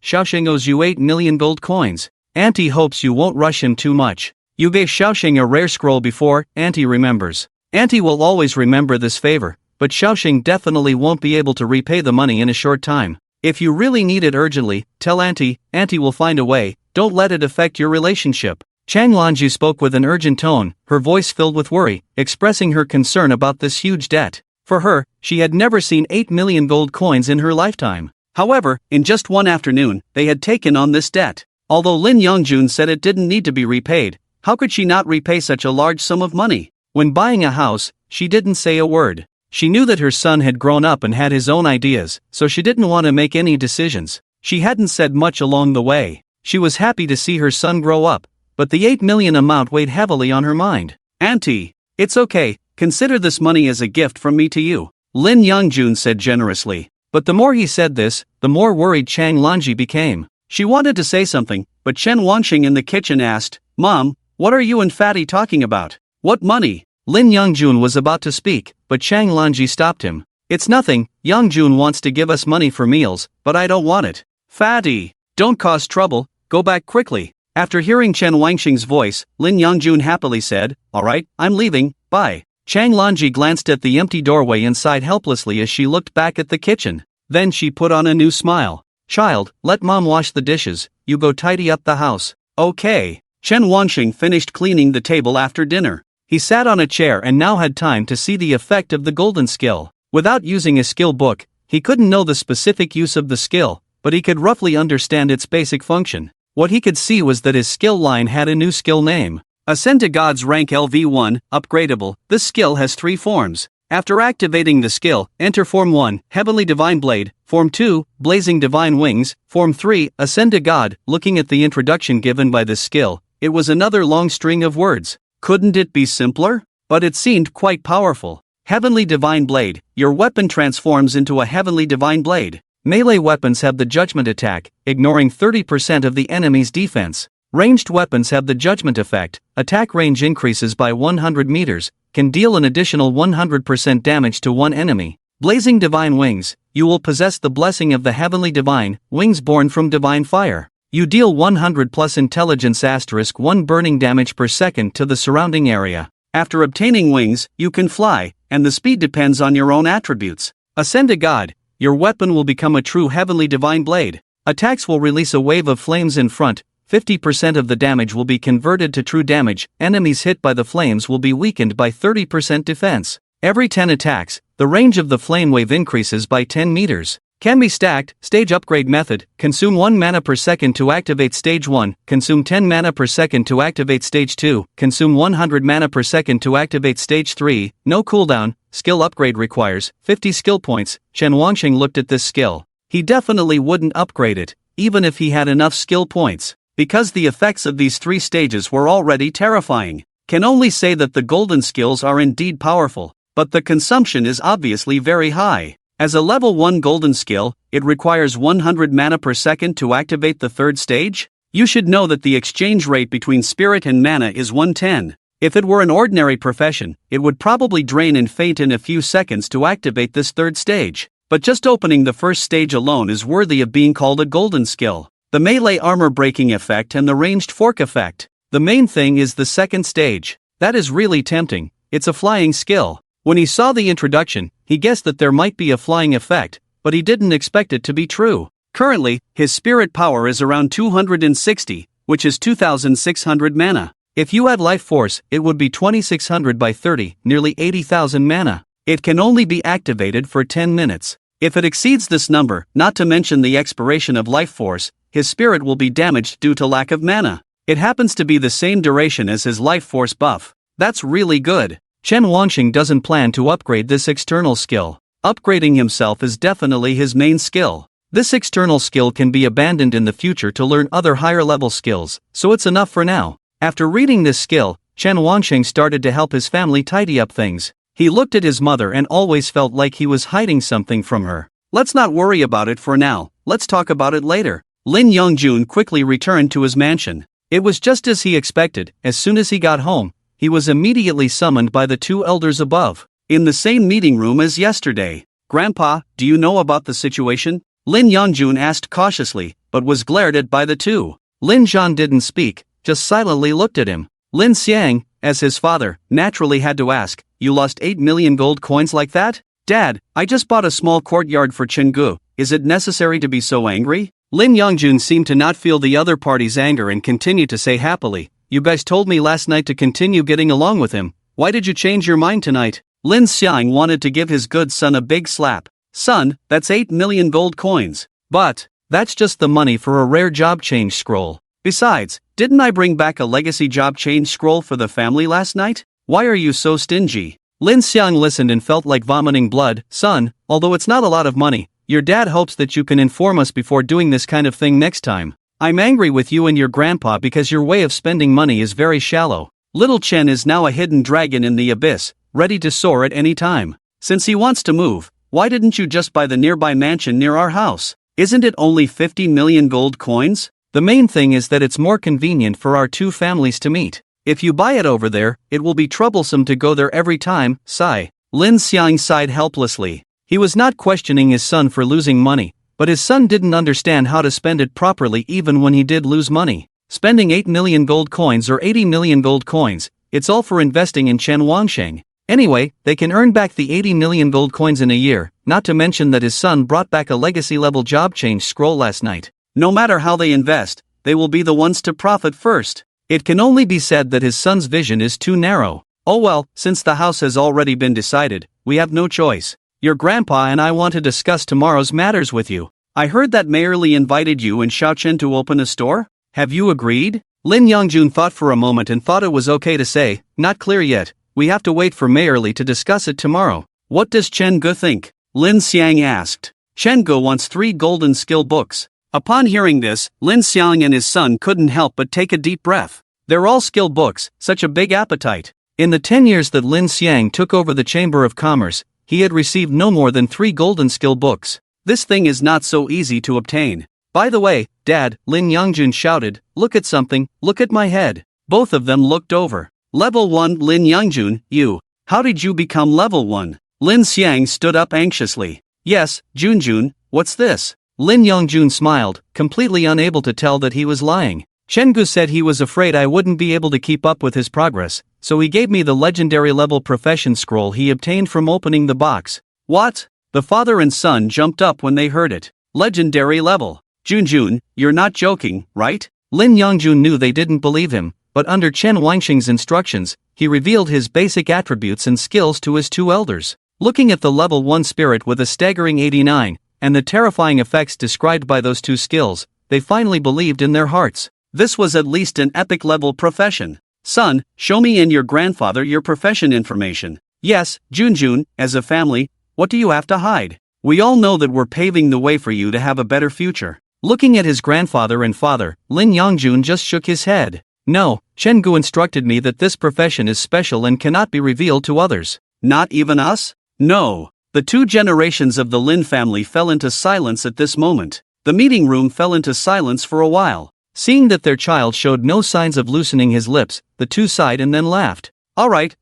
Xiaosheng owes you 8 million gold coins. Auntie hopes you won't rush him too much. You gave Xiaosheng a rare scroll before, Auntie remembers. Auntie will always remember this favor, but Xiaosheng definitely won't be able to repay the money in a short time. If you really need it urgently, tell Auntie, Auntie will find a way, don't let it affect your relationship. Chang Lanji spoke with an urgent tone, her voice filled with worry, expressing her concern about this huge debt. For her, she had never seen 8 million gold coins in her lifetime. However, in just one afternoon, they had taken on this debt. Although Lin Yongjun said it didn't need to be repaid, how could she not repay such a large sum of money? When buying a house, she didn't say a word. She knew that her son had grown up and had his own ideas, so she didn't want to make any decisions. She hadn't said much along the way. She was happy to see her son grow up, but the 8 million amount weighed heavily on her mind. Auntie, it's okay, consider this money as a gift from me to you, Lin Youngjun said generously. But the more he said this, the more worried Chang Lanji became. She wanted to say something, but Chen Wanqing in the kitchen asked, Mom, what are you and Fatty talking about? What money? Lin Youngjun was about to speak, but Chang Lanji stopped him. It's nothing, Youngjun wants to give us money for meals, but I don't want it. Fatty, don't cause trouble, go back quickly. After hearing Chen Wanqing's voice, Lin Youngjun happily said, alright, I'm leaving, bye. Chang Lanji glanced at the empty doorway and sighed helplessly as she looked back at the kitchen. Then she put on a new smile. Child, let Mom wash the dishes, you go tidy up the house. Okay. Chen Wanqing finished cleaning the table after dinner. He sat on a chair and now had time to see the effect of the golden skill. Without using a skill book, he couldn't know the specific use of the skill, but he could roughly understand its basic function. What he could see was that his skill line had a new skill name. Ascend to God's rank LV1, upgradable. This skill has 3 forms. After activating the skill, enter Form 1, Heavenly Divine Blade, Form 2, Blazing Divine Wings, Form 3, Ascend to God. Looking at the introduction given by this skill, it was another long string of words. Couldn't it be simpler? But it seemed quite powerful. Heavenly Divine Blade, your weapon transforms into a Heavenly Divine Blade. Melee weapons have the Judgment attack, ignoring 30% of the enemy's defense. Ranged weapons have the Judgment effect, attack range increases by 100 meters, can deal an additional 100% damage to one enemy. Blazing Divine Wings, you will possess the blessing of the Heavenly Divine Wings born from Divine Fire. You deal 100 plus intelligence *1 burning damage per second to the surrounding area. After obtaining wings, you can fly, and the speed depends on your own attributes. Ascend to God, your weapon will become a true Heavenly Divine Blade. Attacks will release a wave of flames in front, 50% of the damage will be converted to true damage, enemies hit by the flames will be weakened by 30% defense. Every 10 attacks, the range of the flame wave increases by 10 meters. Can be stacked. Stage upgrade method, consume 1 mana per second to activate stage 1, consume 10 mana per second to activate stage 2, consume 100 mana per second to activate stage 3, no cooldown. Skill upgrade requires 50 skill points. Chen Wanqing looked at this skill. He definitely wouldn't upgrade it, even if he had enough skill points, because the effects of these 3 stages were already terrifying. Can only say that the golden skills are indeed powerful, but the consumption is obviously very high. As a level 1 golden skill, it requires 100 mana per second to activate the 3rd stage. You should know that the exchange rate between spirit and mana is 110. If it were an ordinary profession, it would probably drain and faint in a few seconds to activate this 3rd stage. But just opening the 1st stage alone is worthy of being called a golden skill. The melee armor breaking effect and the ranged fork effect. The main thing is the 2nd stage. That is really tempting. It's a flying skill. When he saw the introduction, he guessed that there might be a flying effect, but he didn't expect it to be true. Currently, his spirit power is around 260, which is 2600 mana. If you add life force, it would be 2600 by 30, nearly 80,000 mana. It can only be activated for 10 minutes. If it exceeds this number, not to mention the expiration of life force, his spirit will be damaged due to lack of mana. It happens to be the same duration as his life force buff. That's really good. Chen Wanqing doesn't plan to upgrade this external skill. Upgrading himself is definitely his main skill. This external skill can be abandoned in the future to learn other higher level skills, so it's enough for now. After reading this skill, Chen Wanqing started to help his family tidy up things. He looked at his mother and always felt like he was hiding something from her. Let's not worry about it for now, let's talk about it later. Lin Youngjun quickly returned to his mansion. It was just as he expected. As soon as he got home, he was immediately summoned by the 2 elders above, in the same meeting room as yesterday. Grandpa, do you know about the situation? Lin Youngjun asked cautiously, but was glared at by the 2. Lin Zhan didn't speak, just silently looked at him. Lin Xiang, as his father, naturally had to ask, you lost 8 million gold coins like that? Dad, I just bought a small courtyard for Chenggu, is it necessary to be so angry? Lin Youngjun seemed to not feel the other party's anger and continued to say happily, you guys told me last night to continue getting along with him, why did you change your mind tonight? Lin Xiang wanted to give his good son a big slap. Son, that's 8 million gold coins. But, that's just the money for a rare job change scroll. Besides, didn't I bring back a legacy job change scroll for the family last night? Why are you so stingy? Lin Xiang listened and felt like vomiting blood. Son, although it's not a lot of money, your dad hopes that you can inform us before doing this kind of thing next time. I'm angry with you and your grandpa because your way of spending money is very shallow. Little Chen is now a hidden dragon in the abyss, ready to soar at any time. Since he wants to move, why didn't you just buy the nearby mansion near our house? Isn't it only 50 million gold coins? The main thing is that it's more convenient for our two families to meet. If you buy it over there, it will be troublesome to go there every time. Sigh. Lin Xiang sighed helplessly. He was not questioning his son for losing money, but his son didn't understand how to spend it properly even when he did lose money. Spending 8 million gold coins or 80 million gold coins, it's all for investing in Chen Wangsheng. Anyway, they can earn back the 80 million gold coins in a year, not to mention that his son brought back a legacy-level job change scroll last night. No matter how they invest, they will be the ones to profit first. It can only be said that his son's vision is too narrow. Oh well, since the house has already been decided, we have no choice. Your grandpa and I want to discuss tomorrow's matters with you. I heard that Mayor Li invited you and Xiaochen to open a store? Have you agreed? Lin Yongjun thought for a moment and thought it was okay to say, not clear yet, we have to wait for Mayor Li to discuss it tomorrow. What does Chen Ge think? Lin Xiang asked. Chen Ge wants 3 golden skill books. Upon hearing this, Lin Xiang and his son couldn't help but take a deep breath. They're all skill books, such a big appetite. In the 10 years that Lin Xiang took over the Chamber of Commerce, he had received no more than 3 golden skill books. This thing is not so easy to obtain. By the way, Dad, Lin Yongjun shouted, look at something, look at my head. Both of them looked over. Level 1 Lin Yongjun, you. How did you become level 1? Lin Xiang stood up anxiously. Yes, Junjun, what's this? Lin Yongjun smiled, completely unable to tell that he was lying. Chen Gu said he was afraid I wouldn't be able to keep up with his progress, so he gave me the legendary level profession scroll he obtained from opening the box. What? The father and son jumped up when they heard it. Legendary level. Junjun, you're not joking, right? Lin Yongjun knew they didn't believe him, but under Chen Wangxing's instructions, he revealed his basic attributes and skills to his 2 elders. Looking at the level 1 spirit with a staggering 89, and the terrifying effects described by those 2 skills, they finally believed in their hearts. This was at least an epic level profession. Son, show me and your grandfather your profession information. Yes, Junjun, as a family, what do you have to hide? We all know that we're paving the way for you to have a better future. Looking at his grandfather and father, Lin Yongjun just shook his head. No, Chen Gu instructed me that this profession is special and cannot be revealed to others. Not even us? No. The 2 generations of the Lin family fell into silence at this moment. The meeting room fell into silence for a while. Seeing that their child showed no signs of loosening his lips, the 2 sighed and then laughed. Alright,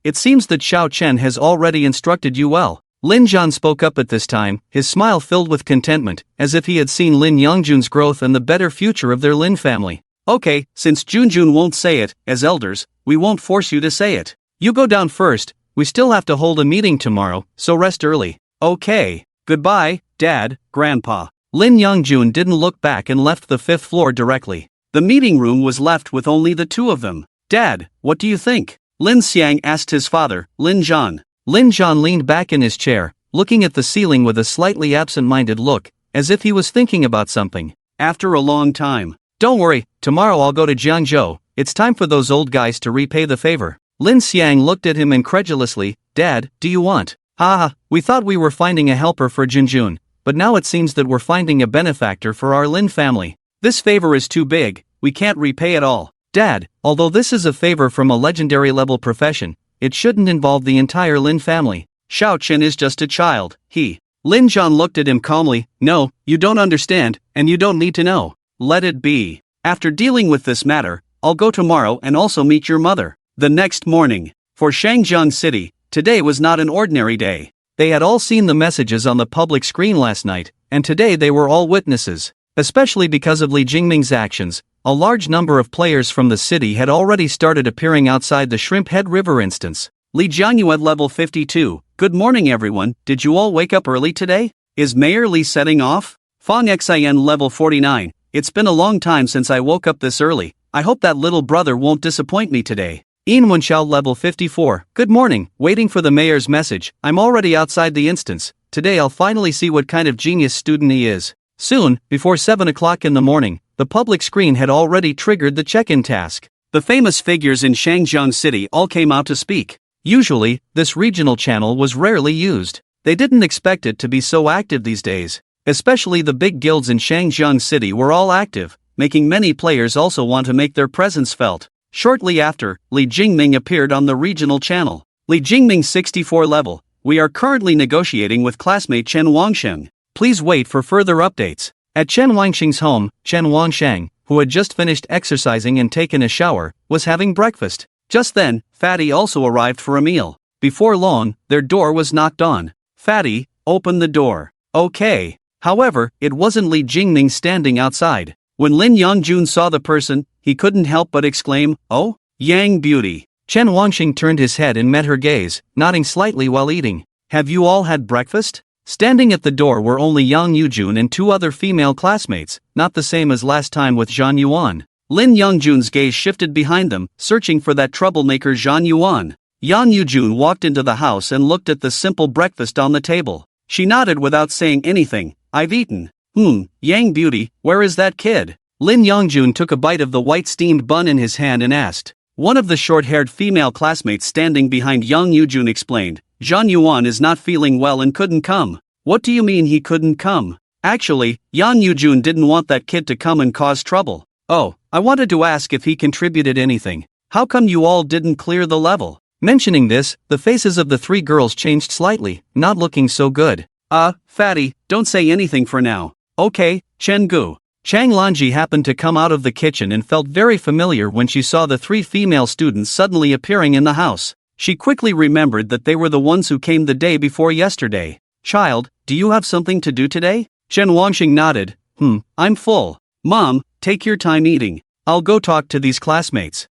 it seems that Xiao Chen has already instructed you well. Lin Zhan spoke up at this time, his smile filled with contentment, as if he had seen Lin Yongjun's growth and the better future of their Lin family. Okay, since Junjun won't say it, as elders, we won't force you to say it. You go down first, we still have to hold a meeting tomorrow, so rest early. Okay. Goodbye, Dad, Grandpa. Lin Yongjun didn't look back and left the 5th floor directly. The meeting room was left with only the 2 of them. Dad, what do you think? Lin Xiang asked his father, Lin Zhan. Lin Zhan leaned back in his chair, looking at the ceiling with a slightly absent-minded look, as if he was thinking about something. After a long time. Don't worry, tomorrow I'll go to Jiangzhou, it's time for those old guys to repay the favor. Lin Xiang looked at him incredulously. Dad, do you want? Haha, we thought we were finding a helper for Junjun, but now it seems that we're finding a benefactor for our Lin family. This favor is too big, we can't repay it all. Dad, although this is a favor from a legendary level profession, it shouldn't involve the entire Lin family. Xiao Chen is just a child, Lin Zhan looked at him calmly. No, you don't understand, and you don't need to know. Let it be. After dealing with this matter, I'll go tomorrow and also meet your mother. The next morning. For Shangjiang City, today was not an ordinary day. They had all seen the messages on the public screen last night, and today they were all witnesses. Especially because of Li Jingming's actions, a large number of players from the city had already started appearing outside the Shrimp Head River instance. Li Jiangyu at level 52. Good morning everyone, did you all wake up early today? Is Mayor Li setting off? Fong Xin level 49. It's been a long time since I woke up this early. I hope that little brother won't disappoint me today. Yin Wenxiao level 54. Good morning, waiting for the mayor's message. I'm already outside the instance. Today I'll finally see what kind of genius student he is. Soon, before 7 o'clock in the morning, the public screen had already triggered the check-in task. The famous figures in Shangjiang City all came out to speak. Usually, this regional channel was rarely used. They didn't expect it to be so active these days. Especially the big guilds in Shangjiang City were all active, making many players also want to make their presence felt. Shortly after, Li Jingming appeared on the regional channel. Li Jingming 64 level. We are currently negotiating with classmate Chen Wangsheng. Please wait for further updates. At Chen Wangsheng's home, Chen Wangsheng, who had just finished exercising and taken a shower, was having breakfast. Just then, Fatty also arrived for a meal. Before long, their door was knocked on. Fatty, open the door. Okay. However, it wasn't Li Jingming standing outside. When Lin Yongjun saw the person, he couldn't help but exclaim, "Oh, Yang Beauty." Chen Wangxing turned his head and met her gaze, nodding slightly while eating. "Have you all had breakfast?" Standing at the door were only Yang Yujun and two other female classmates, not the same as last time with Zhan Yuan. Lin Yongjun's gaze shifted behind them, searching for that troublemaker Zhan Yuan. Yang Yujun walked into the house and looked at the simple breakfast on the table. She nodded without saying anything. "I've eaten." Yang Beauty, where is that kid?" Lin Yongjun took a bite of the white steamed bun in his hand and asked. One of the short-haired female classmates standing behind Yang Yujun explained, "Zhan Yuan is not feeling well and couldn't come." "What do you mean he couldn't come?" Actually, Yang Yujun didn't want that kid to come and cause trouble. "Oh, I wanted to ask if he contributed anything. How come you all didn't clear the level?" Mentioning this, the faces of the three girls changed slightly, not looking so good. Fatty, don't say anything for now. Okay, Chen Gu. Chang Lanji happened to come out of the kitchen and felt very familiar when she saw the three female students suddenly appearing in the house. She quickly remembered that they were the ones who came the day before yesterday. "Child, do you have something to do today?" Chen Wangxing nodded. I'm full. Mom, take your time eating. I'll go talk to these classmates."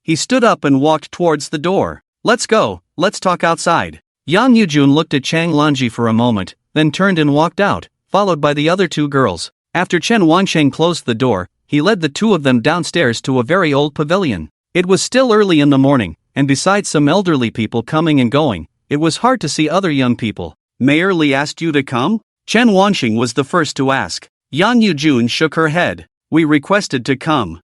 He stood up and walked towards the door. "Let's go, let's talk outside." Yang Yujun looked at Chang Lanji for a moment, then turned and walked out, followed by the other two girls. After Chen Wangsheng closed the door, he led the two of them downstairs to a very old pavilion. It was still early in the morning, and besides some elderly people coming and going, it was hard to see other young people. "Mayor Li asked you to come?" Chen Wangsheng was the first to ask. Yang Yujun shook her head. "We requested to come."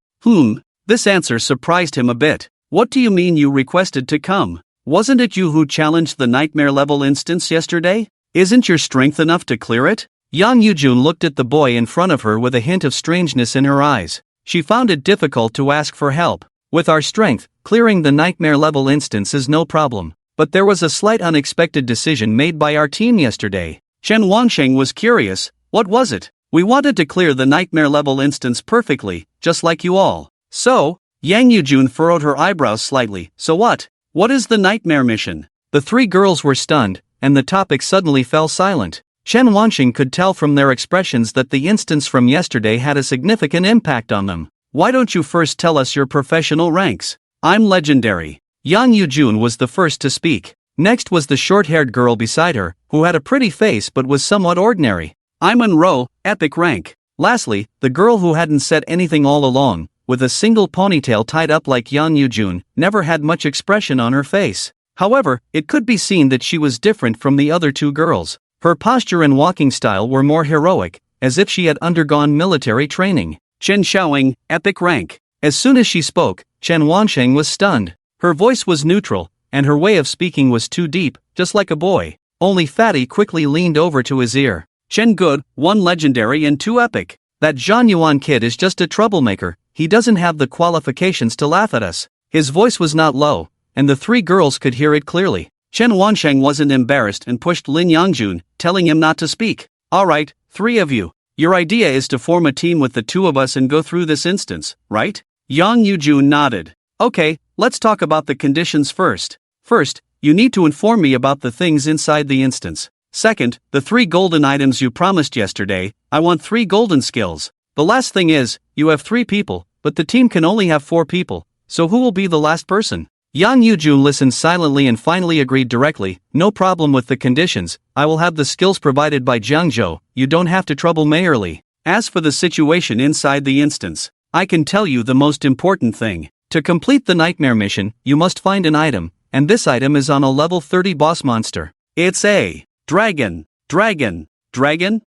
This answer surprised him a bit. "What do you mean you requested to come? Wasn't it you who challenged the nightmare level instance yesterday? Isn't your strength enough to clear it?" Yang Yujun looked at the boy in front of her with a hint of strangeness in her eyes. She found it difficult to ask for help. "With our strength, clearing the nightmare level instance is no problem. But there was a slight unexpected decision made by our team yesterday." Chen Wangsheng was curious. "What was it?" "We wanted to clear the nightmare level instance perfectly, just like you all." "So?" Yang Yujun furrowed her eyebrows slightly. "So what? What is the nightmare mission?" The three girls were stunned, and the topic suddenly fell silent. Chen Wangxing could tell from their expressions that the instance from yesterday had a significant impact on them. "Why don't you first tell us your professional ranks?" "I'm legendary." Yang Yujun was the first to speak. Next was the short-haired girl beside her, who had a pretty face but was somewhat ordinary. "I'm Manhwa, epic rank." Lastly, the girl who hadn't said anything all along, with a single ponytail tied up like Yang Yujun, never had much expression on her face. However, it could be seen that she was different from the other two girls. Her posture and walking style were more heroic, as if she had undergone military training. "Chen Xiaoying, epic rank." As soon as she spoke, Chen Wangsheng was stunned. Her voice was neutral, and her way of speaking was too deep, just like a boy. Only Fatty quickly leaned over to his ear. "Chen Good, 1 legendary and 2 epic. That Zhan Yuan kid is just a troublemaker. He doesn't have the qualifications to laugh at us." His voice was not low, and the three girls could hear it clearly. Chen Wangsheng wasn't embarrassed and pushed Lin Yongjun, telling him not to speak. "All right, 3 of you. Your idea is to form a team with the 2 of us and go through this instance, right?" Yang Yujun nodded. "Okay, let's talk about the conditions first. First, you need to inform me about the things inside the instance. Second, the 3 golden items you promised yesterday. I want 3 golden skills. The last thing is, you have 3 people, but the team can only have 4 people, so who will be the last person?" Yang Yujun listened silently and finally agreed directly. "No problem with the conditions, I will have the skills provided by Jiangzhou, you don't have to trouble Mayor Li. As for the situation inside the instance, I can tell you the most important thing. To complete the nightmare mission, you must find an item, and this item is on a level 30 boss monster. It's a dragon. Dragon?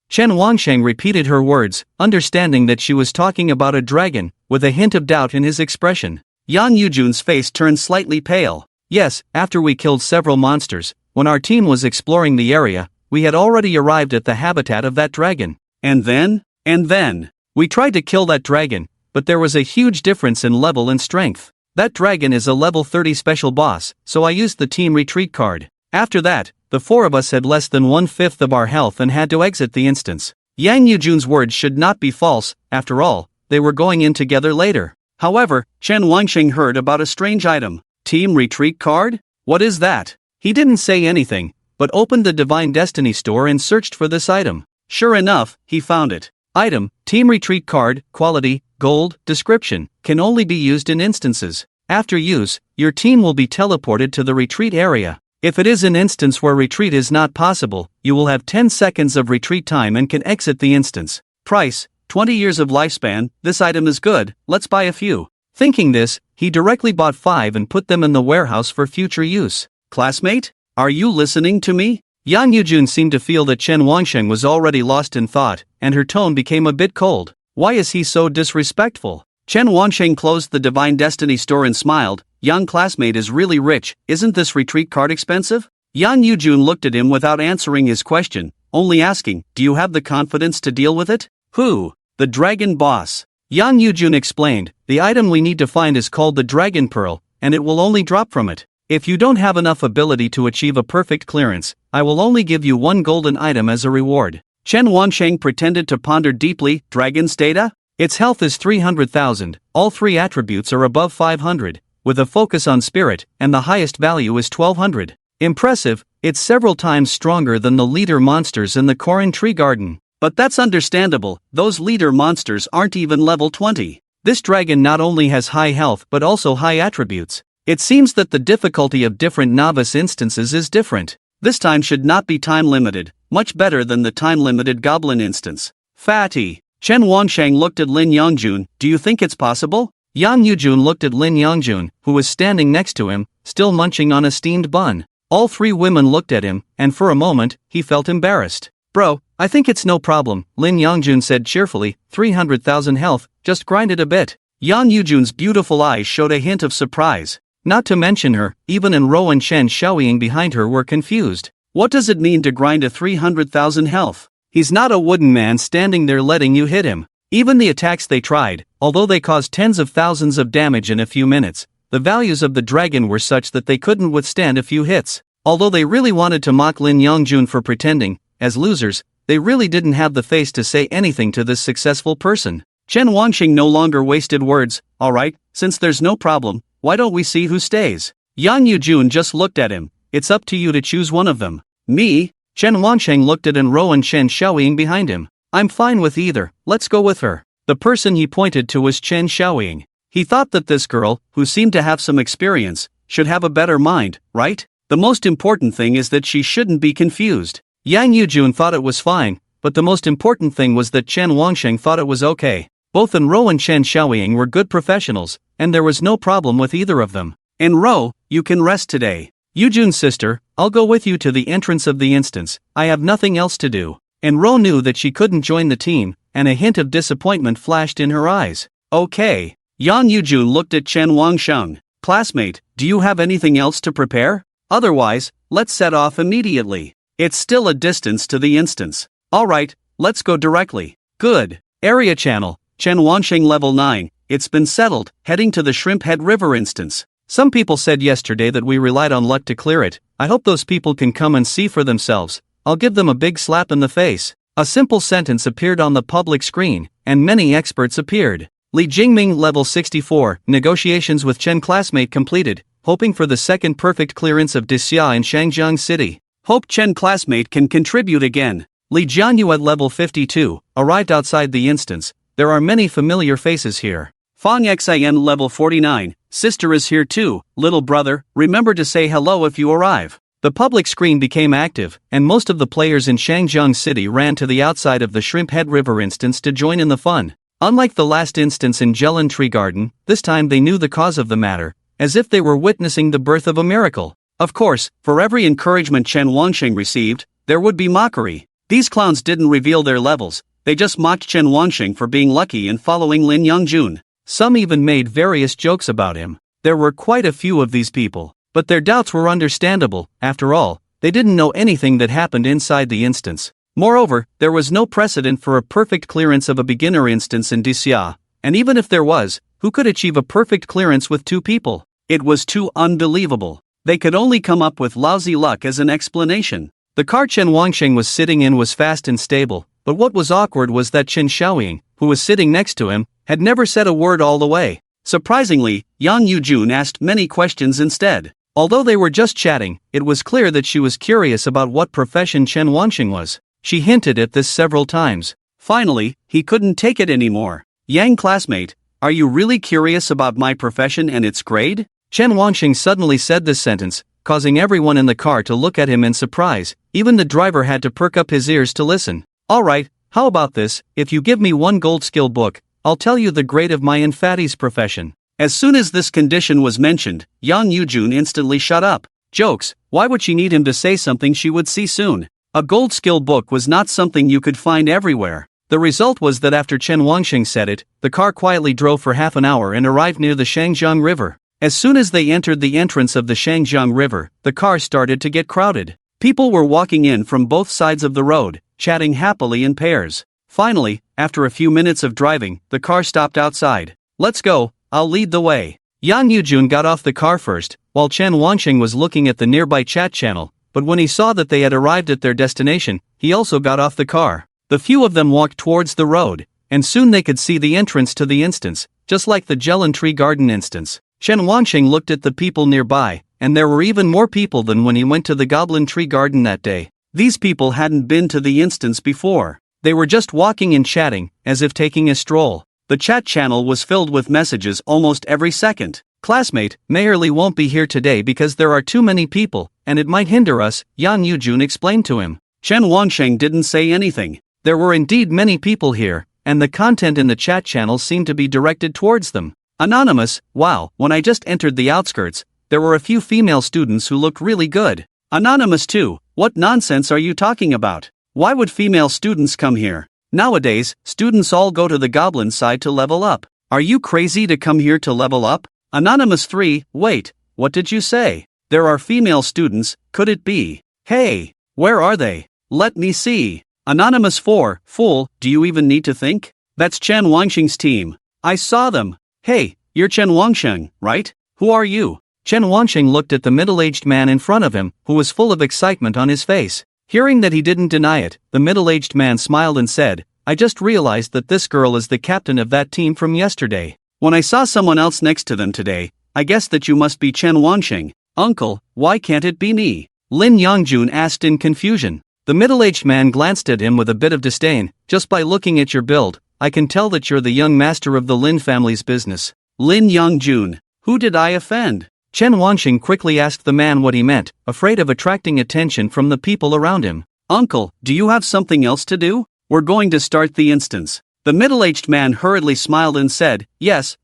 Chen Wangsheng repeated her words, understanding that she was talking about a dragon, with a hint of doubt in his expression. Yang Yujun's face turned slightly pale. Yes, after we killed several monsters, when our team was exploring the area, we had already arrived at the habitat of that dragon. And then? We tried to kill that dragon, but there was a huge difference in level and strength. That dragon is a level 30 special boss, so I used the team retreat card. After that, the four of us had less than 1/5 of our health and had to exit the instance. Yang Yujun's words should not be false, after all, they were going in together later. However, Chen Wansheng heard about a strange item. Team retreat card? What is that? He didn't say anything, but opened the Divine Destiny store and searched for this item. Sure enough, he found it. Item, Team Retreat Card, Quality, Gold, Description, can only be used in instances. After use, your team will be teleported to the retreat area. If it is an instance where retreat is not possible, you will have 10 seconds of retreat time and can exit the instance. Price, 20 years of lifespan. This item is good, let's buy a few. Thinking this, he directly bought 5 and put them in the warehouse for future use. Classmate? Are you listening to me? Yang Yujun seemed to feel that Chen Wansheng was already lost in thought, and her tone became a bit cold. Why is he so disrespectful? Chen Wansheng closed the Divine Destiny store and smiled. Young classmate is really rich, isn't this retreat card expensive? Yang Yujun looked at him without answering his question, only asking, do you have the confidence to deal with it? Who? The dragon boss. Yang Yujun explained, the item we need to find is called the Dragon Pearl, and it will only drop from it. If you don't have enough ability to achieve a perfect clearance, I will only give you 1 golden item as a reward. Chen Wansheng pretended to ponder deeply. Dragon's data? Its health is 300,000, all 3 attributes are above 500, with a focus on spirit, and the highest value is 1200. Impressive, it's several times stronger than the leader monsters in the Korin Tree Garden. But that's understandable, those leader monsters aren't even level 20. This dragon not only has high health but also high attributes. It seems that the difficulty of different novice instances is different. This time should not be time limited, much better than the time limited goblin instance. Fatty. Chen Wansheng looked at Lin Yongjun, do you think it's possible? Yang Yujun looked at Lin Yongjun, who was standing next to him, still munching on a steamed bun. All 3 women looked at him, and for a moment, he felt embarrassed. Bro, I think it's no problem, Lin Yongjun said cheerfully, 300,000 health, just grind it a bit. Yang Yujun's beautiful eyes showed a hint of surprise. Not to mention her, even and Ro and Chen Xiaoying behind her were confused. What does it mean to grind a 300,000 health? He's not a wooden man standing there letting you hit him. Even the attacks they tried, although they caused tens of thousands of damage in a few minutes, the values of the dragon were such that they couldn't withstand a few hits. Although they really wanted to mock Lin Yongjun for pretending, as losers, they really didn't have the face to say anything to this successful person. Chen Wansheng no longer wasted words. Alright, since there's no problem, why don't we see who stays? Yang Yujun just looked at him. It's up to you to choose one of them. Me? Chen Wansheng looked at Enro and Chen Xiaoying behind him. I'm fine with either, let's go with her. The person he pointed to was Chen Xiaoying. He thought that this girl, who seemed to have some experience, should have a better mind, right? The most important thing is that she shouldn't be confused. Yang Yujun thought it was fine, but the most important thing was that Chen Wansheng thought it was okay. Both Enro and Chen Xiaoying were good professionals, and there was no problem with either of them. Enro, you can rest today. Yujun's sister, I'll go with you to the entrance of the instance, I have nothing else to do. Enro knew that she couldn't join the team, and a hint of disappointment flashed in her eyes. Okay. Yang Yujun looked at Chen Wansheng. Classmate, do you have anything else to prepare? Otherwise, let's set off immediately. It's still a distance to the instance. Alright, let's go directly. Good. Area channel, Chen Wansheng level 9, it's been settled, heading to the Shrimp Head River instance. Some people said yesterday that we relied on luck to clear it. I hope those people can come and see for themselves. I'll give them a big slap in the face. A simple sentence appeared on the public screen, and many experts appeared. Li Jingming level 64, negotiations with Chen classmate completed, hoping for the second perfect clearance of Disxia in Shangjiang City. Hope Chen classmate can contribute again. Li Jianyu at level 52, arrived outside the instance. There are many familiar faces here. Fang Xin level 49, sister is here too, little brother, remember to say hello if you arrive. The public screen became active, and most of the players in Shangjiang City ran to the outside of the Shrimp Head River instance to join in the fun. Unlike the last instance in Jelen Tree Garden, this time they knew the cause of the matter, as if they were witnessing the birth of a miracle. Of course, for every encouragement Chen Wansheng received, there would be mockery. These clowns didn't reveal their levels, they just mocked Chen Wansheng for being lucky and following Lin Yongjun. Some even made various jokes about him. There were quite a few of these people. But their doubts were understandable. After all, they didn't know anything that happened inside the instance. Moreover, there was no precedent for a perfect clearance of a beginner instance in Dixia, and even if there was, who could achieve a perfect clearance with 2 people? It was too unbelievable. They could only come up with lousy luck as an explanation. The car Chen Wangsheng was sitting in was fast and stable, but what was awkward was that Chen Xiaoying, who was sitting next to him, had never said a word all the way. Surprisingly, Yang Yujun asked many questions instead. Although they were just chatting, it was clear that she was curious about what profession Chen Wangsheng was. She hinted at this several times. Finally, he couldn't take it anymore. Yang classmate, are you really curious about my profession and its grade? Chen Wangsheng suddenly said this sentence, causing everyone in the car to look at him in surprise. Even the driver had to perk up his ears to listen. Alright, how about this? If you give me 1 gold skill book, I'll tell you the grade of my infatty's profession. As soon as this condition was mentioned, Yang Yujun instantly shut up. Jokes, why would she need him to say something she would see soon? A gold skill book was not something you could find everywhere. The result was that after Chen Wangsheng said it, the car quietly drove for half an hour and arrived near the Shangjiang River. As soon as they entered the entrance of the Shangjiang River, the car started to get crowded. People were walking in from both sides of the road, chatting happily in pairs. Finally, after a few minutes of driving, the car stopped outside. Let's go, I'll lead the way. Yang Yujun got off the car first, while Chen Wangsheng was looking at the nearby chat channel, but when he saw that they had arrived at their destination, he also got off the car. The few of them walked towards the road, and soon they could see the entrance to the instance, just like the Jelon Tree Garden instance. Chen Wangsheng looked at the people nearby, and there were even more people than when he went to the Goblin Tree Garden that day. These people hadn't been to the instance before. They were just walking and chatting, as if taking a stroll. The chat channel was filled with messages almost every second. Classmate, Mayerly won't be here today because there are too many people, and it might hinder us, Yang Yujun explained to him. Chen Wangsheng didn't say anything. There were indeed many people here, and the content in the chat channel seemed to be directed towards them. Anonymous, wow, when I just entered the outskirts, there were a few female students who looked really good. Anonymous too, what nonsense are you talking about? Why would female students come here? Nowadays, students all go to the goblin side to level up. Are you crazy to come here to level up? Anonymous 3, wait, what did you say? There are female students, could it be? Hey, where are they? Let me see. Anonymous 4, fool, do you even need to think? That's Chen Wangsheng's team. I saw them. Hey, you're Chen Wangsheng, right? Who are you? Chen Wangsheng looked at the middle-aged man in front of him, who was full of excitement on his face. Hearing that he didn't deny it, the middle-aged man smiled and said, I just realized that this girl is the captain of that team from yesterday. When I saw someone else next to them today, I guessed that you must be Chen Wangsheng. Uncle, why can't it be me? Lin Yangjun asked in confusion. The middle-aged man glanced at him with a bit of disdain. Just by looking at your build, I can tell that you're the young master of the Lin family's business. Lin Yangjun, who did I offend? Chen Wangsheng quickly asked the man what he meant, afraid of attracting attention from the people around him. Uncle, do you have something else to do? We're going to start the instance. The middle-aged man hurriedly smiled and said, yes,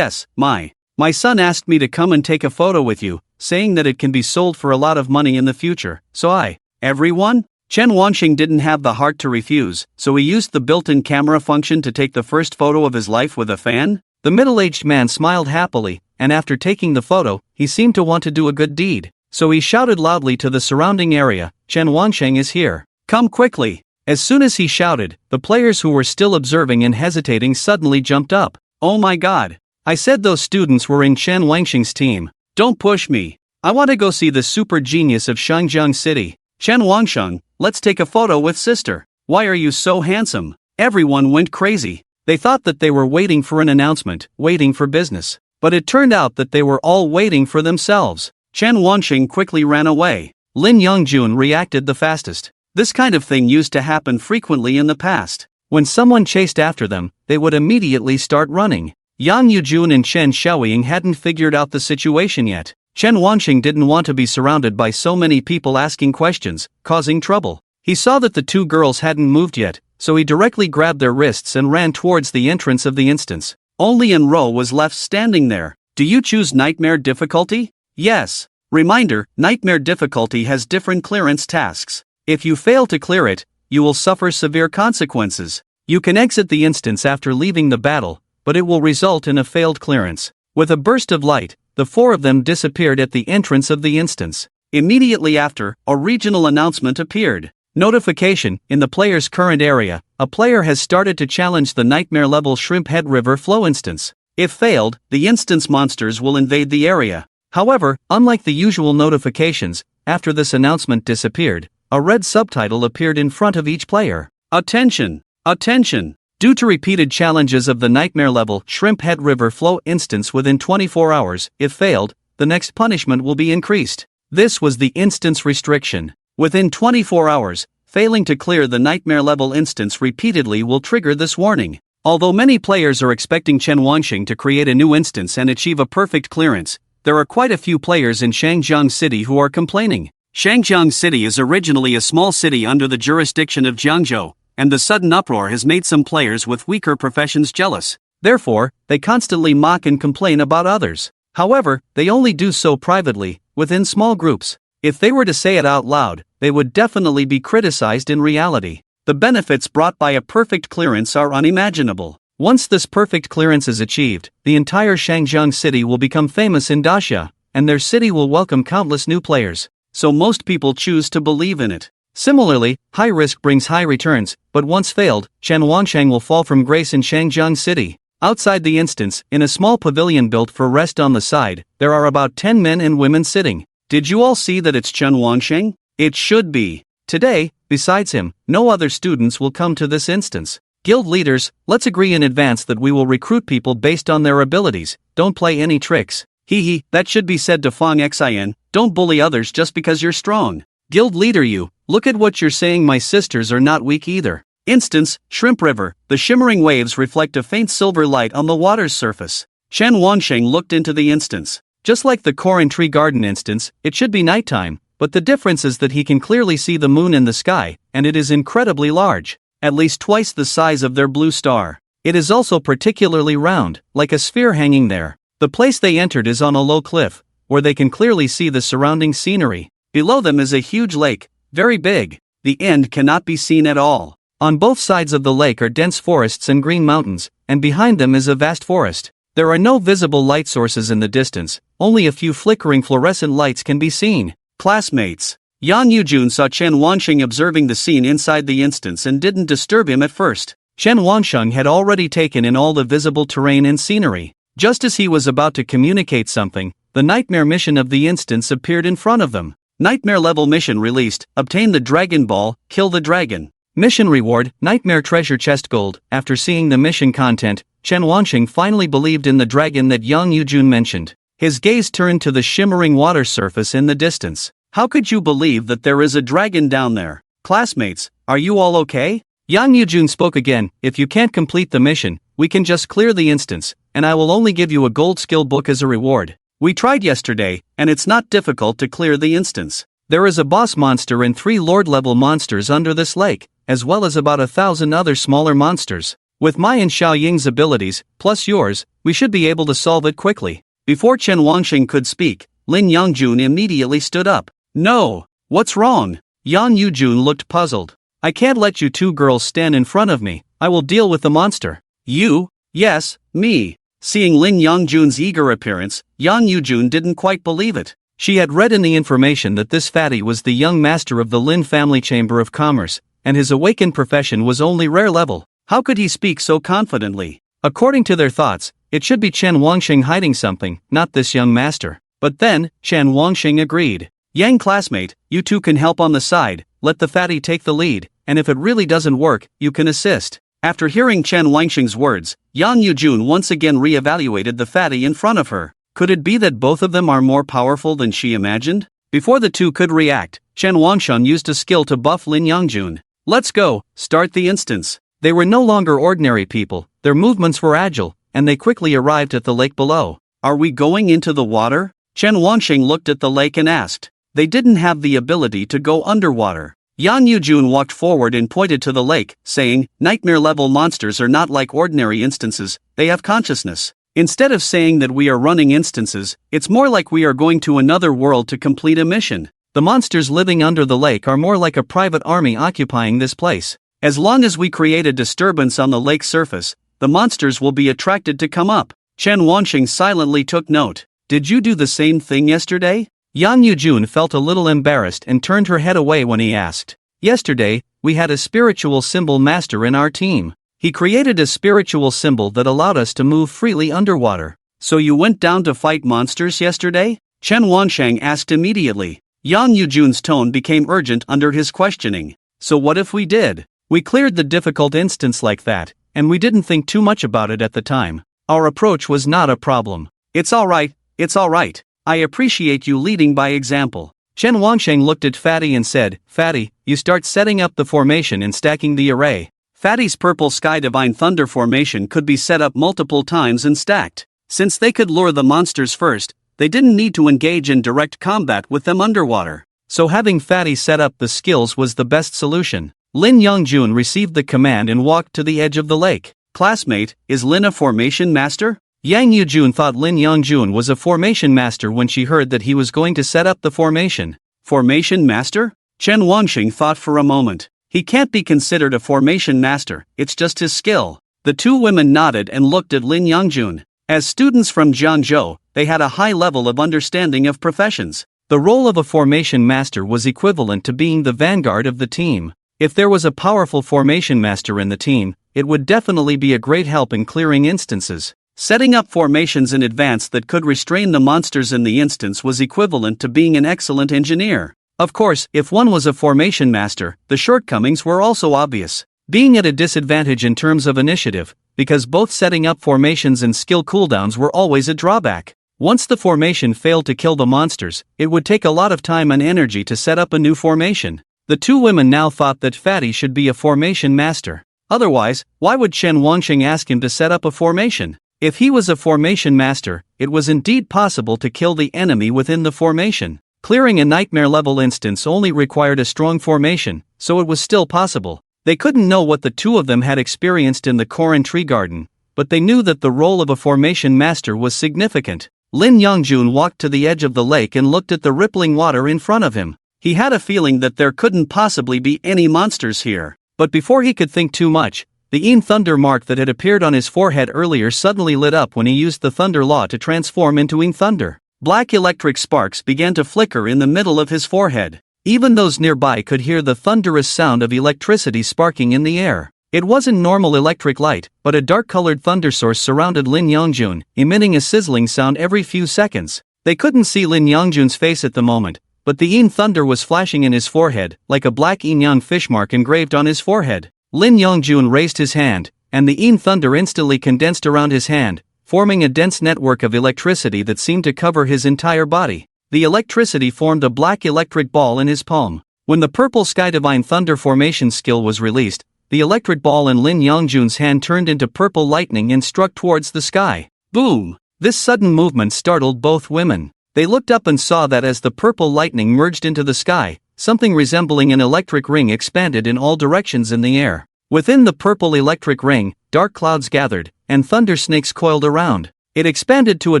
my son asked me to come and take a photo with you, saying that it can be sold for a lot of money in the future, so everyone? Chen Wangsheng didn't have the heart to refuse, so he used the built-in camera function to take the first photo of his life with a fan. The middle-aged man smiled happily, and after taking the photo, he seemed to want to do a good deed. So he shouted loudly to the surrounding area, Chen Wangsheng is here. Come quickly. As soon as he shouted, the players who were still observing and hesitating suddenly jumped up. Oh my god. I said those students were in Chen Wangsheng's team. Don't push me. I want to go see the super genius of Shangjiang City. Chen Wangsheng, let's take a photo with sister. Why are you so handsome? Everyone went crazy. They thought that they were waiting for an announcement, waiting for business. But it turned out that they were all waiting for themselves. Chen Wangsheng quickly ran away. Lin Yangjun reacted the fastest. This kind of thing used to happen frequently in the past. When someone chased after them, they would immediately start running. Yang Yujun and Chen Xiaoying hadn't figured out the situation yet. Chen Wangsheng didn't want to be surrounded by so many people asking questions, causing trouble. He saw that the two girls hadn't moved yet, so he directly grabbed their wrists and ran towards the entrance of the instance. Only Enro was left standing there. Do you choose Nightmare difficulty? Yes. Reminder, Nightmare difficulty has different clearance tasks. If you fail to clear it, you will suffer severe consequences. You can exit the instance after leaving the battle, but it will result in a failed clearance. With a burst of light, the four of them disappeared at the entrance of the instance. Immediately after, a regional announcement appeared. Notification: in the player's current area, a player has started to challenge the nightmare level Shrimp Head River Flow instance. If failed, the instance monsters will invade the area. However, unlike the usual notifications, after this announcement disappeared, a red subtitle appeared in front of each player. Attention! Attention! Due to repeated challenges of the nightmare level Shrimp Head River Flow instance within 24 hours, if failed, the next punishment will be increased. This was the instance restriction. Within 24 hours, failing to clear the nightmare level instance repeatedly will trigger this warning. Although many players are expecting Chen Wanxing to create a new instance and achieve a perfect clearance, there are quite a few players in Shangjiang City who are complaining. Shangjiang City is originally a small city under the jurisdiction of Jiangzhou, and the sudden uproar has made some players with weaker professions jealous. Therefore, they constantly mock and complain about others. However, they only do so privately, within small groups. If they were to say it out loud, they would definitely be criticized in reality. The benefits brought by a perfect clearance are unimaginable. Once this perfect clearance is achieved, the entire Shangjiang City will become famous in Daxia, and their city will welcome countless new players. So most people choose to believe in it. Similarly, high risk brings high returns, but once failed, Chen Wansheng will fall from grace in Shangjiang City. Outside the instance, in a small pavilion built for rest on the side, there are about 10 men and women sitting. Did you all see that it's Chen Wansheng? It should be. Today, besides him, no other students will come to this instance. Guild leaders, let's agree in advance that we will recruit people based on their abilities, don't play any tricks. Hehe, that should be said to Fang Xin, don't bully others just because you're strong. Guild leader you, look at what you're saying, my sisters are not weak either. Instance, Shrimp River, the shimmering waves reflect a faint silver light on the water's surface. Chen Wansheng looked into the instance. Just like the Koran Tree Garden instance, it should be nighttime, but the difference is that he can clearly see the moon in the sky, and it is incredibly large, at least twice the size of their blue star. It is also particularly round, like a sphere hanging there. The place they entered is on a low cliff, where they can clearly see the surrounding scenery. Below them is a huge lake, very big. The end cannot be seen at all. On both sides of the lake are dense forests and green mountains, and behind them is a vast forest. There are no visible light sources in the distance, only a few flickering fluorescent lights can be seen. Classmates. Yang Yujun saw Chen Wansheng observing the scene inside the instance and didn't disturb him at first. Chen Wansheng had already taken in all the visible terrain and scenery. Just as he was about to communicate something, the nightmare mission of the instance appeared in front of them. Nightmare level mission released, obtain the Dragon Ball, kill the dragon. Mission reward, Nightmare Treasure Chest Gold. After seeing the mission content, Chen Wansheng finally believed in the dragon that Yang Yujun mentioned. His gaze turned to the shimmering water surface in the distance. How could you believe that there is a dragon down there? Classmates, are you all okay? Yang Yujun spoke again, if you can't complete the mission, we can just clear the instance, and I will only give you a gold skill book as a reward. We tried yesterday, and it's not difficult to clear the instance. There is a boss monster and 3 lord-level monsters under this lake, as well as about 1,000 other smaller monsters. With my and Xiao Ying's abilities, plus yours, we should be able to solve it quickly. Before Chen Wansheng could speak, Lin Yangjun immediately stood up. No! What's wrong? Yang Yujun looked puzzled. I can't let you 2 girls stand in front of me, I will deal with the monster. You? Yes, me. Seeing Lin Yangjun's eager appearance, Yang Yujun didn't quite believe it. She had read in the information that this fatty was the young master of the Lin family chamber of commerce, and his awakened profession was only rare level. How could he speak so confidently? According to their thoughts, it should be Chen Wansheng hiding something, not this young master. But then, Chen Wansheng agreed. Yang classmate, you 2 can help on the side, let the fatty take the lead, and if it really doesn't work, you can assist. After hearing Chen Wansheng's words, Yang Yujun once again re-evaluated the fatty in front of her. Could it be that both of them are more powerful than she imagined? Before the 2 could react, Chen Wansheng used a skill to buff Lin Yangjun. Let's go, start the instance. They were no longer ordinary people, their movements were agile, and they quickly arrived at the lake below. Are we going into the water? Chen Wansheng looked at the lake and asked. They didn't have the ability to go underwater. Yang Yujun walked forward and pointed to the lake, saying, Nightmare-level monsters are not like ordinary instances, they have consciousness. Instead of saying that we are running instances, it's more like we are going to another world to complete a mission. The monsters living under the lake are more like a private army occupying this place. As long as we create a disturbance on the lake surface, the monsters will be attracted to come up. Chen Wansheng silently took note. did you do the same thing yesterday? Yang Yujun felt a little embarrassed and turned her head away when he asked. Yesterday, we had a spiritual symbol master in our team. He created a spiritual symbol that allowed us to move freely underwater. So you went down to fight monsters yesterday? Chen Wansheng asked immediately. Yang Yujun's tone became urgent under his questioning. So what if we did? We cleared the difficult instance like that, and we didn't think too much about it at the time. Our approach was not a problem. It's alright, it's alright. I appreciate you leading by example. Chen Wansheng looked at Fatty and said, Fatty, you start setting up the formation and stacking the array. Fatty's purple sky divine thunder formation could be set up multiple times and stacked. Since they could lure the monsters first, they didn't need to engage in direct combat with them underwater. So having Fatty set up the skills was the best solution. Lin Yongjun received the command and walked to the edge of the lake. Classmate, is Lin a formation master? Yang Yujun thought Lin Yongjun was a formation master when she heard that he was going to set up the formation. Formation master? Chen Wansheng thought for a moment. He can't be considered a formation master, it's just his skill. The two women nodded and looked at Lin Yongjun. As students from Jiangzhou, they had a high level of understanding of professions. The role of a formation master was equivalent to being the vanguard of the team. If there was a powerful formation master in the team, it would definitely be a great help in clearing instances. Setting up formations in advance that could restrain the monsters in the instance was equivalent to being an excellent engineer. Of course, if one was a formation master, the shortcomings were also obvious. Being at a disadvantage in terms of initiative, because both setting up formations and skill cooldowns were always a drawback. Once the formation failed to kill the monsters, it would take a lot of time and energy to set up a new formation. The two women now thought that Fatty should be a formation master. Otherwise, why would Chen Wansheng ask him to set up a formation? If he was a formation master, it was indeed possible to kill the enemy within the formation. Clearing a nightmare-level instance only required a strong formation, so it was still possible. They couldn't know what the two of them had experienced in the Koran Tree Garden, but they knew that the role of a formation master was significant. Lin Yongjun walked to the edge of the lake and looked at the rippling water in front of him. He had a feeling that there couldn't possibly be any monsters here. But before he could think too much, the Yin Thunder mark that had appeared on his forehead earlier suddenly lit up when he used the Thunder Law to transform into Yin Thunder. Black electric sparks began to flicker in the middle of his forehead. Even those nearby could hear the thunderous sound of electricity sparking in the air. It wasn't normal electric light, but a dark-colored thunder source surrounded Lin Yongjun, emitting a sizzling sound every few seconds. They couldn't see Lin Yongjun's face at the moment, but the Yin Thunder was flashing in his forehead, like a black Yin Yang fish mark engraved on his forehead. Lin Yongjun raised his hand, and the Yin Thunder instantly condensed around his hand, forming a dense network of electricity that seemed to cover his entire body. The electricity formed a black electric ball in his palm. When the purple Sky Divine Thunder formation skill was released, the electric ball in Lin Yongjun's hand turned into purple lightning and struck towards the sky. Boom! This sudden movement startled both women. They looked up and saw that as the purple lightning merged into the sky, something resembling an electric ring expanded in all directions in the air. Within the purple electric ring, dark clouds gathered, and thunder snakes coiled around. It expanded to a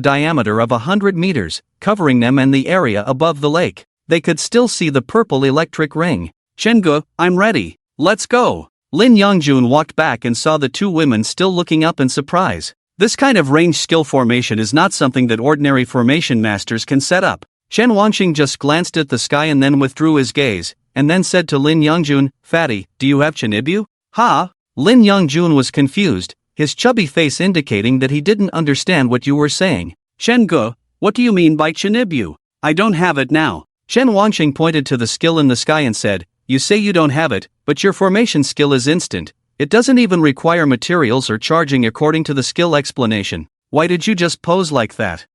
diameter of 100 meters, covering them and the area above the lake. They could still see the purple electric ring. Chengge, I'm ready. Let's go. Lin Yongjun walked back and saw the two women still looking up in surprise. This kind of range skill formation is not something that ordinary formation masters can set up. Chen Wansheng just glanced at the sky and then withdrew his gaze, and then said to Lin Yongjun, Fatty, do you have Chinibyu? Ha? Lin Yongjun was confused, his chubby face indicating that he didn't understand what you were saying. Chengge, what do you mean by Chinibyu? I don't have it now. Chen Wansheng pointed to the skill in the sky and said, you say you don't have it, but your formation skill is instant. It doesn't even require materials or charging according to the skill explanation. Why did you just pose like that?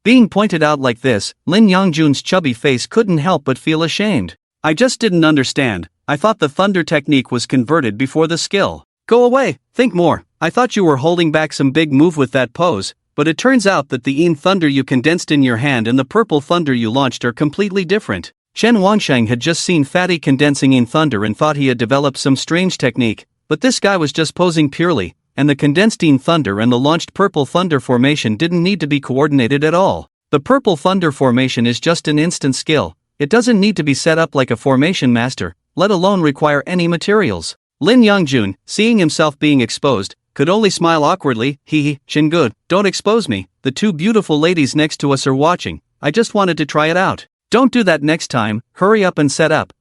Being pointed out like this, Lin Yongjun's chubby face couldn't help but feel ashamed. I just didn't understand. I thought the thunder technique was converted before the skill. Go away, think more. I thought you were holding back some big move with that pose, but it turns out that the Yin Thunder you condensed in your hand and the purple thunder you launched are completely different. Chen Wansheng had just seen Fatty condensing Yin Thunder and thought he had developed some strange technique, but this guy was just posing purely, and the condensed Yin Thunder and the launched purple thunder formation didn't need to be coordinated at all. The purple thunder formation is just an instant skill. It doesn't need to be set up like a formation master, let alone require any materials. Lin Yongjun, seeing himself being exposed, could only smile awkwardly. Hee, Shingood, don't expose me, the two beautiful ladies next to us are watching, I just wanted to try it out. Don't do that next time, hurry up and set up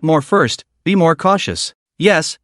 more first, be more cautious. Yes.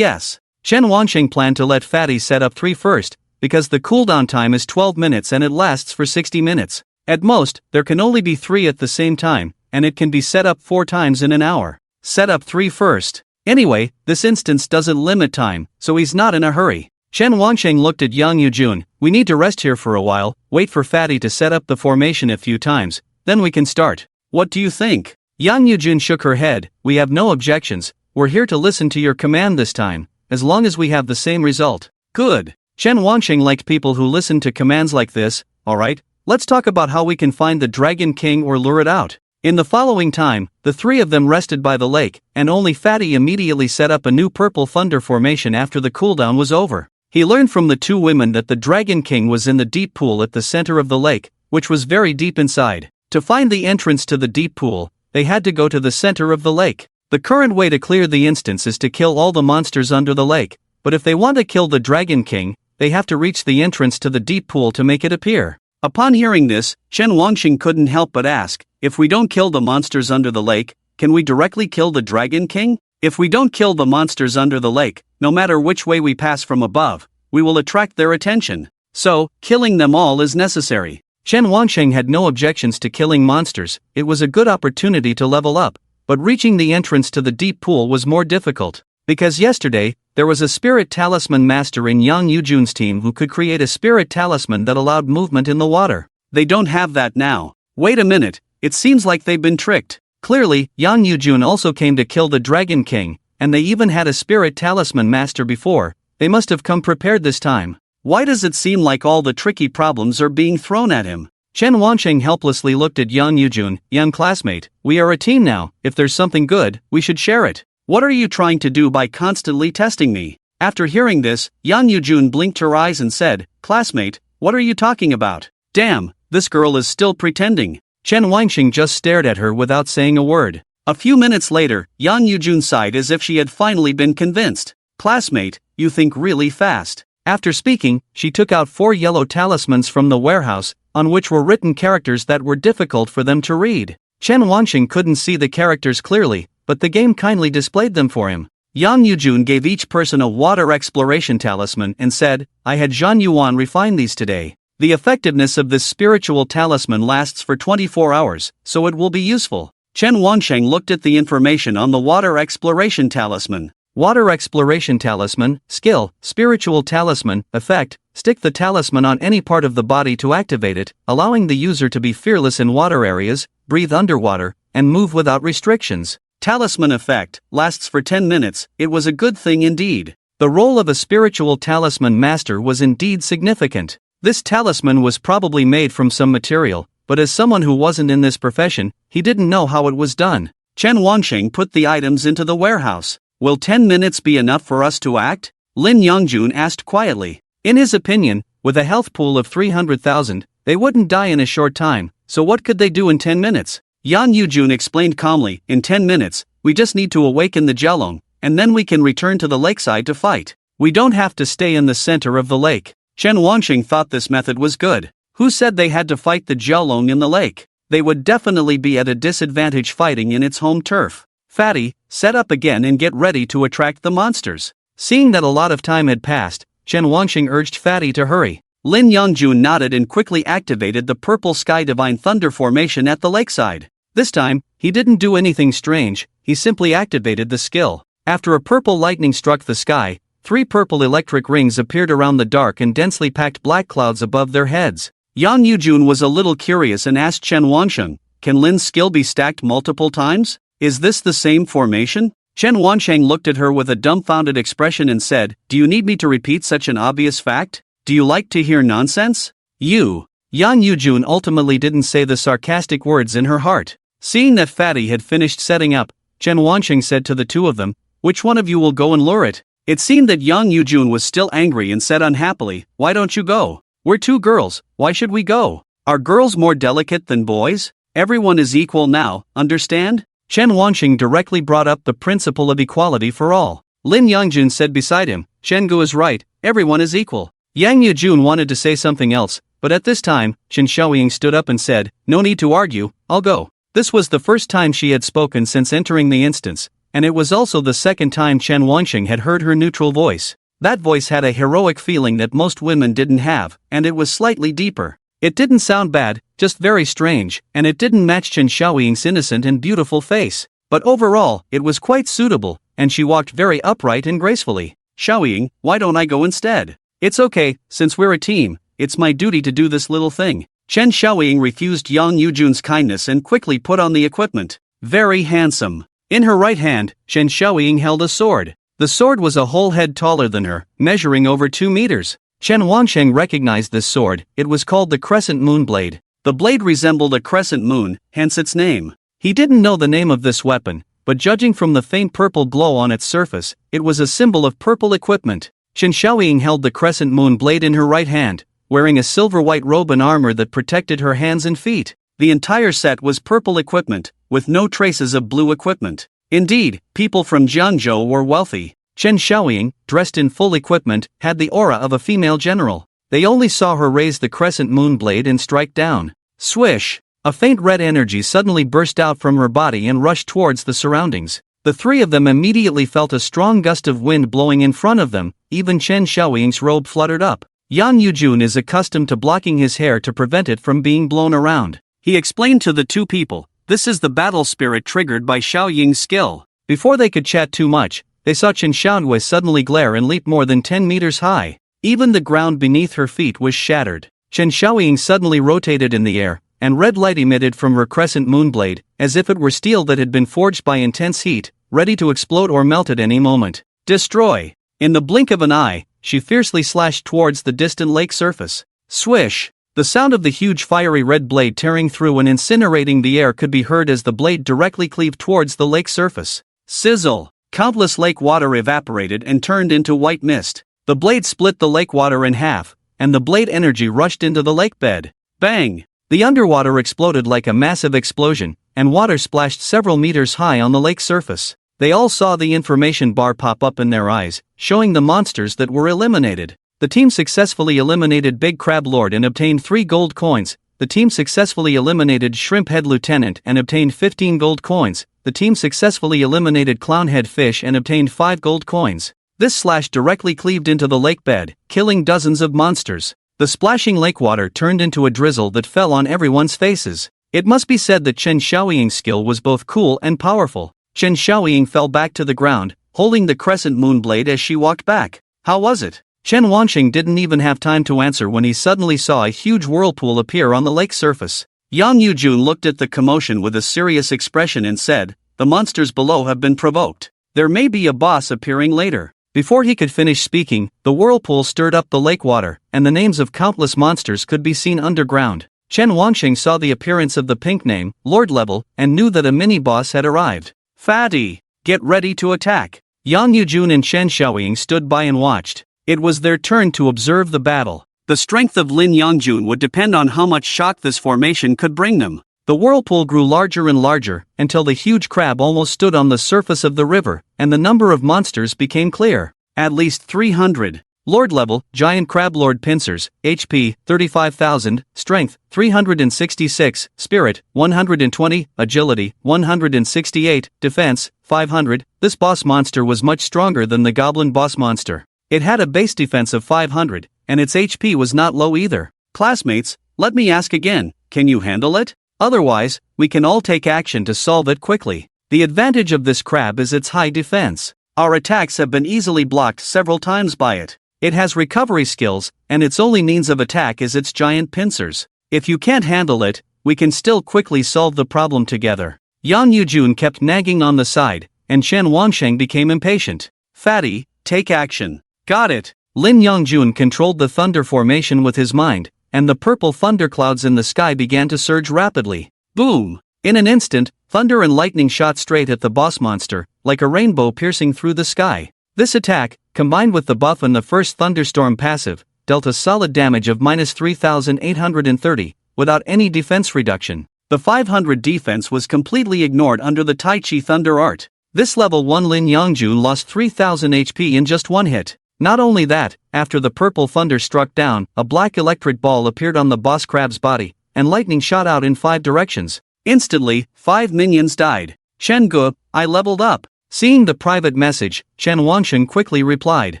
Chen Wansheng planned to let Fatty set up 3 first, because the cooldown time is 12 minutes and it lasts for 60 minutes. At most, there can only be 3 at the same time, and it can be set up 4 times in an hour. Set up 3 first. Anyway, this instance doesn't limit time, so he's not in a hurry. Chen Wansheng looked at Yang Yujun. We need to rest here for a while, wait for Fatty to set up the formation a few times, then we can start. What do you think? Yang Yujun shook her head. We have no objections, we're here to listen to your command this time, as long as we have the same result. Good. Chen Wansheng liked people who listen to commands like this. Alright, let's talk about how we can find the Dragon King or lure it out. In the following time, the 3 of them rested by the lake, and only Fatty immediately set up a new purple thunder formation after the cooldown was over. He learned from the 2 women that the Dragon King was in the deep pool at the center of the lake, which was very deep inside. To find the entrance to the deep pool, they had to go to the center of the lake. The current way to clear the instance is to kill all the monsters under the lake, but if they want to kill the Dragon King, they have to reach the entrance to the deep pool to make it appear. Upon hearing this, Chen Wansheng couldn't help but ask, if we don't kill the monsters under the lake, can we directly kill the Dragon King? If we don't kill the monsters under the lake, no matter which way we pass from above, we will attract their attention. So, killing them all is necessary. Chen Wansheng had no objections to killing monsters, it was a good opportunity to level up, but reaching the entrance to the deep pool was more difficult. Because yesterday, there was a spirit talisman master in Yang Yujun's team who could create a spirit talisman that allowed movement in the water. They don't have that now. Wait a minute, it seems like they've been tricked. Clearly, Yang Yujun also came to kill the Dragon King, and they even had a spirit talisman master before. They must have come prepared this time. Why does it seem like all the tricky problems are being thrown at him? Chen Wansheng helplessly looked at Yang Yujun. Young classmate, we are a team now, if there's something good, we should share it. What are you trying to do by constantly testing me? After hearing this, Yang Yujun blinked her eyes and said, classmate, what are you talking about? Damn, this girl is still pretending. Chen Wansheng just stared at her without saying a word. A few minutes later, Yang Yujun sighed as if she had finally been convinced. Classmate, you think really fast. After speaking, she took out 4 yellow talismans from the warehouse, on which were written characters that were difficult for them to read. Chen Wansheng couldn't see the characters clearly, but the game kindly displayed them for him. Yang Yujun gave each person a water exploration talisman and said, I had Zhan Yuan refine these today. The effectiveness of this spiritual talisman lasts for 24 hours, so it will be useful. Chen Wansheng looked at the information on the water exploration talisman. Water exploration talisman, skill, spiritual talisman, effect, stick the talisman on any part of the body to activate it, allowing the user to be fearless in water areas, breathe underwater, and move without restrictions. Talisman effect, lasts for 10 minutes, it was a good thing indeed. The role of a spiritual talisman master was indeed significant. This talisman was probably made from some material, but as someone who wasn't in this profession, he didn't know how it was done. Chen Wansheng put the items into the warehouse. Will 10 minutes be enough for us to act? Lin Yongjun asked quietly. In his opinion, with a health pool of 300,000, they wouldn't die in a short time, so what could they do in 10 minutes? Yang Yujun explained calmly, in 10 minutes, we just need to awaken the Jelong, and then we can return to the lakeside to fight. We don't have to stay in the center of the lake. Chen Wansheng thought this method was good. Who said they had to fight the Jelong in the lake? They would definitely be at a disadvantage fighting in its home turf. Fatty, set up again and get ready to attract the monsters. Seeing that a lot of time had passed, Chen Wansheng urged Fatty to hurry. Lin Yongjun nodded and quickly activated the purple sky divine thunder formation at the lakeside. This time, he didn't do anything strange, he simply activated the skill. After a purple lightning struck the sky, 3 purple electric rings appeared around the dark and densely packed black clouds above their heads. Yang Yujun was a little curious and asked Chen Wansheng, can Lin's skill be stacked multiple times? Is this the same formation? Chen Wansheng looked at her with a dumbfounded expression and said, do you need me to repeat such an obvious fact? Do you like to hear nonsense? You. Yang Yujun ultimately didn't say the sarcastic words in her heart. Seeing that Fatty had finished setting up, Chen Wansheng said to the 2 of them, which one of you will go and lure it? It seemed that Yang Yujun was still angry and said unhappily, why don't you go? We're 2 girls, why should we go? Are girls more delicate than boys? Everyone is equal now, understand? Chen Wansheng directly brought up the principle of equality for all. Lin Yongjun said beside him, Shengu is right, everyone is equal. Yang Yujun wanted to say something else, but at this time, Chen Xiaoying stood up and said, "No need to argue, I'll go." This was the first time she had spoken since entering the instance, and it was also the second time Chen Wansheng had heard her neutral voice. That voice had a heroic feeling that most women didn't have, and it was slightly deeper. It didn't sound bad, just very strange, and it didn't match Chen Xiaoying's innocent and beautiful face. But overall, it was quite suitable, and she walked very upright and gracefully. "Xiaoying, why don't I go instead?" "It's okay, since we're a team, it's my duty to do this little thing." Chen Xiaoying refused Yang Yujun's kindness and quickly put on the equipment. Very handsome. In her right hand, Chen Xiaoying held a sword. The sword was a whole head taller than her, measuring over 2 meters. Chen Wansheng recognized this sword. It was called the Crescent Moon Blade. The blade resembled a crescent moon, hence its name. He didn't know the name of this weapon, but judging from the faint purple glow on its surface, it was a symbol of purple equipment. Chen Xiaoying held the Crescent Moon Blade in her right hand, wearing a silver-white robe and armor that protected her hands and feet. The entire set was purple equipment, with no traces of blue equipment. Indeed, people from Jiangzhou were wealthy. Chen Xiaoying, dressed in full equipment, had the aura of a female general. They only saw her raise the Crescent Moon Blade and strike down. Swish! A faint red energy suddenly burst out from her body and rushed towards the surroundings. The three of them immediately felt a strong gust of wind blowing in front of them. Even Chen Xiaoying's robe fluttered up. Yang Yujun is accustomed to blocking his hair to prevent it from being blown around. He explained to the two people, "This is the battle spirit triggered by Xiaoying's skill." Before they could chat too much, they saw Chen Xiaoying suddenly glare and leap more than 10 meters high. Even the ground beneath her feet was shattered. Chen Xiaoying suddenly rotated in the air, and red light emitted from her Crescent Moon Blade, as if it were steel that had been forged by intense heat, ready to explode or melt at any moment. Destroy! In the blink of an eye, she fiercely slashed towards the distant lake surface. Swish! The sound of the huge fiery red blade tearing through and incinerating the air could be heard as the blade directly cleaved towards the lake surface. Sizzle! Countless lake water evaporated and turned into white mist. The blade split the lake water in half, and the blade energy rushed into the lake bed. Bang! The underwater exploded like a massive explosion, and water splashed several meters high on the lake surface. They all saw the information bar pop up in their eyes, showing the monsters that were eliminated. The team successfully eliminated Big Crab Lord and obtained 3 gold coins. The team successfully eliminated Shrimp Head Lieutenant and obtained 15 gold coins. The team successfully eliminated Clownhead Fish and obtained 5 gold coins. This slash directly cleaved into the lake bed, killing dozens of monsters. The splashing lake water turned into a drizzle that fell on everyone's faces. It must be said that Chen Xiaoying's skill was both cool and powerful. Chen Xiaoying fell back to the ground, holding the Crescent Moon Blade as she walked back. How was it? Chen Wansheng didn't even have time to answer when he suddenly saw a huge whirlpool appear on the lake surface. Yang Yujun looked at the commotion with a serious expression and said, "The monsters below have been provoked. There may be a boss appearing later." Before he could finish speaking, the whirlpool stirred up the lake water, and the names of countless monsters could be seen underground. Chen Wansheng saw the appearance of the pink name, Lord Level, and knew that a mini-boss had arrived. "Fatty! Get ready to attack!" Yang Yujun and Chen Xiaoying stood by and watched. It was their turn to observe the battle. The strength of Lin Yangjun would depend on how much shock this formation could bring them. The whirlpool grew larger and larger, until the huge crab almost stood on the surface of the river, and the number of monsters became clear. At least 300. Lord Level, Giant Crab Lord Pincers, HP, 35,000, Strength, 366, Spirit, 120, Agility, 168, Defense, 500. This boss monster was much stronger than the Goblin boss monster. It had a base defense of 500, and its HP was not low either. Classmates, let me ask again, can you handle it? Otherwise, we can all take action to solve it quickly. The advantage of this crab is its high defense. Our attacks have been easily blocked several times by it. It has recovery skills, and its only means of attack is its giant pincers. If you can't handle it, we can still quickly solve the problem together. Yang Yujun kept nagging on the side, and Chen Wansheng became impatient. Fatty, take action. Got it. Lin Yangjun controlled the thunder formation with his mind, and the purple thunderclouds in the sky began to surge rapidly. Boom! In an instant, thunder and lightning shot straight at the boss monster, like a rainbow piercing through the sky. This attack, combined with the buff and the first thunderstorm passive, dealt a solid damage of -3,830, without any defense reduction. The 500 defense was completely ignored under the Tai Chi Thunder art. This level 1 Lin Yangjun lost 3,000 HP in just one hit. Not only that, after the purple thunder struck down, a black electric ball appeared on the boss crab's body, and lightning shot out in 5 directions. Instantly, 5 minions died. Chen Ge, I leveled up. Seeing the private message, Chen Wansheng quickly replied.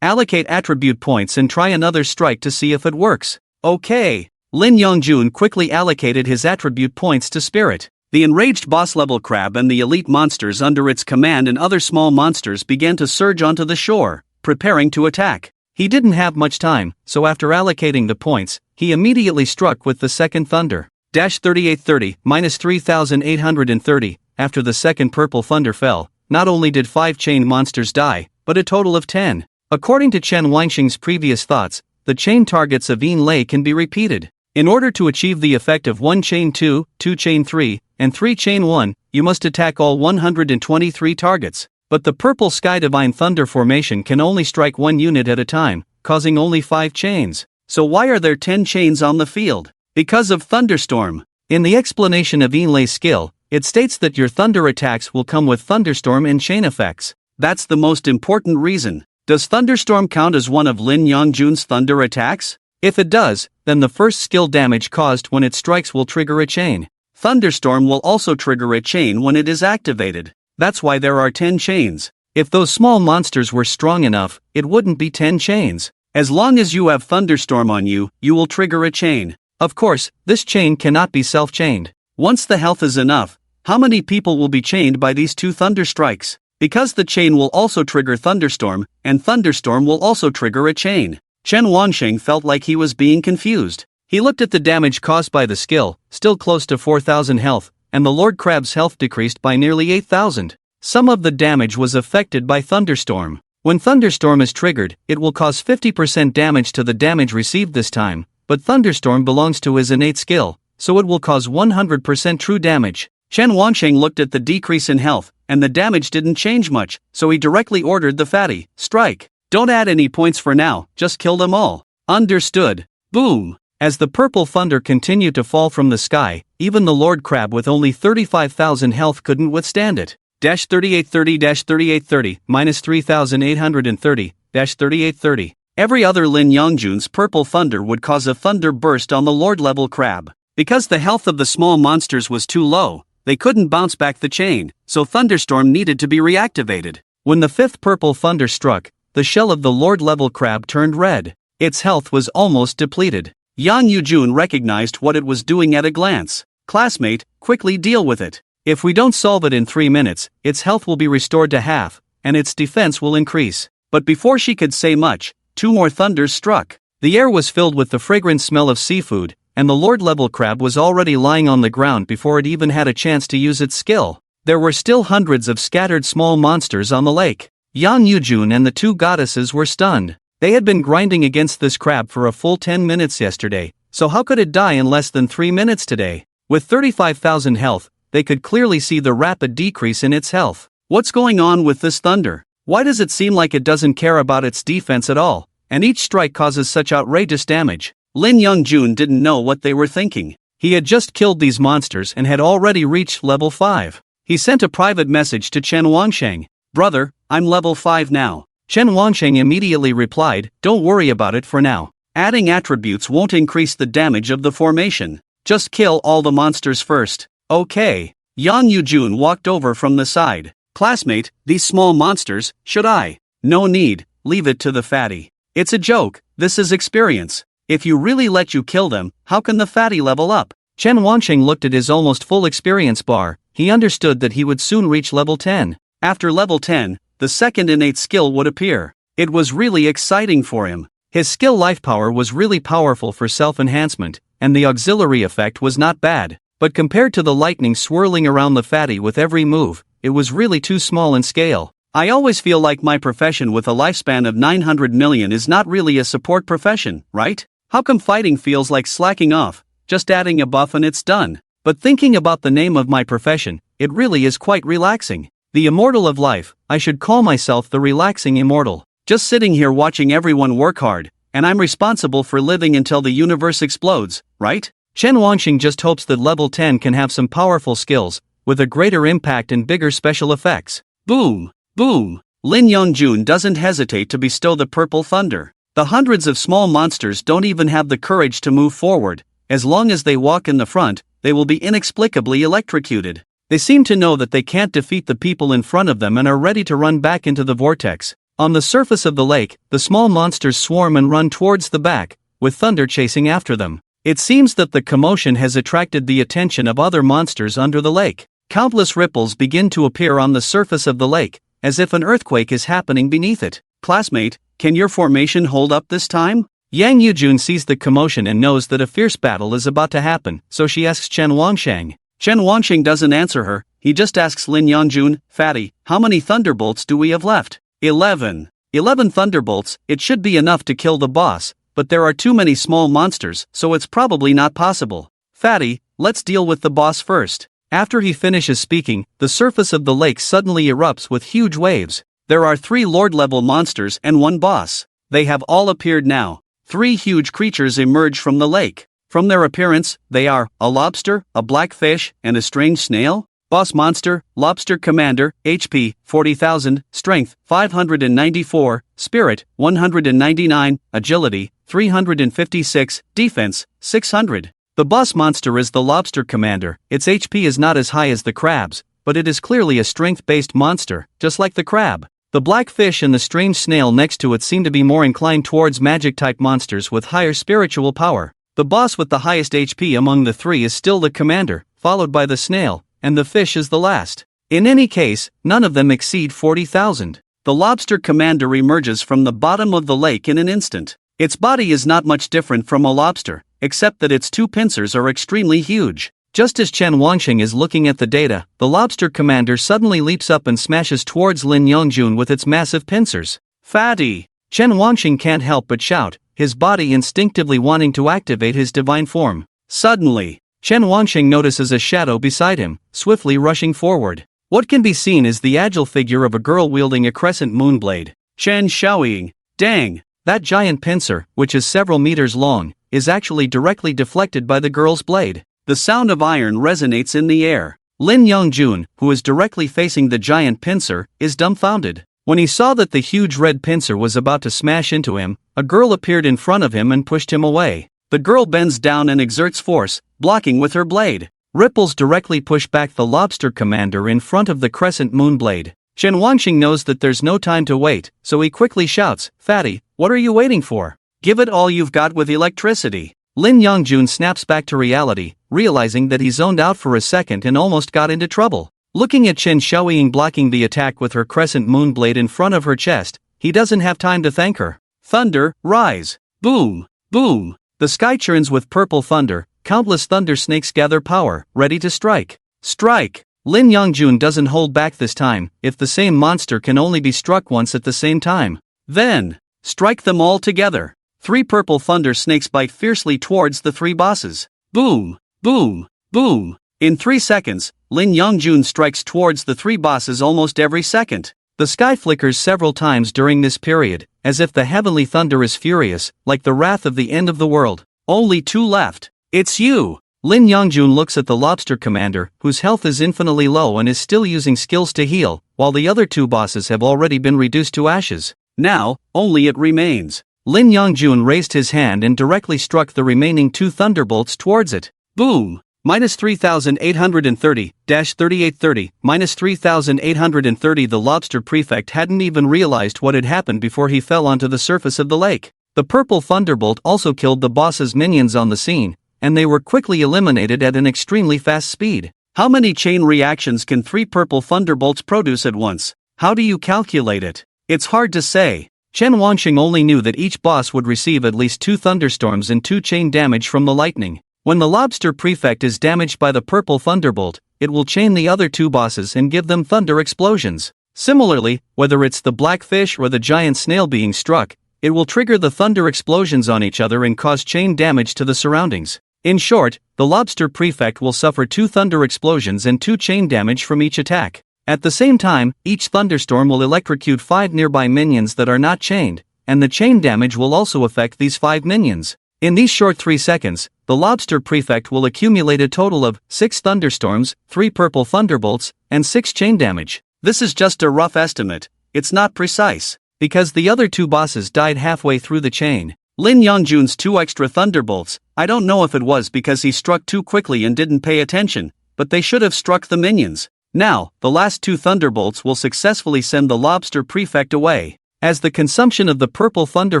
Allocate attribute points and try another strike to see if it works. Okay. Lin Yongjun quickly allocated his attribute points to Spirit. The enraged boss-level crab and the elite monsters under its command and other small monsters began to surge onto the shore, preparing to attack. He didn't have much time, so after allocating the points, he immediately struck with the second thunder. 3830, minus 3830, after the second purple thunder fell, not only did 5 chain monsters die, but a total of 10. According to Chen Wansheng's previous thoughts, the chain targets of Yin Lei can be repeated. In order to achieve the effect of 1 chain 2, 2 chain 3, and 3 chain 1, you must attack all 123 targets. But the purple Sky Divine Thunder formation can only strike 1 unit at a time, causing only 5 chains. So why are there 10 chains on the field? Because of Thunderstorm. In the explanation of Yin Lei's skill, it states that your thunder attacks will come with Thunderstorm and chain effects. That's the most important reason. Does Thunderstorm count as one of Lin Yongjun's thunder attacks? If it does, then the first skill damage caused when it strikes will trigger a chain. Thunderstorm will also trigger a chain when it is activated. That's why there are 10 chains. If those small monsters were strong enough, it wouldn't be 10 chains. As long as you have Thunderstorm on you, you will trigger a chain. Of course, this chain cannot be self-chained. Once the health is enough, how many people will be chained by these 2 thunder strikes? Because the chain will also trigger Thunderstorm, and Thunderstorm will also trigger a chain. Chen Wansheng felt like he was being confused. He looked at the damage caused by the skill, still close to 4,000 health, and the Lord Crab's health decreased by nearly 8,000. Some of the damage was affected by Thunderstorm. When Thunderstorm is triggered, it will cause 50% damage to the damage received this time, but Thunderstorm belongs to his innate skill, so it will cause 100% true damage. Chen Wansheng looked at the decrease in health, and the damage didn't change much, so he directly ordered the fatty, strike. Don't add any points for now, just kill them all. Understood. Boom! As the purple thunder continued to fall from the sky, even the Lord Crab with only 35,000 health couldn't withstand it. 3830-3830, minus 3830, 3830. Every other Lin Yongjun's purple thunder would cause a thunder burst on the Lord-level crab. Because the health of the small monsters was too low, they couldn't bounce back the chain, so Thunderstorm needed to be reactivated. When the 5th purple thunder struck, the shell of the Lord-level crab turned red. Its health was almost depleted. Yang Yujun recognized what it was doing at a glance. Classmate, quickly deal with it. If we don't solve it in 3 minutes, its health will be restored to half, and its defense will increase. But before she could say much, 2 more thunders struck. The air was filled with the fragrant smell of seafood, and the Lord-level crab was already lying on the ground before it even had a chance to use its skill. There were still hundreds of scattered small monsters on the lake. Yang Yujun and the 2 goddesses were stunned. They had been grinding against this crab for a full 10 minutes yesterday, so how could it die in less than 3 minutes today? With 35,000 health, they could clearly see the rapid decrease in its health. What's going on with this thunder? Why does it seem like it doesn't care about its defense at all, and each strike causes such outrageous damage? Lin Yongjun didn't know what they were thinking. He had just killed these monsters and had already reached level 5. He sent a private message to Chen Wansheng. Brother, I'm level 5 now. Chen Wansheng immediately replied, don't worry about it for now. Adding attributes won't increase the damage of the formation. Just kill all the monsters first. Okay. Yang Yujun walked over from the side. Classmate, these small monsters, should I? No need, leave it to the fatty. It's a joke, this is experience. If you really let you kill them, how can the fatty level up? Chen Wansheng looked at his almost full experience bar. He understood that he would soon reach level 10. After level 10, the second innate skill would appear. It was really exciting for him. His skill life power was really powerful for self-enhancement, and the auxiliary effect was not bad. But compared to the lightning swirling around the fatty with every move, it was really too small in scale. I always feel like my profession with a lifespan of 900 million is not really a support profession, right? How come fighting feels like slacking off, just adding a buff and it's done? But thinking about the name of my profession, it really is quite relaxing. The immortal of life, I should call myself the relaxing immortal. Just sitting here watching everyone work hard, and I'm responsible for living until the universe explodes, right? Chen Wansheng just hopes that level 10 can have some powerful skills, with a greater impact and bigger special effects. Boom! Boom! Lin Yongjun doesn't hesitate to bestow the purple thunder. The hundreds of small monsters don't even have the courage to move forward. As long as they walk in the front, they will be inexplicably electrocuted. They seem to know that they can't defeat the people in front of them and are ready to run back into the vortex. On the surface of the lake, the small monsters swarm and run towards the back, with thunder chasing after them. It seems that the commotion has attracted the attention of other monsters under the lake. Countless ripples begin to appear on the surface of the lake, as if an earthquake is happening beneath it. Classmate, can your formation hold up this time? Yang Yujun sees the commotion and knows that a fierce battle is about to happen, so she asks Chen Wangsheng. Chen Wangsheng doesn't answer her, he just asks Lin Yongjun, "Fatty, how many thunderbolts do we have left?" 11. 11 thunderbolts, it should be enough to kill the boss, but there are too many small monsters, so it's probably not possible. Fatty, let's deal with the boss first. After he finishes speaking, the surface of the lake suddenly erupts with huge waves. There are 3 Lord-level monsters and 1 boss. They have all appeared now. 3 huge creatures emerge from the lake. From their appearance, they are a lobster, a black fish, and a strange snail. Boss monster, Lobster Commander, HP, 40,000, Strength, 594, Spirit, 199, Agility, 356, Defense, 600. The boss monster is the Lobster Commander. Its HP is not as high as the crab's, but it is clearly a strength-based monster, just like the crab. The black fish and the strange snail next to it seem to be more inclined towards magic-type monsters with higher spiritual power. The boss with the highest HP among the 3 is still the commander, followed by the snail, and the fish is the last. In any case, none of them exceed 40,000. The Lobster Commander emerges from the bottom of the lake in an instant. Its body is not much different from a lobster, except that its 2 pincers are extremely huge. Just as Chen Wangsheng is looking at the data, the Lobster Commander suddenly leaps up and smashes towards Lin Yongjun with its massive pincers. Fatty! Chen Wangsheng can't help but shout, his body instinctively wanting to activate his divine form. Suddenly, Chen Wangsheng notices a shadow beside him, swiftly rushing forward. What can be seen is the agile figure of a girl wielding a crescent moonblade. Chen Shaoying. Dang! That giant pincer, which is several meters long, is actually directly deflected by the girl's blade. The sound of iron resonates in the air. Lin Yongjun, who is directly facing the giant pincer, is dumbfounded. When he saw that the huge red pincer was about to smash into him, a girl appeared in front of him and pushed him away. The girl bends down and exerts force, blocking with her blade. Ripples directly push back the Lobster Commander in front of the crescent moonblade. Chen Wangxing knows that there's no time to wait, so he quickly shouts, "Fatty, what are you waiting for? Give it all you've got with electricity." Lin Yongjun snaps back to reality, realizing that he zoned out for a second and almost got into trouble. Looking at Chen Shaoying blocking the attack with her crescent moonblade in front of her chest, he doesn't have time to thank her. Thunder, rise! Boom! Boom! The sky churns with purple thunder, countless thunder snakes gather power, ready to strike. Strike! Lin Yongjun doesn't hold back this time, if the same monster can only be struck once at the same time. Then, strike them all together. 3 purple thunder snakes bite fiercely towards the 3 bosses. Boom! Boom! Boom! In 3 seconds, Lin Yongjun strikes towards the 3 bosses almost every second. The sky flickers several times during this period, as if the heavenly thunder is furious, like the wrath of the end of the world. Only 2 left. It's you! Lin Yongjun looks at the Lobster Commander, whose health is infinitely low and is still using skills to heal, while the other 2 bosses have already been reduced to ashes. Now, only it remains. Lin Yongjun raised his hand and directly struck the remaining 2 thunderbolts towards it. Boom! Minus 3830, 3830, minus 3830. The Lobster Prefect hadn't even realized what had happened before he fell onto the surface of the lake. The purple thunderbolt also killed the boss's minions on the scene, and they were quickly eliminated at an extremely fast speed. How many chain reactions can 3 purple thunderbolts produce at once? How do you calculate it? It's hard to say. Chen Wangxing only knew that each boss would receive at least 2 thunderstorms and 2 chain damage from the lightning. When the Lobster Prefect is damaged by the purple thunderbolt, it will chain the other 2 bosses and give them thunder explosions. Similarly, whether it's the black fish or the giant snail being struck, it will trigger the thunder explosions on each other and cause chain damage to the surroundings. In short, the Lobster Prefect will suffer 2 thunder explosions and 2 chain damage from each attack. At the same time, each thunderstorm will electrocute 5 nearby minions that are not chained, and the chain damage will also affect these 5 minions. In these short 3 seconds, the Lobster Prefect will accumulate a total of 6 thunderstorms, 3 purple thunderbolts, and 6 chain damage. This is just a rough estimate, it's not precise. Because the other two bosses died halfway through the chain. Lin Yongjun's 2 extra thunderbolts, I don't know if it was because he struck too quickly and didn't pay attention, but they should have struck the minions. Now, the last 2 thunderbolts will successfully send the lobster prefect away. As the consumption of the purple thunder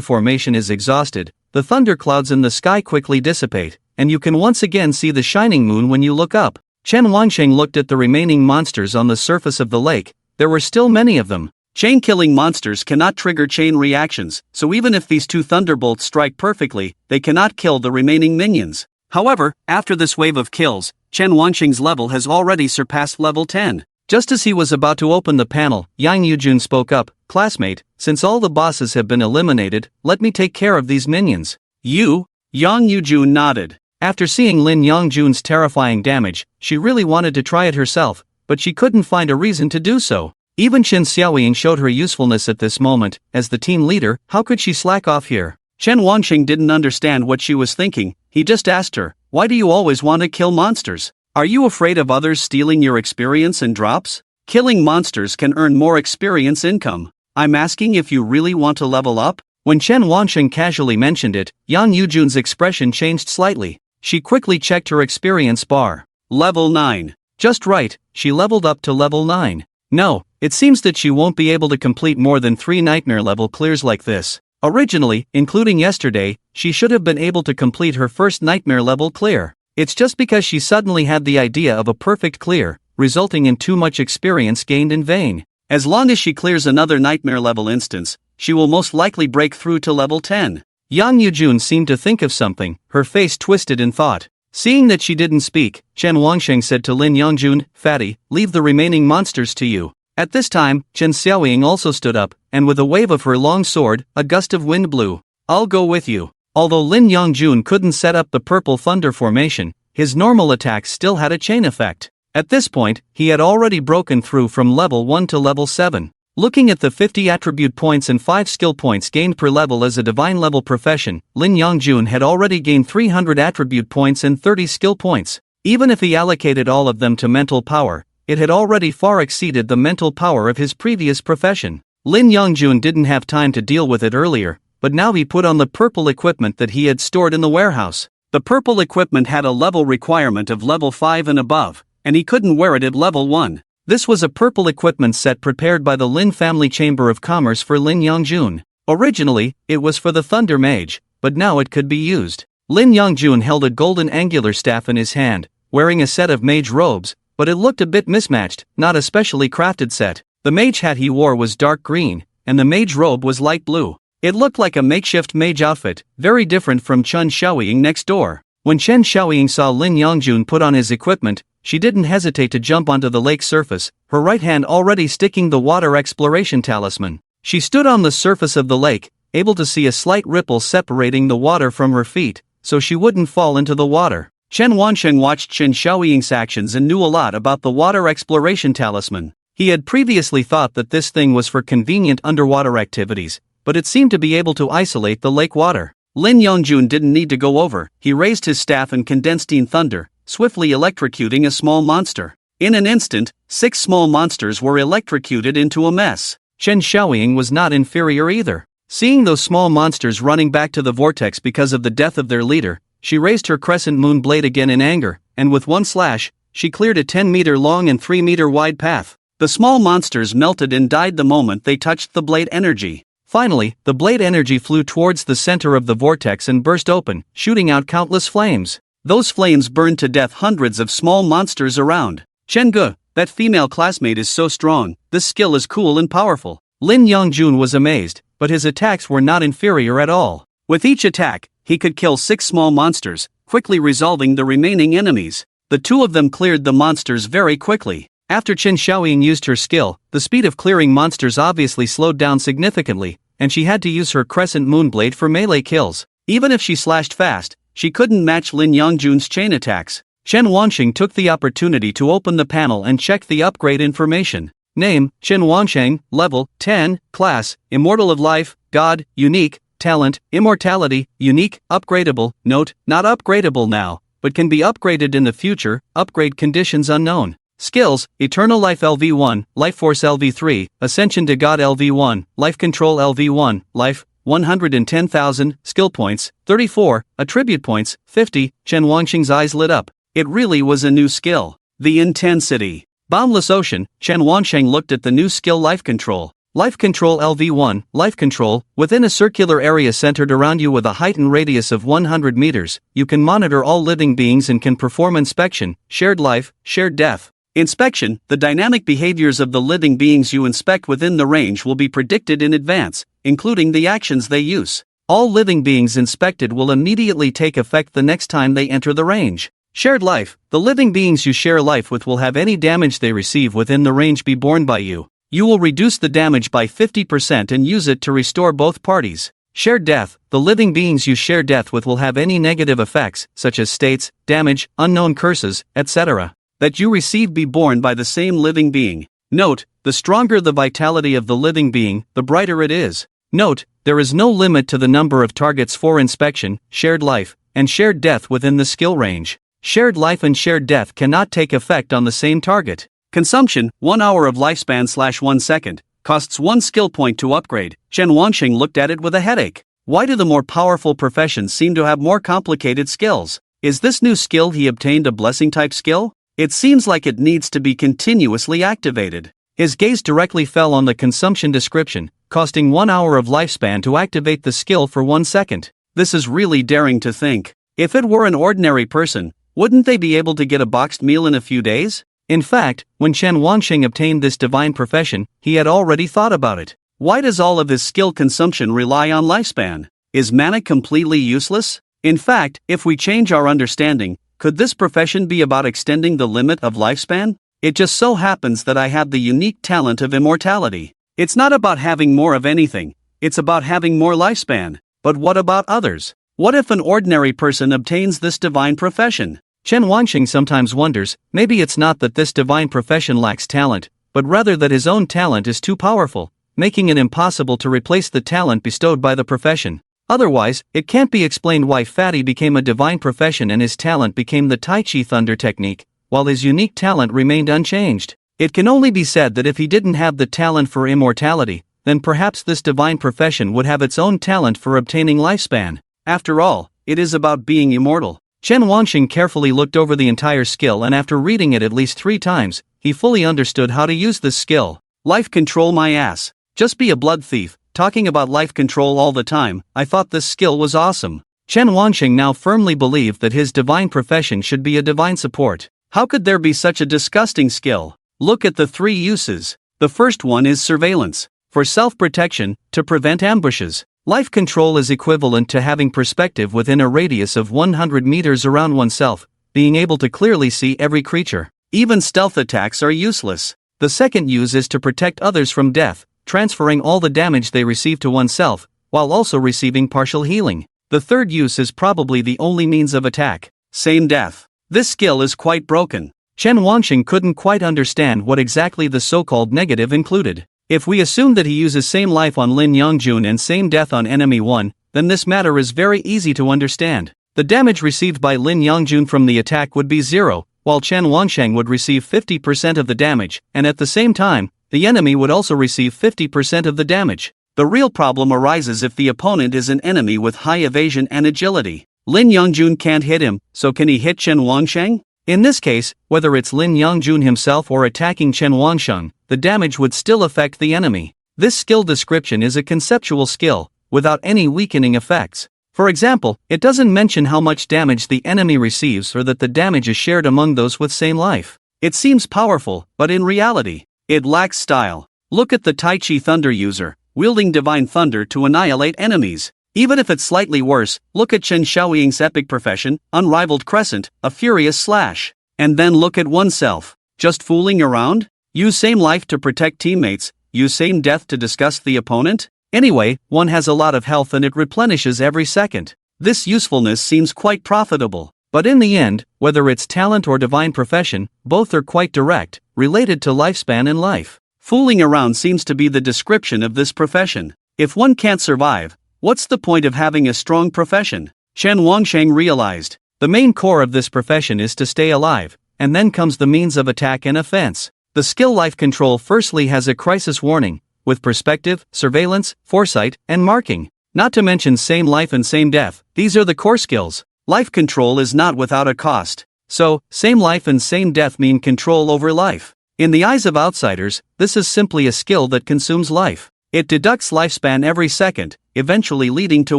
formation is exhausted, the thunderclouds in the sky quickly dissipate, and you can once again see the shining moon when you look up. Chen Wansheng looked at the remaining monsters on the surface of the lake. There were still many of them. Chain-killing monsters cannot trigger chain reactions, so even if these 2 thunderbolts strike perfectly, they cannot kill the remaining minions. However, after this wave of kills, Chen Wansheng's level has already surpassed level 10. Just as he was about to open the panel, Yang Yujun spoke up, "Classmate, since all the bosses have been eliminated, let me take care of these minions." "You?" Yang Yujun nodded. After seeing Lin Yongjun's terrifying damage, she really wanted to try it herself, but she couldn't find a reason to do so. Even Chen Xiaoying showed her usefulness at this moment. As the team leader, how could she slack off here? Chen Wansheng didn't understand what she was thinking. He just asked her, "Why do you always want to kill monsters? Are you afraid of others stealing your experience and drops? Killing monsters can earn more experience income. I'm asking if you really want to level up?" When Chen Wansheng casually mentioned it, Yang Yujun's expression changed slightly. She quickly checked her experience bar. Level 9. Just right, she leveled up to level 9. No, it seems that she won't be able to complete more than 3 nightmare level clears like this. Originally, including yesterday, she should have been able to complete her first nightmare level clear. It's just because she suddenly had the idea of a perfect clear, resulting in too much experience gained in vain. As long as she clears another nightmare level instance, she will most likely break through to level 10. Yang Yujun seemed to think of something, her face twisted in thought. Seeing that she didn't speak, Chen Wansheng said to Lin Yongjun, "Fatty, leave the remaining monsters to you." At this time, Chen Xiaoying also stood up, and with a wave of her long sword, a gust of wind blew. "I'll go with you." Although Lin Yongjun couldn't set up the purple thunder formation, his normal attacks still had a chain effect. At this point, he had already broken through from level 1 to level 7. Looking at the 50 attribute points and 5 skill points gained per level as a divine level profession, Lin Yongjun had already gained 300 attribute points and 30 skill points. Even if he allocated all of them to mental power, it had already far exceeded the mental power of his previous profession. Lin Yongjun didn't have time to deal with it earlier, but now he put on the purple equipment that he had stored in the warehouse. The purple equipment had a level requirement of level 5 and above, and he couldn't wear it at level 1. This was a purple equipment set prepared by the Lin Family Chamber of Commerce for Lin Yongjun. Originally, it was for the Thunder Mage, but now it could be used. Lin Yongjun held a golden angular staff in his hand, wearing a set of mage robes, but it looked a bit mismatched, not a specially crafted set. The mage hat he wore was dark green, and the mage robe was light blue. It looked like a makeshift mage outfit, very different from Chen Xiaoying next door. When Chen Xiaoying saw Lin Yongjun put on his equipment, she didn't hesitate to jump onto the lake surface, her right hand already sticking the water exploration talisman. She stood on the surface of the lake, able to see a slight ripple separating the water from her feet, so she wouldn't fall into the water. Chen Wansheng watched Chen Xiaoying's actions and knew a lot about the water exploration talisman. He had previously thought that this thing was for convenient underwater activities, but it seemed to be able to isolate the lake water. Lin Yongjun didn't need to go over. He raised his staff and condensed thunder, swiftly electrocuting a small monster. In an instant, 6 small monsters were electrocuted into a mess. Chen Xiaoying was not inferior either. Seeing those small monsters running back to the vortex because of the death of their leader, she raised her crescent moon blade again in anger, and with one slash, she cleared a 10-meter long and 3-meter wide path. The small monsters melted and died the moment they touched the blade energy. Finally, the blade energy flew towards the center of the vortex and burst open, shooting out countless flames. Those flames burned to death hundreds of small monsters around. "Chen Ge, that female classmate is so strong, this skill is cool and powerful." Lin Yongjun was amazed, but his attacks were not inferior at all. With each attack, he could kill 6 small monsters, quickly resolving the remaining enemies. The 2 of them cleared the monsters very quickly. After Chen Xiaoying used her skill, the speed of clearing monsters obviously slowed down significantly, and she had to use her crescent moon blade for melee kills. Even if she slashed fast, she couldn't match Lin Yongjun's chain attacks. Chen Wansheng took the opportunity to open the panel and check the upgrade information. Name, Chen Wansheng, level, 10, class, Immortal of Life, God, Unique, Talent, Immortality, Unique, Upgradable, note, not upgradable now, but can be upgraded in the future, upgrade conditions unknown. Skills: Eternal Life LV1, Life Force LV3, Ascension to God LV1, Life Control LV1, Life, 110,000, Skill Points, 34, Attribute Points, 50, Chen Wanxing's eyes lit up. It really was a new skill. The Intensity. Boundless Ocean, Chen Wansheng looked at the new skill Life Control. Life Control LV1, Life Control, within a circular area centered around you with a heightened radius of 100 meters, you can monitor all living beings and can perform inspection, shared life, shared death. Inspection: the dynamic behaviors of the living beings you inspect within the range will be predicted in advance, including the actions they use. All living beings inspected will immediately take effect the next time they enter the range. Shared life: the living beings you share life with will have any damage they receive within the range be borne by you. You will reduce the damage by 50% and use it to restore both parties. Shared death: the living beings you share death with will have any negative effects, such as states, damage, unknown curses, etc., that you receive be borne by the same living being. Note: the stronger the vitality of the living being, the brighter it is. Note: there is no limit to the number of targets for inspection, shared life, and shared death within the skill range. Shared life and shared death cannot take effect on the same target. Consumption: 1 hour of lifespan/1 second, costs 1 skill point to upgrade. Chen Wanxing looked at it with a headache. Why do the more powerful professions seem to have more complicated skills? Is this new skill he obtained a blessing type skill? It seems like it needs to be continuously activated. His gaze directly fell on the consumption description, costing 1 hour of lifespan to activate the skill for 1 second. This is really daring to think. If it were an ordinary person, wouldn't they be able to get a boxed meal in a few days? In fact, when Chen Wanxing obtained this divine profession, he had already thought about it. Why does all of his skill consumption rely on lifespan? Is mana completely useless? In fact, if we change our understanding, could this profession be about extending the limit of lifespan? It just so happens that I have the unique talent of immortality. It's not about having more of anything, it's about having more lifespan. But what about others? What if an ordinary person obtains this divine profession? Chen Wanxing sometimes wonders, maybe it's not that this divine profession lacks talent, but rather that his own talent is too powerful, making it impossible to replace the talent bestowed by the profession. Otherwise, it can't be explained why Fatty became a divine profession and his talent became the Tai Chi Thunder technique, while his unique talent remained unchanged. It can only be said that if he didn't have the talent for immortality, then perhaps this divine profession would have its own talent for obtaining lifespan. After all, it is about being immortal. Chen Wanxing carefully looked over the entire skill, and after reading it at least 3 times, he fully understood how to use this skill. Life control my ass. Just be a blood thief, talking about life control all the time. I thought this skill was awesome. Chen Wanxing now firmly believed that his divine profession should be a divine support. How could there be such a disgusting skill? Look at the 3 uses. The first one is surveillance. For self-protection, to prevent ambushes. Life control is equivalent to having perspective within a radius of 100 meters around oneself, being able to clearly see every creature. Even stealth attacks are useless. The second use is to protect others from death, transferring all the damage they receive to oneself, while also receiving partial healing. The third use is probably the only means of attack. Same death. This skill is quite broken. Chen Wanxing couldn't quite understand what exactly the so-called negative included. If we assume that he uses same life on Lin Yongjun and same death on enemy 1, then this matter is very easy to understand. The damage received by Lin Yongjun from the attack would be 0, while Chen Wansheng would receive 50% of the damage, and at the same time, the enemy would also receive 50% of the damage. The real problem arises if the opponent is an enemy with high evasion and agility. Lin Yongjun can't hit him, so can he hit Chen Wansheng? In this case, whether it's Lin Yongjun himself or attacking Chen Wansheng, the damage would still affect the enemy. This skill description is a conceptual skill, without any weakening effects. For example, it doesn't mention how much damage the enemy receives or that the damage is shared among those with same life. It seems powerful, but in reality, it lacks style. Look at the Tai Chi Thunder user, wielding Divine Thunder to annihilate enemies. Even if it's slightly worse, look at Chen Xiaoying's epic profession, Unrivaled Crescent, a furious slash. And then look at oneself. Just fooling around? Use same life to protect teammates, use same death to disgust the opponent? Anyway, one has a lot of health and it replenishes every second. This usefulness seems quite profitable. But in the end, whether it's talent or divine profession, both are quite direct, related to lifespan and life. Fooling around seems to be the description of this profession. If one can't survive, what's the point of having a strong profession? Chen Wansheng realized. The main core of this profession is to stay alive, and then comes the means of attack and offense. The skill life control firstly has a crisis warning, with perspective, surveillance, foresight, and marking. Not to mention same life and same death. These are the core skills. Life control is not without a cost. So, same life and same death mean control over life. In the eyes of outsiders, this is simply a skill that consumes life. It deducts lifespan every second, eventually leading to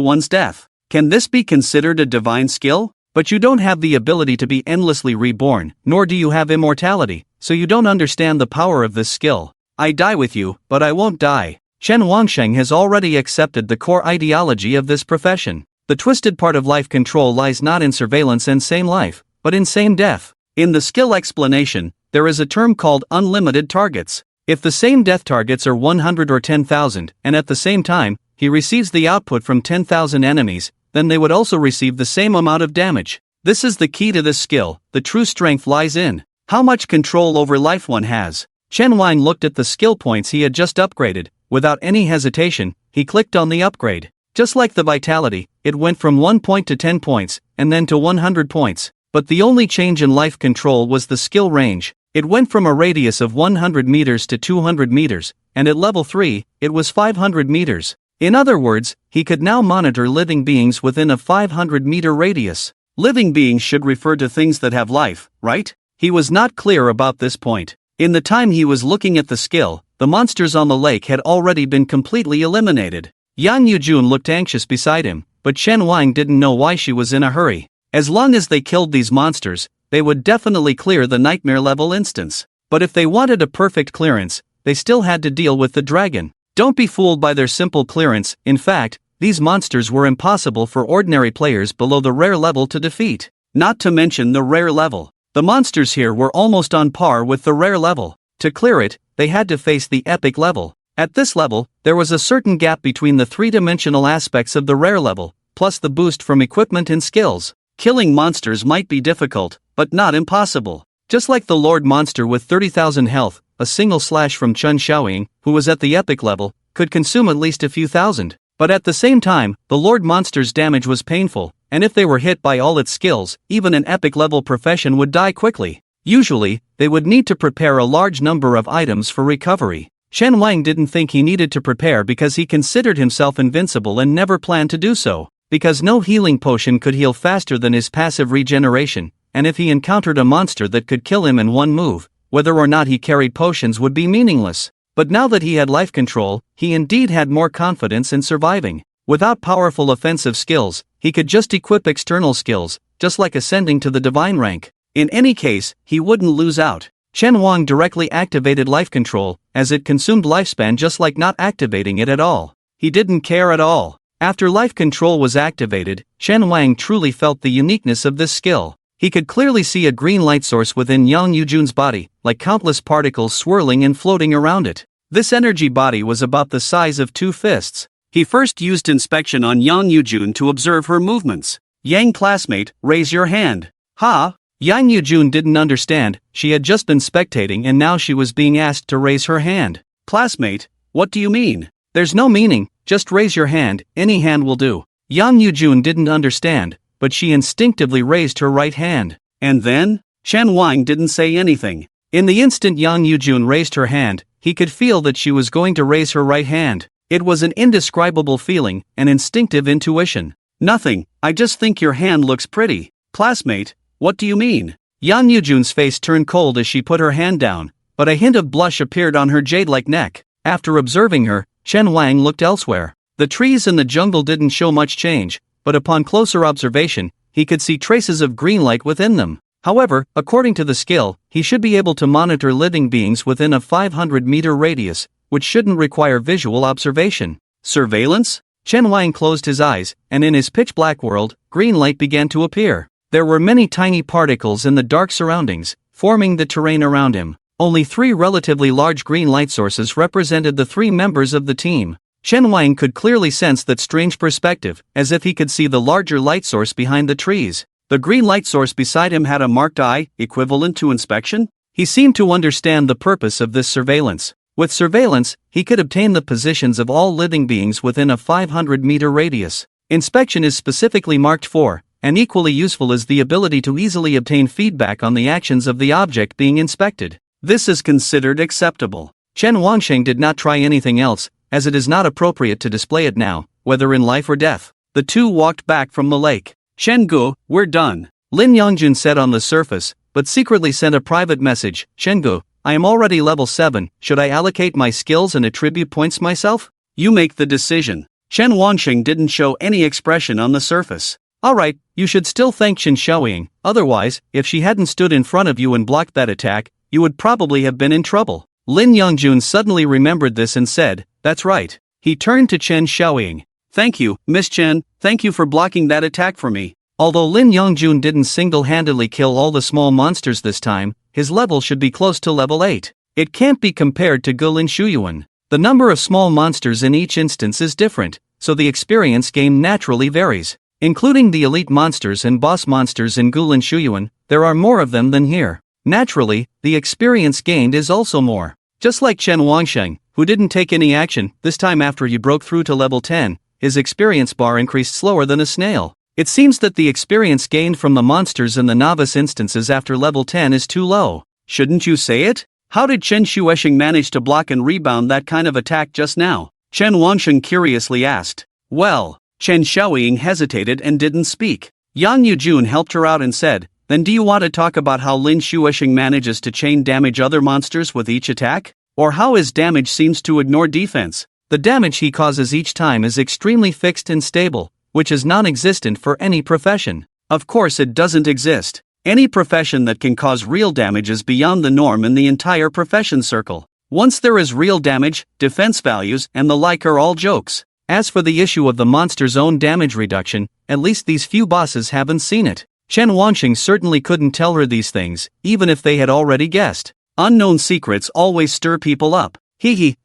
one's death. Can this be considered a divine skill? But you don't have the ability to be endlessly reborn, nor do you have immortality, so you don't understand the power of this skill. I die with you, but I won't die. Chen Wangsheng has already accepted the core ideology of this profession. The twisted part of life control lies not in surveillance and same life, but in same death. In the skill explanation, there is a term called unlimited targets. If the same death targets are 100 or 10,000, and at the same time, he receives the output from 10,000 enemies, then they would also receive the same amount of damage. This is the key to this skill. The true strength lies in how much control over life one has. Chen Wang looked at the skill points he had just upgraded. Without any hesitation, he clicked on the upgrade. Just like the vitality, it went from 1 point to 10 points, and then to 100 points. But the only change in life control was the skill range. It went from a radius of 100 meters to 200 meters, and at level 3, it was 500 meters. In other words, he could now monitor living beings within a 500-meter radius. Living beings should refer to things that have life, right? He was not clear about this point. In the time he was looking at the skill, the monsters on the lake had already been completely eliminated. Yang Yujun looked anxious beside him, but Chen Wang didn't know why she was in a hurry. As long as they killed these monsters, they would definitely clear the nightmare level instance. But if they wanted a perfect clearance, they still had to deal with the dragon. Don't be fooled by their simple clearance. In fact, these monsters were impossible for ordinary players below the rare level to defeat. Not to mention the rare level. The monsters here were almost on par with the rare level. To clear it, they had to face the epic level. At this level, there was a certain gap between the three-dimensional aspects of the rare level, plus the boost from equipment and skills. Killing monsters might be difficult, but not impossible. Just like the Lord Monster with 30,000 health, a single slash from Chun Xiaoying, who was at the epic level, could consume at least a few thousand. But at the same time, the Lord Monster's damage was painful, and if they were hit by all its skills, even an epic level profession would die quickly. Usually, they would need to prepare a large number of items for recovery. Chen Wang didn't think he needed to prepare because he considered himself invincible and never planned to do so. Because no healing potion could heal faster than his passive regeneration, and if he encountered a monster that could kill him in one move, whether or not he carried potions would be meaningless. But now that he had life control, he indeed had more confidence in surviving. Without powerful offensive skills, he could just equip external skills, just like ascending to the divine rank. In any case, he wouldn't lose out. Chen Wang directly activated life control, as it consumed lifespan just like not activating it at all. He didn't care at all. After life control was activated, Chen Wang truly felt the uniqueness of this skill. He could clearly see a green light source within Yang Yujun's body, like countless particles swirling and floating around it. This energy body was about the size of 2 fists. He first used inspection on Yang Yujun to observe her movements. Yang classmate, raise your hand. Ha! Yang Yujun didn't understand, she had just been spectating and now she was being asked to raise her hand. Classmate, what do you mean? There's no meaning, just raise your hand, any hand will do. Yang Yujun didn't understand, but she instinctively raised her right hand. And then? Chen Wang didn't say anything. In the instant Yang Yujun raised her hand, he could feel that she was going to raise her right hand. It was an indescribable feeling, an instinctive intuition. Nothing, I just think your hand looks pretty. Classmate, what do you mean? Yang Yujun's face turned cold as she put her hand down, but a hint of blush appeared on her jade-like neck. After observing her, Chen Wang looked elsewhere. The trees in the jungle didn't show much change, but upon closer observation, he could see traces of green light within them. However, according to the skill, he should be able to monitor living beings within a 500-meter radius, which shouldn't require visual observation. Surveillance? Chen Wang closed his eyes, and in his pitch-black world, green light began to appear. There were many tiny particles in the dark surroundings, forming the terrain around him. Only 3 relatively large green light sources represented the 3 members of the team. Chen Wang could clearly sense that strange perspective, as if he could see the larger light source behind the trees. The green light source beside him had a marked eye, equivalent to inspection? He seemed to understand the purpose of this surveillance. With surveillance, he could obtain the positions of all living beings within a 500-meter radius. Inspection is specifically marked for, and equally useful is the ability to easily obtain feedback on the actions of the object being inspected. This is considered acceptable. Chen Wangsheng did not try anything else, as it is not appropriate to display it now, whether in life or death. The two walked back from the lake. Chen Gu, we're done, Lin Yongjun said on the surface, but secretly sent a private message. Chen Gu, I am already level 7, should I allocate my skills and attribute points myself? You make the decision. Chen Wangsheng didn't show any expression on the surface. Alright, you should still thank Chen Xiaoying, otherwise, if she hadn't stood in front of you and blocked that attack, you would probably have been in trouble. Lin Yongjun suddenly remembered this and said, that's right. He turned to Chen Xiaoying. Thank you, Miss Chen, thank you for blocking that attack for me. Although Lin Yongjun didn't single-handedly kill all the small monsters this time, his level should be close to level 8. It can't be compared to Gulin Shuyuan. The number of small monsters in each instance is different, so the experience gained naturally varies. Including the elite monsters and boss monsters in Gulin Shuyuan, there are more of them than here. Naturally, the experience gained is also more. Just like Chen Wangsheng, who didn't take any action, this time after you broke through to level 10, his experience bar increased slower than a snail. It seems that the experience gained from the monsters in the novice instances after level 10 is too low. Shouldn't you say it? How did Chen Shuesheng manage to block and rebound that kind of attack just now? Chen Wangsheng curiously asked. Well, Chen Xiaoying hesitated and didn't speak. Yang Yujun helped her out and said, then do you want to talk about how Lin Shuesheng manages to chain damage other monsters with each attack? Or how his damage seems to ignore defense? The damage he causes each time is extremely fixed and stable, which is non-existent for any profession. Of course it doesn't exist. Any profession that can cause real damage is beyond the norm in the entire profession circle. Once there is real damage, defense values and the like are all jokes. As for the issue of the monster's own damage reduction, at least these few bosses haven't seen it. Chen Wangsheng certainly couldn't tell her these things, even if they had already guessed. Unknown secrets always stir people up.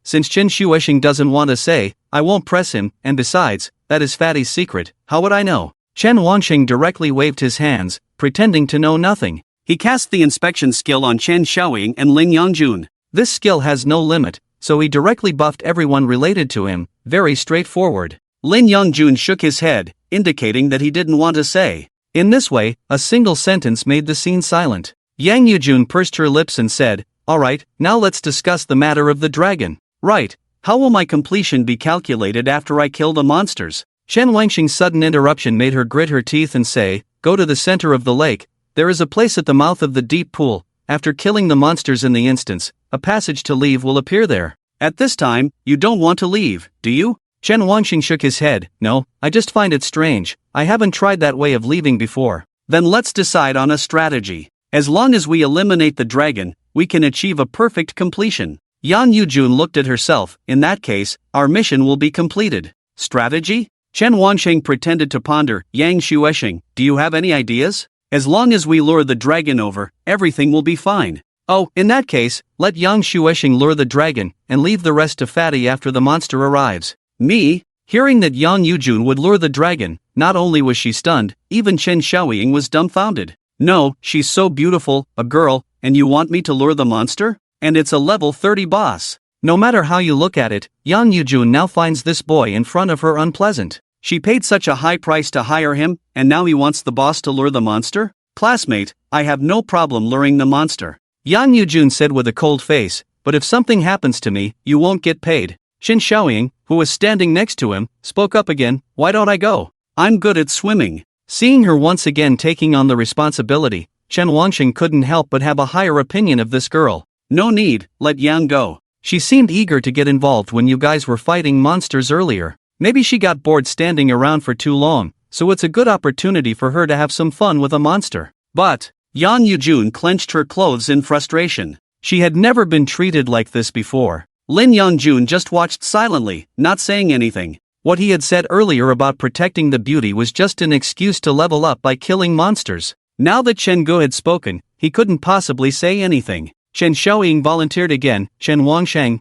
Since Chen Shuesheng doesn't want to say, I won't press him, and besides, that is Fatty's secret, how would I know? Chen Wangsheng directly waved his hands, pretending to know nothing. He cast the inspection skill on Chen Xiaoying and Lin Yongjun. This skill has no limit, so he directly buffed everyone related to him, very straightforward. Lin Yongjun shook his head, indicating that he didn't want to say. In this way, a single sentence made the scene silent. Yang Yujun pursed her lips and said, alright, now let's discuss the matter of the dragon. Right, how will my completion be calculated after I kill the monsters? Chen Wangsheng's sudden interruption made her grit her teeth and say, go to the center of the lake, there is a place at the mouth of the deep pool, after killing the monsters in the instance, a passage to leave will appear there. At this time, you don't want to leave, do you? Chen Wangsheng shook his head, no, I just find it strange, I haven't tried that way of leaving before. Then let's decide on a strategy. As long as we eliminate the dragon, we can achieve a perfect completion. Yan Yujun looked at herself, in that case, our mission will be completed. Strategy? Chen Wangsheng pretended to ponder. Yang Shuesheng, do you have any ideas? As long as we lure the dragon over, everything will be fine. Oh, in that case, let Yang Shuesheng lure the dragon, and leave the rest to Fatty after the monster arrives. Me? Hearing that Yang Yujun would lure the dragon, not only was she stunned, even Chen Xiaoying was dumbfounded. No, she's so beautiful, a girl, and you want me to lure the monster? And it's a level 30 boss. No matter how you look at it, Yang Yujun now finds this boy in front of her unpleasant. She paid such a high price to hire him, and now he wants the boss to lure the monster? Classmate, I have no problem luring the monster. Yang Yujun said with a cold face, but if something happens to me, you won't get paid. Chen Xiaoying, who was standing next to him, spoke up again, why don't I go? I'm good at swimming. Seeing her once again taking on the responsibility, Chen Wangsheng couldn't help but have a higher opinion of this girl. No need, let Yang go. She seemed eager to get involved when you guys were fighting monsters earlier. Maybe she got bored standing around for too long, so it's a good opportunity for her to have some fun with a monster. But, Yan Yujun clenched her clothes in frustration. She had never been treated like this before. Lin Yongjun just watched silently, not saying anything. What he had said earlier about protecting the beauty was just an excuse to level up by killing monsters. Now that Chen Gu had spoken, he couldn't possibly say anything. Chen Xiaoying volunteered again. Chen Wangsheng,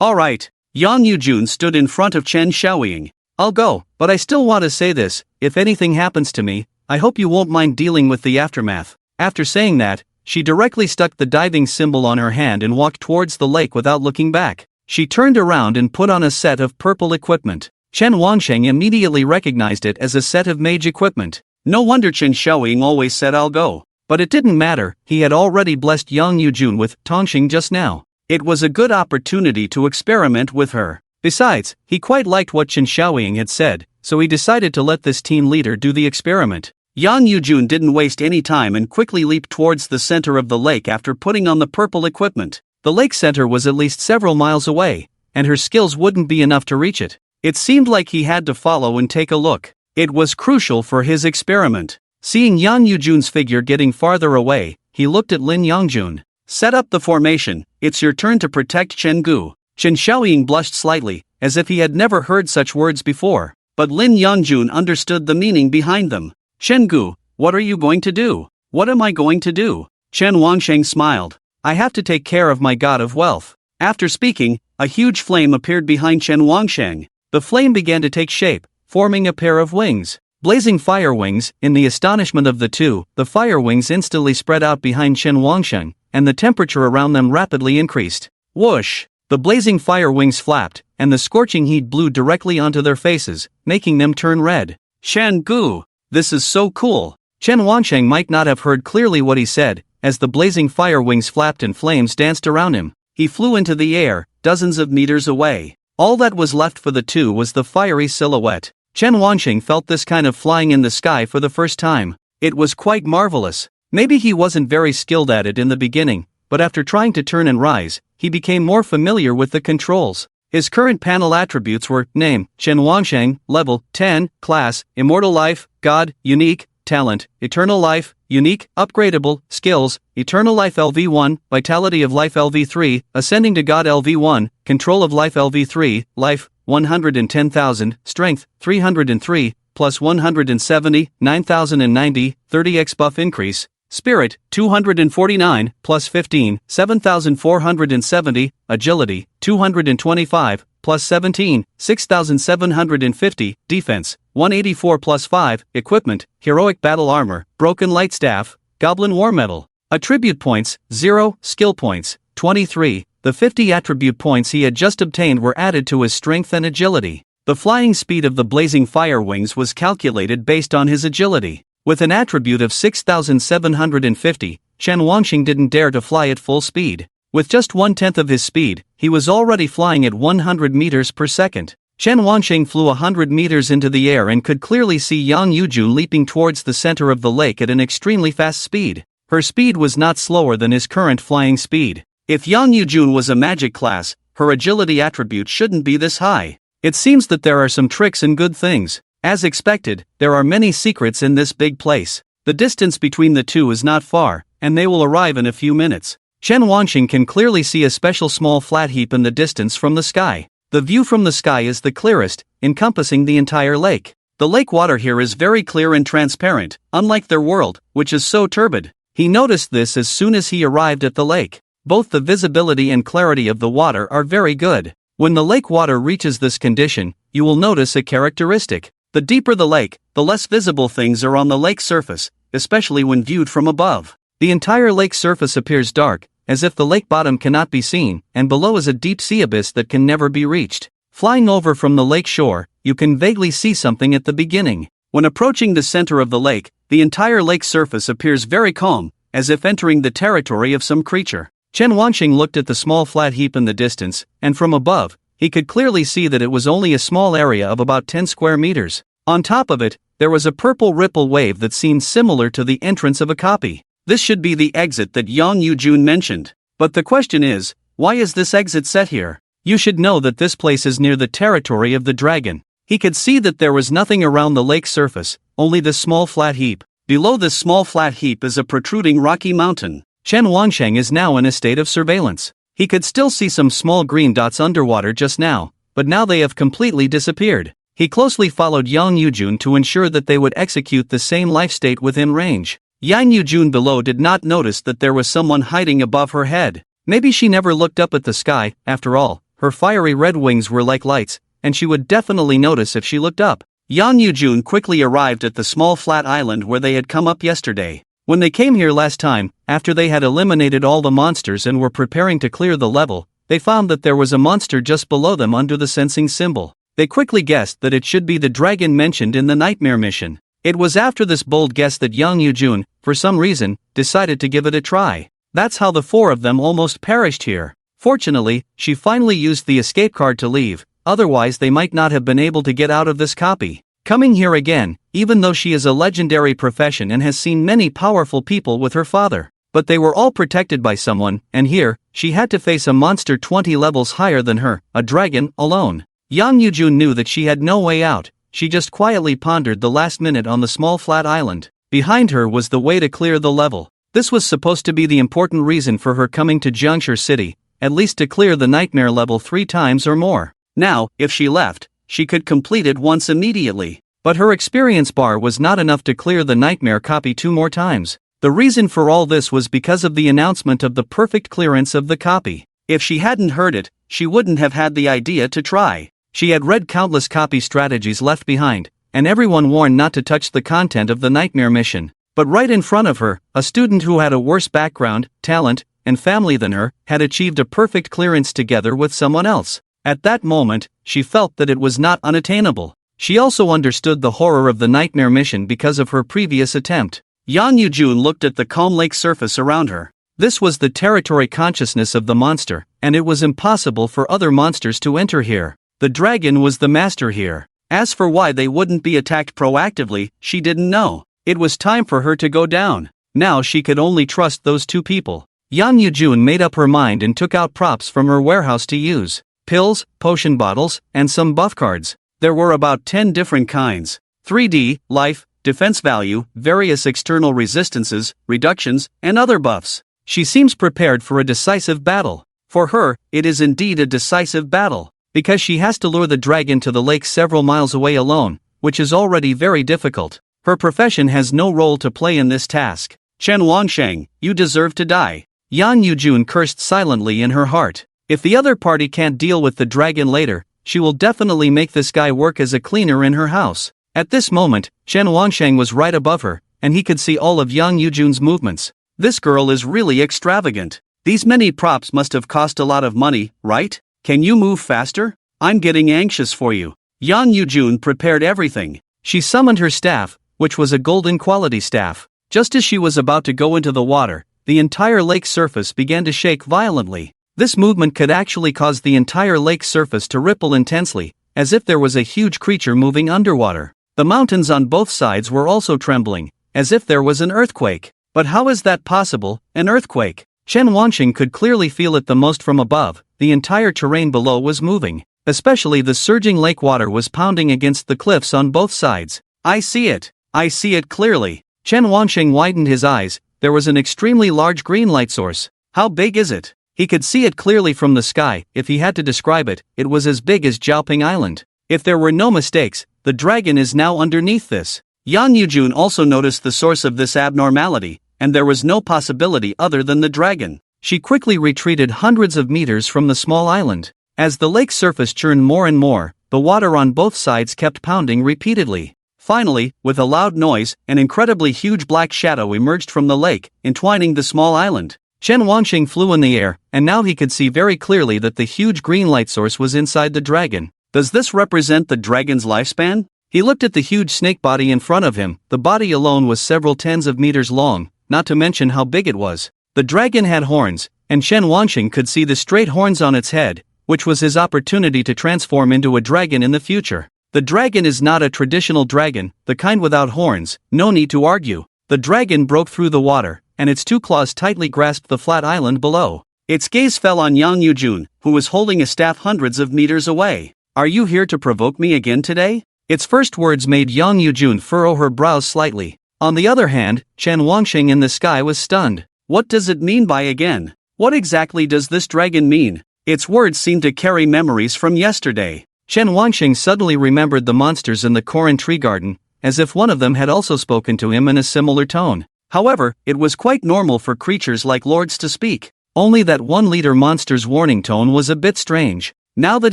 Alright. Yang Yujun stood in front of Chen Xiaoying. I'll go, but I still want to say this, if anything happens to me, I hope you won't mind dealing with the aftermath. After saying that, she directly stuck the diving symbol on her hand and walked towards the lake without looking back. She turned around and put on a set of purple equipment. Chen Wangsheng immediately recognized it as a set of mage equipment. No wonder Chen Xiaoying always said I'll go. But it didn't matter, he had already blessed Yang Yujun with Tongxing just now. It was a good opportunity to experiment with her. Besides, he quite liked what Chen Xiaoying had said, so he decided to let this team leader do the experiment. Yang Yujun didn't waste any time and quickly leaped towards the center of the lake after putting on the purple equipment. The lake center was at least several miles away, and her skills wouldn't be enough to reach it. It seemed like he had to follow and take a look. It was crucial for his experiment. Seeing Yang Yujun's figure getting farther away, he looked at Lin Yongjun. Set up the formation, it's your turn to protect Chen Gu. Chen Xiaoying blushed slightly, as if he had never heard such words before, but Lin Yongjun understood the meaning behind them. Chen Gu, what are you going to do? What am I going to do? Chen Wangsheng smiled. I have to take care of my god of wealth. After speaking, a huge flame appeared behind Chen Wangsheng. The flame began to take shape, forming a pair of wings. Blazing fire wings. In the astonishment of the two, the fire wings instantly spread out behind Chen Wangsheng, and the temperature around them rapidly increased. Whoosh! The blazing fire wings flapped, and the scorching heat blew directly onto their faces, making them turn red. Chen Gu! This is so cool! Chen Wangsheng might not have heard clearly what he said, as the blazing fire wings flapped and flames danced around him. He flew into the air, dozens of meters away. All that was left for the two was the fiery silhouette. Chen Wangsheng felt this kind of flying in the sky for the first time. It was quite marvelous. Maybe he wasn't very skilled at it in the beginning, but after trying to turn and rise, he became more familiar with the controls. His current panel attributes were: Name, Chen Wangsheng, Level, 10, Class, Immortal Life, God, Unique, Talent, Eternal Life, Unique, Upgradable, Skills, Eternal Life LV1, Vitality of Life LV3, Ascending to God LV1, Control of Life LV3, Life, 110,000, Strength, 303, plus 170, 9,090, 30x buff increase, Spirit, 249, plus 15, 7,470, Agility, 225, plus 17, 6,750, Defense, 184 plus 5, Equipment, Heroic Battle Armor, Broken Light Staff, Goblin War Medal. Attribute points, 0, Skill points, 23. The 50 attribute points he had just obtained were added to his strength and agility. The flying speed of the blazing fire wings was calculated based on his agility. With an attribute of 6,750, Chen Wangxing didn't dare to fly at full speed. With just 1/10 of his speed, he was already flying at 100 meters per second. Chen Wangxing flew 100 meters into the air and could clearly see Yang Yujun leaping towards the center of the lake at an extremely fast speed. Her speed was not slower than his current flying speed. If Yang Yujun was a magic class, her agility attribute shouldn't be this high. It seems that there are some tricks and good things. As expected, there are many secrets in this big place. The distance between the two is not far, and they will arrive in a few minutes. Chen Wangxing can clearly see a special small flat heap in the distance from the sky. The view from the sky is the clearest, encompassing the entire lake. The lake water here is very clear and transparent, unlike their world, which is so turbid. He noticed this as soon as he arrived at the lake. Both the visibility and clarity of the water are very good. When the lake water reaches this condition, you will notice a characteristic. The deeper the lake, the less visible things are on the lake surface, especially when viewed from above. The entire lake surface appears dark, as if the lake bottom cannot be seen, and below is a deep sea abyss that can never be reached. Flying over from the lake shore, you can vaguely see something at the beginning. When approaching the center of the lake, the entire lake surface appears very calm, as if entering the territory of some creature. Chen Wangxing looked at the small flat heap in the distance, and from above, he could clearly see that it was only a small area of about 10 square meters. On top of it, there was a purple ripple wave that seemed similar to the entrance of a copy. This should be the exit that Yang Yujun mentioned. But the question is, why is this exit set here? You should know that this place is near the territory of the dragon. He could see that there was nothing around the lake surface, only this small flat heap. Below this small flat heap is a protruding rocky mountain. Chen Wangsheng is now in a state of surveillance. He could still see some small green dots underwater just now, but now they have completely disappeared. He closely followed Yang Yujun to ensure that they would execute the same life state within range. Yang Yujun below did not notice that there was someone hiding above her head. Maybe she never looked up at the sky, after all, her fiery red wings were like lights, and she would definitely notice if she looked up. Yang Yujun quickly arrived at the small flat island where they had come up yesterday. When they came here last time, after they had eliminated all the monsters and were preparing to clear the level, they found that there was a monster just below them under the sensing symbol. They quickly guessed that it should be the dragon mentioned in the nightmare mission. It was after this bold guess that Yang Yujun, for some reason, decided to give it a try. That's how the four of them almost perished here. Fortunately, she finally used the escape card to leave, otherwise they might not have been able to get out of this copy. Coming here again, even though she is a legendary profession and has seen many powerful people with her father. But they were all protected by someone, and here, she had to face a monster 20 levels higher than her, a dragon, alone. Yang Yujun knew that she had no way out. She just quietly pondered the last minute on the small flat island. Behind her was the way to clear the level. This was supposed to be the important reason for her coming to Jiangshi City, at least to clear the nightmare level 3 times or more. Now, if she left, she could complete it once immediately. But her experience bar was not enough to clear the nightmare copy 2 more times. The reason for all this was because of the announcement of the perfect clearance of the copy. If she hadn't heard it, she wouldn't have had the idea to try. She had read countless copy strategies left behind, and everyone warned not to touch the content of the nightmare mission. But right in front of her, a student who had a worse background, talent, and family than her, had achieved a perfect clearance together with someone else. At that moment, she felt that it was not unattainable. She also understood the horror of the nightmare mission because of her previous attempt. Yang Yujun looked at the calm lake surface around her. This was the territory consciousness of the monster, and it was impossible for other monsters to enter here. The dragon was the master here. As for why they wouldn't be attacked proactively, she didn't know. It was time for her to go down. Now she could only trust those 2 people. Yang Yujun made up her mind and took out props from her warehouse to use. Pills, potion bottles, and some buff cards. There were about 10 different kinds. 3D, life, defense value, various external resistances, reductions, and other buffs. She seems prepared for a decisive battle. For her, it is indeed a decisive battle. Because she has to lure the dragon to the lake several miles away alone, which is already very difficult. Her profession has no role to play in this task. Chen Wangsheng, you deserve to die. Yang Yujun cursed silently in her heart. If the other party can't deal with the dragon later, she will definitely make this guy work as a cleaner in her house. At this moment, Chen Wangsheng was right above her, and he could see all of Yang Yujun's movements. This girl is really extravagant. These many props must have cost a lot of money, right? Can you move faster? I'm getting anxious for you. Yang Yujun prepared everything. She summoned her staff, which was a golden quality staff. Just as she was about to go into the water, the entire lake surface began to shake violently. This movement could actually cause the entire lake surface to ripple intensely, as if there was a huge creature moving underwater. The mountains on both sides were also trembling, as if there was an earthquake. But how is that possible, an earthquake? Chen Wanxing could clearly feel it the most from above. The entire terrain below was moving. Especially the surging lake water was pounding against the cliffs on both sides. I see it. I see it clearly. Chen Wanxing widened his eyes. There was an extremely large green light source. How big is it? He could see it clearly from the sky. If he had to describe it, it was as big as Jiaoping Island. If there were no mistakes, the dragon is now underneath this. Yang Yujun also noticed the source of this abnormality, and there was no possibility other than the dragon. She quickly retreated hundreds of meters from the small island. As the lake surface churned more and more, the water on both sides kept pounding repeatedly. Finally, with a loud noise, an incredibly huge black shadow emerged from the lake, entwining the small island. Chen Wanxing flew in the air, and now he could see very clearly that the huge green light source was inside the dragon. Does this represent the dragon's lifespan? He looked at the huge snake body in front of him. The body alone was several tens of meters long, not to mention how big it was. The dragon had horns, and Chen Wanxing could see the straight horns on its head, which was his opportunity to transform into a dragon in the future. The dragon is not a traditional dragon, the kind without horns, no need to argue. The dragon broke through the water, and its 2 claws tightly grasped the flat island below. Its gaze fell on Yang Yujun, who was holding a staff hundreds of meters away. Are you here to provoke me again today? Its first words made Yang Yujun furrow her brows slightly. On the other hand, Chen Wanxing in the sky was stunned. What does it mean by again? What exactly does this dragon mean? Its words seemed to carry memories from yesterday. Chen Wanxing suddenly remembered the monsters in the Koran tree garden, as if one of them had also spoken to him in a similar tone. However, it was quite normal for creatures like lords to speak. Only that one leader monster's warning tone was a bit strange. Now that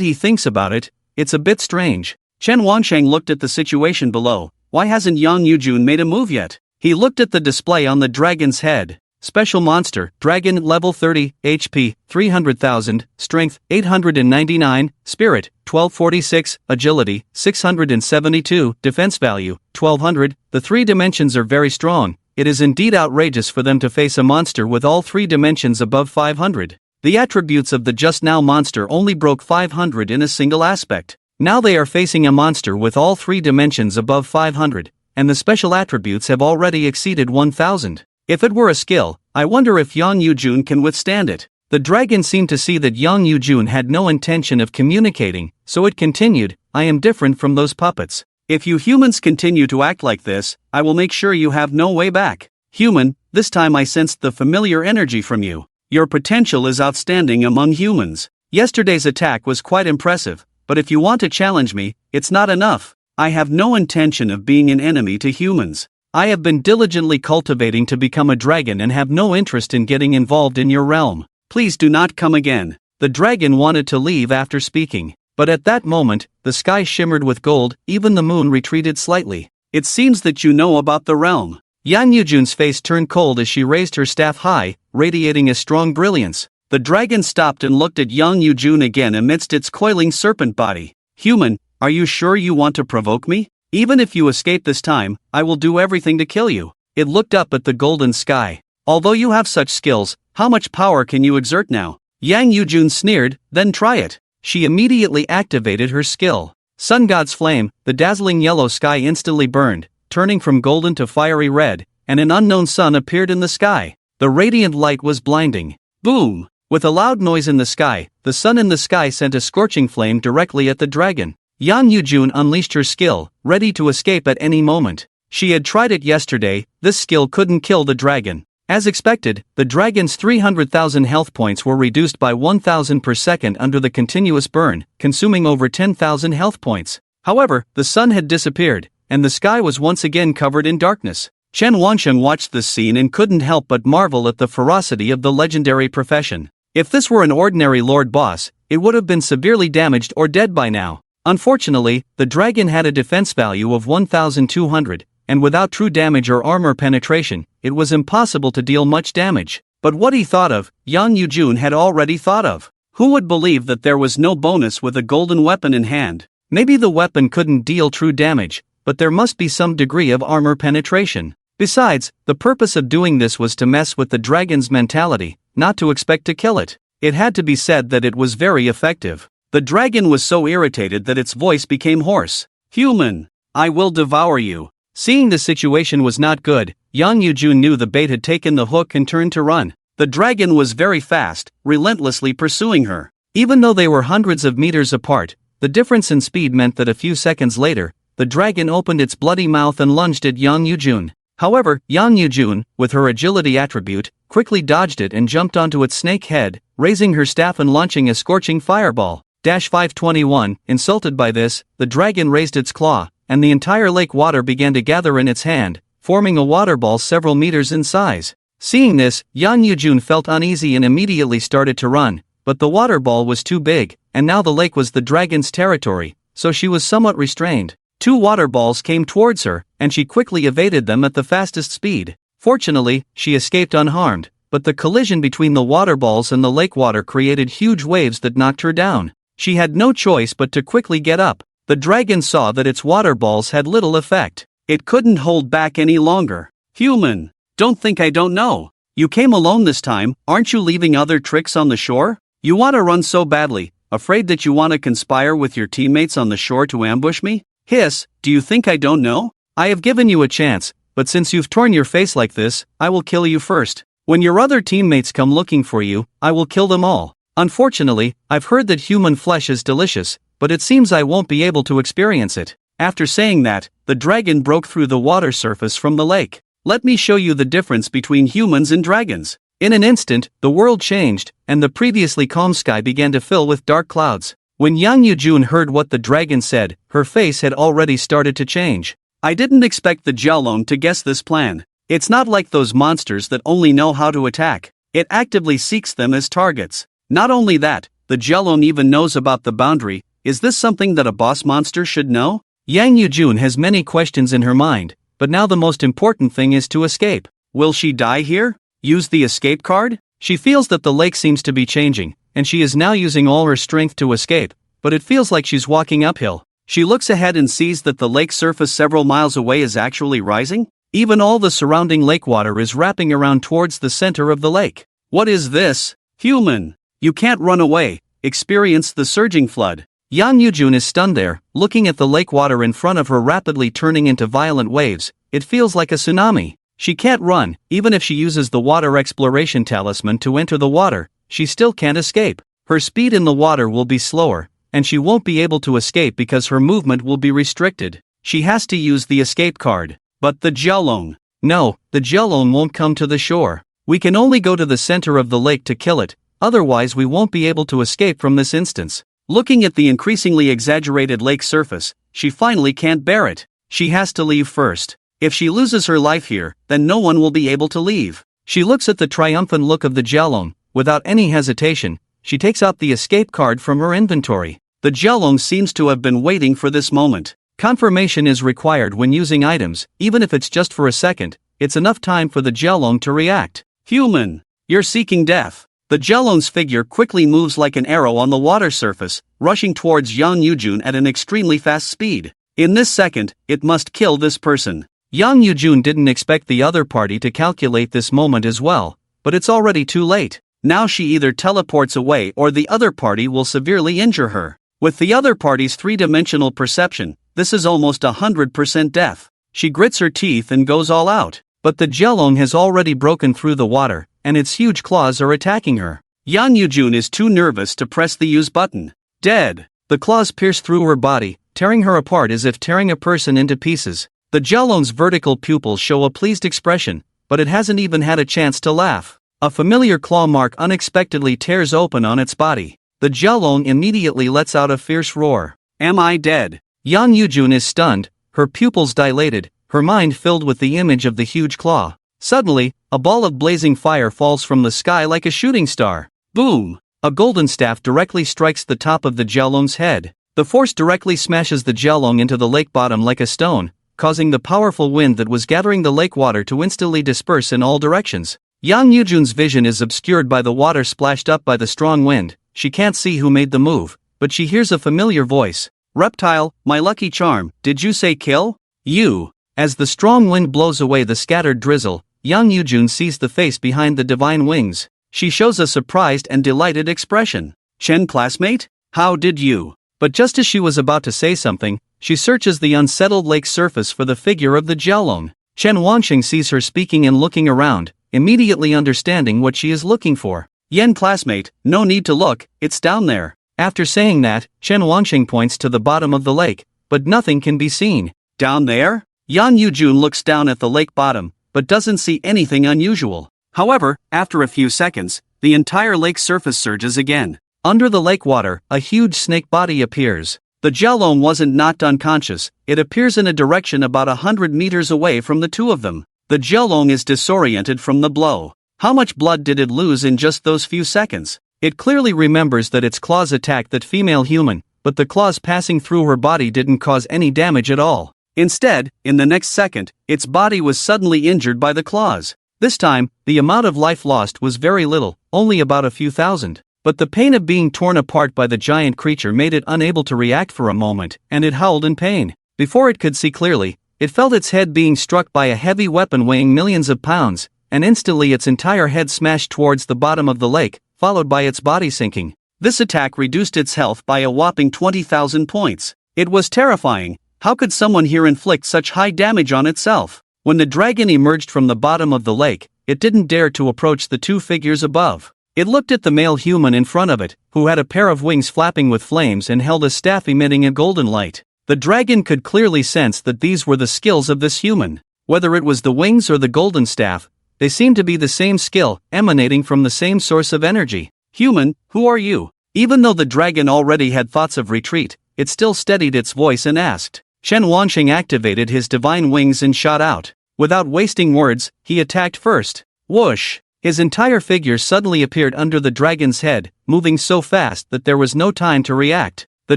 he thinks about it, it's a bit strange. Chen Wanxing looked at the situation below. Why hasn't Yang Yujun made a move yet? He looked at the display on the dragon's head. Special Monster, Dragon, Level 30, HP, 300,000, Strength, 899, Spirit, 1246, Agility, 672, Defense Value, 1200. The 3 dimensions are very strong. It is indeed outrageous for them to face a monster with all 3 dimensions above 500. The attributes of the just now monster only broke 500 in a single aspect. Now they are facing a monster with all 3 dimensions above 500, and the special attributes have already exceeded 1000. If it were a skill, I wonder if Yang Yujun can withstand it. The dragon seemed to see that Yang Yujun had no intention of communicating, so it continued, I am different from those puppets. If you humans continue to act like this, I will make sure you have no way back. Human, this time I sensed the familiar energy from you. Your potential is outstanding among humans. Yesterday's attack was quite impressive, but if you want to challenge me, it's not enough. I have no intention of being an enemy to humans. I have been diligently cultivating to become a dragon and have no interest in getting involved in your realm. Please do not come again. The dragon wanted to leave after speaking, but at that moment, the sky shimmered with gold, even the moon retreated slightly. It seems that you know about the realm. Yang Yujun's face turned cold as she raised her staff high, radiating a strong brilliance. The dragon stopped and looked at Yang Yujun again amidst its coiling serpent body. Human, are you sure you want to provoke me? Even if you escape this time, I will do everything to kill you. It looked up at the golden sky. Although you have such skills, how much power can you exert now? Yang Yujun sneered, then try it. She immediately activated her skill. Sun God's Flame, the dazzling yellow sky instantly burned, turning from golden to fiery red, and an unknown sun appeared in the sky. The radiant light was blinding. Boom! With a loud noise in the sky, the sun in the sky sent a scorching flame directly at the dragon. Yang Yujun unleashed her skill, ready to escape at any moment. She had tried it yesterday. This skill couldn't kill the dragon. As expected, the dragon's 300,000 health points were reduced by 1,000 per second under the continuous burn, consuming over 10,000 health points. However, the sun had disappeared, and the sky was once again covered in darkness. Chen Wansheng watched this scene and couldn't help but marvel at the ferocity of the legendary profession. If this were an ordinary lord boss, it would have been severely damaged or dead by now. Unfortunately, the dragon had a defense value of 1,200, and without true damage or armor penetration, it was impossible to deal much damage. But what he thought of, Yang Yujun had already thought of. Who would believe that there was no bonus with a golden weapon in hand? Maybe the weapon couldn't deal true damage, but there must be some degree of armor penetration. Besides, the purpose of doing this was to mess with the dragon's mentality, not to expect to kill it. It had to be said that it was very effective. The dragon was so irritated that its voice became hoarse. Human, I will devour you. Seeing the situation was not good, Yang Yujun knew the bait had taken the hook and turned to run. The dragon was very fast, relentlessly pursuing her. Even though they were hundreds of meters apart, the difference in speed meant that a few seconds later, the dragon opened its bloody mouth and lunged at Yang Yujun. However, Yang Yujun, with her agility attribute, quickly dodged it and jumped onto its snake head, raising her staff and launching a scorching fireball. 521, insulted by this, the dragon raised its claw, and the entire lake water began to gather in its hand, forming a water ball several meters in size. Seeing this, Yang Yujun felt uneasy and immediately started to run, but the water ball was too big, and now the lake was the dragon's territory, so she was somewhat restrained. 2 water balls came towards her, and she quickly evaded them at the fastest speed. Fortunately, she escaped unharmed, but the collision between the water balls and the lake water created huge waves that knocked her down. She had no choice but to quickly get up. The dragon saw that its water balls had little effect. It couldn't hold back any longer. Human, don't think I don't know. You came alone this time, aren't you leaving other tricks on the shore? You want to run so badly, afraid that you want to conspire with your teammates on the shore to ambush me? Hiss, do you think I don't know? I have given you a chance, but since you've torn your face like this, I will kill you first. When your other teammates come looking for you, I will kill them all. Unfortunately, I've heard that human flesh is delicious, but it seems I won't be able to experience it. After saying that, the dragon broke through the water surface from the lake. Let me show you the difference between humans and dragons. In an instant, the world changed, and the previously calm sky began to fill with dark clouds. When Yang Yujun heard what the dragon said, her face had already started to change. I didn't expect the Jelone to guess this plan. It's not like those monsters that only know how to attack. It actively seeks them as targets. Not only that, the Jelone even knows about the boundary. Is this something that a boss monster should know? Yang Yujun has many questions in her mind, but now the most important thing is to escape. Will she die here? Use the escape card? She feels that the lake seems to be changing, and she is now using all her strength to escape, but it feels like she's walking uphill. She looks ahead and sees that the lake surface several miles away is actually rising. Even all the surrounding lake water is wrapping around towards the center of the lake. What is this? Human! You can't run away. Experience the surging flood. Yang Yujun is stunned there, looking at the lake water in front of her rapidly turning into violent waves. It feels like a tsunami. She can't run, even if she uses the water exploration talisman to enter the water, she still can't escape. Her speed in the water will be slower, and she won't be able to escape because her movement will be restricted. She has to use the escape card. But the Jiaolong. No, the Jiaolong won't come to the shore. We can only go to the center of the lake to kill it, otherwise we won't be able to escape from this instance. Looking at the increasingly exaggerated lake surface, she finally can't bear it. She has to leave first. If she loses her life here, then no one will be able to leave. She looks at the triumphant look of the Jiaolong. Without any hesitation, she takes out the escape card from her inventory. The Jiaolong seems to have been waiting for this moment. Confirmation is required when using items, even if it's just for a second. It's enough time for the Jiaolong to react. Human! You're seeking death. The Jiaolong's figure quickly moves like an arrow on the water surface, rushing towards Yang Yujun at an extremely fast speed. In this second, it must kill this person. Yang Yujun didn't expect the other party to calculate this moment as well, but it's already too late. Now she either teleports away or the other party will severely injure her. With the other party's three-dimensional perception, this is almost 100% death. She grits her teeth and goes all out. But the Jiaolong has already broken through the water, and its huge claws are attacking her. Yang Yujun is too nervous to press the use button. Dead. The claws pierce through her body, tearing her apart as if tearing a person into pieces. The Jiaolong's vertical pupils show a pleased expression, but it hasn't even had a chance to laugh. A familiar claw mark unexpectedly tears open on its body. The Jiaolong immediately lets out a fierce roar. Am I dead? Yang Yujun is stunned, her pupils dilated, her mind filled with the image of the huge claw. Suddenly, a ball of blazing fire falls from the sky like a shooting star. Boom! A golden staff directly strikes the top of the Jiaolong's head. The force directly smashes the Jiaolong into the lake bottom like a stone, causing the powerful wind that was gathering the lake water to instantly disperse in all directions. Yang Yujun's vision is obscured by the water splashed up by the strong wind. She can't see who made the move, but she hears a familiar voice. Reptile, my lucky charm, did you say kill? You. As the strong wind blows away the scattered drizzle, Yang Yujun sees the face behind the divine wings. She shows a surprised and delighted expression. Chen classmate? How did you? But just as she was about to say something, she searches the unsettled lake surface for the figure of the Jiaolong. Chen Wanxing sees her speaking and looking around, immediately understanding what she is looking for. Yen classmate, no need to look, it's down there. After saying that, Chen Wanxing points to the bottom of the lake, but nothing can be seen. Down there? Yang Yujun looks down at the lake bottom, but doesn't see anything unusual. However, after a few seconds, the entire lake surface surges again. Under the lake water, a huge snake body appears. The Jiaolong wasn't knocked unconscious, it appears in a direction about 100 meters away from the two of them. The Jiaolong is disoriented from the blow. How much blood did it lose in just those few seconds? It clearly remembers that its claws attacked that female human, but the claws passing through her body didn't cause any damage at all. Instead, in the next second, its body was suddenly injured by the claws. This time, the amount of life lost was very little, only about a few thousand. But the pain of being torn apart by the giant creature made it unable to react for a moment, and it howled in pain. Before it could see clearly, it felt its head being struck by a heavy weapon weighing millions of pounds, and instantly its entire head smashed towards the bottom of the lake, followed by its body sinking. This attack reduced its health by a whopping 20,000 points. It was terrifying. How could someone here inflict such high damage on itself? When the dragon emerged from the bottom of the lake, it didn't dare to approach the two figures above. It looked at the male human in front of it, who had a pair of wings flapping with flames and held a staff emitting a golden light. The dragon could clearly sense that these were the skills of this human. Whether it was the wings or the golden staff, they seemed to be the same skill, emanating from the same source of energy. Human, who are you? Even though the dragon already had thoughts of retreat, it still steadied its voice and asked. Chen Wanxing activated his divine wings and shot out. Without wasting words, he attacked first. Whoosh! His entire figure suddenly appeared under the dragon's head, moving so fast that there was no time to react. The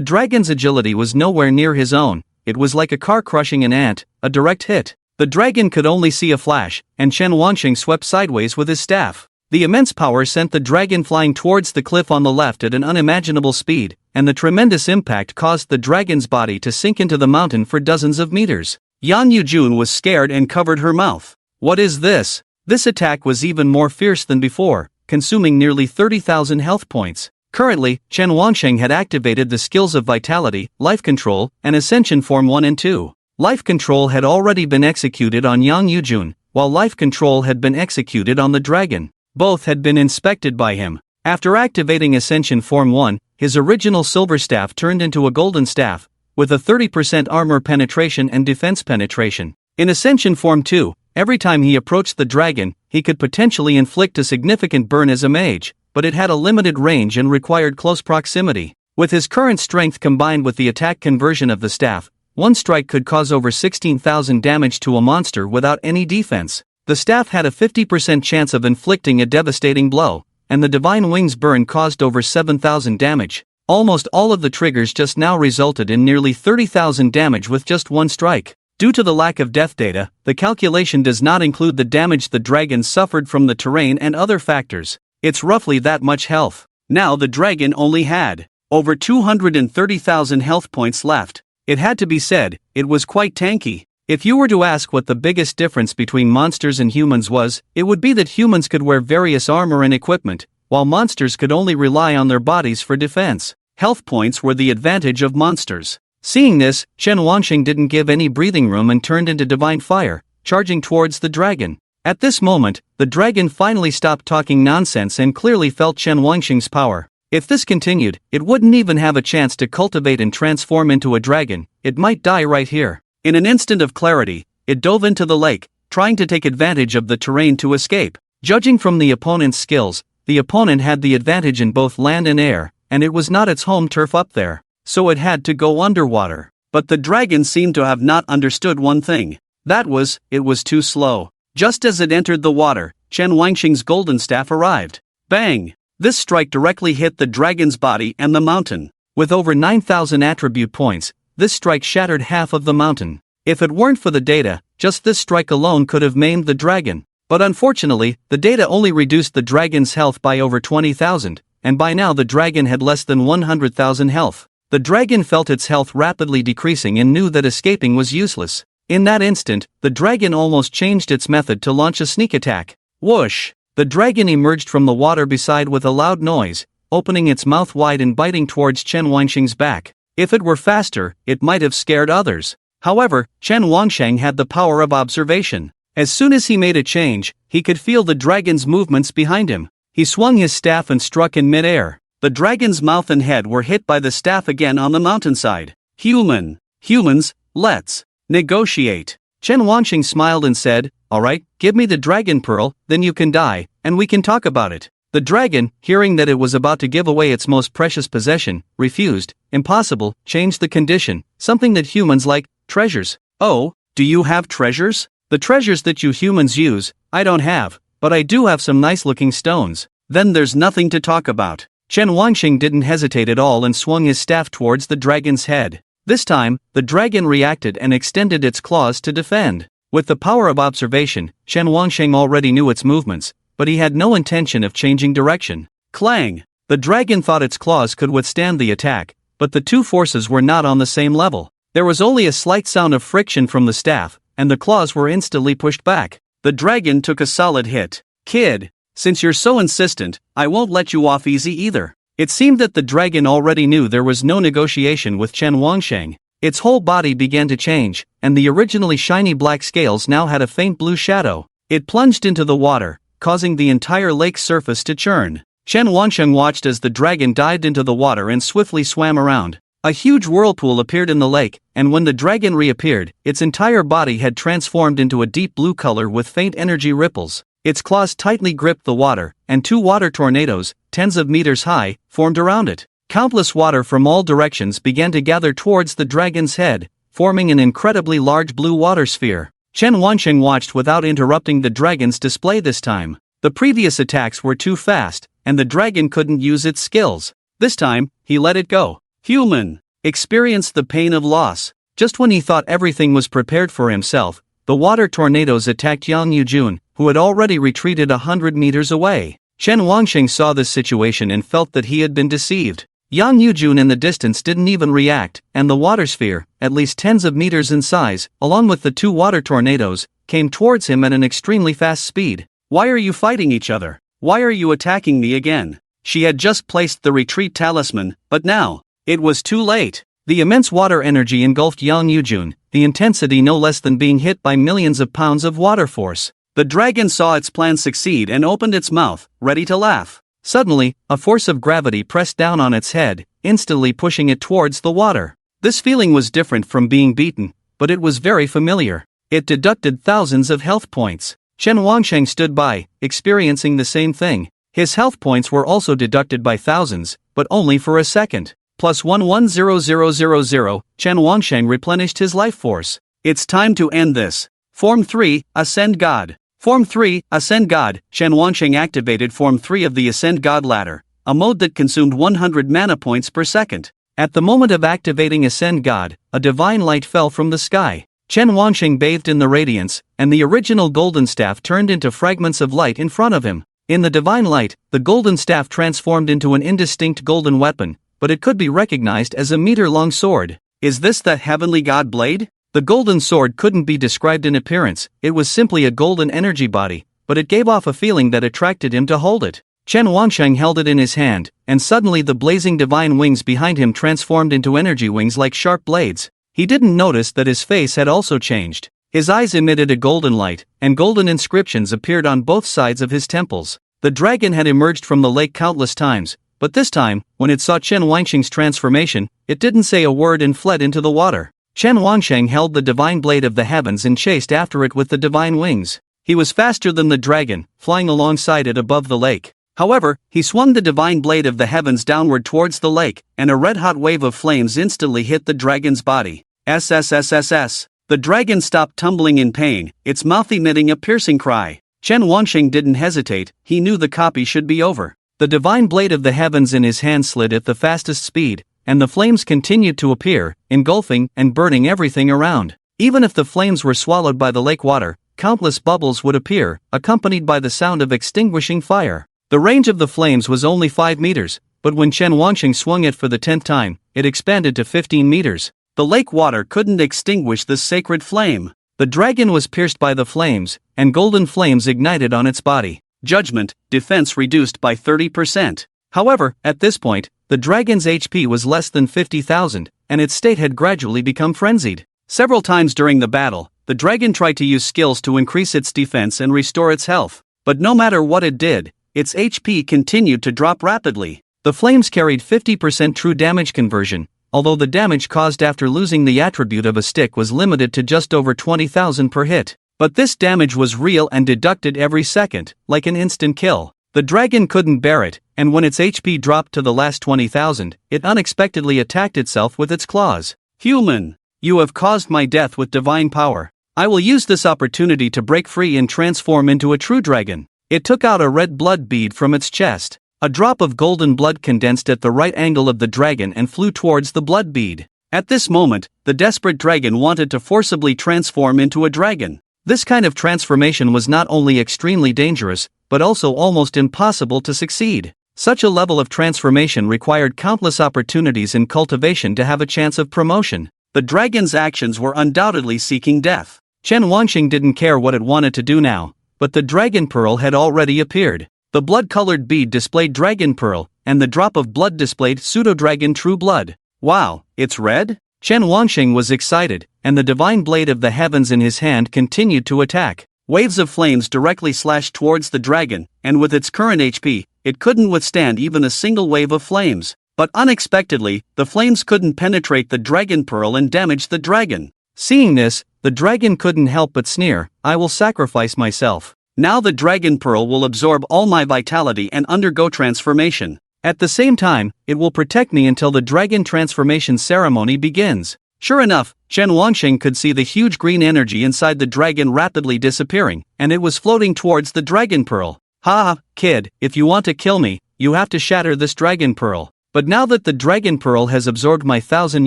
dragon's agility was nowhere near his own. It was like a car crushing an ant, a direct hit. The dragon could only see a flash, and Chen Wansheng swept sideways with his staff. The immense power sent the dragon flying towards the cliff on the left at an unimaginable speed, and the tremendous impact caused the dragon's body to sink into the mountain for dozens of meters. Yan Yujun was scared and covered her mouth. What is this? This attack was even more fierce than before, consuming nearly 30,000 health points. Currently, Chen Wansheng had activated the skills of Vitality, Life Control, and Ascension Form 1 and 2. Life Control had already been executed on Yang Yujun, while Life Control had been executed on the dragon. Both had been inspected by him. After activating Ascension Form 1, his original silver staff turned into a golden staff, with a 30% armor penetration and defense penetration. In Ascension Form 2, every time he approached the dragon, he could potentially inflict a significant burn as a mage, but it had a limited range and required close proximity. With his current strength combined with the attack conversion of the staff, one strike could cause over 16,000 damage to a monster without any defense. The staff had a 50% chance of inflicting a devastating blow, and the Divine Wings burn caused over 7,000 damage. Almost all of the triggers just now resulted in nearly 30,000 damage with just one strike. Due to the lack of death data, the calculation does not include the damage the dragon suffered from the terrain and other factors. It's roughly that much health. Now the dragon only had over 230,000 health points left. It had to be said, it was quite tanky. If you were to ask what the biggest difference between monsters and humans was, it would be that humans could wear various armor and equipment, while monsters could only rely on their bodies for defense. Health points were the advantage of monsters. Seeing this, Chen Wansheng didn't give any breathing room and turned into divine fire, charging towards the dragon. At this moment, the dragon finally stopped talking nonsense and clearly felt Chen Wansheng's power. If this continued, it wouldn't even have a chance to cultivate and transform into a dragon. It might die right here. In an instant of clarity, it dove into the lake, trying to take advantage of the terrain to escape. Judging from the opponent's skills, the opponent had the advantage in both land and air, and it was not its home turf up there, so it had to go underwater. But the dragon seemed to have not understood one thing. That was, it was too slow. Just as it entered the water, Chen Wansheng's golden staff arrived. Bang! This strike directly hit the dragon's body and the mountain. With over 9,000 attribute points, this strike shattered half of the mountain. If it weren't for the data, just this strike alone could have maimed the dragon. But unfortunately, the data only reduced the dragon's health by over 20,000, and by now the dragon had less than 100,000 health. The dragon felt its health rapidly decreasing and knew that escaping was useless. In that instant, the dragon almost changed its method to launch a sneak attack. Whoosh! The dragon emerged from the water beside with a loud noise, opening its mouth wide and biting towards Chen Wansheng's back. If it were faster, it might have scared others. However, Chen Wansheng had the power of observation. As soon as he made a change, he could feel the dragon's movements behind him. He swung his staff and struck in midair. The dragon's mouth and head were hit by the staff again on the mountainside. Humans, let's negotiate. Chen Wansheng smiled and said, "Alright, give me the dragon pearl, then you can die, and we can talk about it." The dragon, hearing that it was about to give away its most precious possession, refused. Impossible, changed the condition, something that humans like, treasures. Oh, do you have treasures? The treasures that you humans use, I don't have, but I do have some nice looking stones. Then there's nothing to talk about. Chen Wansheng didn't hesitate at all and swung his staff towards the dragon's head. This time, the dragon reacted and extended its claws to defend. With the power of observation, Chen Wansheng already knew its movements, but he had no intention of changing direction. Clang! The dragon thought its claws could withstand the attack, but the two forces were not on the same level. There was only a slight sound of friction from the staff, and the claws were instantly pushed back. The dragon took a solid hit. Kid, since you're so insistent, I won't let you off easy either. It seemed that the dragon already knew there was no negotiation with Chen Wansheng. Its whole body began to change, and the originally shiny black scales now had a faint blue shadow. It plunged into the water, causing the entire lake's surface to churn. Chen Wansheng watched as the dragon dived into the water and swiftly swam around. A huge whirlpool appeared in the lake, and when the dragon reappeared, its entire body had transformed into a deep blue color with faint energy ripples. Its claws tightly gripped the water, and two water tornadoes, tens of meters high, formed around it. Countless water from all directions began to gather towards the dragon's head, forming an incredibly large blue water sphere. Chen Wansheng watched without interrupting the dragon's display this time. The previous attacks were too fast, and the dragon couldn't use its skills. This time, he let it go. Human experienced the pain of loss. Just when he thought everything was prepared for himself, the water tornadoes attacked Yang Yujun, who had already retreated 100 meters away. Chen Wangsheng saw this situation and felt that he had been deceived. Yang Yujun in the distance didn't even react, and the water sphere, at least tens of meters in size, along with the two water tornadoes, came towards him at an extremely fast speed. Why are you fighting each other? Why are you attacking me again? She had just placed the retreat talisman, but now, it was too late. The immense water energy engulfed Yang Yujun, the intensity no less than being hit by millions of pounds of water force. The dragon saw its plan succeed and opened its mouth, ready to laugh. Suddenly, a force of gravity pressed down on its head, instantly pushing it towards the water. This feeling was different from being beaten, but it was very familiar. It deducted thousands of health points. Chen Wangsheng stood by, experiencing the same thing. His health points were also deducted by thousands, but only for a second. Plus 110000, Chen Wangsheng replenished his life force. It's time to end this. Form 3, Ascend God. Form 3, Ascend God. Chen Wangsheng activated Form 3 of the Ascend God ladder, a mode that consumed 100 mana points per second. At the moment of activating Ascend God, a divine light fell from the sky. Chen Wangsheng bathed in the radiance, and the original golden staff turned into fragments of light in front of him. In the divine light, the golden staff transformed into an indistinct golden weapon, but it could be recognized as a meter-long sword. Is this the heavenly god blade? The golden sword couldn't be described in appearance, it was simply a golden energy body, but it gave off a feeling that attracted him to hold it. Chen Wangsheng held it in his hand, and suddenly the blazing divine wings behind him transformed into energy wings like sharp blades. He didn't notice that his face had also changed. His eyes emitted a golden light, and golden inscriptions appeared on both sides of his temples. The dragon had emerged from the lake countless times, but this time, when it saw Chen Wangsheng's transformation, it didn't say a word and fled into the water. Chen Wangsheng held the divine blade of the heavens and chased after it with the divine wings. He was faster than the dragon, flying alongside it above the lake. However, he swung the divine blade of the heavens downward towards the lake, and a red-hot wave of flames instantly hit the dragon's body. SSSSS. The dragon stopped tumbling in pain, its mouth emitting a piercing cry. Chen Wangsheng didn't hesitate, he knew the copy should be over. The divine blade of the heavens in his hand slid at the fastest speed, and the flames continued to appear, engulfing and burning everything around. Even if the flames were swallowed by the lake water, countless bubbles would appear, accompanied by the sound of extinguishing fire. The range of the flames was only 5 meters, but when Chen Wangsheng swung it for the 10th time, it expanded to 15 meters. The lake water couldn't extinguish this sacred flame. The dragon was pierced by the flames, and golden flames ignited on its body. Judgment, defense reduced by 30%. However, at this point, the dragon's HP was less than 50,000, and its state had gradually become frenzied. Several times during the battle, the dragon tried to use skills to increase its defense and restore its health. But no matter what it did, its HP continued to drop rapidly. The flames carried 50% true damage conversion, although the damage caused after losing the attribute of a stick was limited to just over 20,000 per hit. But this damage was real and deducted every second, like an instant kill. The dragon couldn't bear it, and when its HP dropped to the last 20,000, it unexpectedly attacked itself with its claws. Human! You have caused my death with divine power. I will use this opportunity to break free and transform into a true dragon. It took out a red blood bead from its chest. A drop of golden blood condensed at the right angle of the dragon and flew towards the blood bead. At this moment, the desperate dragon wanted to forcibly transform into a dragon. This kind of transformation was not only extremely dangerous, but also almost impossible to succeed. Such a level of transformation required countless opportunities in cultivation to have a chance of promotion. The dragon's actions were undoubtedly seeking death. Chen Wangsheng didn't care what it wanted to do now, but the dragon pearl had already appeared. The blood-colored bead displayed dragon pearl, and the drop of blood displayed pseudo-dragon true blood. Wow, it's red? Chen Wangsheng was excited, and the divine blade of the heavens in his hand continued to attack. Waves of flames directly slashed towards the dragon, and with its current HP, it couldn't withstand even a single wave of flames. But unexpectedly, the flames couldn't penetrate the dragon pearl and damage the dragon. Seeing this, the dragon couldn't help but sneer, "I will sacrifice myself. Now the dragon pearl will absorb all my vitality and undergo transformation. At the same time, it will protect me until the dragon transformation ceremony begins." Sure enough, Chen Wangsheng could see the huge green energy inside the dragon rapidly disappearing, and it was floating towards the dragon pearl. "Ha, kid, if you want to kill me, you have to shatter this dragon pearl. But now that the dragon pearl has absorbed my 1,000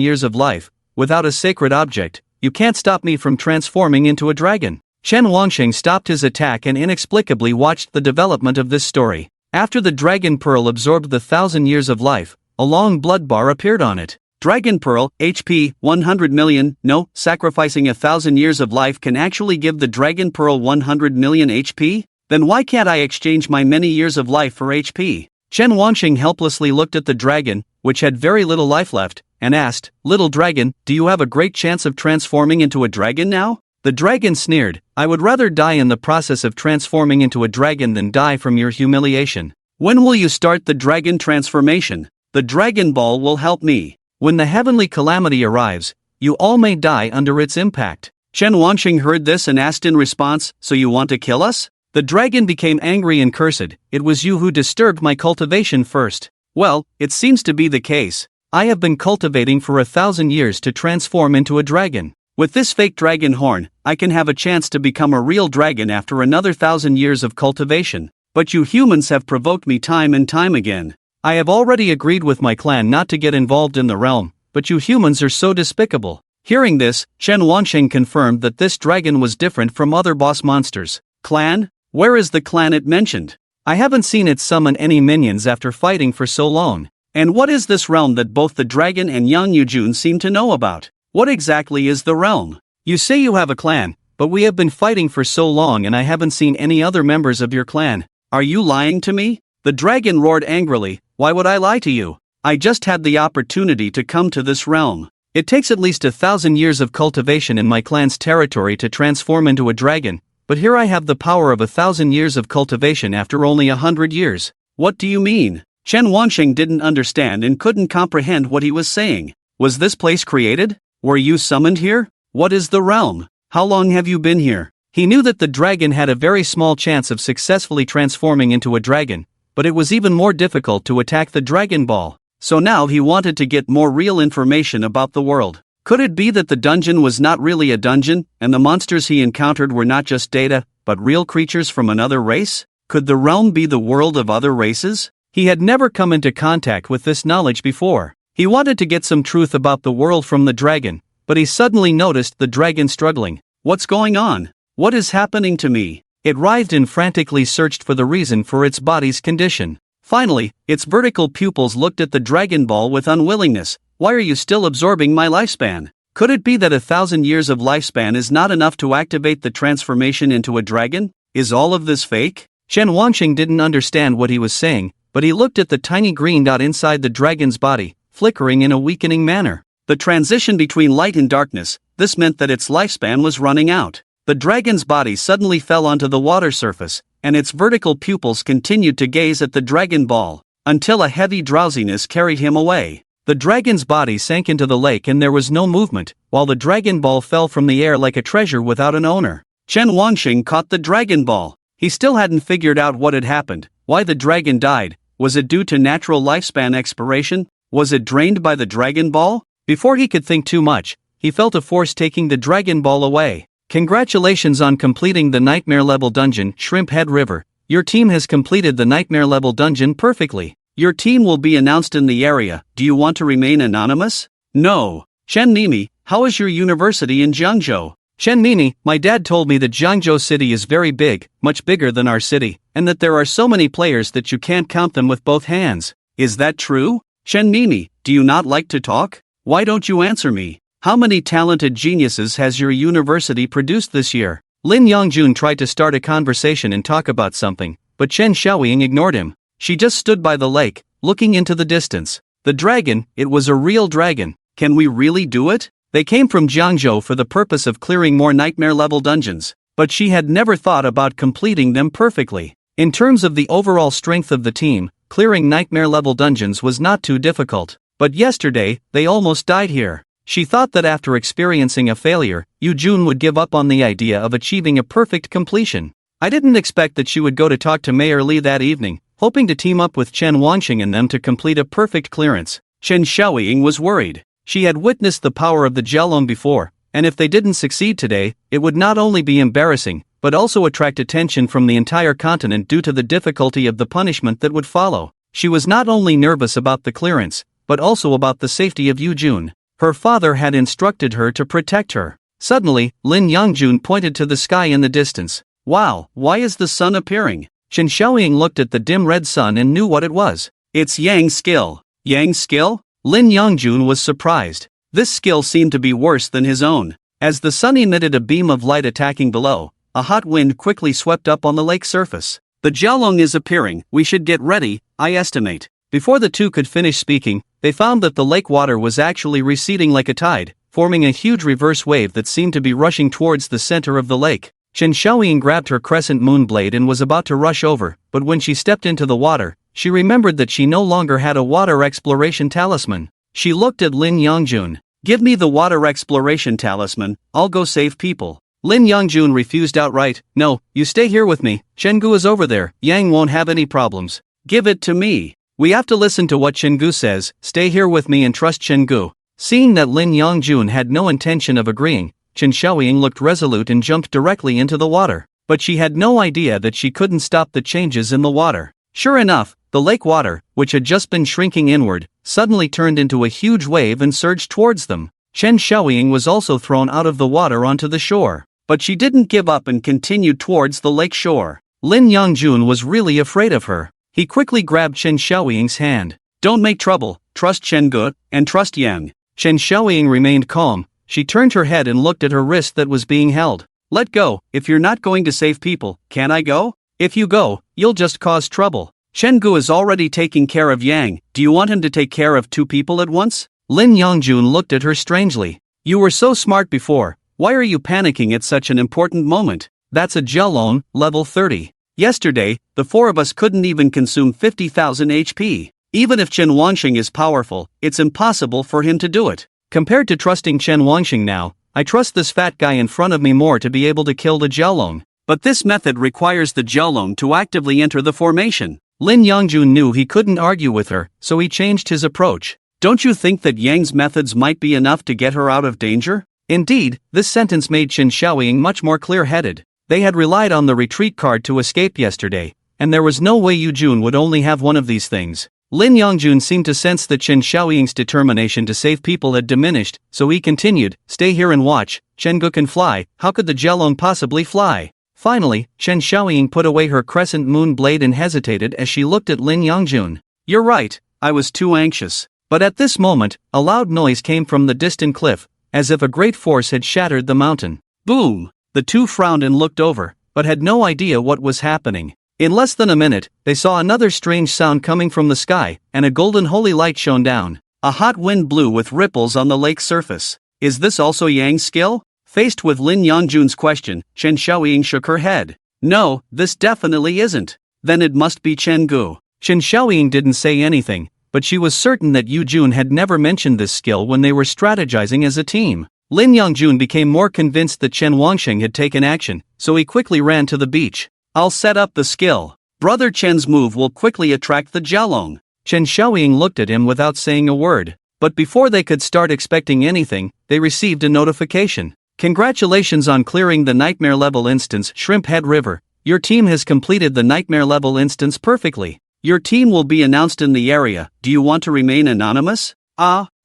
years of life, without a sacred object, you can't stop me from transforming into a dragon. Chen Wangxing stopped his attack and inexplicably watched the development of this story. After the Dragon Pearl absorbed the 1,000 years of life, a long blood bar appeared on it. Dragon Pearl, HP, 100 million, no, sacrificing 1,000 years of life can actually give the Dragon Pearl 100 million HP? Then why can't I exchange my many years of life for HP? Chen Wangxing helplessly looked at the dragon, which had very little life left, and asked, "Little dragon, do you have a great chance of transforming into a dragon now?" The dragon sneered, "I would rather die in the process of transforming into a dragon than die from your humiliation. When will you start the dragon transformation? The Dragon Ball will help me. When the heavenly calamity arrives, you all may die under its impact." Chen Wangxing heard this and asked in response, "So you want to kill us?" The dragon became angry and cursed, "It was you who disturbed my cultivation first." "Well, it seems to be the case. I have been cultivating for 1,000 years to transform into a dragon. With this fake dragon horn, I can have a chance to become a real dragon after another 1,000 years of cultivation. But you humans have provoked me time and time again. I have already agreed with my clan not to get involved in the realm, but you humans are so despicable." Hearing this, Chen Wangxing confirmed that this dragon was different from other boss monsters. Clan? Where is the clan it mentioned? I haven't seen it summon any minions after fighting for so long. And what is this realm that both the dragon and young Yujun seem to know about? What exactly is the realm? You say you have a clan, but we have been fighting for so long and I haven't seen any other members of your clan. Are you lying to me? The dragon roared angrily, "Why would I lie to you? I just had the opportunity to come to this realm. It takes at least 1,000 years of cultivation in my clan's territory to transform into a dragon, but here I have the power of 1,000 years of cultivation after only 100 years. What do you mean?" Chen Wangxing didn't understand and couldn't comprehend what he was saying. Was this place created? Were you summoned here? What is the realm? How long have you been here? He knew that the dragon had a very small chance of successfully transforming into a dragon, but it was even more difficult to attack the Dragon Ball. So now he wanted to get more real information about the world. Could it be that the dungeon was not really a dungeon, and the monsters he encountered were not just data, but real creatures from another race? Could the realm be the world of other races? He had never come into contact with this knowledge before. He wanted to get some truth about the world from the dragon, but he suddenly noticed the dragon struggling. What's going on? What is happening to me? It writhed and frantically searched for the reason for its body's condition. Finally, its vertical pupils looked at the Dragon Ball with unwillingness. "Why are you still absorbing my lifespan? Could it be that 1,000 years of lifespan is not enough to activate the transformation into a dragon? Is all of this fake?" Chen Wangxing didn't understand what he was saying, but he looked at the tiny green dot inside the dragon's body, flickering in a weakening manner. The transition between light and darkness, this meant that its lifespan was running out. The dragon's body suddenly fell onto the water surface, and its vertical pupils continued to gaze at the Dragon Ball, until a heavy drowsiness carried him away. The dragon's body sank into the lake and there was no movement, while the Dragon Ball fell from the air like a treasure without an owner. Chen Wangxing caught the Dragon Ball. He still hadn't figured out what had happened, why the dragon died. Was it due to natural lifespan expiration? Was it drained by the Dragon Ball? Before he could think too much, he felt a force taking the Dragon Ball away. Congratulations on completing the Nightmare Level Dungeon, Shrimp Head River. Your team has completed the Nightmare Level Dungeon perfectly. Your team will be announced in the area. Do you want to remain anonymous? No. Chen Mimi, how is your university in Jiangzhou? Chen Mimi, my dad told me that Jiangzhou City is very big, much bigger than our city, and that there are so many players that you can't count them with both hands. Is that true? Chen Mimi, do you not like to talk? Why don't you answer me? How many talented geniuses has your university produced this year? Lin Yongjun tried to start a conversation and talk about something, but Chen Xiaoying ignored him. She just stood by the lake, looking into the distance. The dragon, it was a real dragon. Can we really do it? They came from Jiangzhou for the purpose of clearing more nightmare-level dungeons, but she had never thought about completing them perfectly. In terms of the overall strength of the team, clearing nightmare-level dungeons was not too difficult. But yesterday, they almost died here. She thought that after experiencing a failure, Yu Jun would give up on the idea of achieving a perfect completion. I didn't expect that she would go to talk to Mayor Li that evening, hoping to team up with Chen Wangxing and them to complete a perfect clearance. Chen Xiaoying was worried. She had witnessed the power of the Jialong before, and if they didn't succeed today, it would not only be embarrassing, but also attract attention from the entire continent due to the difficulty of the punishment that would follow. She was not only nervous about the clearance, but also about the safety of Yu Jun. Her father had instructed her to protect her. Suddenly, Lin Yongjun pointed to the sky in the distance. Wow, why is the sun appearing? Chen Xiaoying looked at the dim red sun and knew what it was. It's Yang's skill. Yang's skill? Lin Yongjun was surprised. This skill seemed to be worse than his own. As the sun emitted a beam of light attacking below, a hot wind quickly swept up on the lake surface. The Jiaolong is appearing, we should get ready, I estimate. Before the two could finish speaking, they found that the lake water was actually receding like a tide, forming a huge reverse wave that seemed to be rushing towards the center of the lake. Chen Xiaoying grabbed her crescent moon blade and was about to rush over, but when she stepped into the water, she remembered that she no longer had a water exploration talisman. She looked at Lin Yongjun. Give me the water exploration talisman, I'll go save people. Lin Yongjun refused outright. No, you stay here with me, Chenggu is over there, Yang won't have any problems. Give it to me. We have to listen to what Chenggu says, stay here with me and trust Chenggu. Seeing that Lin Yongjun had no intention of agreeing, Chen Xiaoying looked resolute and jumped directly into the water. But she had no idea that she couldn't stop the changes in the water. Sure enough, the lake water, which had just been shrinking inward, suddenly turned into a huge wave and surged towards them. Chen Xiaoying was also thrown out of the water onto the shore. But she didn't give up and continued towards the lake shore. Lin Yongjun was really afraid of her. He quickly grabbed Chen Xiaoying's hand. Don't make trouble, trust Chenggu, and trust Yang. Chen Xiaoying remained calm. She turned her head and looked at her wrist that was being held. Let go, if you're not going to save people, can I go? If you go, you'll just cause trouble. Chenggu is already taking care of Yang, do you want him to take care of two people at once? Lin Yongjun looked at her strangely. You were so smart before, why are you panicking at such an important moment? That's a Jiaolong, level 30. Yesterday, the four of us couldn't even consume 50,000 HP. Even if Chen Wanxing is powerful, it's impossible for him to do it. Compared to trusting Chen Wanxing now, I trust this fat guy in front of me more to be able to kill the Jiaolong. But this method requires the Jiaolong to actively enter the formation. Lin Yongjun knew he couldn't argue with her, so he changed his approach. Don't you think that Yang's methods might be enough to get her out of danger? Indeed, this sentence made Chen Xiaoying much more clear-headed. They had relied on the retreat card to escape yesterday, and there was no way Yu Jun would only have one of these things. Lin Yongjun seemed to sense that Chen Xiaoying's determination to save people had diminished, so he continued, stay here and watch, Chenggu can fly, how could the Jiaolong possibly fly? Finally, Chen Xiaoying put away her crescent moon blade and hesitated as she looked at Lin Yongjun. You're right, I was too anxious. But at this moment, a loud noise came from the distant cliff, as if a great force had shattered the mountain. Boom! The two frowned and looked over, but had no idea what was happening. In less than a minute, they saw another strange sound coming from the sky, and a golden holy light shone down. A hot wind blew with ripples on the lake's surface. Is this also Yang's skill? Faced with Lin Yongjun's question, Chen Xiaoying shook her head. No, this definitely isn't. Then it must be Chenggu. Chen Xiaoying didn't say anything, but she was certain that Yu Jun had never mentioned this skill when they were strategizing as a team. Lin Yongjun became more convinced that Chen Wanxing had taken action, so he quickly ran to the beach. I'll set up the skill. Brother Chen's move will quickly attract the Jiaolong. Chen Xiaoying looked at him without saying a word. But before they could start expecting anything, they received a notification. Congratulations on clearing the Nightmare level instance Shrimp Head River. Your team has completed the Nightmare level instance perfectly. Your team will be announced in the area. Do you want to remain anonymous?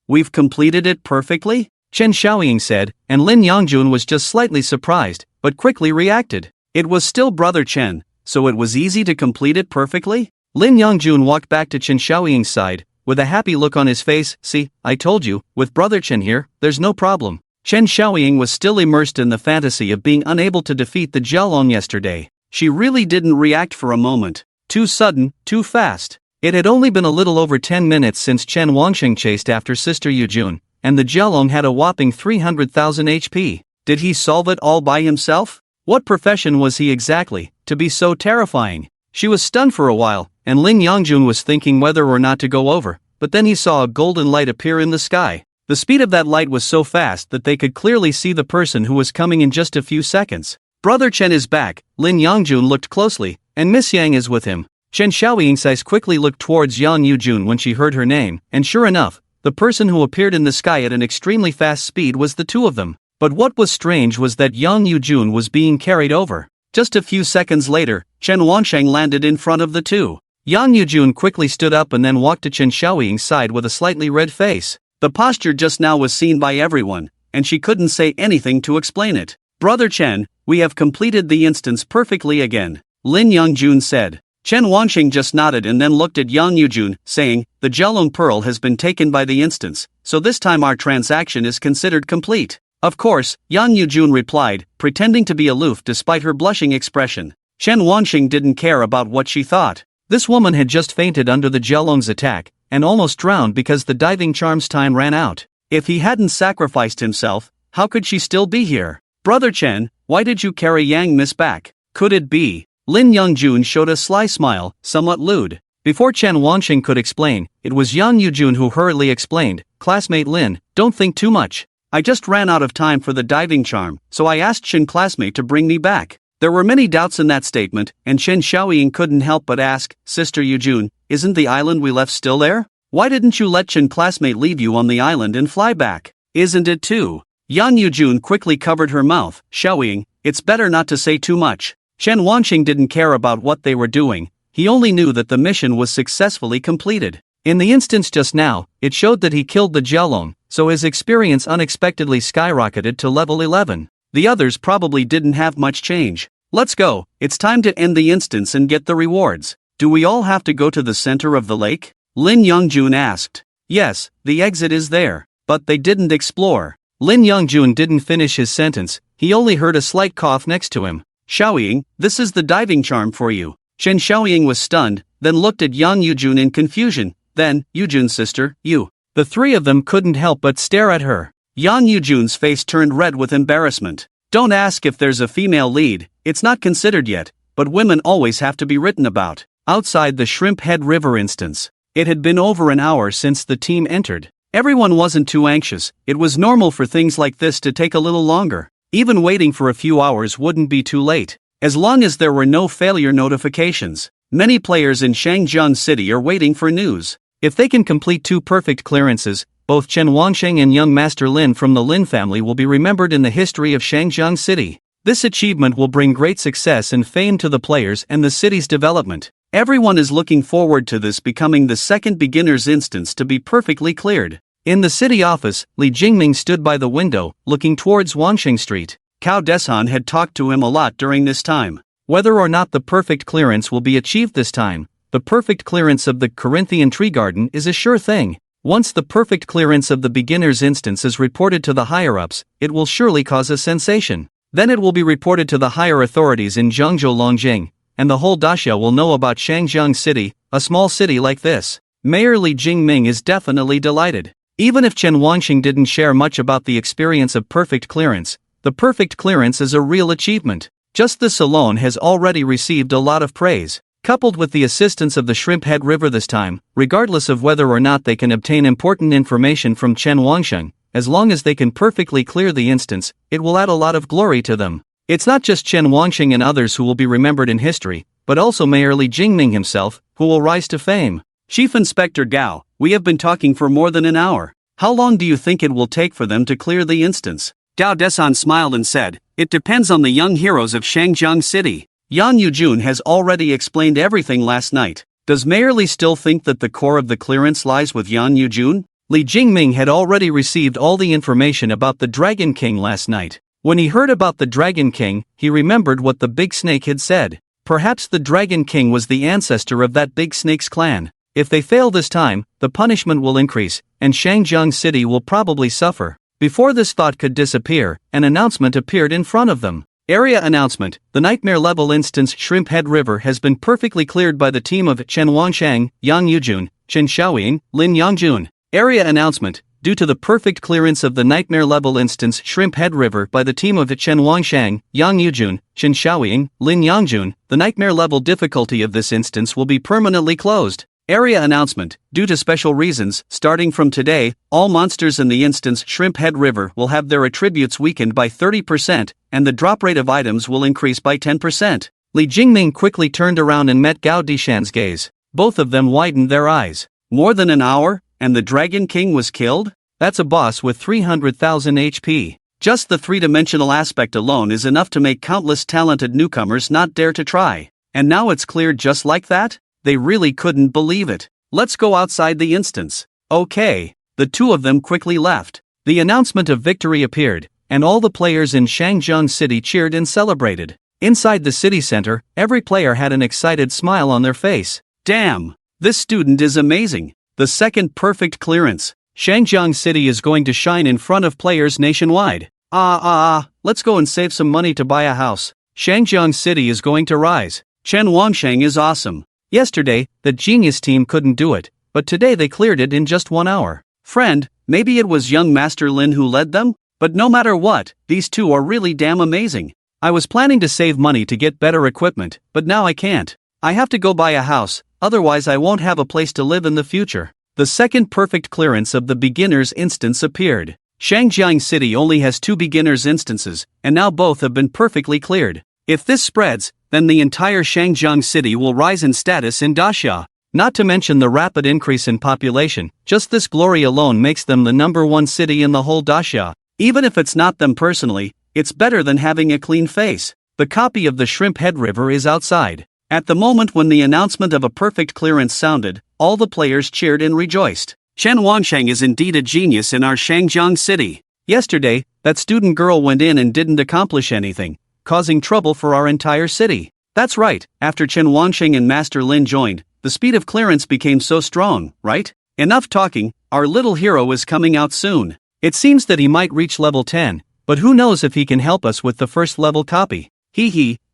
We've completed it perfectly? Chen Xiaoying said, and Lin Yongjun was just slightly surprised, but quickly reacted. It was still Brother Chen, so it was easy to complete it perfectly? Lin Yongjun walked back to Chen Xiaoying's side, with a happy look on his face. See, I told you, with Brother Chen here, there's no problem. Chen Xiaoying was still immersed in the fantasy of being unable to defeat the Jiaolong yesterday. She really didn't react for a moment. Too sudden, too fast. It had only been a little over 10 minutes since Chen Wanxing chased after Sister Yu Jun, and the Jiaolong had a whopping 300,000 HP. Did he solve it all by himself? What profession was he exactly, to be so terrifying? She was stunned for a while, and Lin Yongjun was thinking whether or not to go over, but then he saw a golden light appear in the sky. The speed of that light was so fast that they could clearly see the person who was coming in just a few seconds. Brother Chen is back. Lin Yongjun looked closely, and Miss Yang is with him. Chen Xiaoying's eyes quickly looked towards Yang Yujun when she heard her name, and sure enough, the person who appeared in the sky at an extremely fast speed was the two of them. But what was strange was that Yang Yujun was being carried over. Just a few seconds later, Chen Wansheng landed in front of the two. Yang Yujun quickly stood up and then walked to Chen Xiaoying's side with a slightly red face. The posture just now was seen by everyone, and she couldn't say anything to explain it. Brother Chen, we have completed the instance perfectly again, Lin Yongjun said. Chen Wanxing just nodded and then looked at Yang Yujun, saying, the Jelong Pearl has been taken by the instance, so this time our transaction is considered complete. Of course, Yang Yujun replied, pretending to be aloof despite her blushing expression. Chen Wanxing didn't care about what she thought. This woman had just fainted under the Jelong's attack, and almost drowned because the diving charm's time ran out. If he hadn't sacrificed himself, how could she still be here? Brother Chen, why did you carry Yang Miss back? Could it be? Lin Yongjun showed a sly smile, somewhat lewd. Before Chen Wanxing could explain, it was Yang Yujun who hurriedly explained, classmate Lin, don't think too much. I just ran out of time for the diving charm, so I asked Chen classmate to bring me back. There were many doubts in that statement, and Chen Xiaoying couldn't help but ask, Sister Yujun, isn't the island we left still there? Why didn't you let Chen classmate leave you on the island and fly back? Isn't it too? Yang Yujun quickly covered her mouth, Xiaoying, it's better not to say too much. Chen Wanxing didn't care about what they were doing, he only knew that the mission was successfully completed. In the instance just now, it showed that he killed the Jelong, so his experience unexpectedly skyrocketed to level 11. The others probably didn't have much change. Let's go, it's time to end the instance and get the rewards. Do we all have to go to the center of the lake? Lin Yongjun asked. Yes, the exit is there, but they didn't explore. Lin Yongjun didn't finish his sentence, he only heard a slight cough next to him. Xiaoying, this is the diving charm for you. Chen Xiaoying was stunned, then looked at Yang Yujun in confusion, then, Yujun's sister, you. The three of them couldn't help but stare at her. Yang Yujun's face turned red with embarrassment. Don't ask if there's a female lead, it's not considered yet, but women always have to be written about. Outside the Shrimp Head River instance, it had been over an hour since the team entered. Everyone wasn't too anxious, it was normal for things like this to take a little longer. Even waiting for a few hours wouldn't be too late, as long as there were no failure notifications. Many players in Shangjiang City are waiting for news. If they can complete 2 perfect clearances, both Chen Wanxing and young Master Lin from the Lin family will be remembered in the history of Shangjiang City. This achievement will bring great success and fame to the players and the city's development. Everyone is looking forward to this becoming the second beginner's instance to be perfectly cleared. In the city office, Li Jingming stood by the window, looking towards Wanxing Street. Cao Deshan had talked to him a lot during this time. Whether or not the perfect clearance will be achieved this time, the perfect clearance of the Corinthian Tree Garden is a sure thing. Once the perfect clearance of the beginner's instance is reported to the higher-ups, it will surely cause a sensation. Then it will be reported to the higher authorities in Zhengzhou Longjing, and the whole daxia will know about Shangjiang City, a small city like this. Mayor Li Jingming is definitely delighted. Even if Chen Wanxing didn't share much about the experience of perfect clearance, the perfect clearance is a real achievement. Just this alone has already received a lot of praise. Coupled with the assistance of the Shrimp Head River this time, regardless of whether or not they can obtain important information from Chen Wanxing, as long as they can perfectly clear the instance, it will add a lot of glory to them. It's not just Chen Wanxing and others who will be remembered in history, but also Mayor Li Jingming himself, who will rise to fame. Chief Inspector Gao, we have been talking for more than an hour. How long do you think it will take for them to clear the instance? Gao Deshan smiled and said, it depends on the young heroes of Shangjiang City. Yang Yujun has already explained everything last night. Does Mayor Li still think that the core of the clearance lies with Yang Yujun? Li Jingming had already received all the information about the Dragon King last night. When he heard about the Dragon King, he remembered what the Big Snake had said. Perhaps the Dragon King was the ancestor of that Big Snake's clan. If they fail this time, the punishment will increase, and Shangjiang City will probably suffer. Before this thought could disappear, an announcement appeared in front of them. Area announcement: the Nightmare Level instance Shrimp Head River has been perfectly cleared by the team of Chen Wanxing, Yang Yujun, Chen Xiaoying, Lin Yongjun. Area announcement: due to the perfect clearance of the Nightmare Level instance Shrimp Head River by the team of Chen Wanxing, Yang Yujun, Chen Xiaoying, Lin Yongjun, the Nightmare Level difficulty of this instance will be permanently closed. Area announcement: due to special reasons, starting from today, all monsters in the instance Shrimp Head River will have their attributes weakened by 30%, and the drop rate of items will increase by 10%. Li Jingming quickly turned around and met Gao Dishan's gaze. Both of them widened their eyes. More than an hour, and the Dragon King was killed? That's a boss with 300,000 HP. Just the three-dimensional aspect alone is enough to make countless talented newcomers not dare to try. And now it's cleared just like that? They really couldn't believe it. Let's go outside the instance. Okay. The two of them quickly left. The announcement of victory appeared, and all the players in Shangjiang City cheered and celebrated. Inside the city center, every player had an excited smile on their face. Damn! This student is amazing! The second perfect clearance. Shangjiang City is going to shine in front of players nationwide. Let's go and save some money to buy a house. Shangjiang City is going to rise. Chen Wangsheng is awesome. Yesterday, the genius team couldn't do it, but today they cleared it in just 1 hour. Friend, maybe it was young Master Lin who led them? But no matter what, these two are really damn amazing. I was planning to save money to get better equipment, but now I can't. I have to go buy a house, otherwise I won't have a place to live in the future. The second perfect clearance of the beginner's instance appeared. Shangjiang City only has 2 beginner's instances, and now both have been perfectly cleared. If this spreads, then the entire Shangjiang City will rise in status in Daxia. Not to mention the rapid increase in population, just this glory alone makes them the #1 city in the whole Daxia. Even if it's not them personally, it's better than having a clean face. The copy of the Shrimp Head River is outside. At the moment when the announcement of a perfect clearance sounded, all the players cheered and rejoiced. Chen Wangsheng is indeed a genius in our Shangjiang City. Yesterday, that student girl went in and didn't accomplish anything, causing trouble for our entire city. That's right, after Chen Wangsheng and Master Lin joined, the speed of clearance became so strong, right? Enough talking, our little hero is coming out soon. It seems that he might reach level 10, but who knows if he can help us with the first level copy.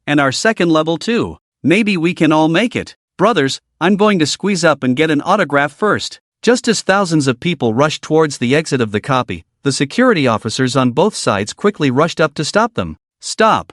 And our second level too. Maybe we can all make it. Brothers, I'm going to squeeze up and get an autograph first. Just as thousands of people rushed towards the exit of the copy, the security officers on both sides quickly rushed up to stop them. Stop!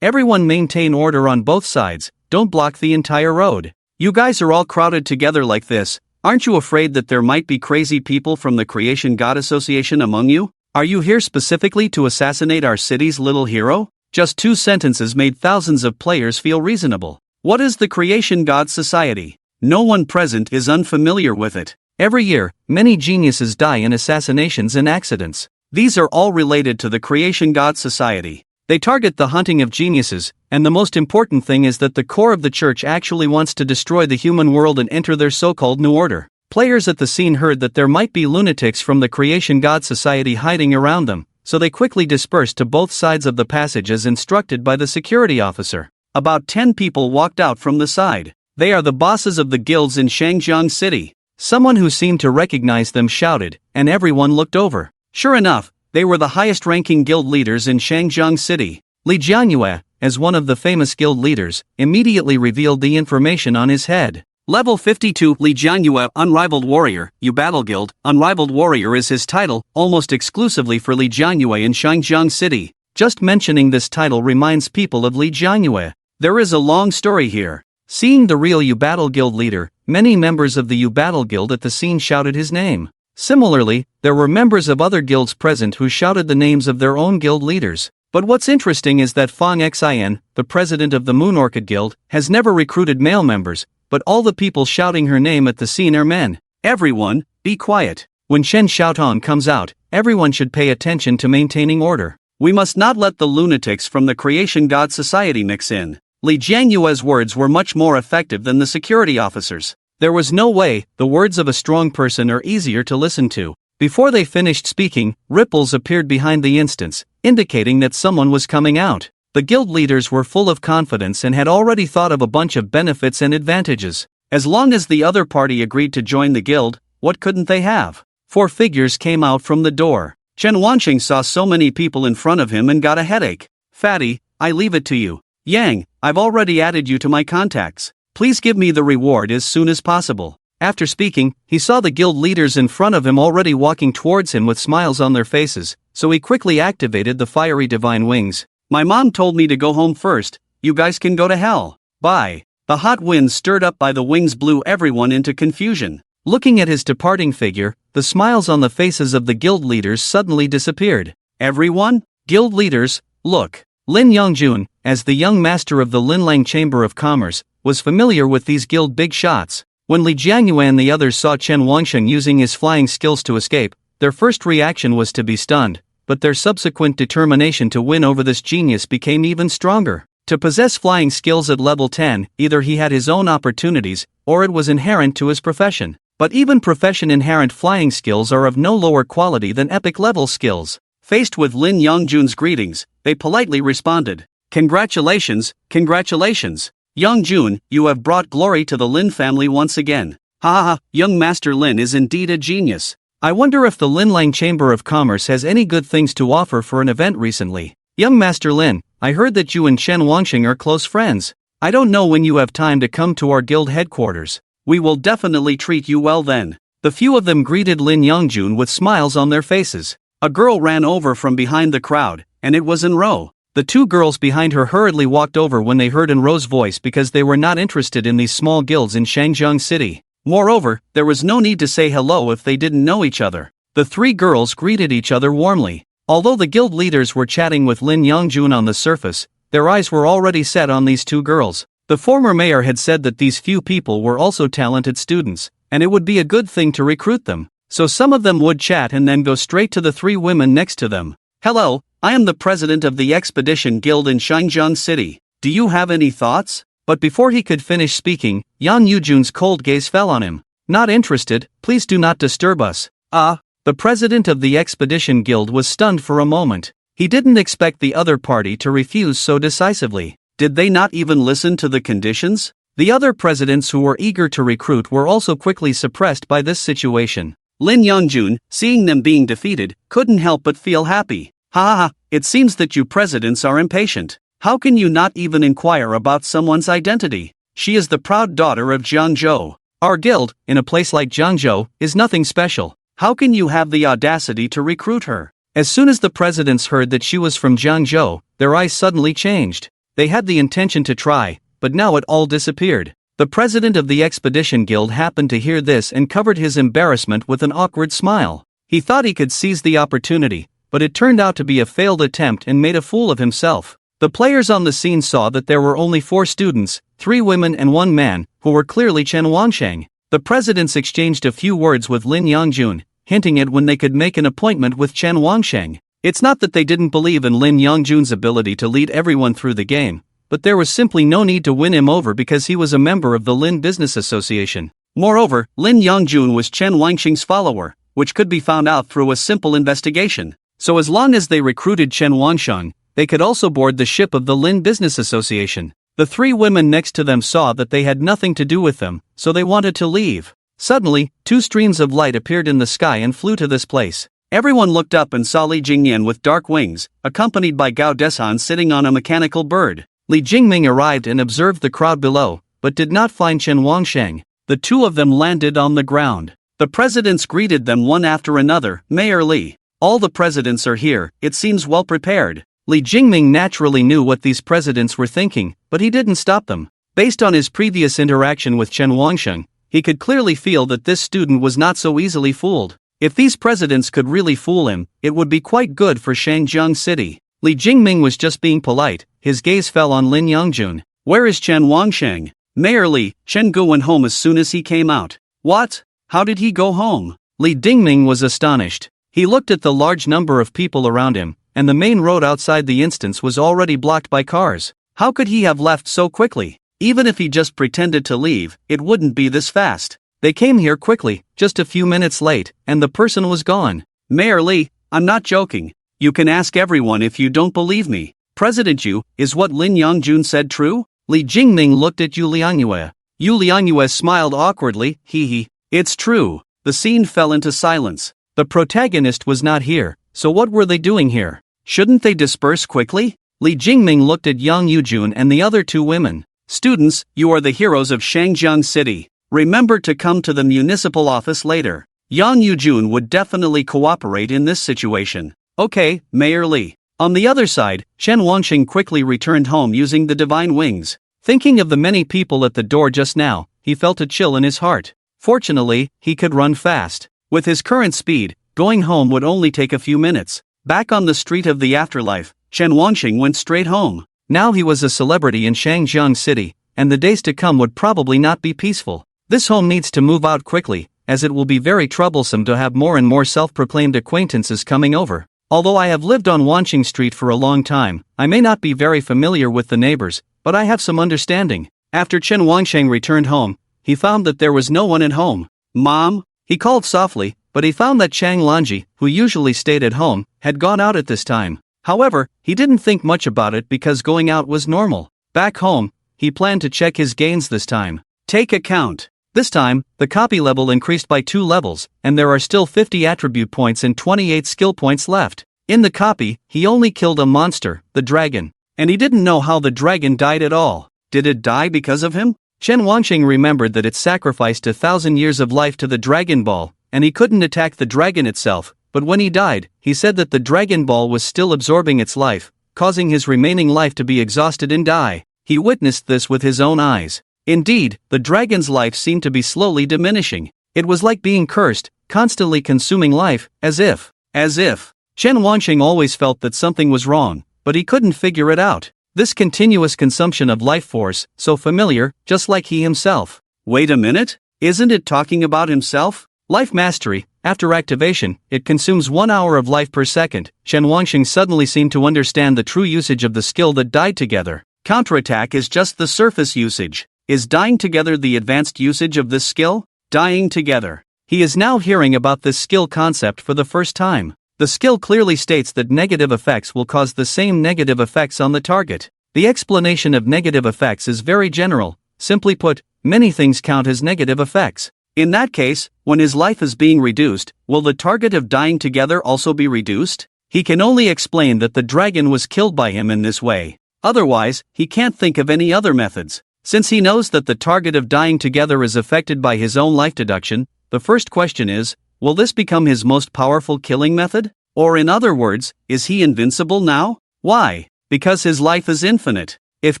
Everyone maintain order on both sides, don't block the entire road. You guys are all crowded together like this. Aren't you afraid that there might be crazy people from the Creation God Association among you? Are you here specifically to assassinate our city's little hero? Just 2 sentences made thousands of players feel reasonable. What is the Creation God Society? No one present is unfamiliar with it. Every year, many geniuses die in assassinations and accidents. These are all related to the Creation God Society. They target the hunting of geniuses, and the most important thing is that the core of the church actually wants to destroy the human world and enter their so-called new order. Players at the scene heard that there might be lunatics from the Creation God Society hiding around them, so they quickly dispersed to both sides of the passage as instructed by the security officer. About 10 people walked out from the side. They are the bosses of the guilds in Shangjiang City. Someone who seemed to recognize them shouted, and everyone looked over. Sure enough, they were the highest-ranking guild leaders in Shangjiang City. Li Jianyue, as one of the famous guild leaders, immediately revealed the information on his head. Level 52 Li Jianyue, Unrivaled Warrior, Battle Guild. Unrivaled Warrior is his title, almost exclusively for Li Jianyue in Shangjiang City. Just mentioning this title reminds people of Li Jianyue. There is a long story here. Seeing the real Battle Guild leader, many members of the Battle Guild at the scene shouted his name. Similarly, there were members of other guilds present who shouted the names of their own guild leaders. But what's interesting is that Fang Xin, the president of the Moon Orchid Guild, has never recruited male members, but all the people shouting her name at the scene are men. Everyone, be quiet. When Shen Xiaotong comes out, everyone should pay attention to maintaining order. We must not let the lunatics from the Creation God Society mix in. Li Jianyue's words were much more effective than the security officers. There was no way. The words of a strong person are easier to listen to. Before they finished speaking, ripples appeared behind the instance, indicating that someone was coming out. The guild leaders were full of confidence and had already thought of a bunch of benefits and advantages. As long as the other party agreed to join the guild, what couldn't they have? 4 figures came out from the door. Chen Wanqing saw so many people in front of him and got a headache. Fatty, I leave it to you. Yang, I've already added you to my contacts. Please give me the reward as soon as possible. After speaking, he saw the guild leaders in front of him already walking towards him with smiles on their faces, so he quickly activated the fiery divine wings. My mom told me to go home first. You guys can go to hell. Bye. The hot wind stirred up by the wings blew everyone into confusion. Looking at his departing figure, the smiles on the faces of the guild leaders suddenly disappeared. Everyone? Guild leaders, look. Lin Yongjun, as the young master of the Linlang Chamber of Commerce, was familiar with these guild big shots. When Li Jianyue and the others saw Chen Wangsheng using his flying skills to escape, their first reaction was to be stunned, but their subsequent determination to win over this genius became even stronger. To possess flying skills at level 10, either he had his own opportunities, or it was inherent to his profession. But even profession-inherent flying skills are of no lower quality than epic-level skills. Faced with Lin Yongjun's greetings, they politely responded, "Congratulations, congratulations. Yongjun, you have brought glory to the Lin family once again. Ha ha ha, young Master Lin is indeed a genius. I wonder if the Linlang Chamber of Commerce has any good things to offer for an event recently. Young Master Lin, I heard that you and Chen Wangxing are close friends. I don't know when you have time to come to our guild headquarters. We will definitely treat you well then." The few of them greeted Lin Yongjun with smiles on their faces. A girl ran over from behind the crowd, and it was Enro. The two girls behind her hurriedly walked over when they heard Enro's voice because they were not interested in these small guilds in Shangjiang City. Moreover, there was no need to say hello if they didn't know each other. The three girls greeted each other warmly. Although the guild leaders were chatting with Lin Yongjun on the surface, their eyes were already set on these two girls. The former mayor had said that these few people were also talented students, and it would be a good thing to recruit them. So some of them would chat and then go straight to the three women next to them. "Hello, I am the president of the Expedition Guild in Shangjiang City. Do you have any thoughts?" But before he could finish speaking, Yang Yujun's cold gaze fell on him. "Not interested, please do not disturb us." The president of the Expedition Guild was stunned for a moment. He didn't expect the other party to refuse so decisively. Did they not even listen to the conditions? The other presidents who were eager to recruit were also quickly suppressed by this situation. Lin Yongjun, seeing them being defeated, couldn't help but feel happy. "Ha ha ha, it seems that you presidents are impatient. How can you not even inquire about someone's identity? She is the proud daughter of Jiangzhou. Our guild, in a place like Jiangzhou, is nothing special. How can you have the audacity to recruit her?" As soon as the presidents heard that she was from Jiangzhou, their eyes suddenly changed. They had the intention to try, but now it all disappeared. The president of the Expedition Guild happened to hear this and covered his embarrassment with an awkward smile. He thought he could seize the opportunity, but it turned out to be a failed attempt and made a fool of himself. The players on the scene saw that there were only 4 students, 3 women and 1 man, who were clearly Chen Wangsheng. The presidents exchanged a few words with Lin Yongjun, hinting at when they could make an appointment with Chen Wangsheng. It's not that they didn't believe in Lin Yongjun's ability to lead everyone through the game, but there was simply no need to win him over because he was a member of the Lin Business Association. Moreover, Lin Yongjun was Chen Wangxing's follower, which could be found out through a simple investigation. So as long as they recruited Chen Wangsheng, they could also board the ship of the Lin Business Association. The 3 women next to them saw that they had nothing to do with them, so they wanted to leave. Suddenly, 2 streams of light appeared in the sky and flew to this place. Everyone looked up and saw Li Jingyan with dark wings, accompanied by Gao Deshan sitting on a mechanical bird. Li Jingming arrived and observed the crowd below, but did not find Chen Wangsheng. The 2 of them landed on the ground. The presidents greeted them one after another. "Mayor Li, all the presidents are here, it seems well prepared." Li Jingming naturally knew what these presidents were thinking, but he didn't stop them. Based on his previous interaction with Chen Wangsheng, he could clearly feel that this student was not so easily fooled. If these presidents could really fool him, it would be quite good for Shangjiang City. Li Jingming was just being polite. His gaze fell on Lin Yongjun. "Where is Chen Wangsheng?" "Mayor Li, Chen Gu went home as soon as he came out." "What? How did he go home?" Li Jingming was astonished. He looked at the large number of people around him, and the main road outside the instance was already blocked by cars. How could he have left so quickly? Even if he just pretended to leave, it wouldn't be this fast. They came here quickly, just a few minutes late, and the person was gone. "Mayor Li, I'm not joking. You can ask everyone if you don't believe me. President Yu, is what Lin Yongjun said true?" Li Jingming looked at Yu Lianyue. Yu Lianyue smiled awkwardly. He. "It's true." The scene fell into silence. The protagonist was not here, so what were they doing here? Shouldn't they disperse quickly? Li Jingming looked at Yang Yujun and the other 2 women. "Students, you are the heroes of Shangjiang City. Remember to come to the municipal office later." Yang Yujun would definitely cooperate in this situation. "Okay, Mayor Li." On the other side, Chen Wangxing quickly returned home using the divine wings. Thinking of the many people at the door just now, he felt a chill in his heart. Fortunately, he could run fast. With his current speed, going home would only take a few minutes. Back on the street of the afterlife, Chen Wangxing went straight home. Now he was a celebrity in Shangjiang City, and the days to come would probably not be peaceful. This home needs to move out quickly, as it will be very troublesome to have more and more self-proclaimed acquaintances coming over. Although I have lived on Wanqing Street for a long time, I may not be very familiar with the neighbors, but I have some understanding. After Chen Wangsheng returned home, he found that there was no one at home. Mom? He called softly, but he found that Chang Lanji, who usually stayed at home, had gone out at this time. However, he didn't think much about it because going out was normal. Back home, he planned to check his gains this time. Take account. This time, the copy level increased by 2 levels, and there are still 50 attribute points and 28 skill points left. In the copy, he only killed a monster, the dragon. And he didn't know how the dragon died at all. Did it die because of him? Chen Wanqing remembered that it sacrificed 1,000 years of life to the Dragon Ball, and he couldn't attack the dragon itself, but when he died, he said that the Dragon Ball was still absorbing its life, causing his remaining life to be exhausted and die. He witnessed this with his own eyes. Indeed, the dragon's life seemed to be slowly diminishing. It was like being cursed, constantly consuming life, as if. Chen Wanqing always felt that something was wrong, but he couldn't figure it out. This continuous consumption of life force, so familiar, just like he himself. Wait a minute, isn't it talking about himself? Life mastery, after activation, it consumes 1 hour of life per second. Chen Wanqing suddenly seemed to understand the true usage of the skill that died together. Counterattack is just the surface usage. Is dying together the advanced usage of this skill? Dying together. He is now hearing about this skill concept for the first time. The skill clearly states that negative effects will cause the same negative effects on the target. The explanation of negative effects is very general. Simply put, many things count as negative effects. In that case, when his life is being reduced, will the target of dying together also be reduced? He can only explain that the dragon was killed by him in this way. Otherwise, he can't think of any other methods. Since he knows that the target of dying together is affected by his own life deduction, the first question is, will this become his most powerful killing method? Or in other words, is he invincible now? Why? Because his life is infinite. If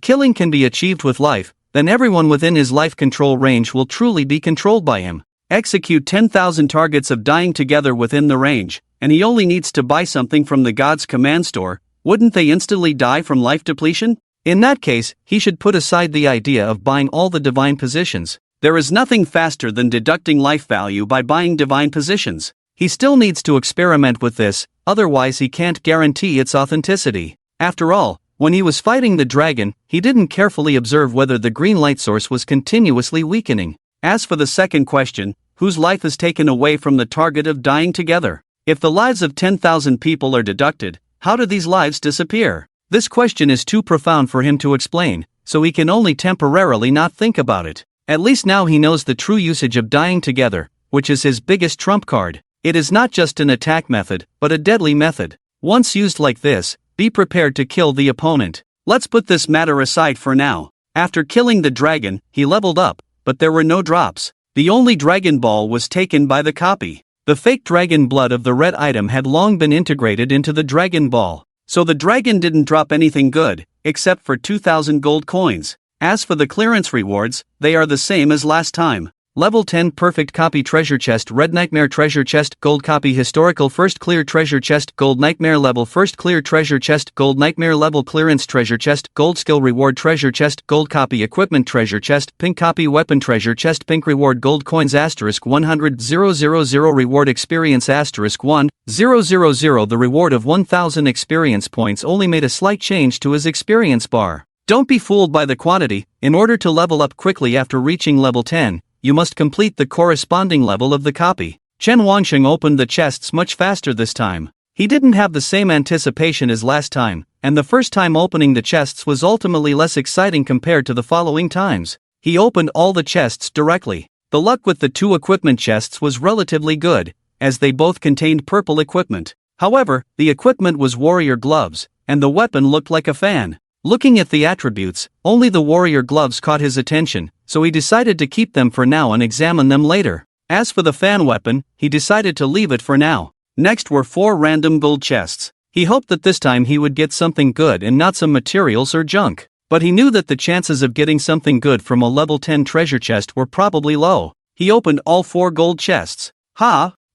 killing can be achieved with life, then everyone within his life control range will truly be controlled by him. Execute 10,000 targets of dying together within the range, and he only needs to buy something from the God's command store. Wouldn't they instantly die from life depletion? In that case, he should put aside the idea of buying all the divine positions. There is nothing faster than deducting life value by buying divine positions. He still needs to experiment with this, otherwise he can't guarantee its authenticity. After all, when he was fighting the dragon, he didn't carefully observe whether the green light source was continuously weakening. As for the second question, whose life is taken away from the target of dying together? If the lives of 10,000 people are deducted, how do these lives disappear? This question is too profound for him to explain, so he can only temporarily not think about it. At least now he knows the true usage of dying together, which is his biggest trump card. It is not just an attack method, but a deadly method. Once used like this, be prepared to kill the opponent. Let's put this matter aside for now. After killing the dragon, he leveled up, but there were no drops. The only Dragon Ball was taken by the copy. The fake dragon blood of the red item had long been integrated into the Dragon Ball. So the dragon didn't drop anything good, except for 2,000 gold coins. As for the clearance rewards, they are the same as last time. Level 10 Perfect Copy Treasure Chest Red Nightmare Treasure Chest Gold Copy Historical First Clear Treasure Chest Gold Nightmare Level First Clear Treasure Chest Gold Nightmare Level Clearance Treasure Chest Gold Skill Reward Treasure Chest Gold Copy Equipment Treasure Chest Pink Copy Weapon Treasure Chest Pink Reward Gold Coins Asterisk 100,000 Reward Experience Asterisk 1,000 The reward of 1,000 experience points only made a slight change to his experience bar. Don't be fooled by the quantity. In order to level up quickly after reaching level 10, you must complete the corresponding level of the copy. Chen Wanqing opened the chests much faster this time. He didn't have the same anticipation as last time, and the first time opening the chests was ultimately less exciting compared to the following times. He opened all the chests directly. The luck with the 2 equipment chests was relatively good, as they both contained purple equipment. However, the equipment was warrior gloves, and the weapon looked like a fan. Looking at the attributes, only the warrior gloves caught his attention, so he decided to keep them for now and examine them later. As for the fan weapon, he decided to leave it for now. Next were 4 random gold chests. He hoped that this time he would get something good and not some materials or junk. But he knew that the chances of getting something good from a level 10 treasure chest were probably low. He opened all 4 gold chests.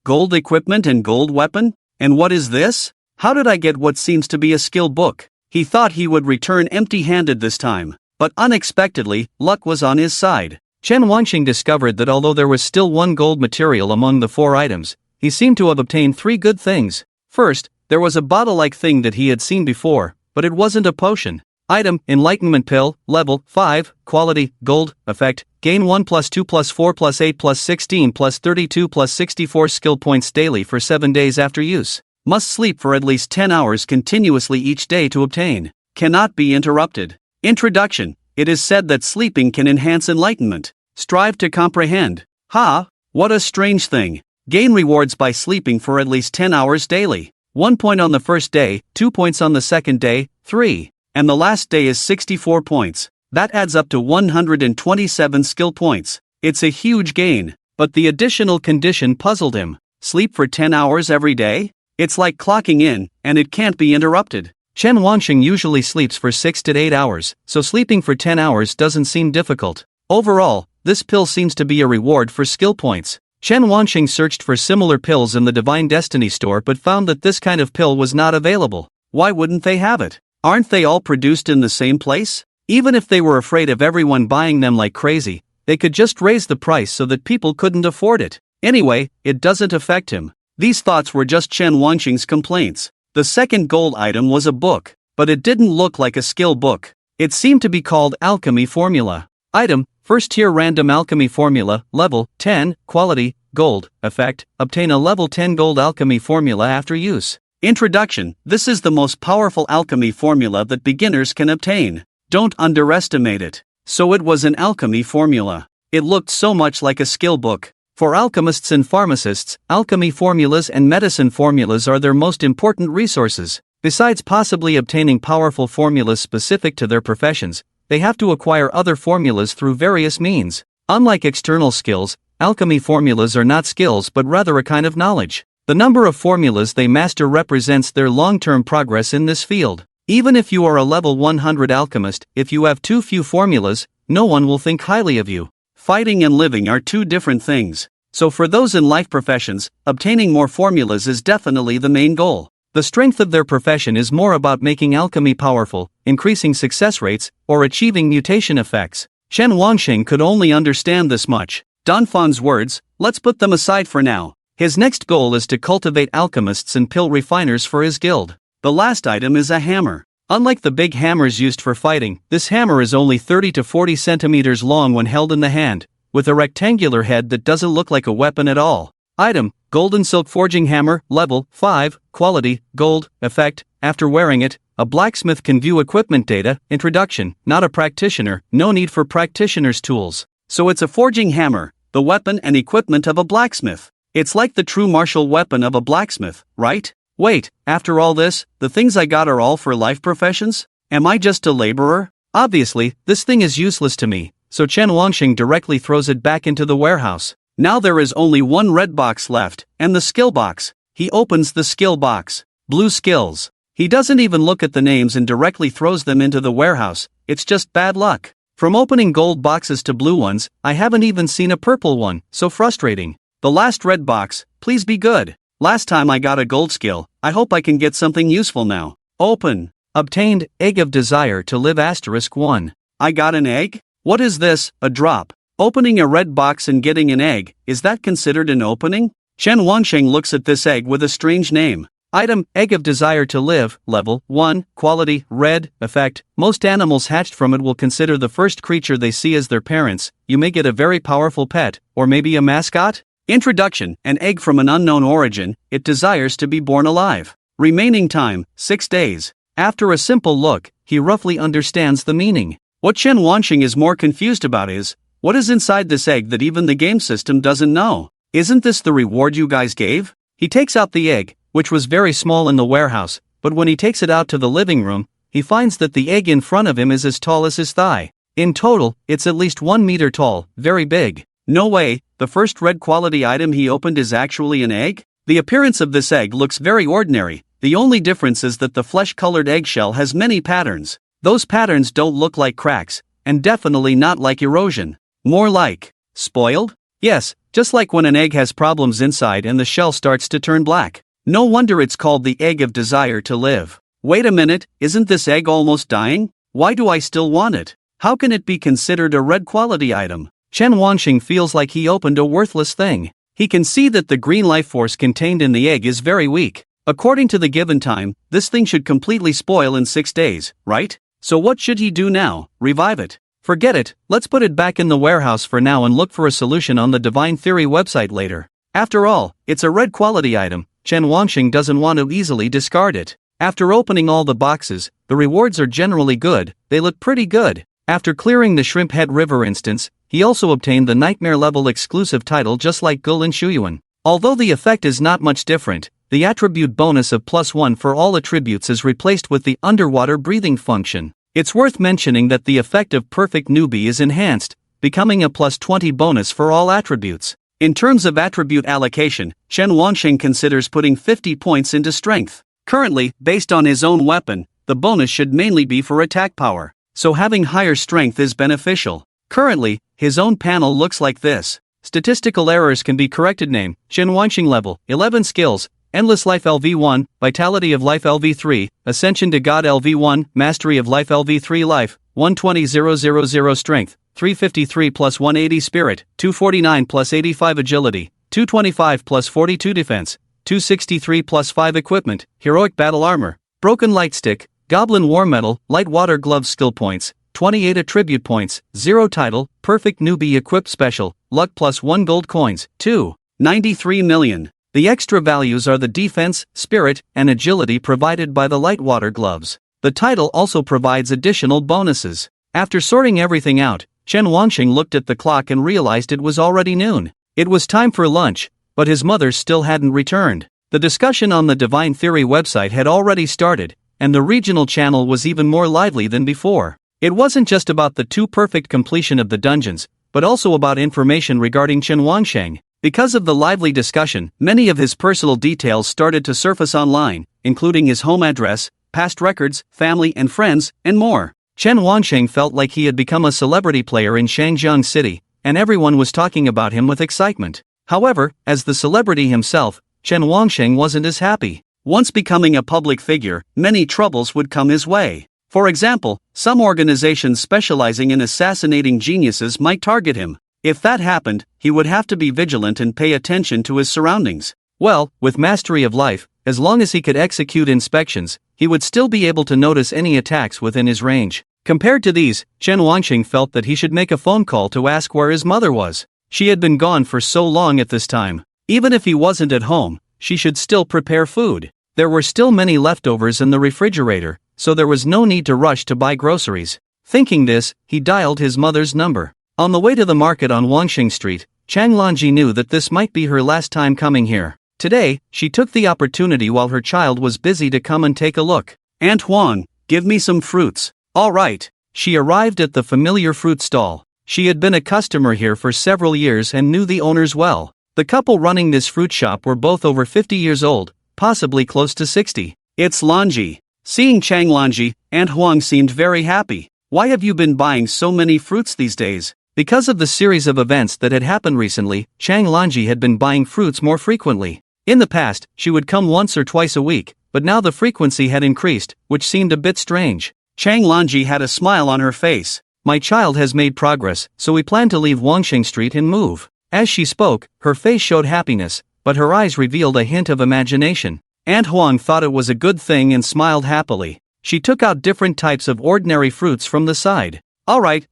Gold equipment and gold weapon? And what is this? How did I get what seems to be a skill book? He thought he would return empty-handed this time, but unexpectedly, luck was on his side. Chen Wanqing discovered that although there was still 1 gold material among the 4 items, he seemed to have obtained 3 good things. First, there was a bottle-like thing that he had seen before, but it wasn't a potion. Item, Enlightenment Pill, Level 5, Quality, Gold, Effect, Gain 1 plus 2 plus 4 plus 8 plus 16 plus 32 plus 64 skill points daily for 7 days after use. Must sleep for at least 10 hours continuously each day to obtain. Cannot be interrupted. Introduction. It is said that sleeping can enhance enlightenment. Strive to comprehend. Ha! What a strange thing. Gain rewards by sleeping for at least 10 hours daily. 1 point on the first day, 2 points on the second day, 3. And the last day is 64 points. That adds up to 127 skill points. It's a huge gain. But the additional condition puzzled him. Sleep for 10 hours every day? It's like clocking in, and it can't be interrupted. Chen Wanxing usually sleeps for 6 to 8 hours, so sleeping for 10 hours doesn't seem difficult. Overall, this pill seems to be a reward for skill points. Chen Wanxing searched for similar pills in the Divine Destiny store but found that this kind of pill was not available. Why wouldn't they have it? Aren't they all produced in the same place? Even if they were afraid of everyone buying them like crazy, they could just raise the price so that people couldn't afford it. Anyway, it doesn't affect him. These thoughts were just Chen Wanxing's complaints. The second gold item was a book, but it didn't look like a skill book. It seemed to be called Alchemy Formula. Item, First Tier Random Alchemy Formula, Level 10, Quality, Gold, Effect, obtain a Level 10 Gold Alchemy Formula after use. Introduction. This is the most powerful alchemy formula that beginners can obtain. Don't underestimate it. So it was an alchemy formula. It looked so much like a skill book. For alchemists and pharmacists, alchemy formulas and medicine formulas are their most important resources. Besides possibly obtaining powerful formulas specific to their professions, they have to acquire other formulas through various means. Unlike external skills, alchemy formulas are not skills but rather a kind of knowledge. The number of formulas they master represents their long-term progress in this field. Even if you are a level 100 alchemist, if you have too few formulas, no one will think highly of you. Fighting and living are two different things. So for those in life professions, obtaining more formulas is definitely the main goal. The strength of their profession is more about making alchemy powerful, increasing success rates, or achieving mutation effects. Chen Wanxing could only understand this much. Danfan's words, let's put them aside for now. His next goal is to cultivate alchemists and pill refiners for his guild. The last item is a hammer. Unlike the big hammers used for fighting, this hammer is only 30 to 40 centimeters long when held in the hand, with a rectangular head that doesn't look like a weapon at all. Item, Golden Silk Forging Hammer, Level 5, Quality, Gold, Effect, after wearing it, a blacksmith can view equipment data. Introduction, not a practitioner, no need for practitioner's tools. So it's a forging hammer, the weapon and equipment of a blacksmith. It's like the true martial weapon of a blacksmith, right? Wait, after all this, the things I got are all for life professions? Am I just a laborer? Obviously, this thing is useless to me, so Chen Wanxing directly throws it back into the warehouse. Now there is only one red box left, and the skill box. He opens the skill box. Blue skills. He doesn't even look at the names and directly throws them into the warehouse. It's just bad luck. From opening gold boxes to blue ones, I haven't even seen a purple one, so frustrating. The last red box, please be good. Last time I got a gold skill, I hope I can get something useful now. Open. Obtained, Egg of Desire to Live *1. I got an egg? What is this, a drop? Opening a red box and getting an egg, is that considered an opening? Chen Wanxing looks at this egg with a strange name. Item, Egg of Desire to Live, Level 1, Quality, Red, Effect. Most animals hatched from it will consider the first creature they see as their parents. You may get a very powerful pet, or maybe a mascot? Introduction, an egg from an unknown origin, it desires to be born alive. Remaining time, 6 days. After a simple look, he roughly understands the meaning. What Chen Wanxing is more confused about is, what is inside this egg that even the game system doesn't know? Isn't this the reward you guys gave? He takes out the egg, which was very small in the warehouse, but when he takes it out to the living room, he finds that the egg in front of him is as tall as his thigh. In total, it's at least 1 meter tall, very big. No way, the first red quality item he opened is actually an egg? The appearance of this egg looks very ordinary. The only difference is that the flesh-colored eggshell has many patterns. Those patterns don't look like cracks, and definitely not like erosion. More like, spoiled? Yes, just like when an egg has problems inside and the shell starts to turn black. No wonder it's called the Egg of Desire to Live. Wait a minute, isn't this egg almost dying? Why do I still want it? How can it be considered a red quality item? Chen Wanxing feels like he opened a worthless thing. He can see that the green life force contained in the egg is very weak. According to the given time, this thing should completely spoil in 6 days, right? So what should he do now? Revive it? Forget it, let's put it back in the warehouse for now and look for a solution on the Divine Theory website later. After all, it's a red quality item, Chen Wangxing doesn't want to easily discard it. After opening all the boxes, the rewards are generally good, they look pretty good. After clearing the Shrimp Head River instance, he also obtained the Nightmare level exclusive title just like Gul and Shuyuan. Although the effect is not much different, the attribute bonus of +1 for all attributes is replaced with the underwater breathing function. It's worth mentioning that the effect of Perfect Newbie is enhanced, becoming a +20 bonus for all attributes. In terms of attribute allocation, Chen Wangxing considers putting 50 points into strength. Currently, based on his own weapon, the bonus should mainly be for attack power, so having higher strength is beneficial. Currently, his own panel looks like this. Statistical errors can be corrected. Name, Chen Wangxing level, 11 skills, Endless Life LV1, Vitality of Life LV3, Ascension to God LV1, Mastery of Life LV3 Life, 120,000 Strength, 353 plus 180 Spirit, 249 plus 85 Agility, 225 plus 42 Defense, 263 plus 5 Equipment, Heroic Battle Armor, Broken Light Stick, Goblin War Medal, Light Water Gloves Skill Points, 28 Attribute Points, 0 Title, Perfect Newbie Equipped Special, Luck plus 1 Gold Coins, 293 million. The extra values are the defense, spirit, and agility provided by the light water gloves. The title also provides additional bonuses. After sorting everything out, Chen Wangxing looked at the clock and realized it was already noon. It was time for lunch, but his mother still hadn't returned. The discussion on the Divine Theory website had already started, and the regional channel was even more lively than before. It wasn't just about the perfect completion of the dungeons, but also about information regarding Chen Wangxing. Because of the lively discussion, many of his personal details started to surface online, including his home address, past records, family and friends, and more. Chen Wangxing felt like he had become a celebrity player in Shangjiang City, and everyone was talking about him with excitement. However, as the celebrity himself, Chen Wangxing wasn't as happy. Once becoming a public figure, many troubles would come his way. For example, some organizations specializing in assassinating geniuses might target him. If that happened, he would have to be vigilant and pay attention to his surroundings. Well, with Mastery of Life, as long as he could execute inspections, he would still be able to notice any attacks within his range. Compared to these, Chen Wangxing felt that he should make a phone call to ask where his mother was. She had been gone for so long at this time. Even if he wasn't at home, she should still prepare food. There were still many leftovers in the refrigerator, so there was no need to rush to buy groceries. Thinking this, he dialed his mother's number. On the way to the market on Wangxing Street, Chang Lanji knew that this might be her last time coming here. Today, she took the opportunity while her child was busy to come and take a look. Aunt Huang, give me some fruits. All right. She arrived at the familiar fruit stall. She had been a customer here for several years and knew the owners well. The couple running this fruit shop were both over 50 years old, possibly close to 60. It's Lanji. Seeing Chang Lanji, Aunt Huang seemed very happy. Why have you been buying so many fruits these days? Because of the series of events that had happened recently, Chang Lanji had been buying fruits more frequently. In the past, she would come once or twice a week, but now the frequency had increased, which seemed a bit strange. Chang Lanji had a smile on her face. My child has made progress, so we plan to leave Wangxing Street and move. As she spoke, her face showed happiness, but her eyes revealed a hint of imagination. Aunt Huang thought it was a good thing and smiled happily. She took out different types of ordinary fruits from the side. All right,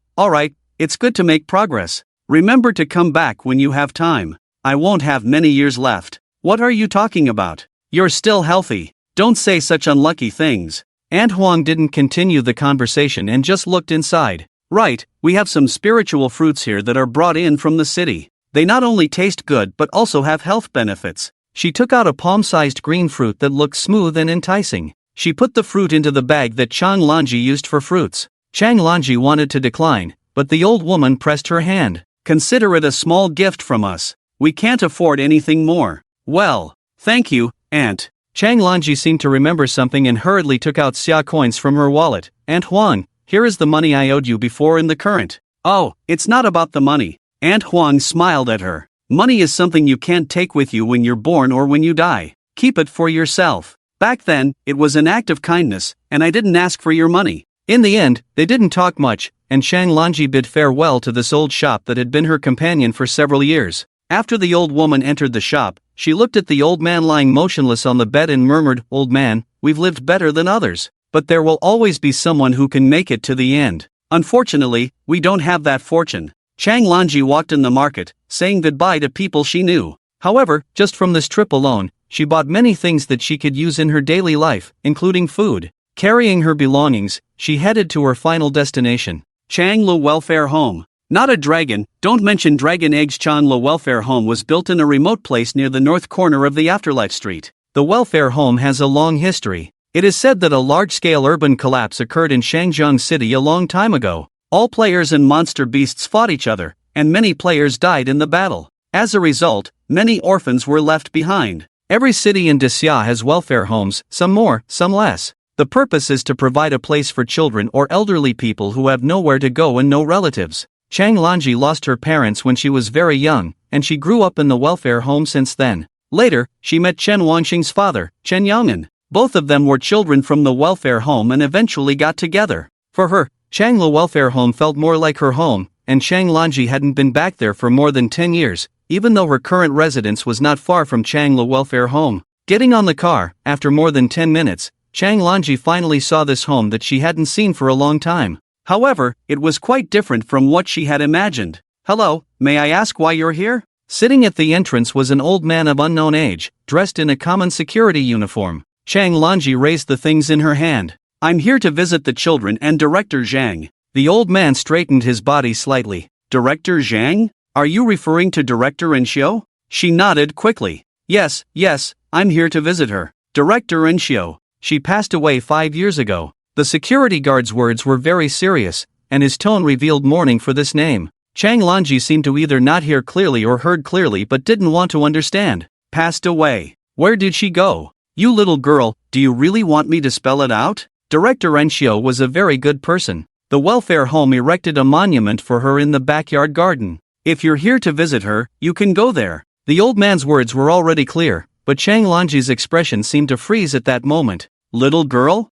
it's good to make progress. Remember to come back when you have time. I won't have many years left. What are you talking about? You're still healthy. Don't say such unlucky things. Aunt Huang didn't continue the conversation and just looked inside. Right, we have some spiritual fruits here that are brought in from the city. They not only taste good but also have health benefits. She took out a palm-sized green fruit that looked smooth and enticing. She put the fruit into the bag that Chang Lanji used for fruits. Chang Lanji wanted to decline, but the old woman pressed her hand. Consider it a small gift from us. We can't afford anything more. Well, thank you, Aunt. Chang Lanji seemed to remember something and hurriedly took out xia coins from her wallet. Aunt Huang, here is the money I owed you before in the current. Oh, it's not about the money. Aunt Huang smiled at her. Money is something you can't take with you when you're born or when you die. Keep it for yourself. Back then, it was an act of kindness, and I didn't ask for your money. In the end, they didn't talk much, and Chang Lanji bid farewell to this old shop that had been her companion for several years. After the old woman entered the shop, she looked at the old man lying motionless on the bed and murmured, "Old man, we've lived better than others. but there will always be someone who can make it to the end. Unfortunately, we don't have that fortune. Chang Lanji walked in the market, saying goodbye to people she knew. However, just from this trip alone, she bought many things that she could use in her daily life, including food. Carrying her belongings, she headed to her final destination, Changlu Welfare Home. Not a dragon, don't mention dragon eggs. Changlu Welfare Home was built in a remote place near the north corner of the Afterlife Street. The welfare home has a long history. It is said that a large-scale urban collapse occurred in Shangjiang City a long time ago. All players and monster beasts fought each other, and many players died in the battle. As a result, many orphans were left behind. Every city in Desya has welfare homes, some more, some less. The purpose is to provide a place for children or elderly people who have nowhere to go and no relatives. Chang Lanji lost her parents when she was very young, and she grew up in the welfare home since then. Later, she met Chen Wangxing's father, Chen Yaonan. Both of them were children from the welfare home and eventually got together. For her, Changlu Welfare Home felt more like her home, and Chang Lanji hadn't been back there for more than 10 years, even though her current residence was not far from Changlu Welfare Home. Getting on the car, after more than 10 minutes, Chang Lanji finally saw this home that she hadn't seen for a long time. However, it was quite different from what she had imagined. "Hello, may I ask why you're here?" Sitting at the entrance was an old man of unknown age, dressed in a common security uniform. Chang Lanji raised the things in her hand. "I'm here to visit the children and Director Zhang." The old man straightened his body slightly. "Director Zhang? Are you referring to Director Enshio?" She nodded quickly. Yes, I'm here to visit her. Director Enshio. She passed away 5 years ago." The security guard's words were very serious, and his tone revealed mourning for this name. Chang Lanji seemed to either not hear clearly or heard clearly but didn't want to understand. "Passed away. Where did she go?" "You little girl, do you really want me to spell it out?" Director Enshio was a very good person. The welfare home erected a monument for her in the backyard garden. "If you're here to visit her, you can go there." The old man's words were already clear, but Chang Lanji's expression seemed to freeze at that moment. Little girl,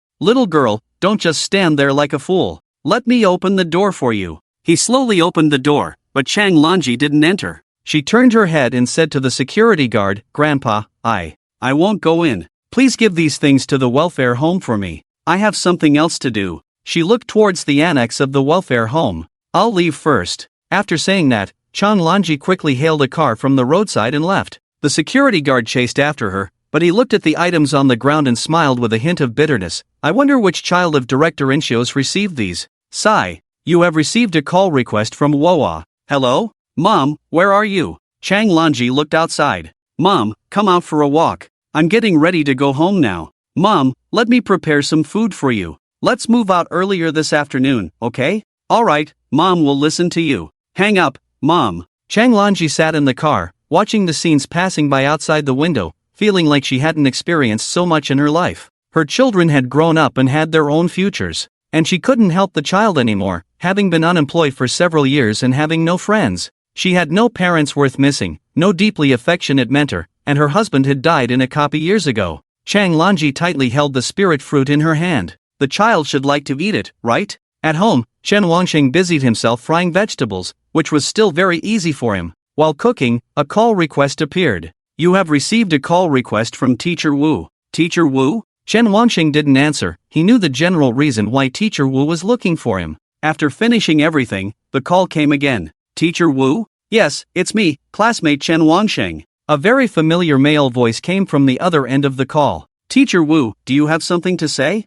don't just stand there like a fool. Let me open the door for you." He slowly opened the door, but Chang Lanji didn't enter. She turned her head and said to the security guard, "Grandpa, I won't go in. Please give these things to the welfare home for me. I have something else to do." She looked towards the annex of the welfare home. "I'll leave first." After saying that, Chang Lanji quickly hailed a car from the roadside and left. The security guard chased after her, but he looked at the items on the ground and smiled with a hint of bitterness. "I wonder which child of Director Inshio's received these." Sigh. "You have received a call request from Woa." "Hello? Mom, where are you?" Chang Lanji looked outside. "Mom, come out for a walk. I'm getting ready to go home now." "Mom, let me prepare some food for you. Let's move out earlier this afternoon, okay?" "Alright, Mom will listen to you." "Hang up, Mom." Chang Lanji sat in the car, watching the scenes passing by outside the window, feeling like she hadn't experienced so much in her life. Her children had grown up and had their own futures, and she couldn't help the child anymore, having been unemployed for several years and having no friends. She had no parents worth missing, no deeply affectionate mentor, and her husband had died in a copy years ago. Chang Lanji tightly held the spirit fruit in her hand. The child should like to eat it, right? At home, Chen Wangxing busied himself frying vegetables, which was still very easy for him. While cooking, a call request appeared. "You have received a call request from Teacher Wu." "Teacher Wu?" Chen Wangxing didn't answer. He knew the general reason why Teacher Wu was looking for him. After finishing everything, the call came again. "Teacher Wu?" "Yes, it's me, classmate Chen Wangxing." A very familiar male voice came from the other end of the call. "Teacher Wu, do you have something to say?"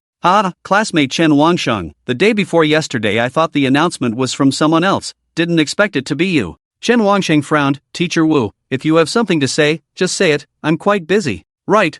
Classmate Chen Wangsheng, the day before yesterday I thought the announcement was from someone else, didn't expect it to be you." Chen Wangsheng frowned. "Teacher Wu, if you have something to say, just say it, I'm quite busy." Right.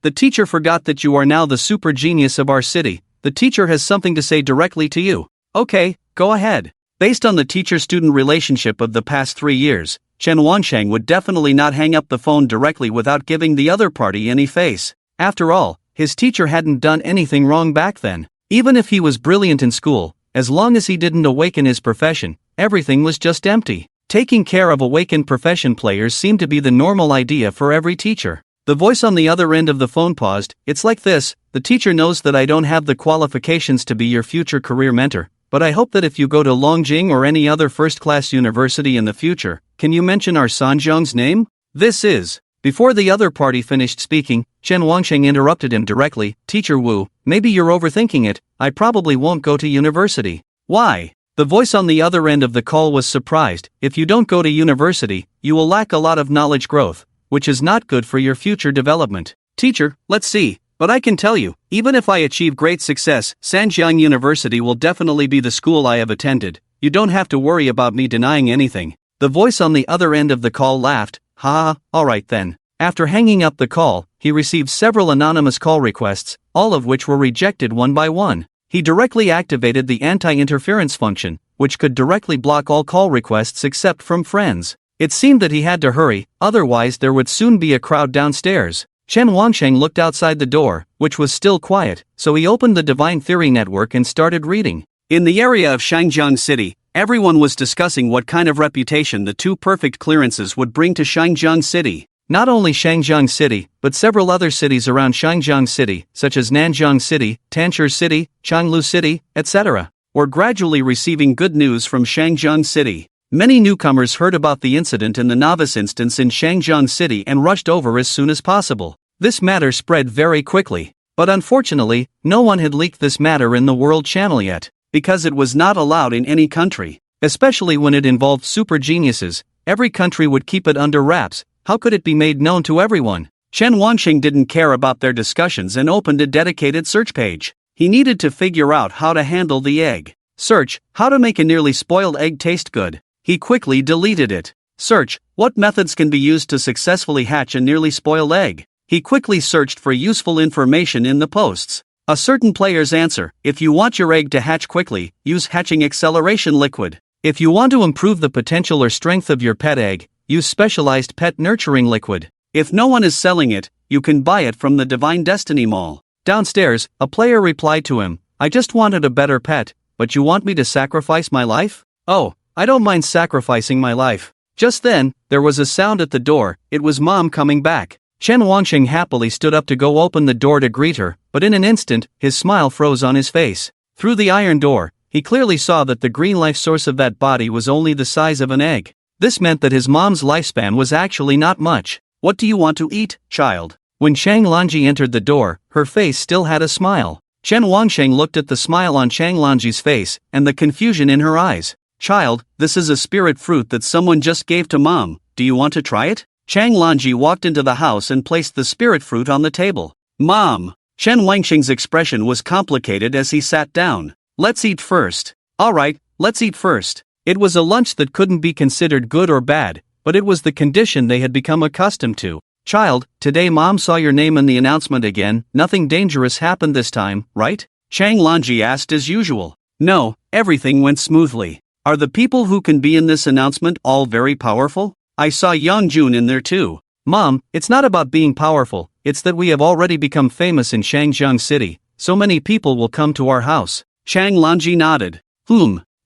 The teacher forgot that you are now the super genius of our city. The teacher has something to say directly to you." "Okay, go ahead." Based on the teacher-student relationship of the past 3 years, Chen Wangsheng would definitely not hang up the phone directly without giving the other party any face. After all, his teacher hadn't done anything wrong back then. Even if he was brilliant in school, as long as he didn't awaken his profession, everything was just empty. Taking care of awakened profession players seemed to be the normal idea for every teacher. The voice on the other end of the phone paused. "It's like this, the teacher knows that I don't have the qualifications to be your future career mentor, but I hope that if you go to Longjing or any other first-class university in the future, can you mention our Sanjiang's name? This is..." Before the other party finished speaking, Chen Wangsheng interrupted him directly. "Teacher Wu, maybe you're overthinking it, I probably won't go to university. Why? The voice on the other end of the call was surprised. If you don't go to university, you will lack a lot of knowledge growth, which is not good for your future development. Teacher, let's see. But I can tell you, even if I achieve great success, Sanjiang University will definitely be the school I have attended. You don't have to worry about me denying anything. The voice on the other end of the call laughed. Ha, alright then. After hanging up the call, he received several anonymous call requests, all of which were rejected one by one. He directly activated the anti-interference function, which could directly block all call requests except from friends. It seemed that he had to hurry, otherwise there would soon be a crowd downstairs. Chen Wangsheng looked outside the door, which was still quiet, so he opened the Divine Theory Network and started reading. In the area of Shangjiang City, everyone was discussing what kind of reputation the two perfect clearances would bring to Shangjiang City. Not only Shangjiang City, but several other cities around Shangjiang City, such as Nanjiang City, Tanshur City, Changlu City, etc., were gradually receiving good news from Shangjiang City. Many newcomers heard about the incident in the novice instance in Shangjiang City and rushed over as soon as possible. This matter spread very quickly, but unfortunately, no one had leaked this matter in the World Channel yet, because it was not allowed in any country, especially when it involved super geniuses. Every country would keep it under wraps. How could it be made known to everyone? Chen Wanxing didn't care about their discussions and opened a dedicated search page. He needed to figure out how to handle the egg. Search, how to make a nearly spoiled egg taste good. He quickly deleted it. Search, what methods can be used to successfully hatch a nearly spoiled egg. He quickly searched for useful information in the posts. A certain player's answer: if you want your egg to hatch quickly, use hatching acceleration liquid. If you want to improve the potential or strength of your pet egg, use specialized pet nurturing liquid. If no one is selling it, you can buy it from the Divine Destiny Mall. Downstairs, a player replied to him, I just wanted a better pet, but you want me to sacrifice my life? Oh, I don't mind sacrificing my life. Just then, there was a sound at the door. It was Mom coming back. Chen Wangxing happily stood up to go open the door to greet her, but in an instant, his smile froze on his face. Through the iron door, he clearly saw that the green life source of that body was only the size of an egg. This meant that his mom's lifespan was actually not much. What do you want to eat, child? When Chang Lanji entered the door, her face still had a smile. Chen Wangsheng looked at the smile on Chang Lanji's face, and the confusion in her eyes. Child, this is a spirit fruit that someone just gave to Mom. Do you want to try it? Chang Lanji walked into the house and placed the spirit fruit on the table. Mom! Chen Wangsheng's expression was complicated as he sat down. Let's eat first. Alright, let's eat first. It was a lunch that couldn't be considered good or bad, but it was the condition they had become accustomed to. Child, today Mom saw your name in the announcement again. Nothing dangerous happened this time, right? Chang Lanji asked as usual. No, everything went smoothly. Are the people who can be in this announcement all very powerful? I saw Yang Jun in there too. Mom, it's not about being powerful, it's that we have already become famous in Shangjiang City. So many people will come to our house. Chang Lanji nodded.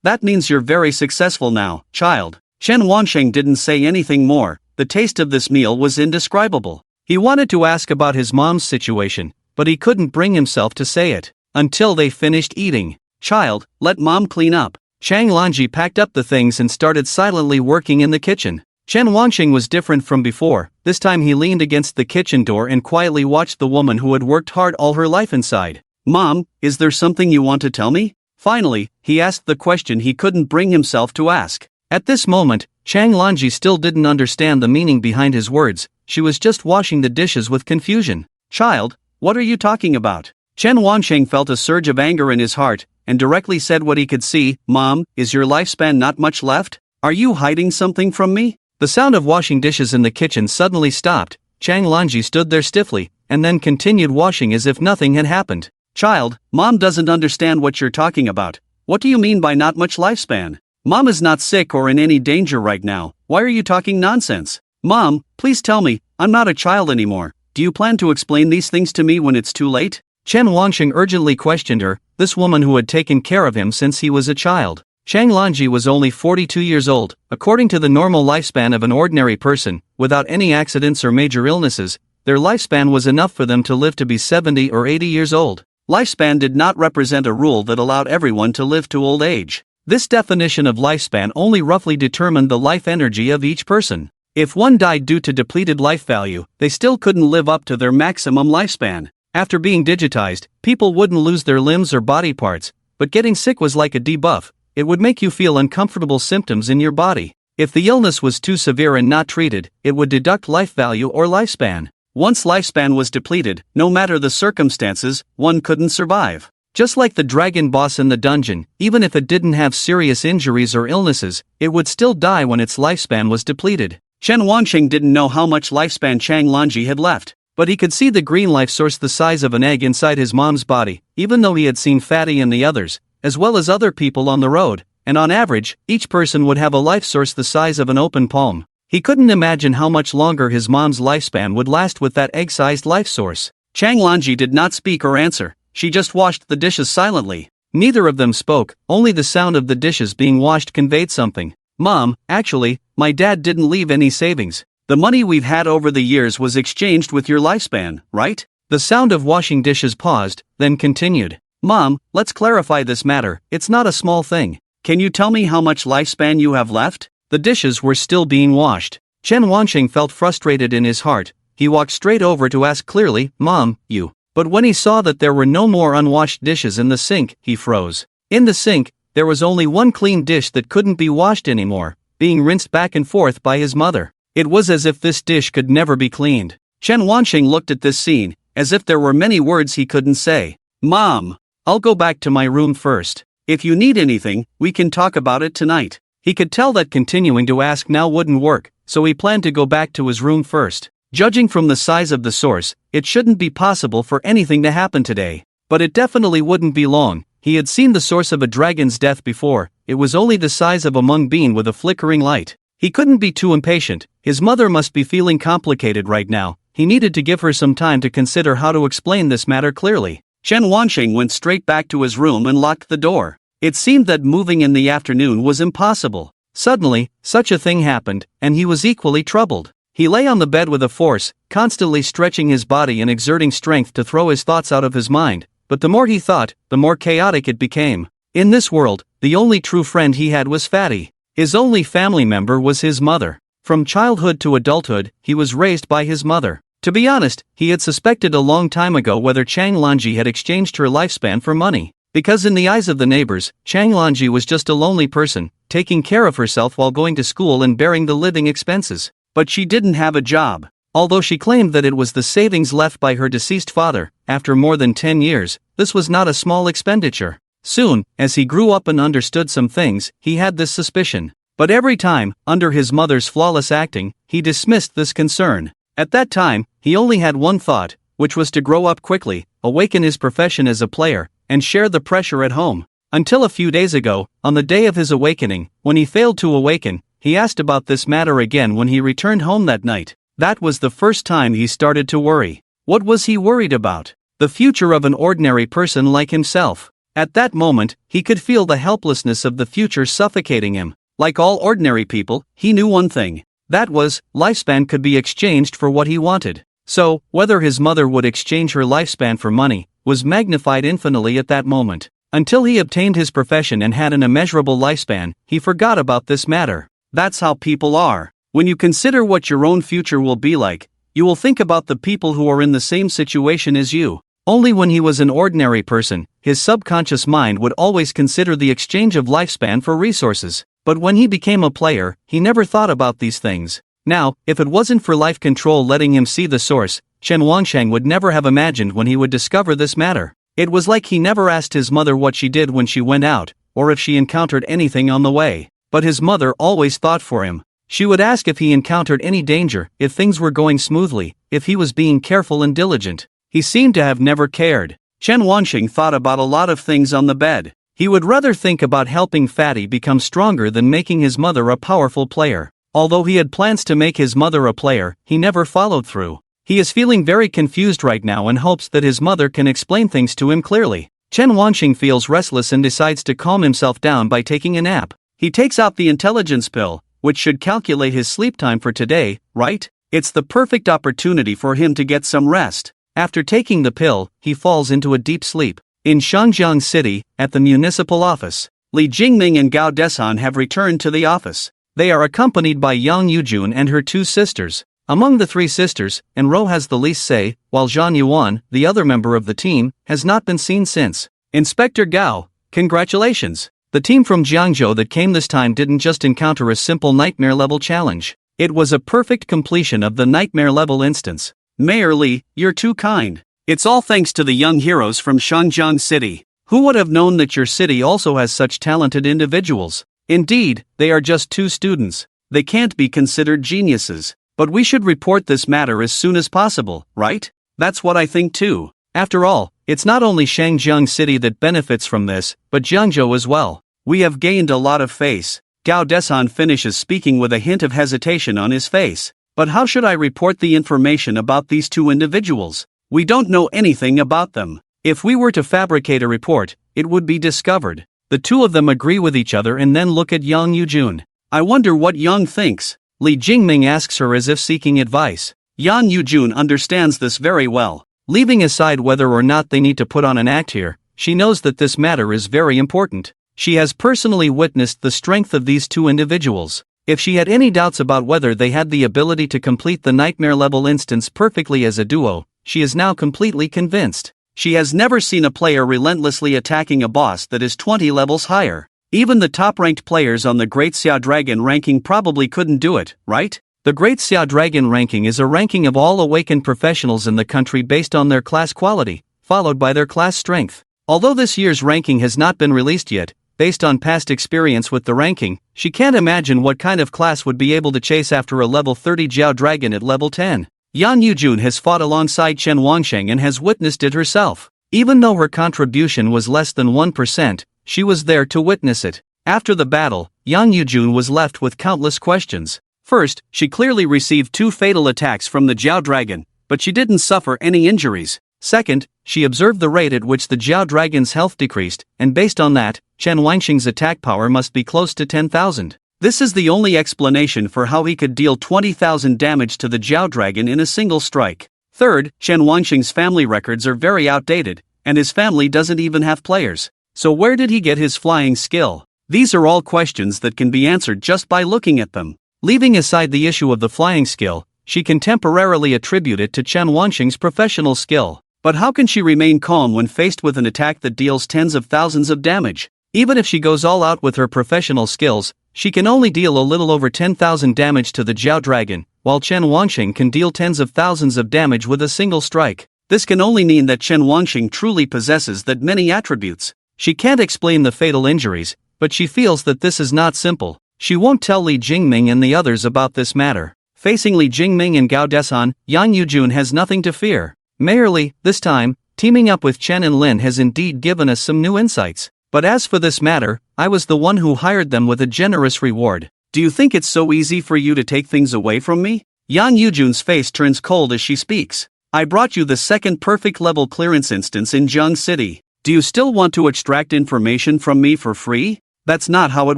That means you're very successful now, child. Chen Wansheng didn't say anything more. The taste of this meal was indescribable. He wanted to ask about his mom's situation, but he couldn't bring himself to say it. Until they finished eating. Child, let Mom clean up. Chang Lanji packed up the things and started silently working in the kitchen. Chen Wanxing was different from before. This time he leaned against the kitchen door and quietly watched the woman who had worked hard all her life inside. Mom, is there something you want to tell me? Finally, he asked the question he couldn't bring himself to ask. At this moment, Chang Lanji still didn't understand the meaning behind his words. She was just washing the dishes with confusion. Child, what are you talking about? Chen Wansheng felt a surge of anger in his heart, and directly said what he could see. Mom, is your lifespan not much left? Are you hiding something from me? The sound of washing dishes in the kitchen suddenly stopped. Chang Lanji stood there stiffly, and then continued washing as if nothing had happened. Child, Mom doesn't understand what you're talking about. What do you mean by not much lifespan? Mom is not sick or in any danger right now. Why are you talking nonsense? Mom, please tell me, I'm not a child anymore. Do you plan to explain these things to me when it's too late? Chen Wangxing urgently questioned her, this woman who had taken care of him since he was a child. Chang Lanji was only 42 years old. According to the normal lifespan of an ordinary person, without any accidents or major illnesses, their lifespan was enough for them to live to be 70 or 80 years old. Lifespan did not represent a rule that allowed everyone to live to old age. This definition of lifespan only roughly determined the life energy of each person. If one died due to depleted life value, they still couldn't live up to their maximum lifespan. After being digitized, people wouldn't lose their limbs or body parts, but getting sick was like a debuff. It would make you feel uncomfortable symptoms in your body. If the illness was too severe and not treated, it would deduct life value or lifespan. Once lifespan was depleted, no matter the circumstances, one couldn't survive. Just like the dragon boss in the dungeon, even if it didn't have serious injuries or illnesses, it would still die when its lifespan was depleted. Chen Wansheng didn't know how much lifespan Chang Lanji had left, but he could see the green life source the size of an egg inside his mom's body, even though he had seen Fatty and the others, as well as other people on the road, and on average, each person would have a life source the size of an open palm. He couldn't imagine how much longer his mom's lifespan would last with that egg-sized life source. Chang Lanji did not speak or answer. She just washed the dishes silently. Neither of them spoke, only the sound of the dishes being washed conveyed something. Mom, actually, my dad didn't leave any savings. The money we've had over the years was exchanged with your lifespan, right? The sound of washing dishes paused, then continued. Mom, let's clarify this matter, it's not a small thing. Can you tell me how much lifespan you have left? The dishes were still being washed. Chen Wansheng felt frustrated in his heart. He walked straight over to ask clearly, Mom, you. But when he saw that there were no more unwashed dishes in the sink, he froze. In the sink, there was only one clean dish that couldn't be washed anymore, being rinsed back and forth by his mother. It was as if this dish could never be cleaned. Chen Wansheng looked at this scene, as if there were many words he couldn't say. Mom, I'll go back to my room first. If you need anything, we can talk about it tonight. He could tell that continuing to ask now wouldn't work, so he planned to go back to his room first. Judging from the size of the source, it shouldn't be possible for anything to happen today. But it definitely wouldn't be long. He had seen the source of a dragon's death before. It was only the size of a mung bean with a flickering light. He couldn't be too impatient. His mother must be feeling complicated right now. He needed to give her some time to consider how to explain this matter clearly. Chen Wansheng went straight back to his room and locked the door. It seemed that moving in the afternoon was impossible. Suddenly, such a thing happened, and he was equally troubled. He lay on the bed with a force, constantly stretching his body and exerting strength to throw his thoughts out of his mind, but the more he thought, the more chaotic it became. In this world, the only true friend he had was Fatty. His only family member was his mother. From childhood to adulthood, he was raised by his mother. To be honest, he had suspected a long time ago whether Chang Lanji had exchanged her lifespan for money. Because in the eyes of the neighbors, Chang Lanji was just a lonely person, taking care of herself while going to school and bearing the living expenses. But she didn't have a job. Although she claimed that it was the savings left by her deceased father, after more than 10 years, this was not a small expenditure. Soon, as he grew up and understood some things, he had this suspicion. But every time, under his mother's flawless acting, he dismissed this concern. At that time, he only had one thought, which was to grow up quickly, awaken his profession as a player, and share the pressure at home. Until a few days ago, on the day of his awakening, when he failed to awaken, he asked about this matter again when he returned home that night. That was the first time he started to worry. What was he worried about? The future of an ordinary person like himself. At that moment, he could feel the helplessness of the future suffocating him. Like all ordinary people, he knew one thing. That was, lifespan could be exchanged for what he wanted. So, whether his mother would exchange her lifespan for money, was magnified infinitely at that moment. Until he obtained his profession and had an immeasurable lifespan, he forgot about this matter. That's how people are. When you consider what your own future will be like, you will think about the people who are in the same situation as you. Only when he was an ordinary person, his subconscious mind would always consider the exchange of lifespan for resources. But when he became a player, he never thought about these things. Now, if it wasn't for life control letting him see the source, Chen Wansheng would never have imagined when he would discover this matter. It was like he never asked his mother what she did when she went out, or if she encountered anything on the way. But his mother always thought for him. She would ask if he encountered any danger, if things were going smoothly, if he was being careful and diligent. He seemed to have never cared. Chen Wansheng thought about a lot of things on the bed. He would rather think about helping Fatty become stronger than making his mother a powerful player. Although he had plans to make his mother a player, he never followed through. He is feeling very confused right now and hopes that his mother can explain things to him clearly. Chen Wansheng feels restless and decides to calm himself down by taking a nap. He takes out the intelligence pill, which should calculate his sleep time for today, right? It's the perfect opportunity for him to get some rest. After taking the pill, he falls into a deep sleep. In Shangjiang City, at the municipal office, Li Jingming and Gao Deshan have returned to the office. They are accompanied by Yang Yujun and her two sisters. Among the three sisters, Enro has the least say, while Zhang Yuan, the other member of the team, has not been seen since. Inspector Gao, congratulations! The team from Jiangzhou that came this time didn't just encounter a simple nightmare level challenge. It was a perfect completion of the nightmare level instance. Mayor Li, you're too kind. It's all thanks to the young heroes from Shangjiang City. Who would have known that your city also has such talented individuals? Indeed, they are just 2 students. They can't be considered geniuses. But we should report this matter as soon as possible, right? That's what I think too. After all, it's not only Shangjiang City that benefits from this, but Jiangzhou as well. We have gained a lot of face. Gao Desan finishes speaking with a hint of hesitation on his face. But how should I report the information about these 2 individuals? We don't know anything about them. If we were to fabricate a report, it would be discovered. The 2 of them agree with each other and then look at Yang Yujun. I wonder what Yang thinks. Li Jingming asks her as if seeking advice. Yang Yujun understands this very well. Leaving aside whether or not they need to put on an act here, she knows that this matter is very important. She has personally witnessed the strength of these 2 individuals. If she had any doubts about whether they had the ability to complete the nightmare level instance perfectly as a duo, she is now completely convinced. She has never seen a player relentlessly attacking a boss that is 20 levels higher. Even the top-ranked players on the Great Xia Dragon ranking probably couldn't do it, right? The Great Xia Dragon ranking is a ranking of all awakened professionals in the country based on their class quality, followed by their class strength. Although this year's ranking has not been released yet, based on past experience with the ranking, she can't imagine what kind of class would be able to chase after a level 30 Jiao Dragon at level 10. Yang Yujun has fought alongside Chen Wangsheng and has witnessed it herself. Even though her contribution was less than 1%, she was there to witness it. After the battle, Yang Yujun was left with countless questions. First, she clearly received 2 fatal attacks from the Jiao Dragon, but she didn't suffer any injuries. Second, she observed the rate at which the Jiao Dragon's health decreased, and based on that, Chen Wangsheng's attack power must be close to 10,000. This is the only explanation for how he could deal 20,000 damage to the Jiao Dragon in a single strike. Third, Chen Wangsheng's family records are very outdated, and his family doesn't even have players. So where did he get his flying skill? These are all questions that can be answered just by looking at them. Leaving aside the issue of the flying skill, she can temporarily attribute it to Chen Wangsheng's professional skill. But how can she remain calm when faced with an attack that deals tens of thousands of damage? Even if she goes all out with her professional skills, she can only deal a little over 10,000 damage to the Jiao Dragon, while Chen Wangsheng can deal tens of thousands of damage with a single strike. This can only mean that Chen Wangsheng truly possesses that many attributes. She can't explain the fatal injuries, but she feels that this is not simple. She won't tell Li Jingming and the others about this matter. Facing Li Jingming and Gao Desan, Yang Yujun has nothing to fear. Mayor Li, this time, teaming up with Chen and Lin has indeed given us some new insights. But as for this matter, I was the one who hired them with a generous reward. Do you think it's so easy for you to take things away from me? Yang Yujun's face turns cold as she speaks. I brought you the second perfect level clearance instance in Jiang City. Do you still want to extract information from me for free? That's not how it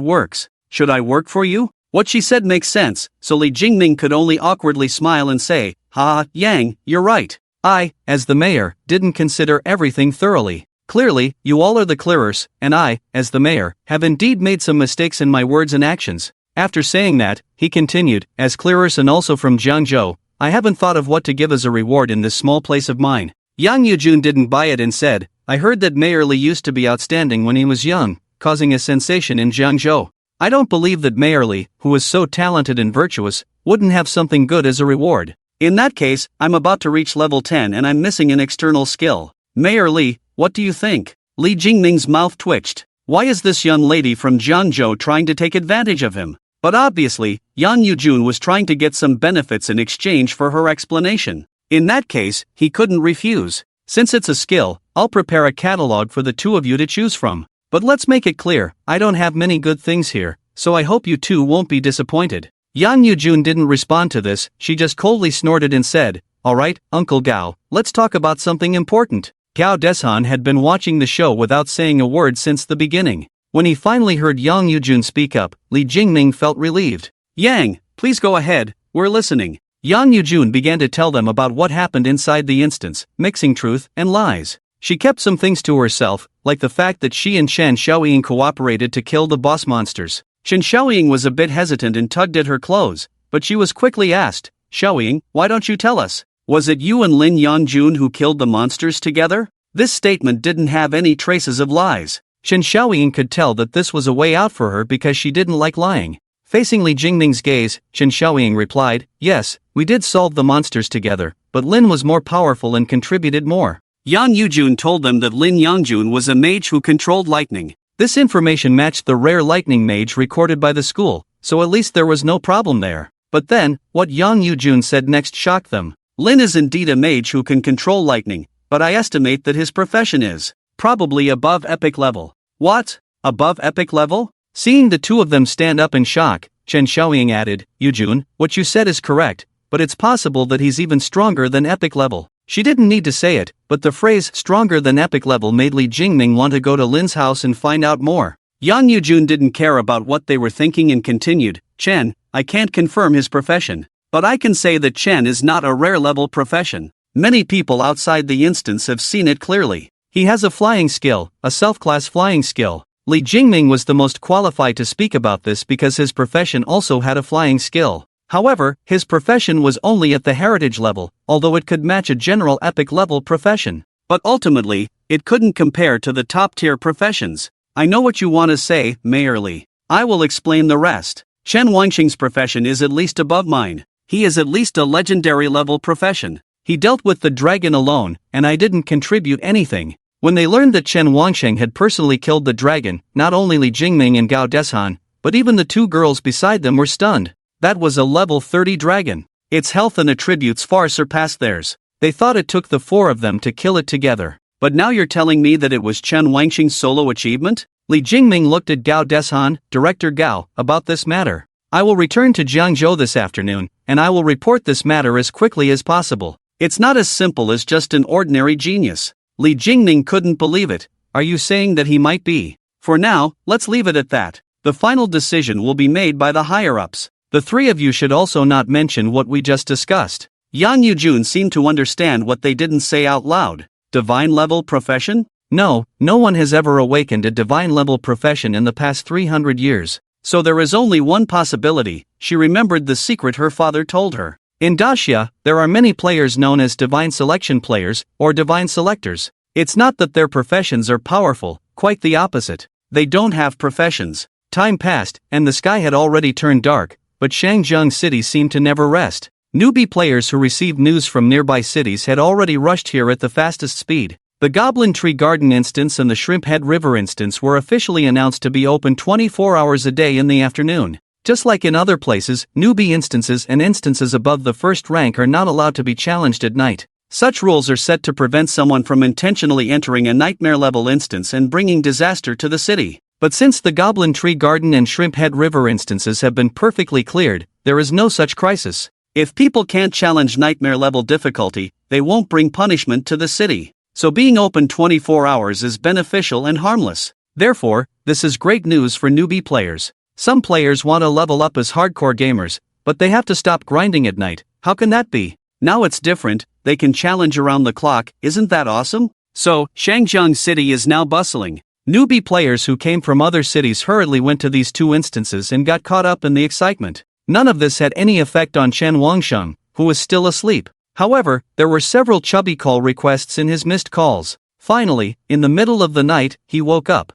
works. Should I work for you? What she said makes sense, so Li Jingming could only awkwardly smile and say, "Ha, Yang, you're right. I, as the mayor, didn't consider everything thoroughly. Clearly, you all are the clearers, and I, as the mayor, have indeed made some mistakes in my words and actions." After saying that, he continued, "As clearers and also from Jiangzhou, I haven't thought of what to give as a reward in this small place of mine." Yang Yujun didn't buy it and said, "I heard that Mayor Li used to be outstanding when he was young, causing a sensation in Jiangzhou. I don't believe that Mayor Li, who is so talented and virtuous, wouldn't have something good as a reward. In that case, I'm about to reach level 10 and I'm missing an external skill. Mayor Li, what do you think?" Li Jingming's mouth twitched. Why is this young lady from Jiangzhou trying to take advantage of him? But obviously, Yang Yujun was trying to get some benefits in exchange for her explanation. In that case, he couldn't refuse. Since it's a skill, I'll prepare a catalog for the 2 of you to choose from. But let's make it clear, I don't have many good things here, so I hope you 2 won't be disappointed. Yang Yujun didn't respond to this, she just coldly snorted and said, "Alright, Uncle Gao, let's talk about something important." Gao Desan had been watching the show without saying a word since the beginning. When he finally heard Yang Yujun speak up, Li Jingming felt relieved. "Yang, please go ahead, we're listening." Yang Yujun began to tell them about what happened inside the instance, mixing truth and lies. She kept some things to herself, like the fact that she and Chen Xiaoying cooperated to kill the boss monsters. Chen Xiaoying was a bit hesitant and tugged at her clothes, but she was quickly asked, Xiaoying, why don't you tell us? Was it you and Lin Yangjun who killed the monsters together? This statement didn't have any traces of lies. Shen Xiaoying could tell that this was a way out for her because she didn't like lying. Facing Li Jingming's gaze, Shen Xiaoying replied, yes, we did solve the monsters together, but Lin was more powerful and contributed more. Yan Yujun told them that Lin Yangjun was a mage who controlled lightning. This information matched the rare lightning mage recorded by the school, so at least there was no problem there. But then, what Yang Yujun said next shocked them. Lin is indeed a mage who can control lightning, but I estimate that his profession is probably above epic level. What? Above epic level? Seeing the two of them stand up in shock, Chen Xiaoying added, Yujun, what you said is correct, but it's possible that he's even stronger than epic level. She didn't need to say it, but the phrase stronger than epic level made Li Jingming want to go to Lin's house and find out more. Yang Yujun didn't care about what they were thinking and continued, Chen, I can't confirm his profession, but I can say that Chen is not a rare level profession. Many people outside the instance have seen it clearly. He has a flying skill, a self-class flying skill. Li Jingming was the most qualified to speak about this because his profession also had a flying skill. However, his profession was only at the heritage level, although it could match a general epic level profession. But ultimately, it couldn't compare to the top-tier professions. I know what you want to say, Mayor Li. I will explain the rest. Chen Wangxing's profession is at least above mine. He is at least a legendary level profession. He dealt with the dragon alone, and I didn't contribute anything. When they learned that Chen Wangxing had personally killed the dragon, not only Li Jingming and Gao Deshan, but even the two girls beside them were stunned. That was a level 30 dragon. Its health and attributes far surpassed theirs. They thought it took the four of them to kill it together. But now you're telling me that it was Chen Wangxing's solo achievement? Li Jingming looked at Gao Deshan, Director Gao, about this matter. I will return to Jiangzhou this afternoon, and I will report this matter as quickly as possible. It's not as simple as just an ordinary genius. Li Jingming couldn't believe it. Are you saying that he might be? For now, let's leave it at that. The final decision will be made by the higher-ups. The three of you should also not mention what we just discussed. Yang Yujun seemed to understand what they didn't say out loud. Divine level profession? No one has ever awakened a divine level profession in the past 300 years. So there is only one possibility. She remembered the secret her father told her. In Daxia, there are many players known as divine selection players, or divine selectors. It's not that their professions are powerful, quite the opposite. They don't have professions. Time passed, and the sky had already turned dark, but Shangzheng City seemed to never rest. Newbie players who received news from nearby cities had already rushed here at the fastest speed. The Goblin Tree Garden instance and the Shrimp Head River instance were officially announced to be open 24 hours a day in the afternoon. Just like in other places, newbie instances and instances above the first rank are not allowed to be challenged at night. Such rules are set to prevent someone from intentionally entering a nightmare-level instance and bringing disaster to the city. But since the Goblin Tree Garden and Shrimp Head River instances have been perfectly cleared, there is no such crisis. If people can't challenge nightmare-level difficulty, they won't bring punishment to the city. So being open 24 hours is beneficial and harmless. Therefore, this is great news for newbie players. Some players want to level up as hardcore gamers, but they have to stop grinding at night. How can that be? Now it's different, they can challenge around the clock, isn't that awesome? So, Shangzheng City is now bustling. Newbie players who came from other cities hurriedly went to these two instances and got caught up in the excitement. None of this had any effect on Chen Wangsheng, who was still asleep. However, there were several chubby call requests in his missed calls. Finally, in the middle of the night, he woke up.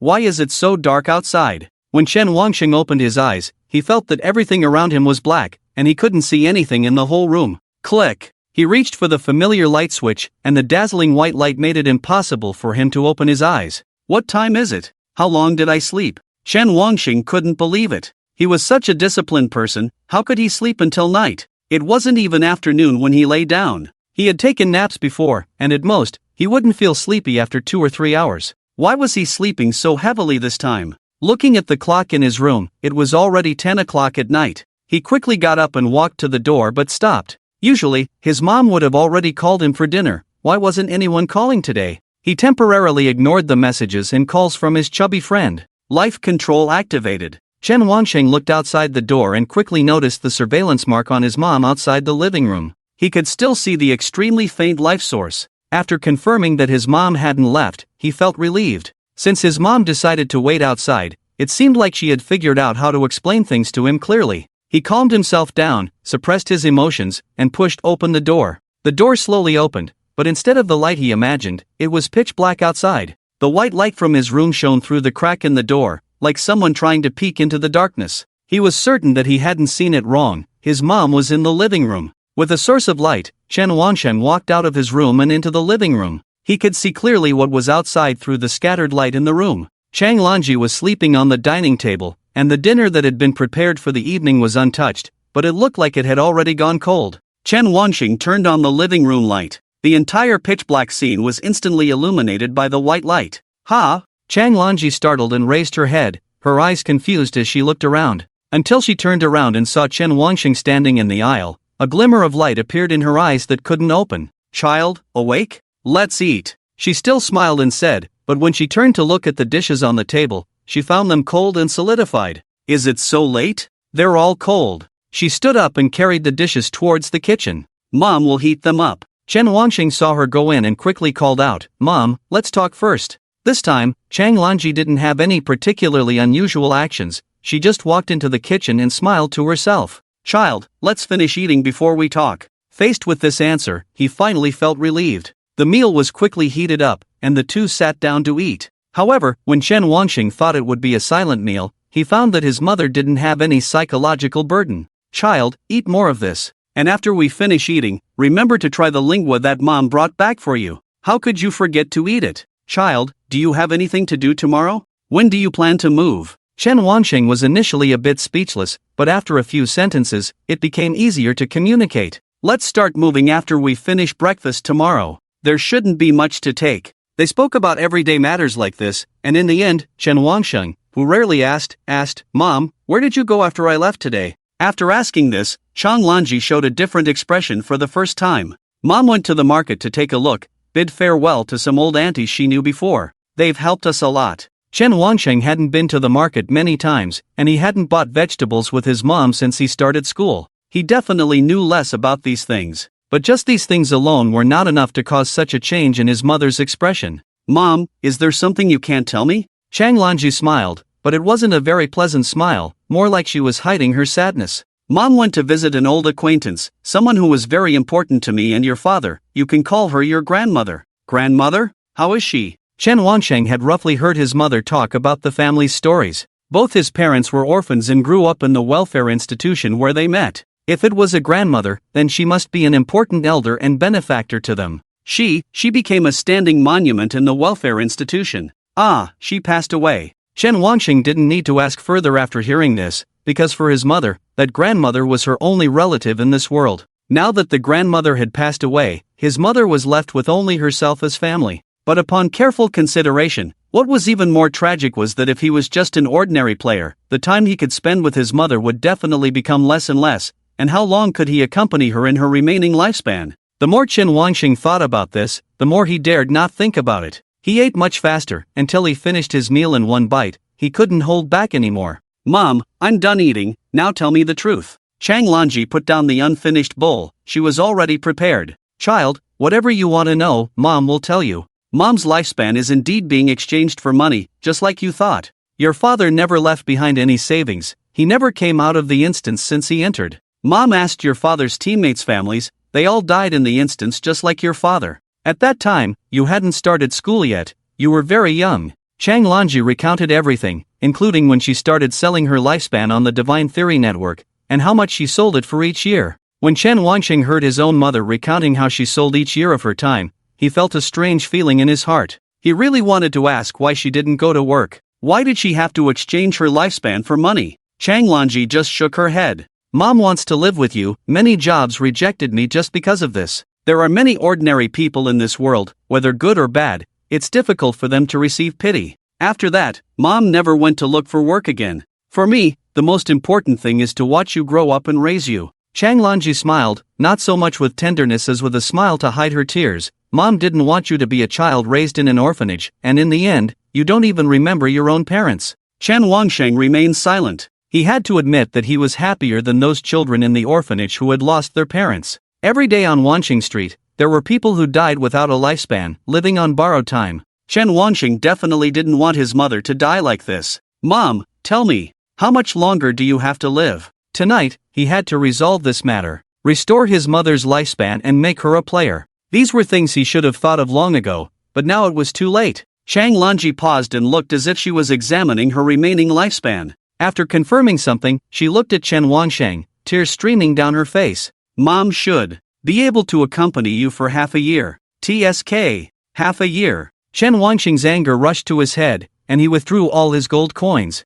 Why is it so dark outside? When Chen Wangxing opened his eyes, he felt that everything around him was black, and he couldn't see anything in the whole room. Click! He reached for the familiar light switch, and the dazzling white light made it impossible for him to open his eyes. What time is it? How long did I sleep? Chen Wangxing couldn't believe it. He was such a disciplined person, how could he sleep until night? It wasn't even afternoon when he lay down. He had taken naps before, and at most, he wouldn't feel sleepy after 2 or 3 hours. Why was he sleeping so heavily this time? Looking at the clock in his room, it was already 10 o'clock at night. He quickly got up and walked to the door but stopped. Usually, his mom would have already called him for dinner. Why wasn't anyone calling today? He temporarily ignored the messages and calls from his chubby friend. Life control activated. Chen Wangxing looked outside the door and quickly noticed the surveillance mark on his mom outside the living room. He could still see the extremely faint life source. After confirming that his mom hadn't left, he felt relieved. Since his mom decided to wait outside, it seemed like she had figured out how to explain things to him clearly. He calmed himself down, suppressed his emotions, and pushed open the door. The door slowly opened, but instead of the light he imagined, it was pitch black outside. The white light from his room shone through the crack in the door, like someone trying to peek into the darkness. He was certain that he hadn't seen it wrong. His mom was in the living room. With a source of light, Chen Wansheng walked out of his room and into the living room. He could see clearly what was outside through the scattered light in the room. Chang Lanji was sleeping on the dining table, and the dinner that had been prepared for the evening was untouched, but it looked like it had already gone cold. Chen Wansheng turned on the living room light. The entire pitch-black scene was instantly illuminated by the white light. Ha! Chang Lanji startled and raised her head, her eyes confused as she looked around. Until she turned around and saw Chen Wansheng standing in the aisle, a glimmer of light appeared in her eyes that couldn't open. Child, awake? Let's eat. She still smiled and said, but when she turned to look at the dishes on the table, she found them cold and solidified. Is it so late? They're all cold. She stood up and carried the dishes towards the kitchen. Mom will heat them up. Chen Wansheng saw her go in and quickly called out, Mom, let's talk first. This time, Chang Lanji didn't have any particularly unusual actions. She just walked into the kitchen and smiled to herself. Child, let's finish eating before we talk. Faced with this answer, he finally felt relieved. The meal was quickly heated up, and the two sat down to eat. However, when Chen Wansheng thought it would be a silent meal, he found that his mother didn't have any psychological burden. Child, eat more of this. And after we finish eating, remember to try the lingua that Mom brought back for you. How could you forget to eat it? Child, do you have anything to do tomorrow? When do you plan to move? Chen Wansheng was initially a bit speechless, but after a few sentences, it became easier to communicate. Let's start moving after we finish breakfast tomorrow. There shouldn't be much to take. They spoke about everyday matters like this, and in the end, Chen Wansheng, who rarely asked, Mom, where did you go after I left today? After asking this, Chang Lanji showed a different expression for the first time. Mom went to the market to take a look, bid farewell to some old aunties she knew before. They've helped us a lot. Chen Wansheng hadn't been to the market many times, and he hadn't bought vegetables with his mom since he started school. He definitely knew less about these things. But just these things alone were not enough to cause such a change in his mother's expression. Mom, is there something you can't tell me? Chang Lanji smiled, but it wasn't a very pleasant smile, more like she was hiding her sadness. Mom went to visit an old acquaintance, someone who was very important to me and your father. You can call her your grandmother. Grandmother? How is she? Chen Wansheng had roughly heard his mother talk about the family's stories. Both his parents were orphans and grew up in the welfare institution where they met. If it was a grandmother, then she must be an important elder and benefactor to them. She became a standing monument in the welfare institution. Ah, she passed away. Chen Wansheng didn't need to ask further after hearing this, because for his mother, that grandmother was her only relative in this world. Now that the grandmother had passed away, his mother was left with only herself as family. But upon careful consideration, what was even more tragic was that if he was just an ordinary player, the time he could spend with his mother would definitely become less and less, and how long could he accompany her in her remaining lifespan? The more Chen Wansheng thought about this, the more he dared not think about it. He ate much faster, until he finished his meal in one bite. He couldn't hold back anymore. Mom, I'm done eating, now tell me the truth. Chang Lanji put down the unfinished bowl. She was already prepared. Child, whatever you want to know, Mom will tell you. Mom's lifespan is indeed being exchanged for money, just like you thought. Your father never left behind any savings. He never came out of the instance since he entered. Mom asked your father's teammates' families, they all died in the instance just like your father. At that time, you hadn't started school yet, you were very young. Chang Lanji recounted everything, including when she started selling her lifespan on the Divine Theory Network, and how much she sold it for each year. When Chen Wansheng heard his own mother recounting how she sold each year of her time, he felt a strange feeling in his heart. He really wanted to ask why she didn't go to work. Why did she have to exchange her lifespan for money? Chang Lanji just shook her head. Mom wants to live with you. Many jobs rejected me just because of this. There are many ordinary people in this world, whether good or bad, it's difficult for them to receive pity. After that, Mom never went to look for work again. For me, the most important thing is to watch you grow up and raise you. Chang Lanji smiled, not so much with tenderness as with a smile to hide her tears. Mom didn't want you to be a child raised in an orphanage, and in the end, you don't even remember your own parents. Chen Wansheng remained silent. He had to admit that he was happier than those children in the orphanage who had lost their parents. Every day on Wansheng Street, there were people who died without a lifespan, living on borrowed time. Chen Wansheng definitely didn't want his mother to die like this. Mom, tell me, how much longer do you have to live? Tonight, he had to resolve this matter, restore his mother's lifespan and make her a player. These were things he should have thought of long ago, but now it was too late. Chang Lanji paused and looked as if she was examining her remaining lifespan. After confirming something, she looked at Chen Wansheng, tears streaming down her face. Mom should be able to accompany you for half a year. TSK. Half a year. Chen Wansheng's anger rushed to his head, and he withdrew all his gold coins.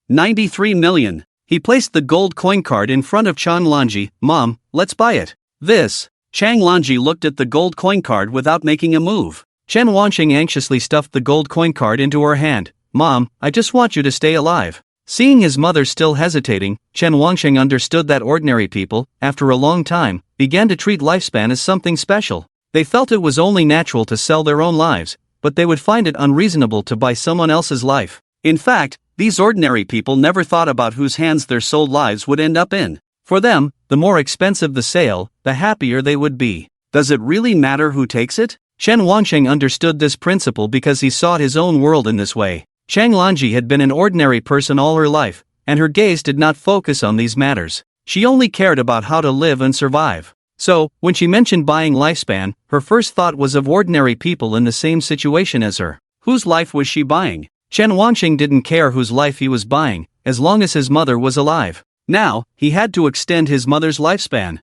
93 million. He placed the gold coin card in front of Chang Lanji. Mom, let's buy it. This. Chang Lanji looked at the gold coin card without making a move. Chen Wansheng anxiously stuffed the gold coin card into her hand. Mom, I just want you to stay alive. Seeing his mother still hesitating, Chen Wansheng understood that ordinary people, after a long time, began to treat lifespan as something special. They felt it was only natural to sell their own lives, but they would find it unreasonable to buy someone else's life. In fact, these ordinary people never thought about whose hands their sold lives would end up in. For them, the more expensive the sale, the happier they would be. Does it really matter who takes it? Chen Wansheng understood this principle because he saw his own world in this way. Chang Lanji had been an ordinary person all her life, and her gaze did not focus on these matters. She only cared about how to live and survive. So, when she mentioned buying lifespan, her first thought was of ordinary people in the same situation as her. Whose life was she buying? Chen Wansheng didn't care whose life he was buying, as long as his mother was alive. Now, he had to extend his mother's lifespan.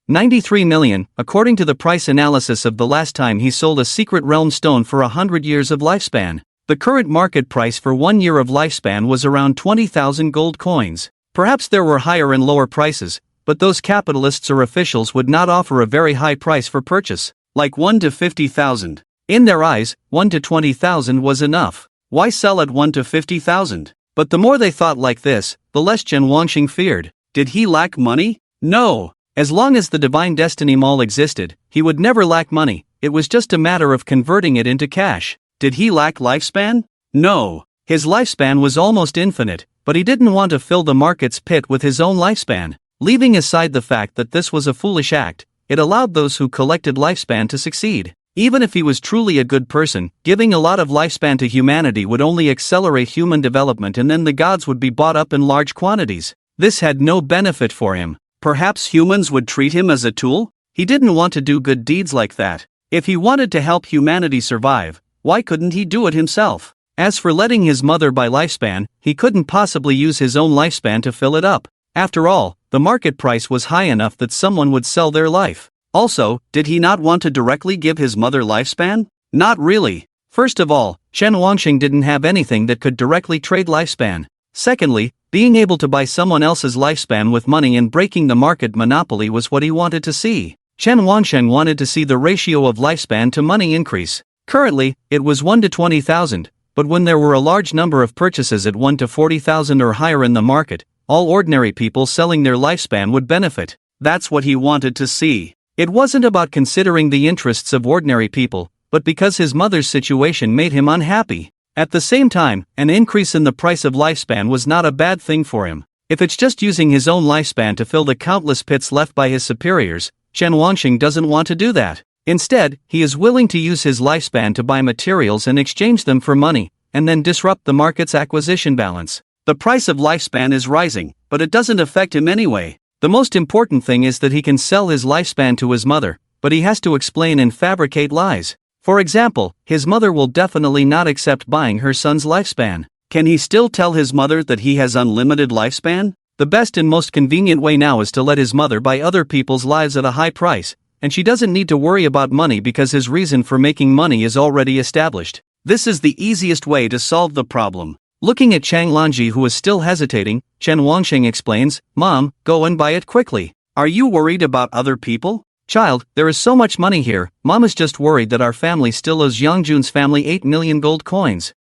93 million, according to the price analysis of the last time he sold a secret realm stone for 100 years of lifespan. The current market price for 1 year of lifespan was around 20,000 gold coins. Perhaps there were higher and lower prices, but those capitalists or officials would not offer a very high price for purchase, like 1 to 50,000. In their eyes, 1 to 20,000 was enough. Why sell at 1 to 50,000? But the more they thought like this, the less Chen Wansheng feared. Did he lack money? No. As long as the Divine Destiny Mall existed, he would never lack money. It was just a matter of converting it into cash. Did he lack lifespan? No. His lifespan was almost infinite, but he didn't want to fill the market's pit with his own lifespan. Leaving aside the fact that this was a foolish act, it allowed those who collected lifespan to succeed. Even if he was truly a good person, giving a lot of lifespan to humanity would only accelerate human development, and then the gods would be bought up in large quantities. This had no benefit for him. Perhaps humans would treat him as a tool? He didn't want to do good deeds like that. If he wanted to help humanity survive, why couldn't he do it himself? As for letting his mother buy lifespan, he couldn't possibly use his own lifespan to fill it up. After all, the market price was high enough that someone would sell their life. Also, did he not want to directly give his mother lifespan? Not really. First of all, Chen Wansheng didn't have anything that could directly trade lifespan. Secondly, being able to buy someone else's lifespan with money and breaking the market monopoly was what he wanted to see. Chen Wansheng wanted to see the ratio of lifespan to money increase. Currently, it was 1 to 20,000, but when there were a large number of purchases at 1 to 40,000 or higher in the market, all ordinary people selling their lifespan would benefit. That's what he wanted to see. It wasn't about considering the interests of ordinary people, but because his mother's situation made him unhappy. At the same time, an increase in the price of lifespan was not a bad thing for him. If it's just using his own lifespan to fill the countless pits left by his superiors, Chen Wansheng doesn't want to do that. Instead, he is willing to use his lifespan to buy materials and exchange them for money, and then disrupt the market's acquisition balance. The price of lifespan is rising, but it doesn't affect him anyway. The most important thing is that he can sell his lifespan to his mother, but he has to explain and fabricate lies. For example, his mother will definitely not accept buying her son's lifespan. Can he still tell his mother that he has unlimited lifespan? The best and most convenient way now is to let his mother buy other people's lives at a high price, and she doesn't need to worry about money because his reason for making money is already established. This is the easiest way to solve the problem. Looking at Chang Lanji, who is still hesitating, Chen Wansheng explains, "Mom, go and buy it quickly. Are you worried about other people? Child, there is so much money here. Mom is just worried that our family still owes Yangjun's family 8 million gold coins."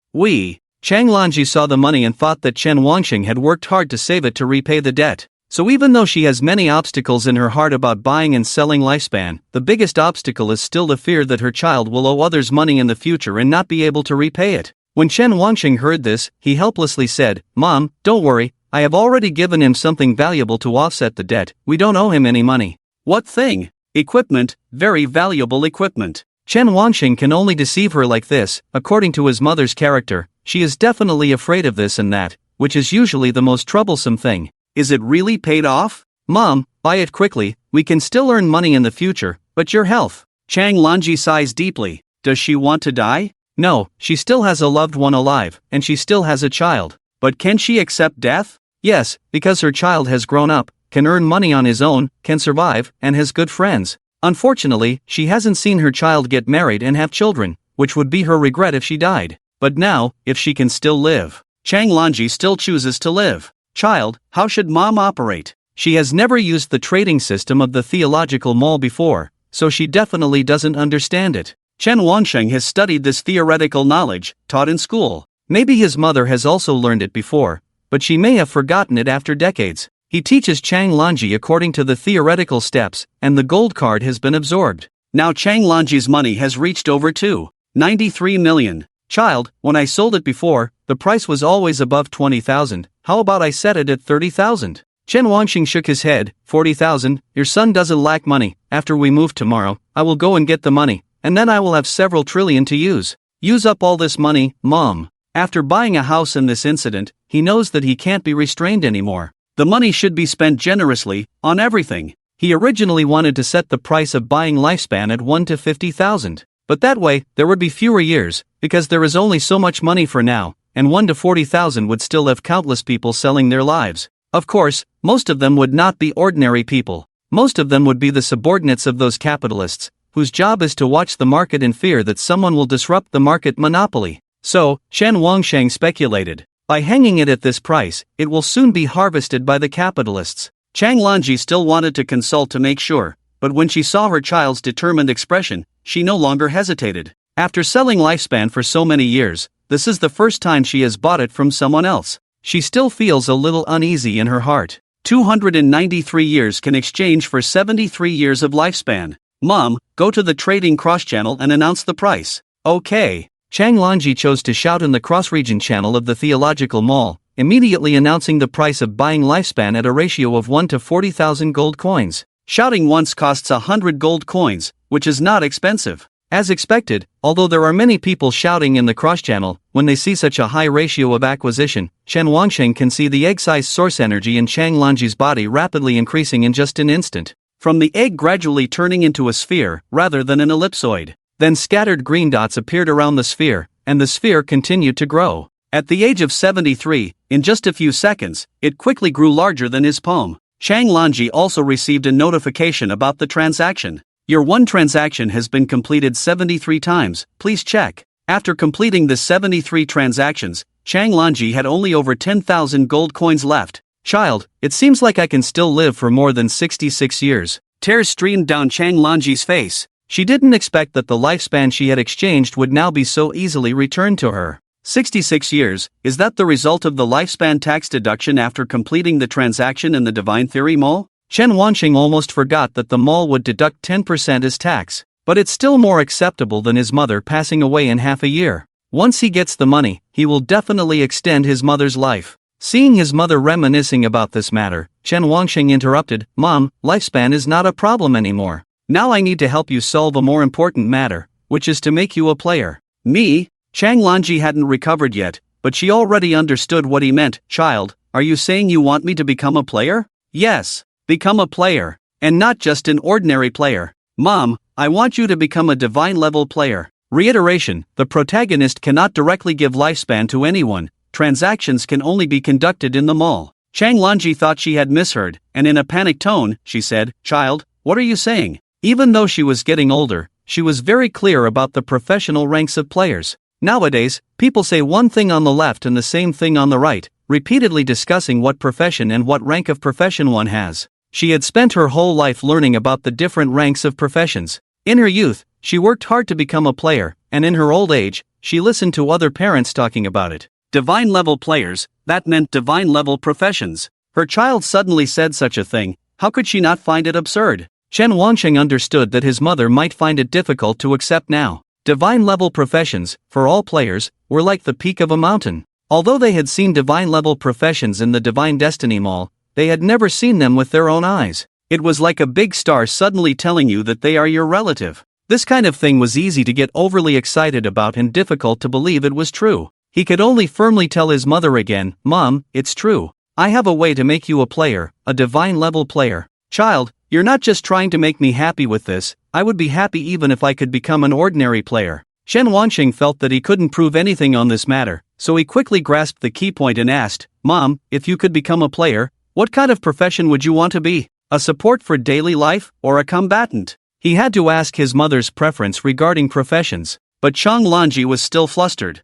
Chang Lanji saw the money and thought that Chen Wansheng had worked hard to save it to repay the debt. So even though she has many obstacles in her heart about buying and selling lifespan, the biggest obstacle is still the fear that her child will owe others money in the future and not be able to repay it. When Chen Wansheng heard this, he helplessly said, "Mom, don't worry, I have already given him something valuable to offset the debt. We don't owe him any money." "What thing?" "Equipment, very valuable equipment." Chen Wansheng can only deceive her like this. According to his mother's character, she is definitely afraid of this and that, which is usually the most troublesome thing. Is it really paid off? Mom, buy it quickly, we can still earn money in the future, but your health. Chang Lanji sighs deeply. Does she want to die? No, she still has a loved one alive, and she still has a child. But can she accept death? Yes, because her child has grown up, can earn money on his own, can survive, and has good friends. Unfortunately, she hasn't seen her child get married and have children, which would be her regret if she died. But now, if she can still live, Chang Lanji still chooses to live. Child, how should mom operate? She has never used the trading system of the theological mall before, so she definitely doesn't understand it. Chen Wangsheng has studied this theoretical knowledge, taught in school. Maybe his mother has also learned it before, but she may have forgotten it after decades. He teaches Chang Lanji according to the theoretical steps, and the gold card has been absorbed. Now Chang Lanji's money has reached over 293 million. Child, when I sold it before, the price was always above 20,000, how about I set it at 30,000? Chen Wangxing shook his head. 40,000, your son doesn't lack money. After we move tomorrow, I will go and get the money, and then I will have several trillion to use. Use up all this money, Mom. After buying a house in this incident, he knows that he can't be restrained anymore. The money should be spent generously, on everything. He originally wanted to set the price of buying lifespan at 1 to 50,000. But that way, there would be fewer years, because there is only so much money for now, and 1 to 40,000 would still have countless people selling their lives. Of course, most of them would not be ordinary people. Most of them would be the subordinates of those capitalists, whose job is to watch the market in fear that someone will disrupt the market monopoly. So, Chen Wangsheng speculated. By hanging it at this price, it will soon be harvested by the capitalists. Chang Lanji still wanted to consult to make sure, but when she saw her child's determined expression, she no longer hesitated. After selling lifespan for so many years, this is the first time she has bought it from someone else. She still feels a little uneasy in her heart. 293 years can exchange for 73 years of lifespan. Mom, go to the trading cross-channel and announce the price. Okay. Chang Lanji chose to shout in the cross-region channel of the theological mall, immediately announcing the price of buying lifespan at a ratio of 1 to 40,000 gold coins. Shouting once costs 100 gold coins, which is not expensive. As expected, although there are many people shouting in the cross-channel, when they see such a high ratio of acquisition, Chen Wangsheng can see the egg-sized source energy in Chang Lanji's body rapidly increasing in just an instant. From the egg gradually turning into a sphere, rather than an ellipsoid. Then scattered green dots appeared around the sphere, and the sphere continued to grow. At the age of 73, in just a few seconds, it quickly grew larger than his palm. Chang Lanji also received a notification about the transaction. Your one transaction has been completed 73 times, please check. After completing the 73 transactions, Chang Lanji had only over 10,000 gold coins left. Child, it seems like I can still live for more than 66 years. Tears streamed down Chang Lanji's face. She didn't expect that the lifespan she had exchanged would now be so easily returned to her. 66 years, is that the result of the lifespan tax deduction after completing the transaction in the Divine Theory Mall? Chen Wanqing almost forgot that the mall would deduct 10% as tax, but it's still more acceptable than his mother passing away in half a year. Once he gets the money, he will definitely extend his mother's life. Seeing his mother reminiscing about this matter, Chen Wanqing interrupted, Mom, lifespan is not a problem anymore. Now I need to help you solve a more important matter, which is to make you a player. Me? Chang Lanji hadn't recovered yet, but she already understood what he meant. Child, are you saying you want me to become a player? Yes, become a player, and not just an ordinary player. Mom, I want you to become a divine-level player. Reiteration, the protagonist cannot directly give lifespan to anyone. Transactions can only be conducted in the mall. Chang Lanji thought she had misheard, and in a panicked tone, she said, Child, what are you saying? Even though she was getting older, she was very clear about the professional ranks of players. Nowadays, people say one thing on the left and the same thing on the right, repeatedly discussing what profession and what rank of profession one has. She had spent her whole life learning about the different ranks of professions. In her youth, she worked hard to become a player, and in her old age, she listened to other parents talking about it. Divine-level players, that meant divine-level professions. Her child suddenly said such a thing, how could she not find it absurd? Chen Wanqing understood that his mother might find it difficult to accept now. Divine-level professions, for all players, were like the peak of a mountain. Although they had seen divine-level professions in the Divine Destiny Mall, they had never seen them with their own eyes. It was like a big star suddenly telling you that they are your relative. This kind of thing was easy to get overly excited about and difficult to believe it was true. He could only firmly tell his mother again, Mom, it's true. I have a way to make you a player, a divine-level player. Child, you're not just trying to make me happy with this, I would be happy even if I could become an ordinary player. Chen Wanxing felt that he couldn't prove anything on this matter, so he quickly grasped the key point and asked, Mom, if you could become a player, what kind of profession would you want to be? A support for daily life, or a combatant? He had to ask his mother's preference regarding professions, but Chang Lanji was still flustered.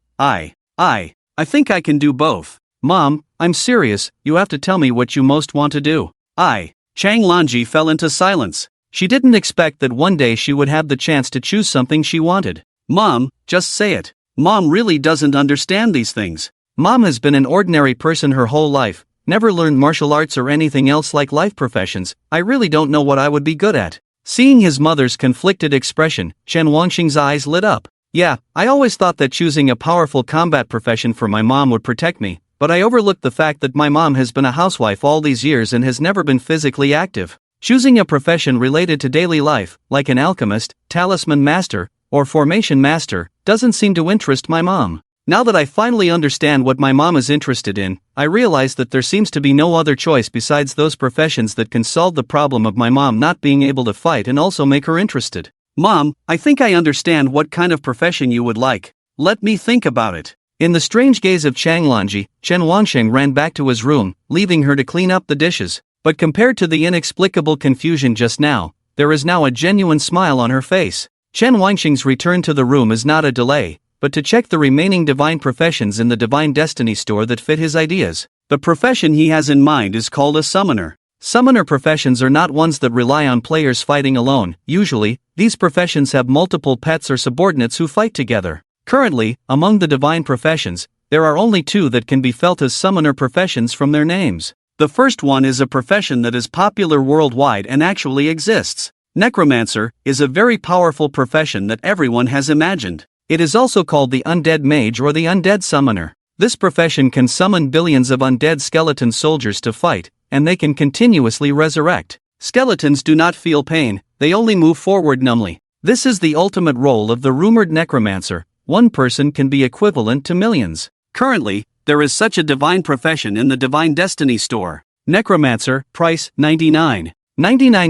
I think I can do both. Mom, I'm serious, you have to tell me what you most want to do. Chang Lanji fell into silence. She didn't expect that one day she would have the chance to choose something she wanted. Mom, just say it. Mom really doesn't understand these things. Mom has been an ordinary person her whole life, never learned martial arts or anything else like life professions. I really don't know what I would be good at. Seeing his mother's conflicted expression, Chen Wanxing's eyes lit up. Yeah, I always thought that choosing a powerful combat profession for my mom would protect me, but I overlooked the fact that my mom has been a housewife all these years and has never been physically active. Choosing a profession related to daily life, like an alchemist, talisman master, or formation master, doesn't seem to interest my mom. Now that I finally understand what my mom is interested in, I realize that there seems to be no other choice besides those professions that can solve the problem of my mom not being able to fight and also make her interested. Mom, I think I understand what kind of profession you would like. Let me think about it. In the strange gaze of Chang Lanji, Chen Wanxing ran back to his room, leaving her to clean up the dishes. But compared to the inexplicable confusion just now, there is now a genuine smile on her face. Chen Wanxing's return to the room is not a delay, but to check the remaining divine professions in the Divine Destiny store that fit his ideas. The profession he has in mind is called a summoner. Summoner professions are not ones that rely on players fighting alone. Usually, these professions have multiple pets or subordinates who fight together. Currently, among the divine professions, there are only two that can be felt as summoner professions from their names. The first one is a profession that is popular worldwide and actually exists. Necromancer is a very powerful profession that everyone has imagined. It is also called the undead mage or the undead summoner. This profession can summon billions of undead skeleton soldiers to fight, and they can continuously resurrect. Skeletons do not feel pain, they only move forward numbly. This is the ultimate role of the rumored necromancer. One person can be equivalent to millions. Currently, there is such a divine profession in the Divine Destiny store. Necromancer, price, 99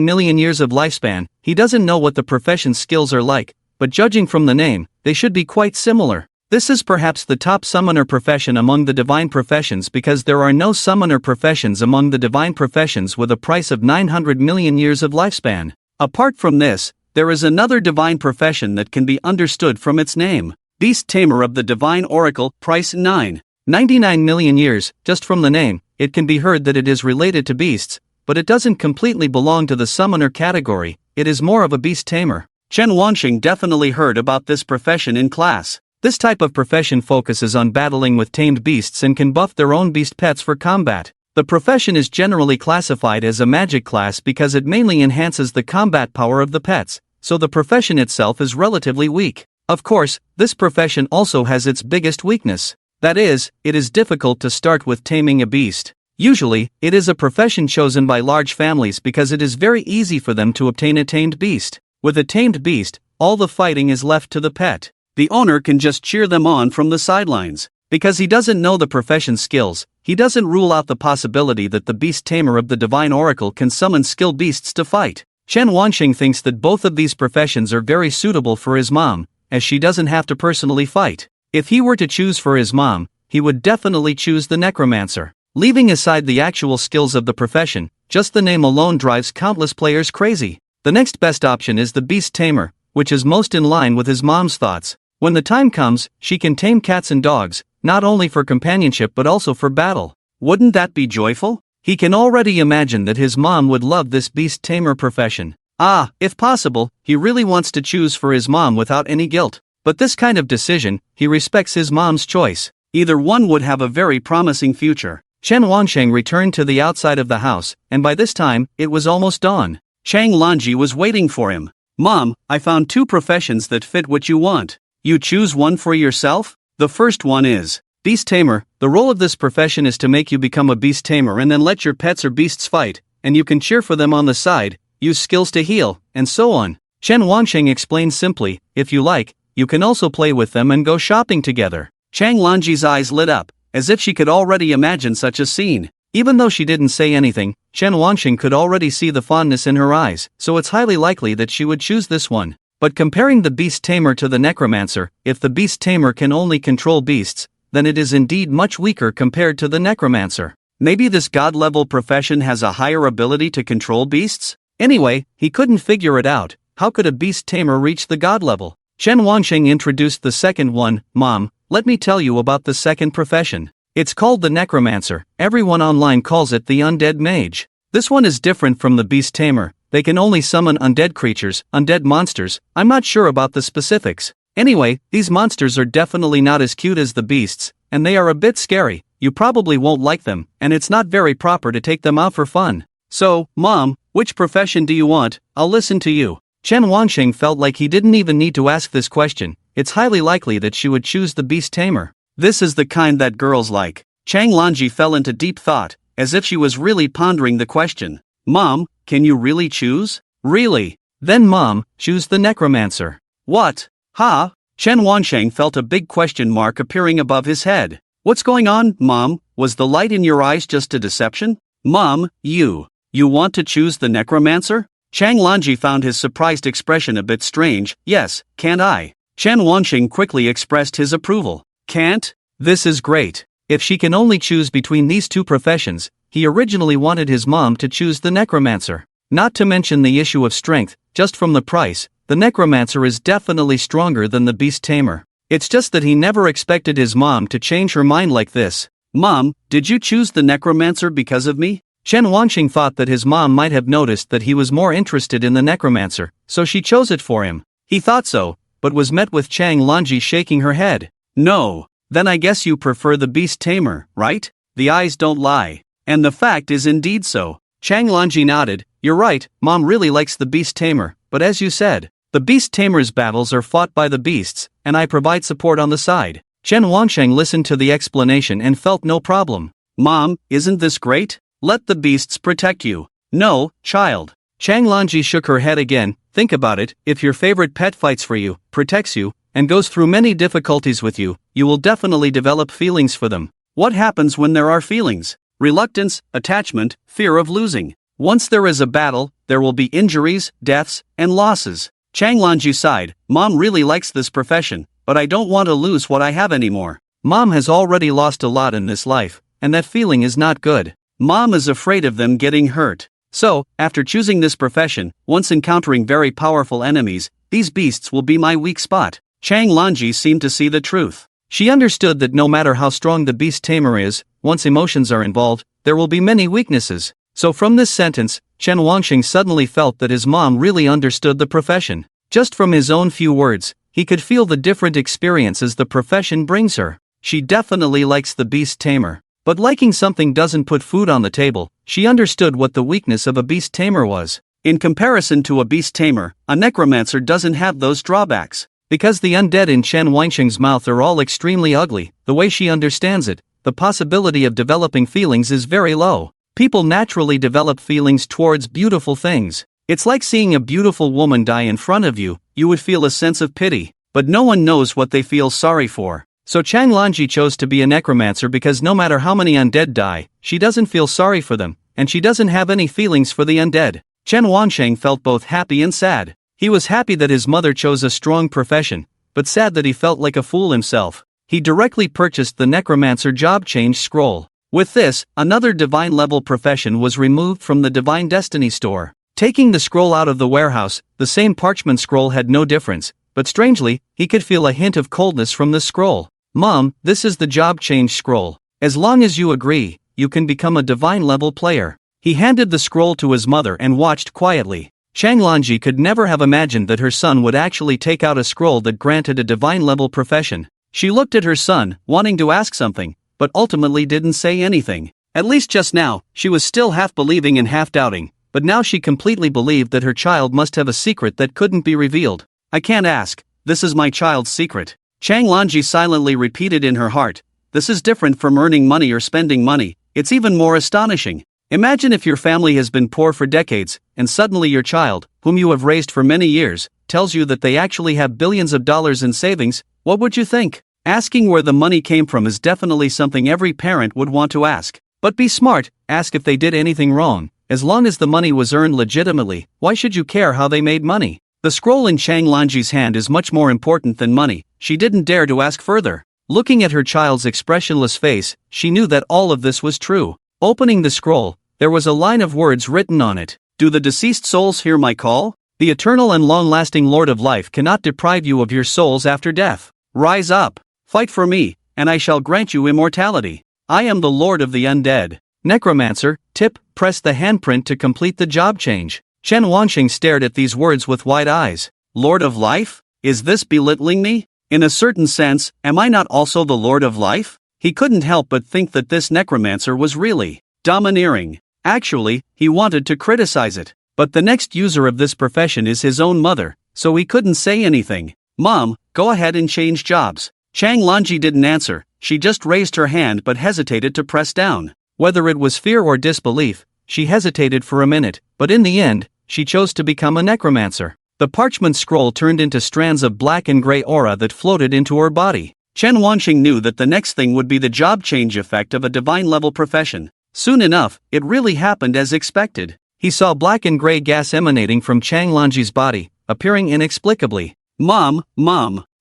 million years of lifespan. He doesn't know what the profession's skills are like, but judging from the name, they should be quite similar. This is perhaps the top summoner profession among the divine professions because there are no summoner professions among the divine professions with a price of 900 million years of lifespan. Apart from this, there is another divine profession that can be understood from its name. Beast Tamer of the Divine Oracle, price 99 million years. Just from the name, it can be heard that it is related to beasts, but it doesn't completely belong to the summoner category. It is more of a beast tamer. Chen Wanxing definitely heard about this profession in class. This type of profession focuses on battling with tamed beasts and can buff their own beast pets for combat. The profession is generally classified as a magic class because it mainly enhances the combat power of the pets, so the profession itself is relatively weak. Of course, this profession also has its biggest weakness. That is, it is difficult to start with taming a beast. Usually, it is a profession chosen by large families because it is very easy for them to obtain a tamed beast. With a tamed beast, all the fighting is left to the pet. The owner can just cheer them on from the sidelines. Because he doesn't know the profession's skills, he doesn't rule out the possibility that the beast tamer of the Divine Oracle can summon skilled beasts to fight. Chen Wanxing thinks that both of these professions are very suitable for his mom, as she doesn't have to personally fight. If he were to choose for his mom, he would definitely choose the necromancer. Leaving aside the actual skills of the profession, just the name alone drives countless players crazy. The next best option is the beast tamer, which is most in line with his mom's thoughts. When the time comes, she can tame cats and dogs, not only for companionship but also for battle. Wouldn't that be joyful? He can already imagine that his mom would love this beast tamer profession. If possible, he really wants to choose for his mom without any guilt. But this kind of decision, he respects his mom's choice. Either one would have a very promising future. Chen Wanxing returned to the outside of the house, and by this time, it was almost dawn. Chang Lanji was waiting for him. Mom, I found two professions that fit what you want. You choose one for yourself? The first one is beast tamer. The role of this profession is to make you become a beast tamer and then let your pets or beasts fight, and you can cheer for them on the side, use skills to heal, and so on. Chen Wanxing explained simply, if you like, you can also play with them and go shopping together. Chang Lanji's eyes lit up, as if she could already imagine such a scene. Even though she didn't say anything, Chen Wanxing could already see the fondness in her eyes, so it's highly likely that she would choose this one. But comparing the beast tamer to the necromancer, if the beast tamer can only control beasts, then it is indeed much weaker compared to the necromancer. Maybe this god-level profession has a higher ability to control beasts? Anyway, he couldn't figure it out. How could a beast tamer reach the god level? Chen Wanxing introduced the second one. Mom, let me tell you about the second profession. It's called the necromancer. Everyone online calls it the undead mage. This one is different from the beast tamer. They can only summon undead creatures, undead monsters. I'm not sure about the specifics. Anyway, these monsters are definitely not as cute as the beasts, and they are a bit scary. You probably won't like them, and it's not very proper to take them out for fun. So, Mom, which profession do you want? I'll listen to you. Chen Wanxing felt like he didn't even need to ask this question. It's highly likely that she would choose the beast tamer. This is the kind that girls like. Chang Lanji fell into deep thought, as if she was really pondering the question. Mom, can you really choose? Really? Then Mom, choose the necromancer. What? Huh? Chen Wanxing felt a big question mark appearing above his head. What's going on, Mom? Was the light in your eyes just a deception? Mom, you want to choose the necromancer? Chang Lanji found his surprised expression a bit strange. Yes, can't I? Chen Wanxing quickly expressed his approval. Can't? This is great. If she can only choose between these two professions, he originally wanted his mom to choose the necromancer. Not to mention the issue of strength, just from the price, the necromancer is definitely stronger than the beast tamer. It's just that he never expected his mom to change her mind like this. Mom, did you choose the necromancer because of me? Chen Wanxing thought that his mom might have noticed that he was more interested in the necromancer, so she chose it for him. He thought so, but was met with Chang Lanji shaking her head. No. Then I guess you prefer the beast tamer, right? The eyes don't lie. And the fact is indeed so. Chang Lanji nodded. You're right, Mom really likes the beast tamer, but as you said, the beast tamer's battles are fought by the beasts, and I provide support on the side. Chen Wanxing listened to the explanation and felt no problem. Mom, isn't this great? Let the beasts protect you. No, child. Chang Lanji shook her head again. Think about it, if your favorite pet fights for you, protects you, and goes through many difficulties with you, you will definitely develop feelings for them. What happens when there are feelings? Reluctance, attachment, fear of losing. Once there is a battle, there will be injuries, deaths, and losses. Chang Lanji sighed. Mom really likes this profession, but I don't want to lose what I have anymore. Mom has already lost a lot in this life, and that feeling is not good. Mom is afraid of them getting hurt. So, after choosing this profession, once encountering very powerful enemies, these beasts will be my weak spot. Chang Lanji seemed to see the truth. She understood that no matter how strong the beast tamer is, once emotions are involved, there will be many weaknesses. So from this sentence, Chen Wanxing suddenly felt that his mom really understood the profession. Just from his own few words, he could feel the different experiences the profession brings her. She definitely likes the beast tamer. But liking something doesn't put food on the table. She understood what the weakness of a beast tamer was. In comparison to a beast tamer, a necromancer doesn't have those drawbacks. Because the undead in Chen Wanxing's mouth are all extremely ugly, the way she understands it, the possibility of developing feelings is very low. People naturally develop feelings towards beautiful things. It's like seeing a beautiful woman die in front of you, you would feel a sense of pity, but no one knows what they feel sorry for. So Chang Lanji chose to be a necromancer because no matter how many undead die, she doesn't feel sorry for them, and she doesn't have any feelings for the undead. Chen Wanxing felt both happy and sad. He was happy that his mother chose a strong profession, but sad that he felt like a fool himself. He directly purchased the necromancer job change scroll. With this, another divine level profession was removed from the Divine Destiny store. Taking the scroll out of the warehouse, the same parchment scroll had no difference, but strangely, he could feel a hint of coldness from the scroll. Mom, this is the job change scroll. As long as you agree, you can become a divine level player. He handed the scroll to his mother and watched quietly. Chang Lanji could never have imagined that her son would actually take out a scroll that granted a divine level profession. She looked at her son, wanting to ask something, but ultimately didn't say anything. At least just now, she was still half believing and half doubting, but now she completely believed that her child must have a secret that couldn't be revealed. I can't ask, this is my child's secret. Chang Lanji silently repeated in her heart, this is different from earning money or spending money, it's even more astonishing. Imagine if your family has been poor for decades, and suddenly your child, whom you have raised for many years, tells you that they actually have billions of dollars in savings. What would you think? Asking where the money came from is definitely something every parent would want to ask. But be smart, ask if they did anything wrong. As long as the money was earned legitimately, why should you care how they made money? The scroll in Chang Lanji's hand is much more important than money. She didn't dare to ask further. Looking at her child's expressionless face, she knew that all of this was true. Opening the scroll, there was a line of words written on it. Do the deceased souls hear my call? The eternal and long-lasting Lord of Life cannot deprive you of your souls after death. Rise up, fight for me, and I shall grant you immortality. I am the Lord of the Undead. Necromancer, tip, press the handprint to complete the job change. Chen Wanxing stared at these words with wide eyes. Lord of Life? Is this belittling me? In a certain sense, am I not also the Lord of Life? He couldn't help but think that this necromancer was really domineering. Actually, he wanted to criticize it. But the next user of this profession is his own mother, so he couldn't say anything. Mom, go ahead and change jobs. Chang Lanji didn't answer, she just raised her hand but hesitated to press down. Whether it was fear or disbelief, she hesitated for a minute, but in the end, she chose to become a necromancer. The parchment scroll turned into strands of black and gray aura that floated into her body. Chen Wanxing knew that the next thing would be the job change effect of a divine-level profession. Soon enough, it really happened as expected. He saw black and gray gas emanating from Chang Lanji's body, appearing inexplicably. Mom,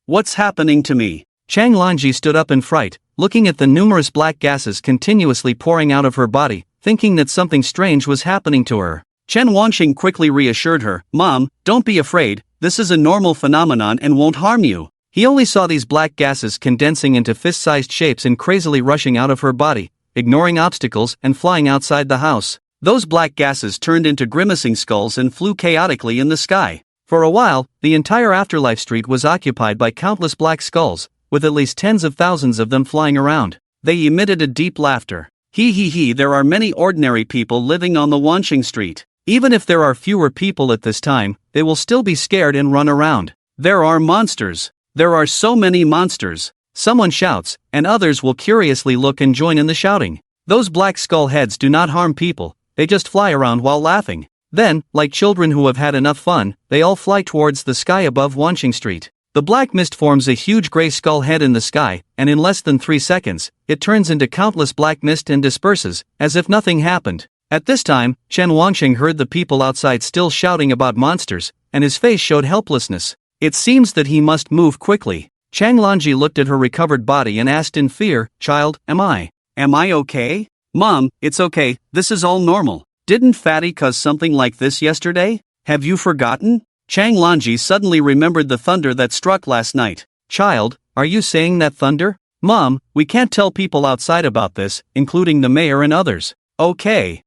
what's happening to me? Chang Lanji stood up in fright, looking at the numerous black gases continuously pouring out of her body, thinking that something strange was happening to her. Chen Wanxing quickly reassured her, Mom, don't be afraid, this is a normal phenomenon and won't harm you. He only saw these black gases condensing into fist-sized shapes and crazily rushing out of her body, ignoring obstacles and flying outside the house. Those black gases turned into grimacing skulls and flew chaotically in the sky. For a while, the entire afterlife street was occupied by countless black skulls, with at least tens of thousands of them flying around. They emitted a deep laughter. He, there are many ordinary people living on the Wanxing Street. Even if there are fewer people at this time, they will still be scared and run around. There are monsters. There are so many monsters. Someone shouts, and others will curiously look and join in the shouting. Those black skull heads do not harm people, they just fly around while laughing. Then, like children who have had enough fun, they all fly towards the sky above Wanxing Street. The black mist forms a huge gray skull head in the sky, and in less than 3 seconds, it turns into countless black mist and disperses, as if nothing happened. At this time, Chen Wanxing heard the people outside still shouting about monsters, and his face showed helplessness. It seems that he must move quickly. Chang Lanji looked at her recovered body and asked in fear, Child, am I okay? Mom, it's okay, this is all normal. Didn't Fatty cause something like this yesterday? Have you forgotten? Chang Lanji suddenly remembered the thunder that struck last night. Child, are you saying that thunder? Mom, we can't tell people outside about this, including the mayor and others. Okay,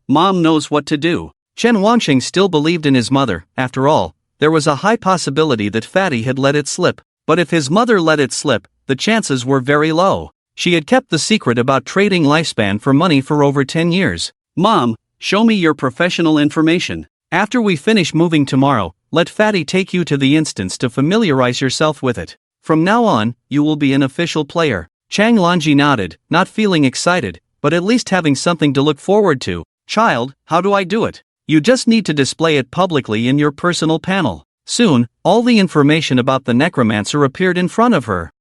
Mom knows what to do. Chen Wanxing still believed in his mother. After all, there was a high possibility that Fatty had let it slip. But if his mother let it slip, the chances were very low. She had kept the secret about trading lifespan for money for over 10 years. Mom, show me your professional information. After we finish moving tomorrow, let Fatty take you to the instance to familiarize yourself with it. From now on, you will be an official player. Chang Lanji nodded, not feeling excited, but at least having something to look forward to. Child, how do I do it? You just need to display it publicly in your personal panel. Soon, all the information about the necromancer appeared in front of her.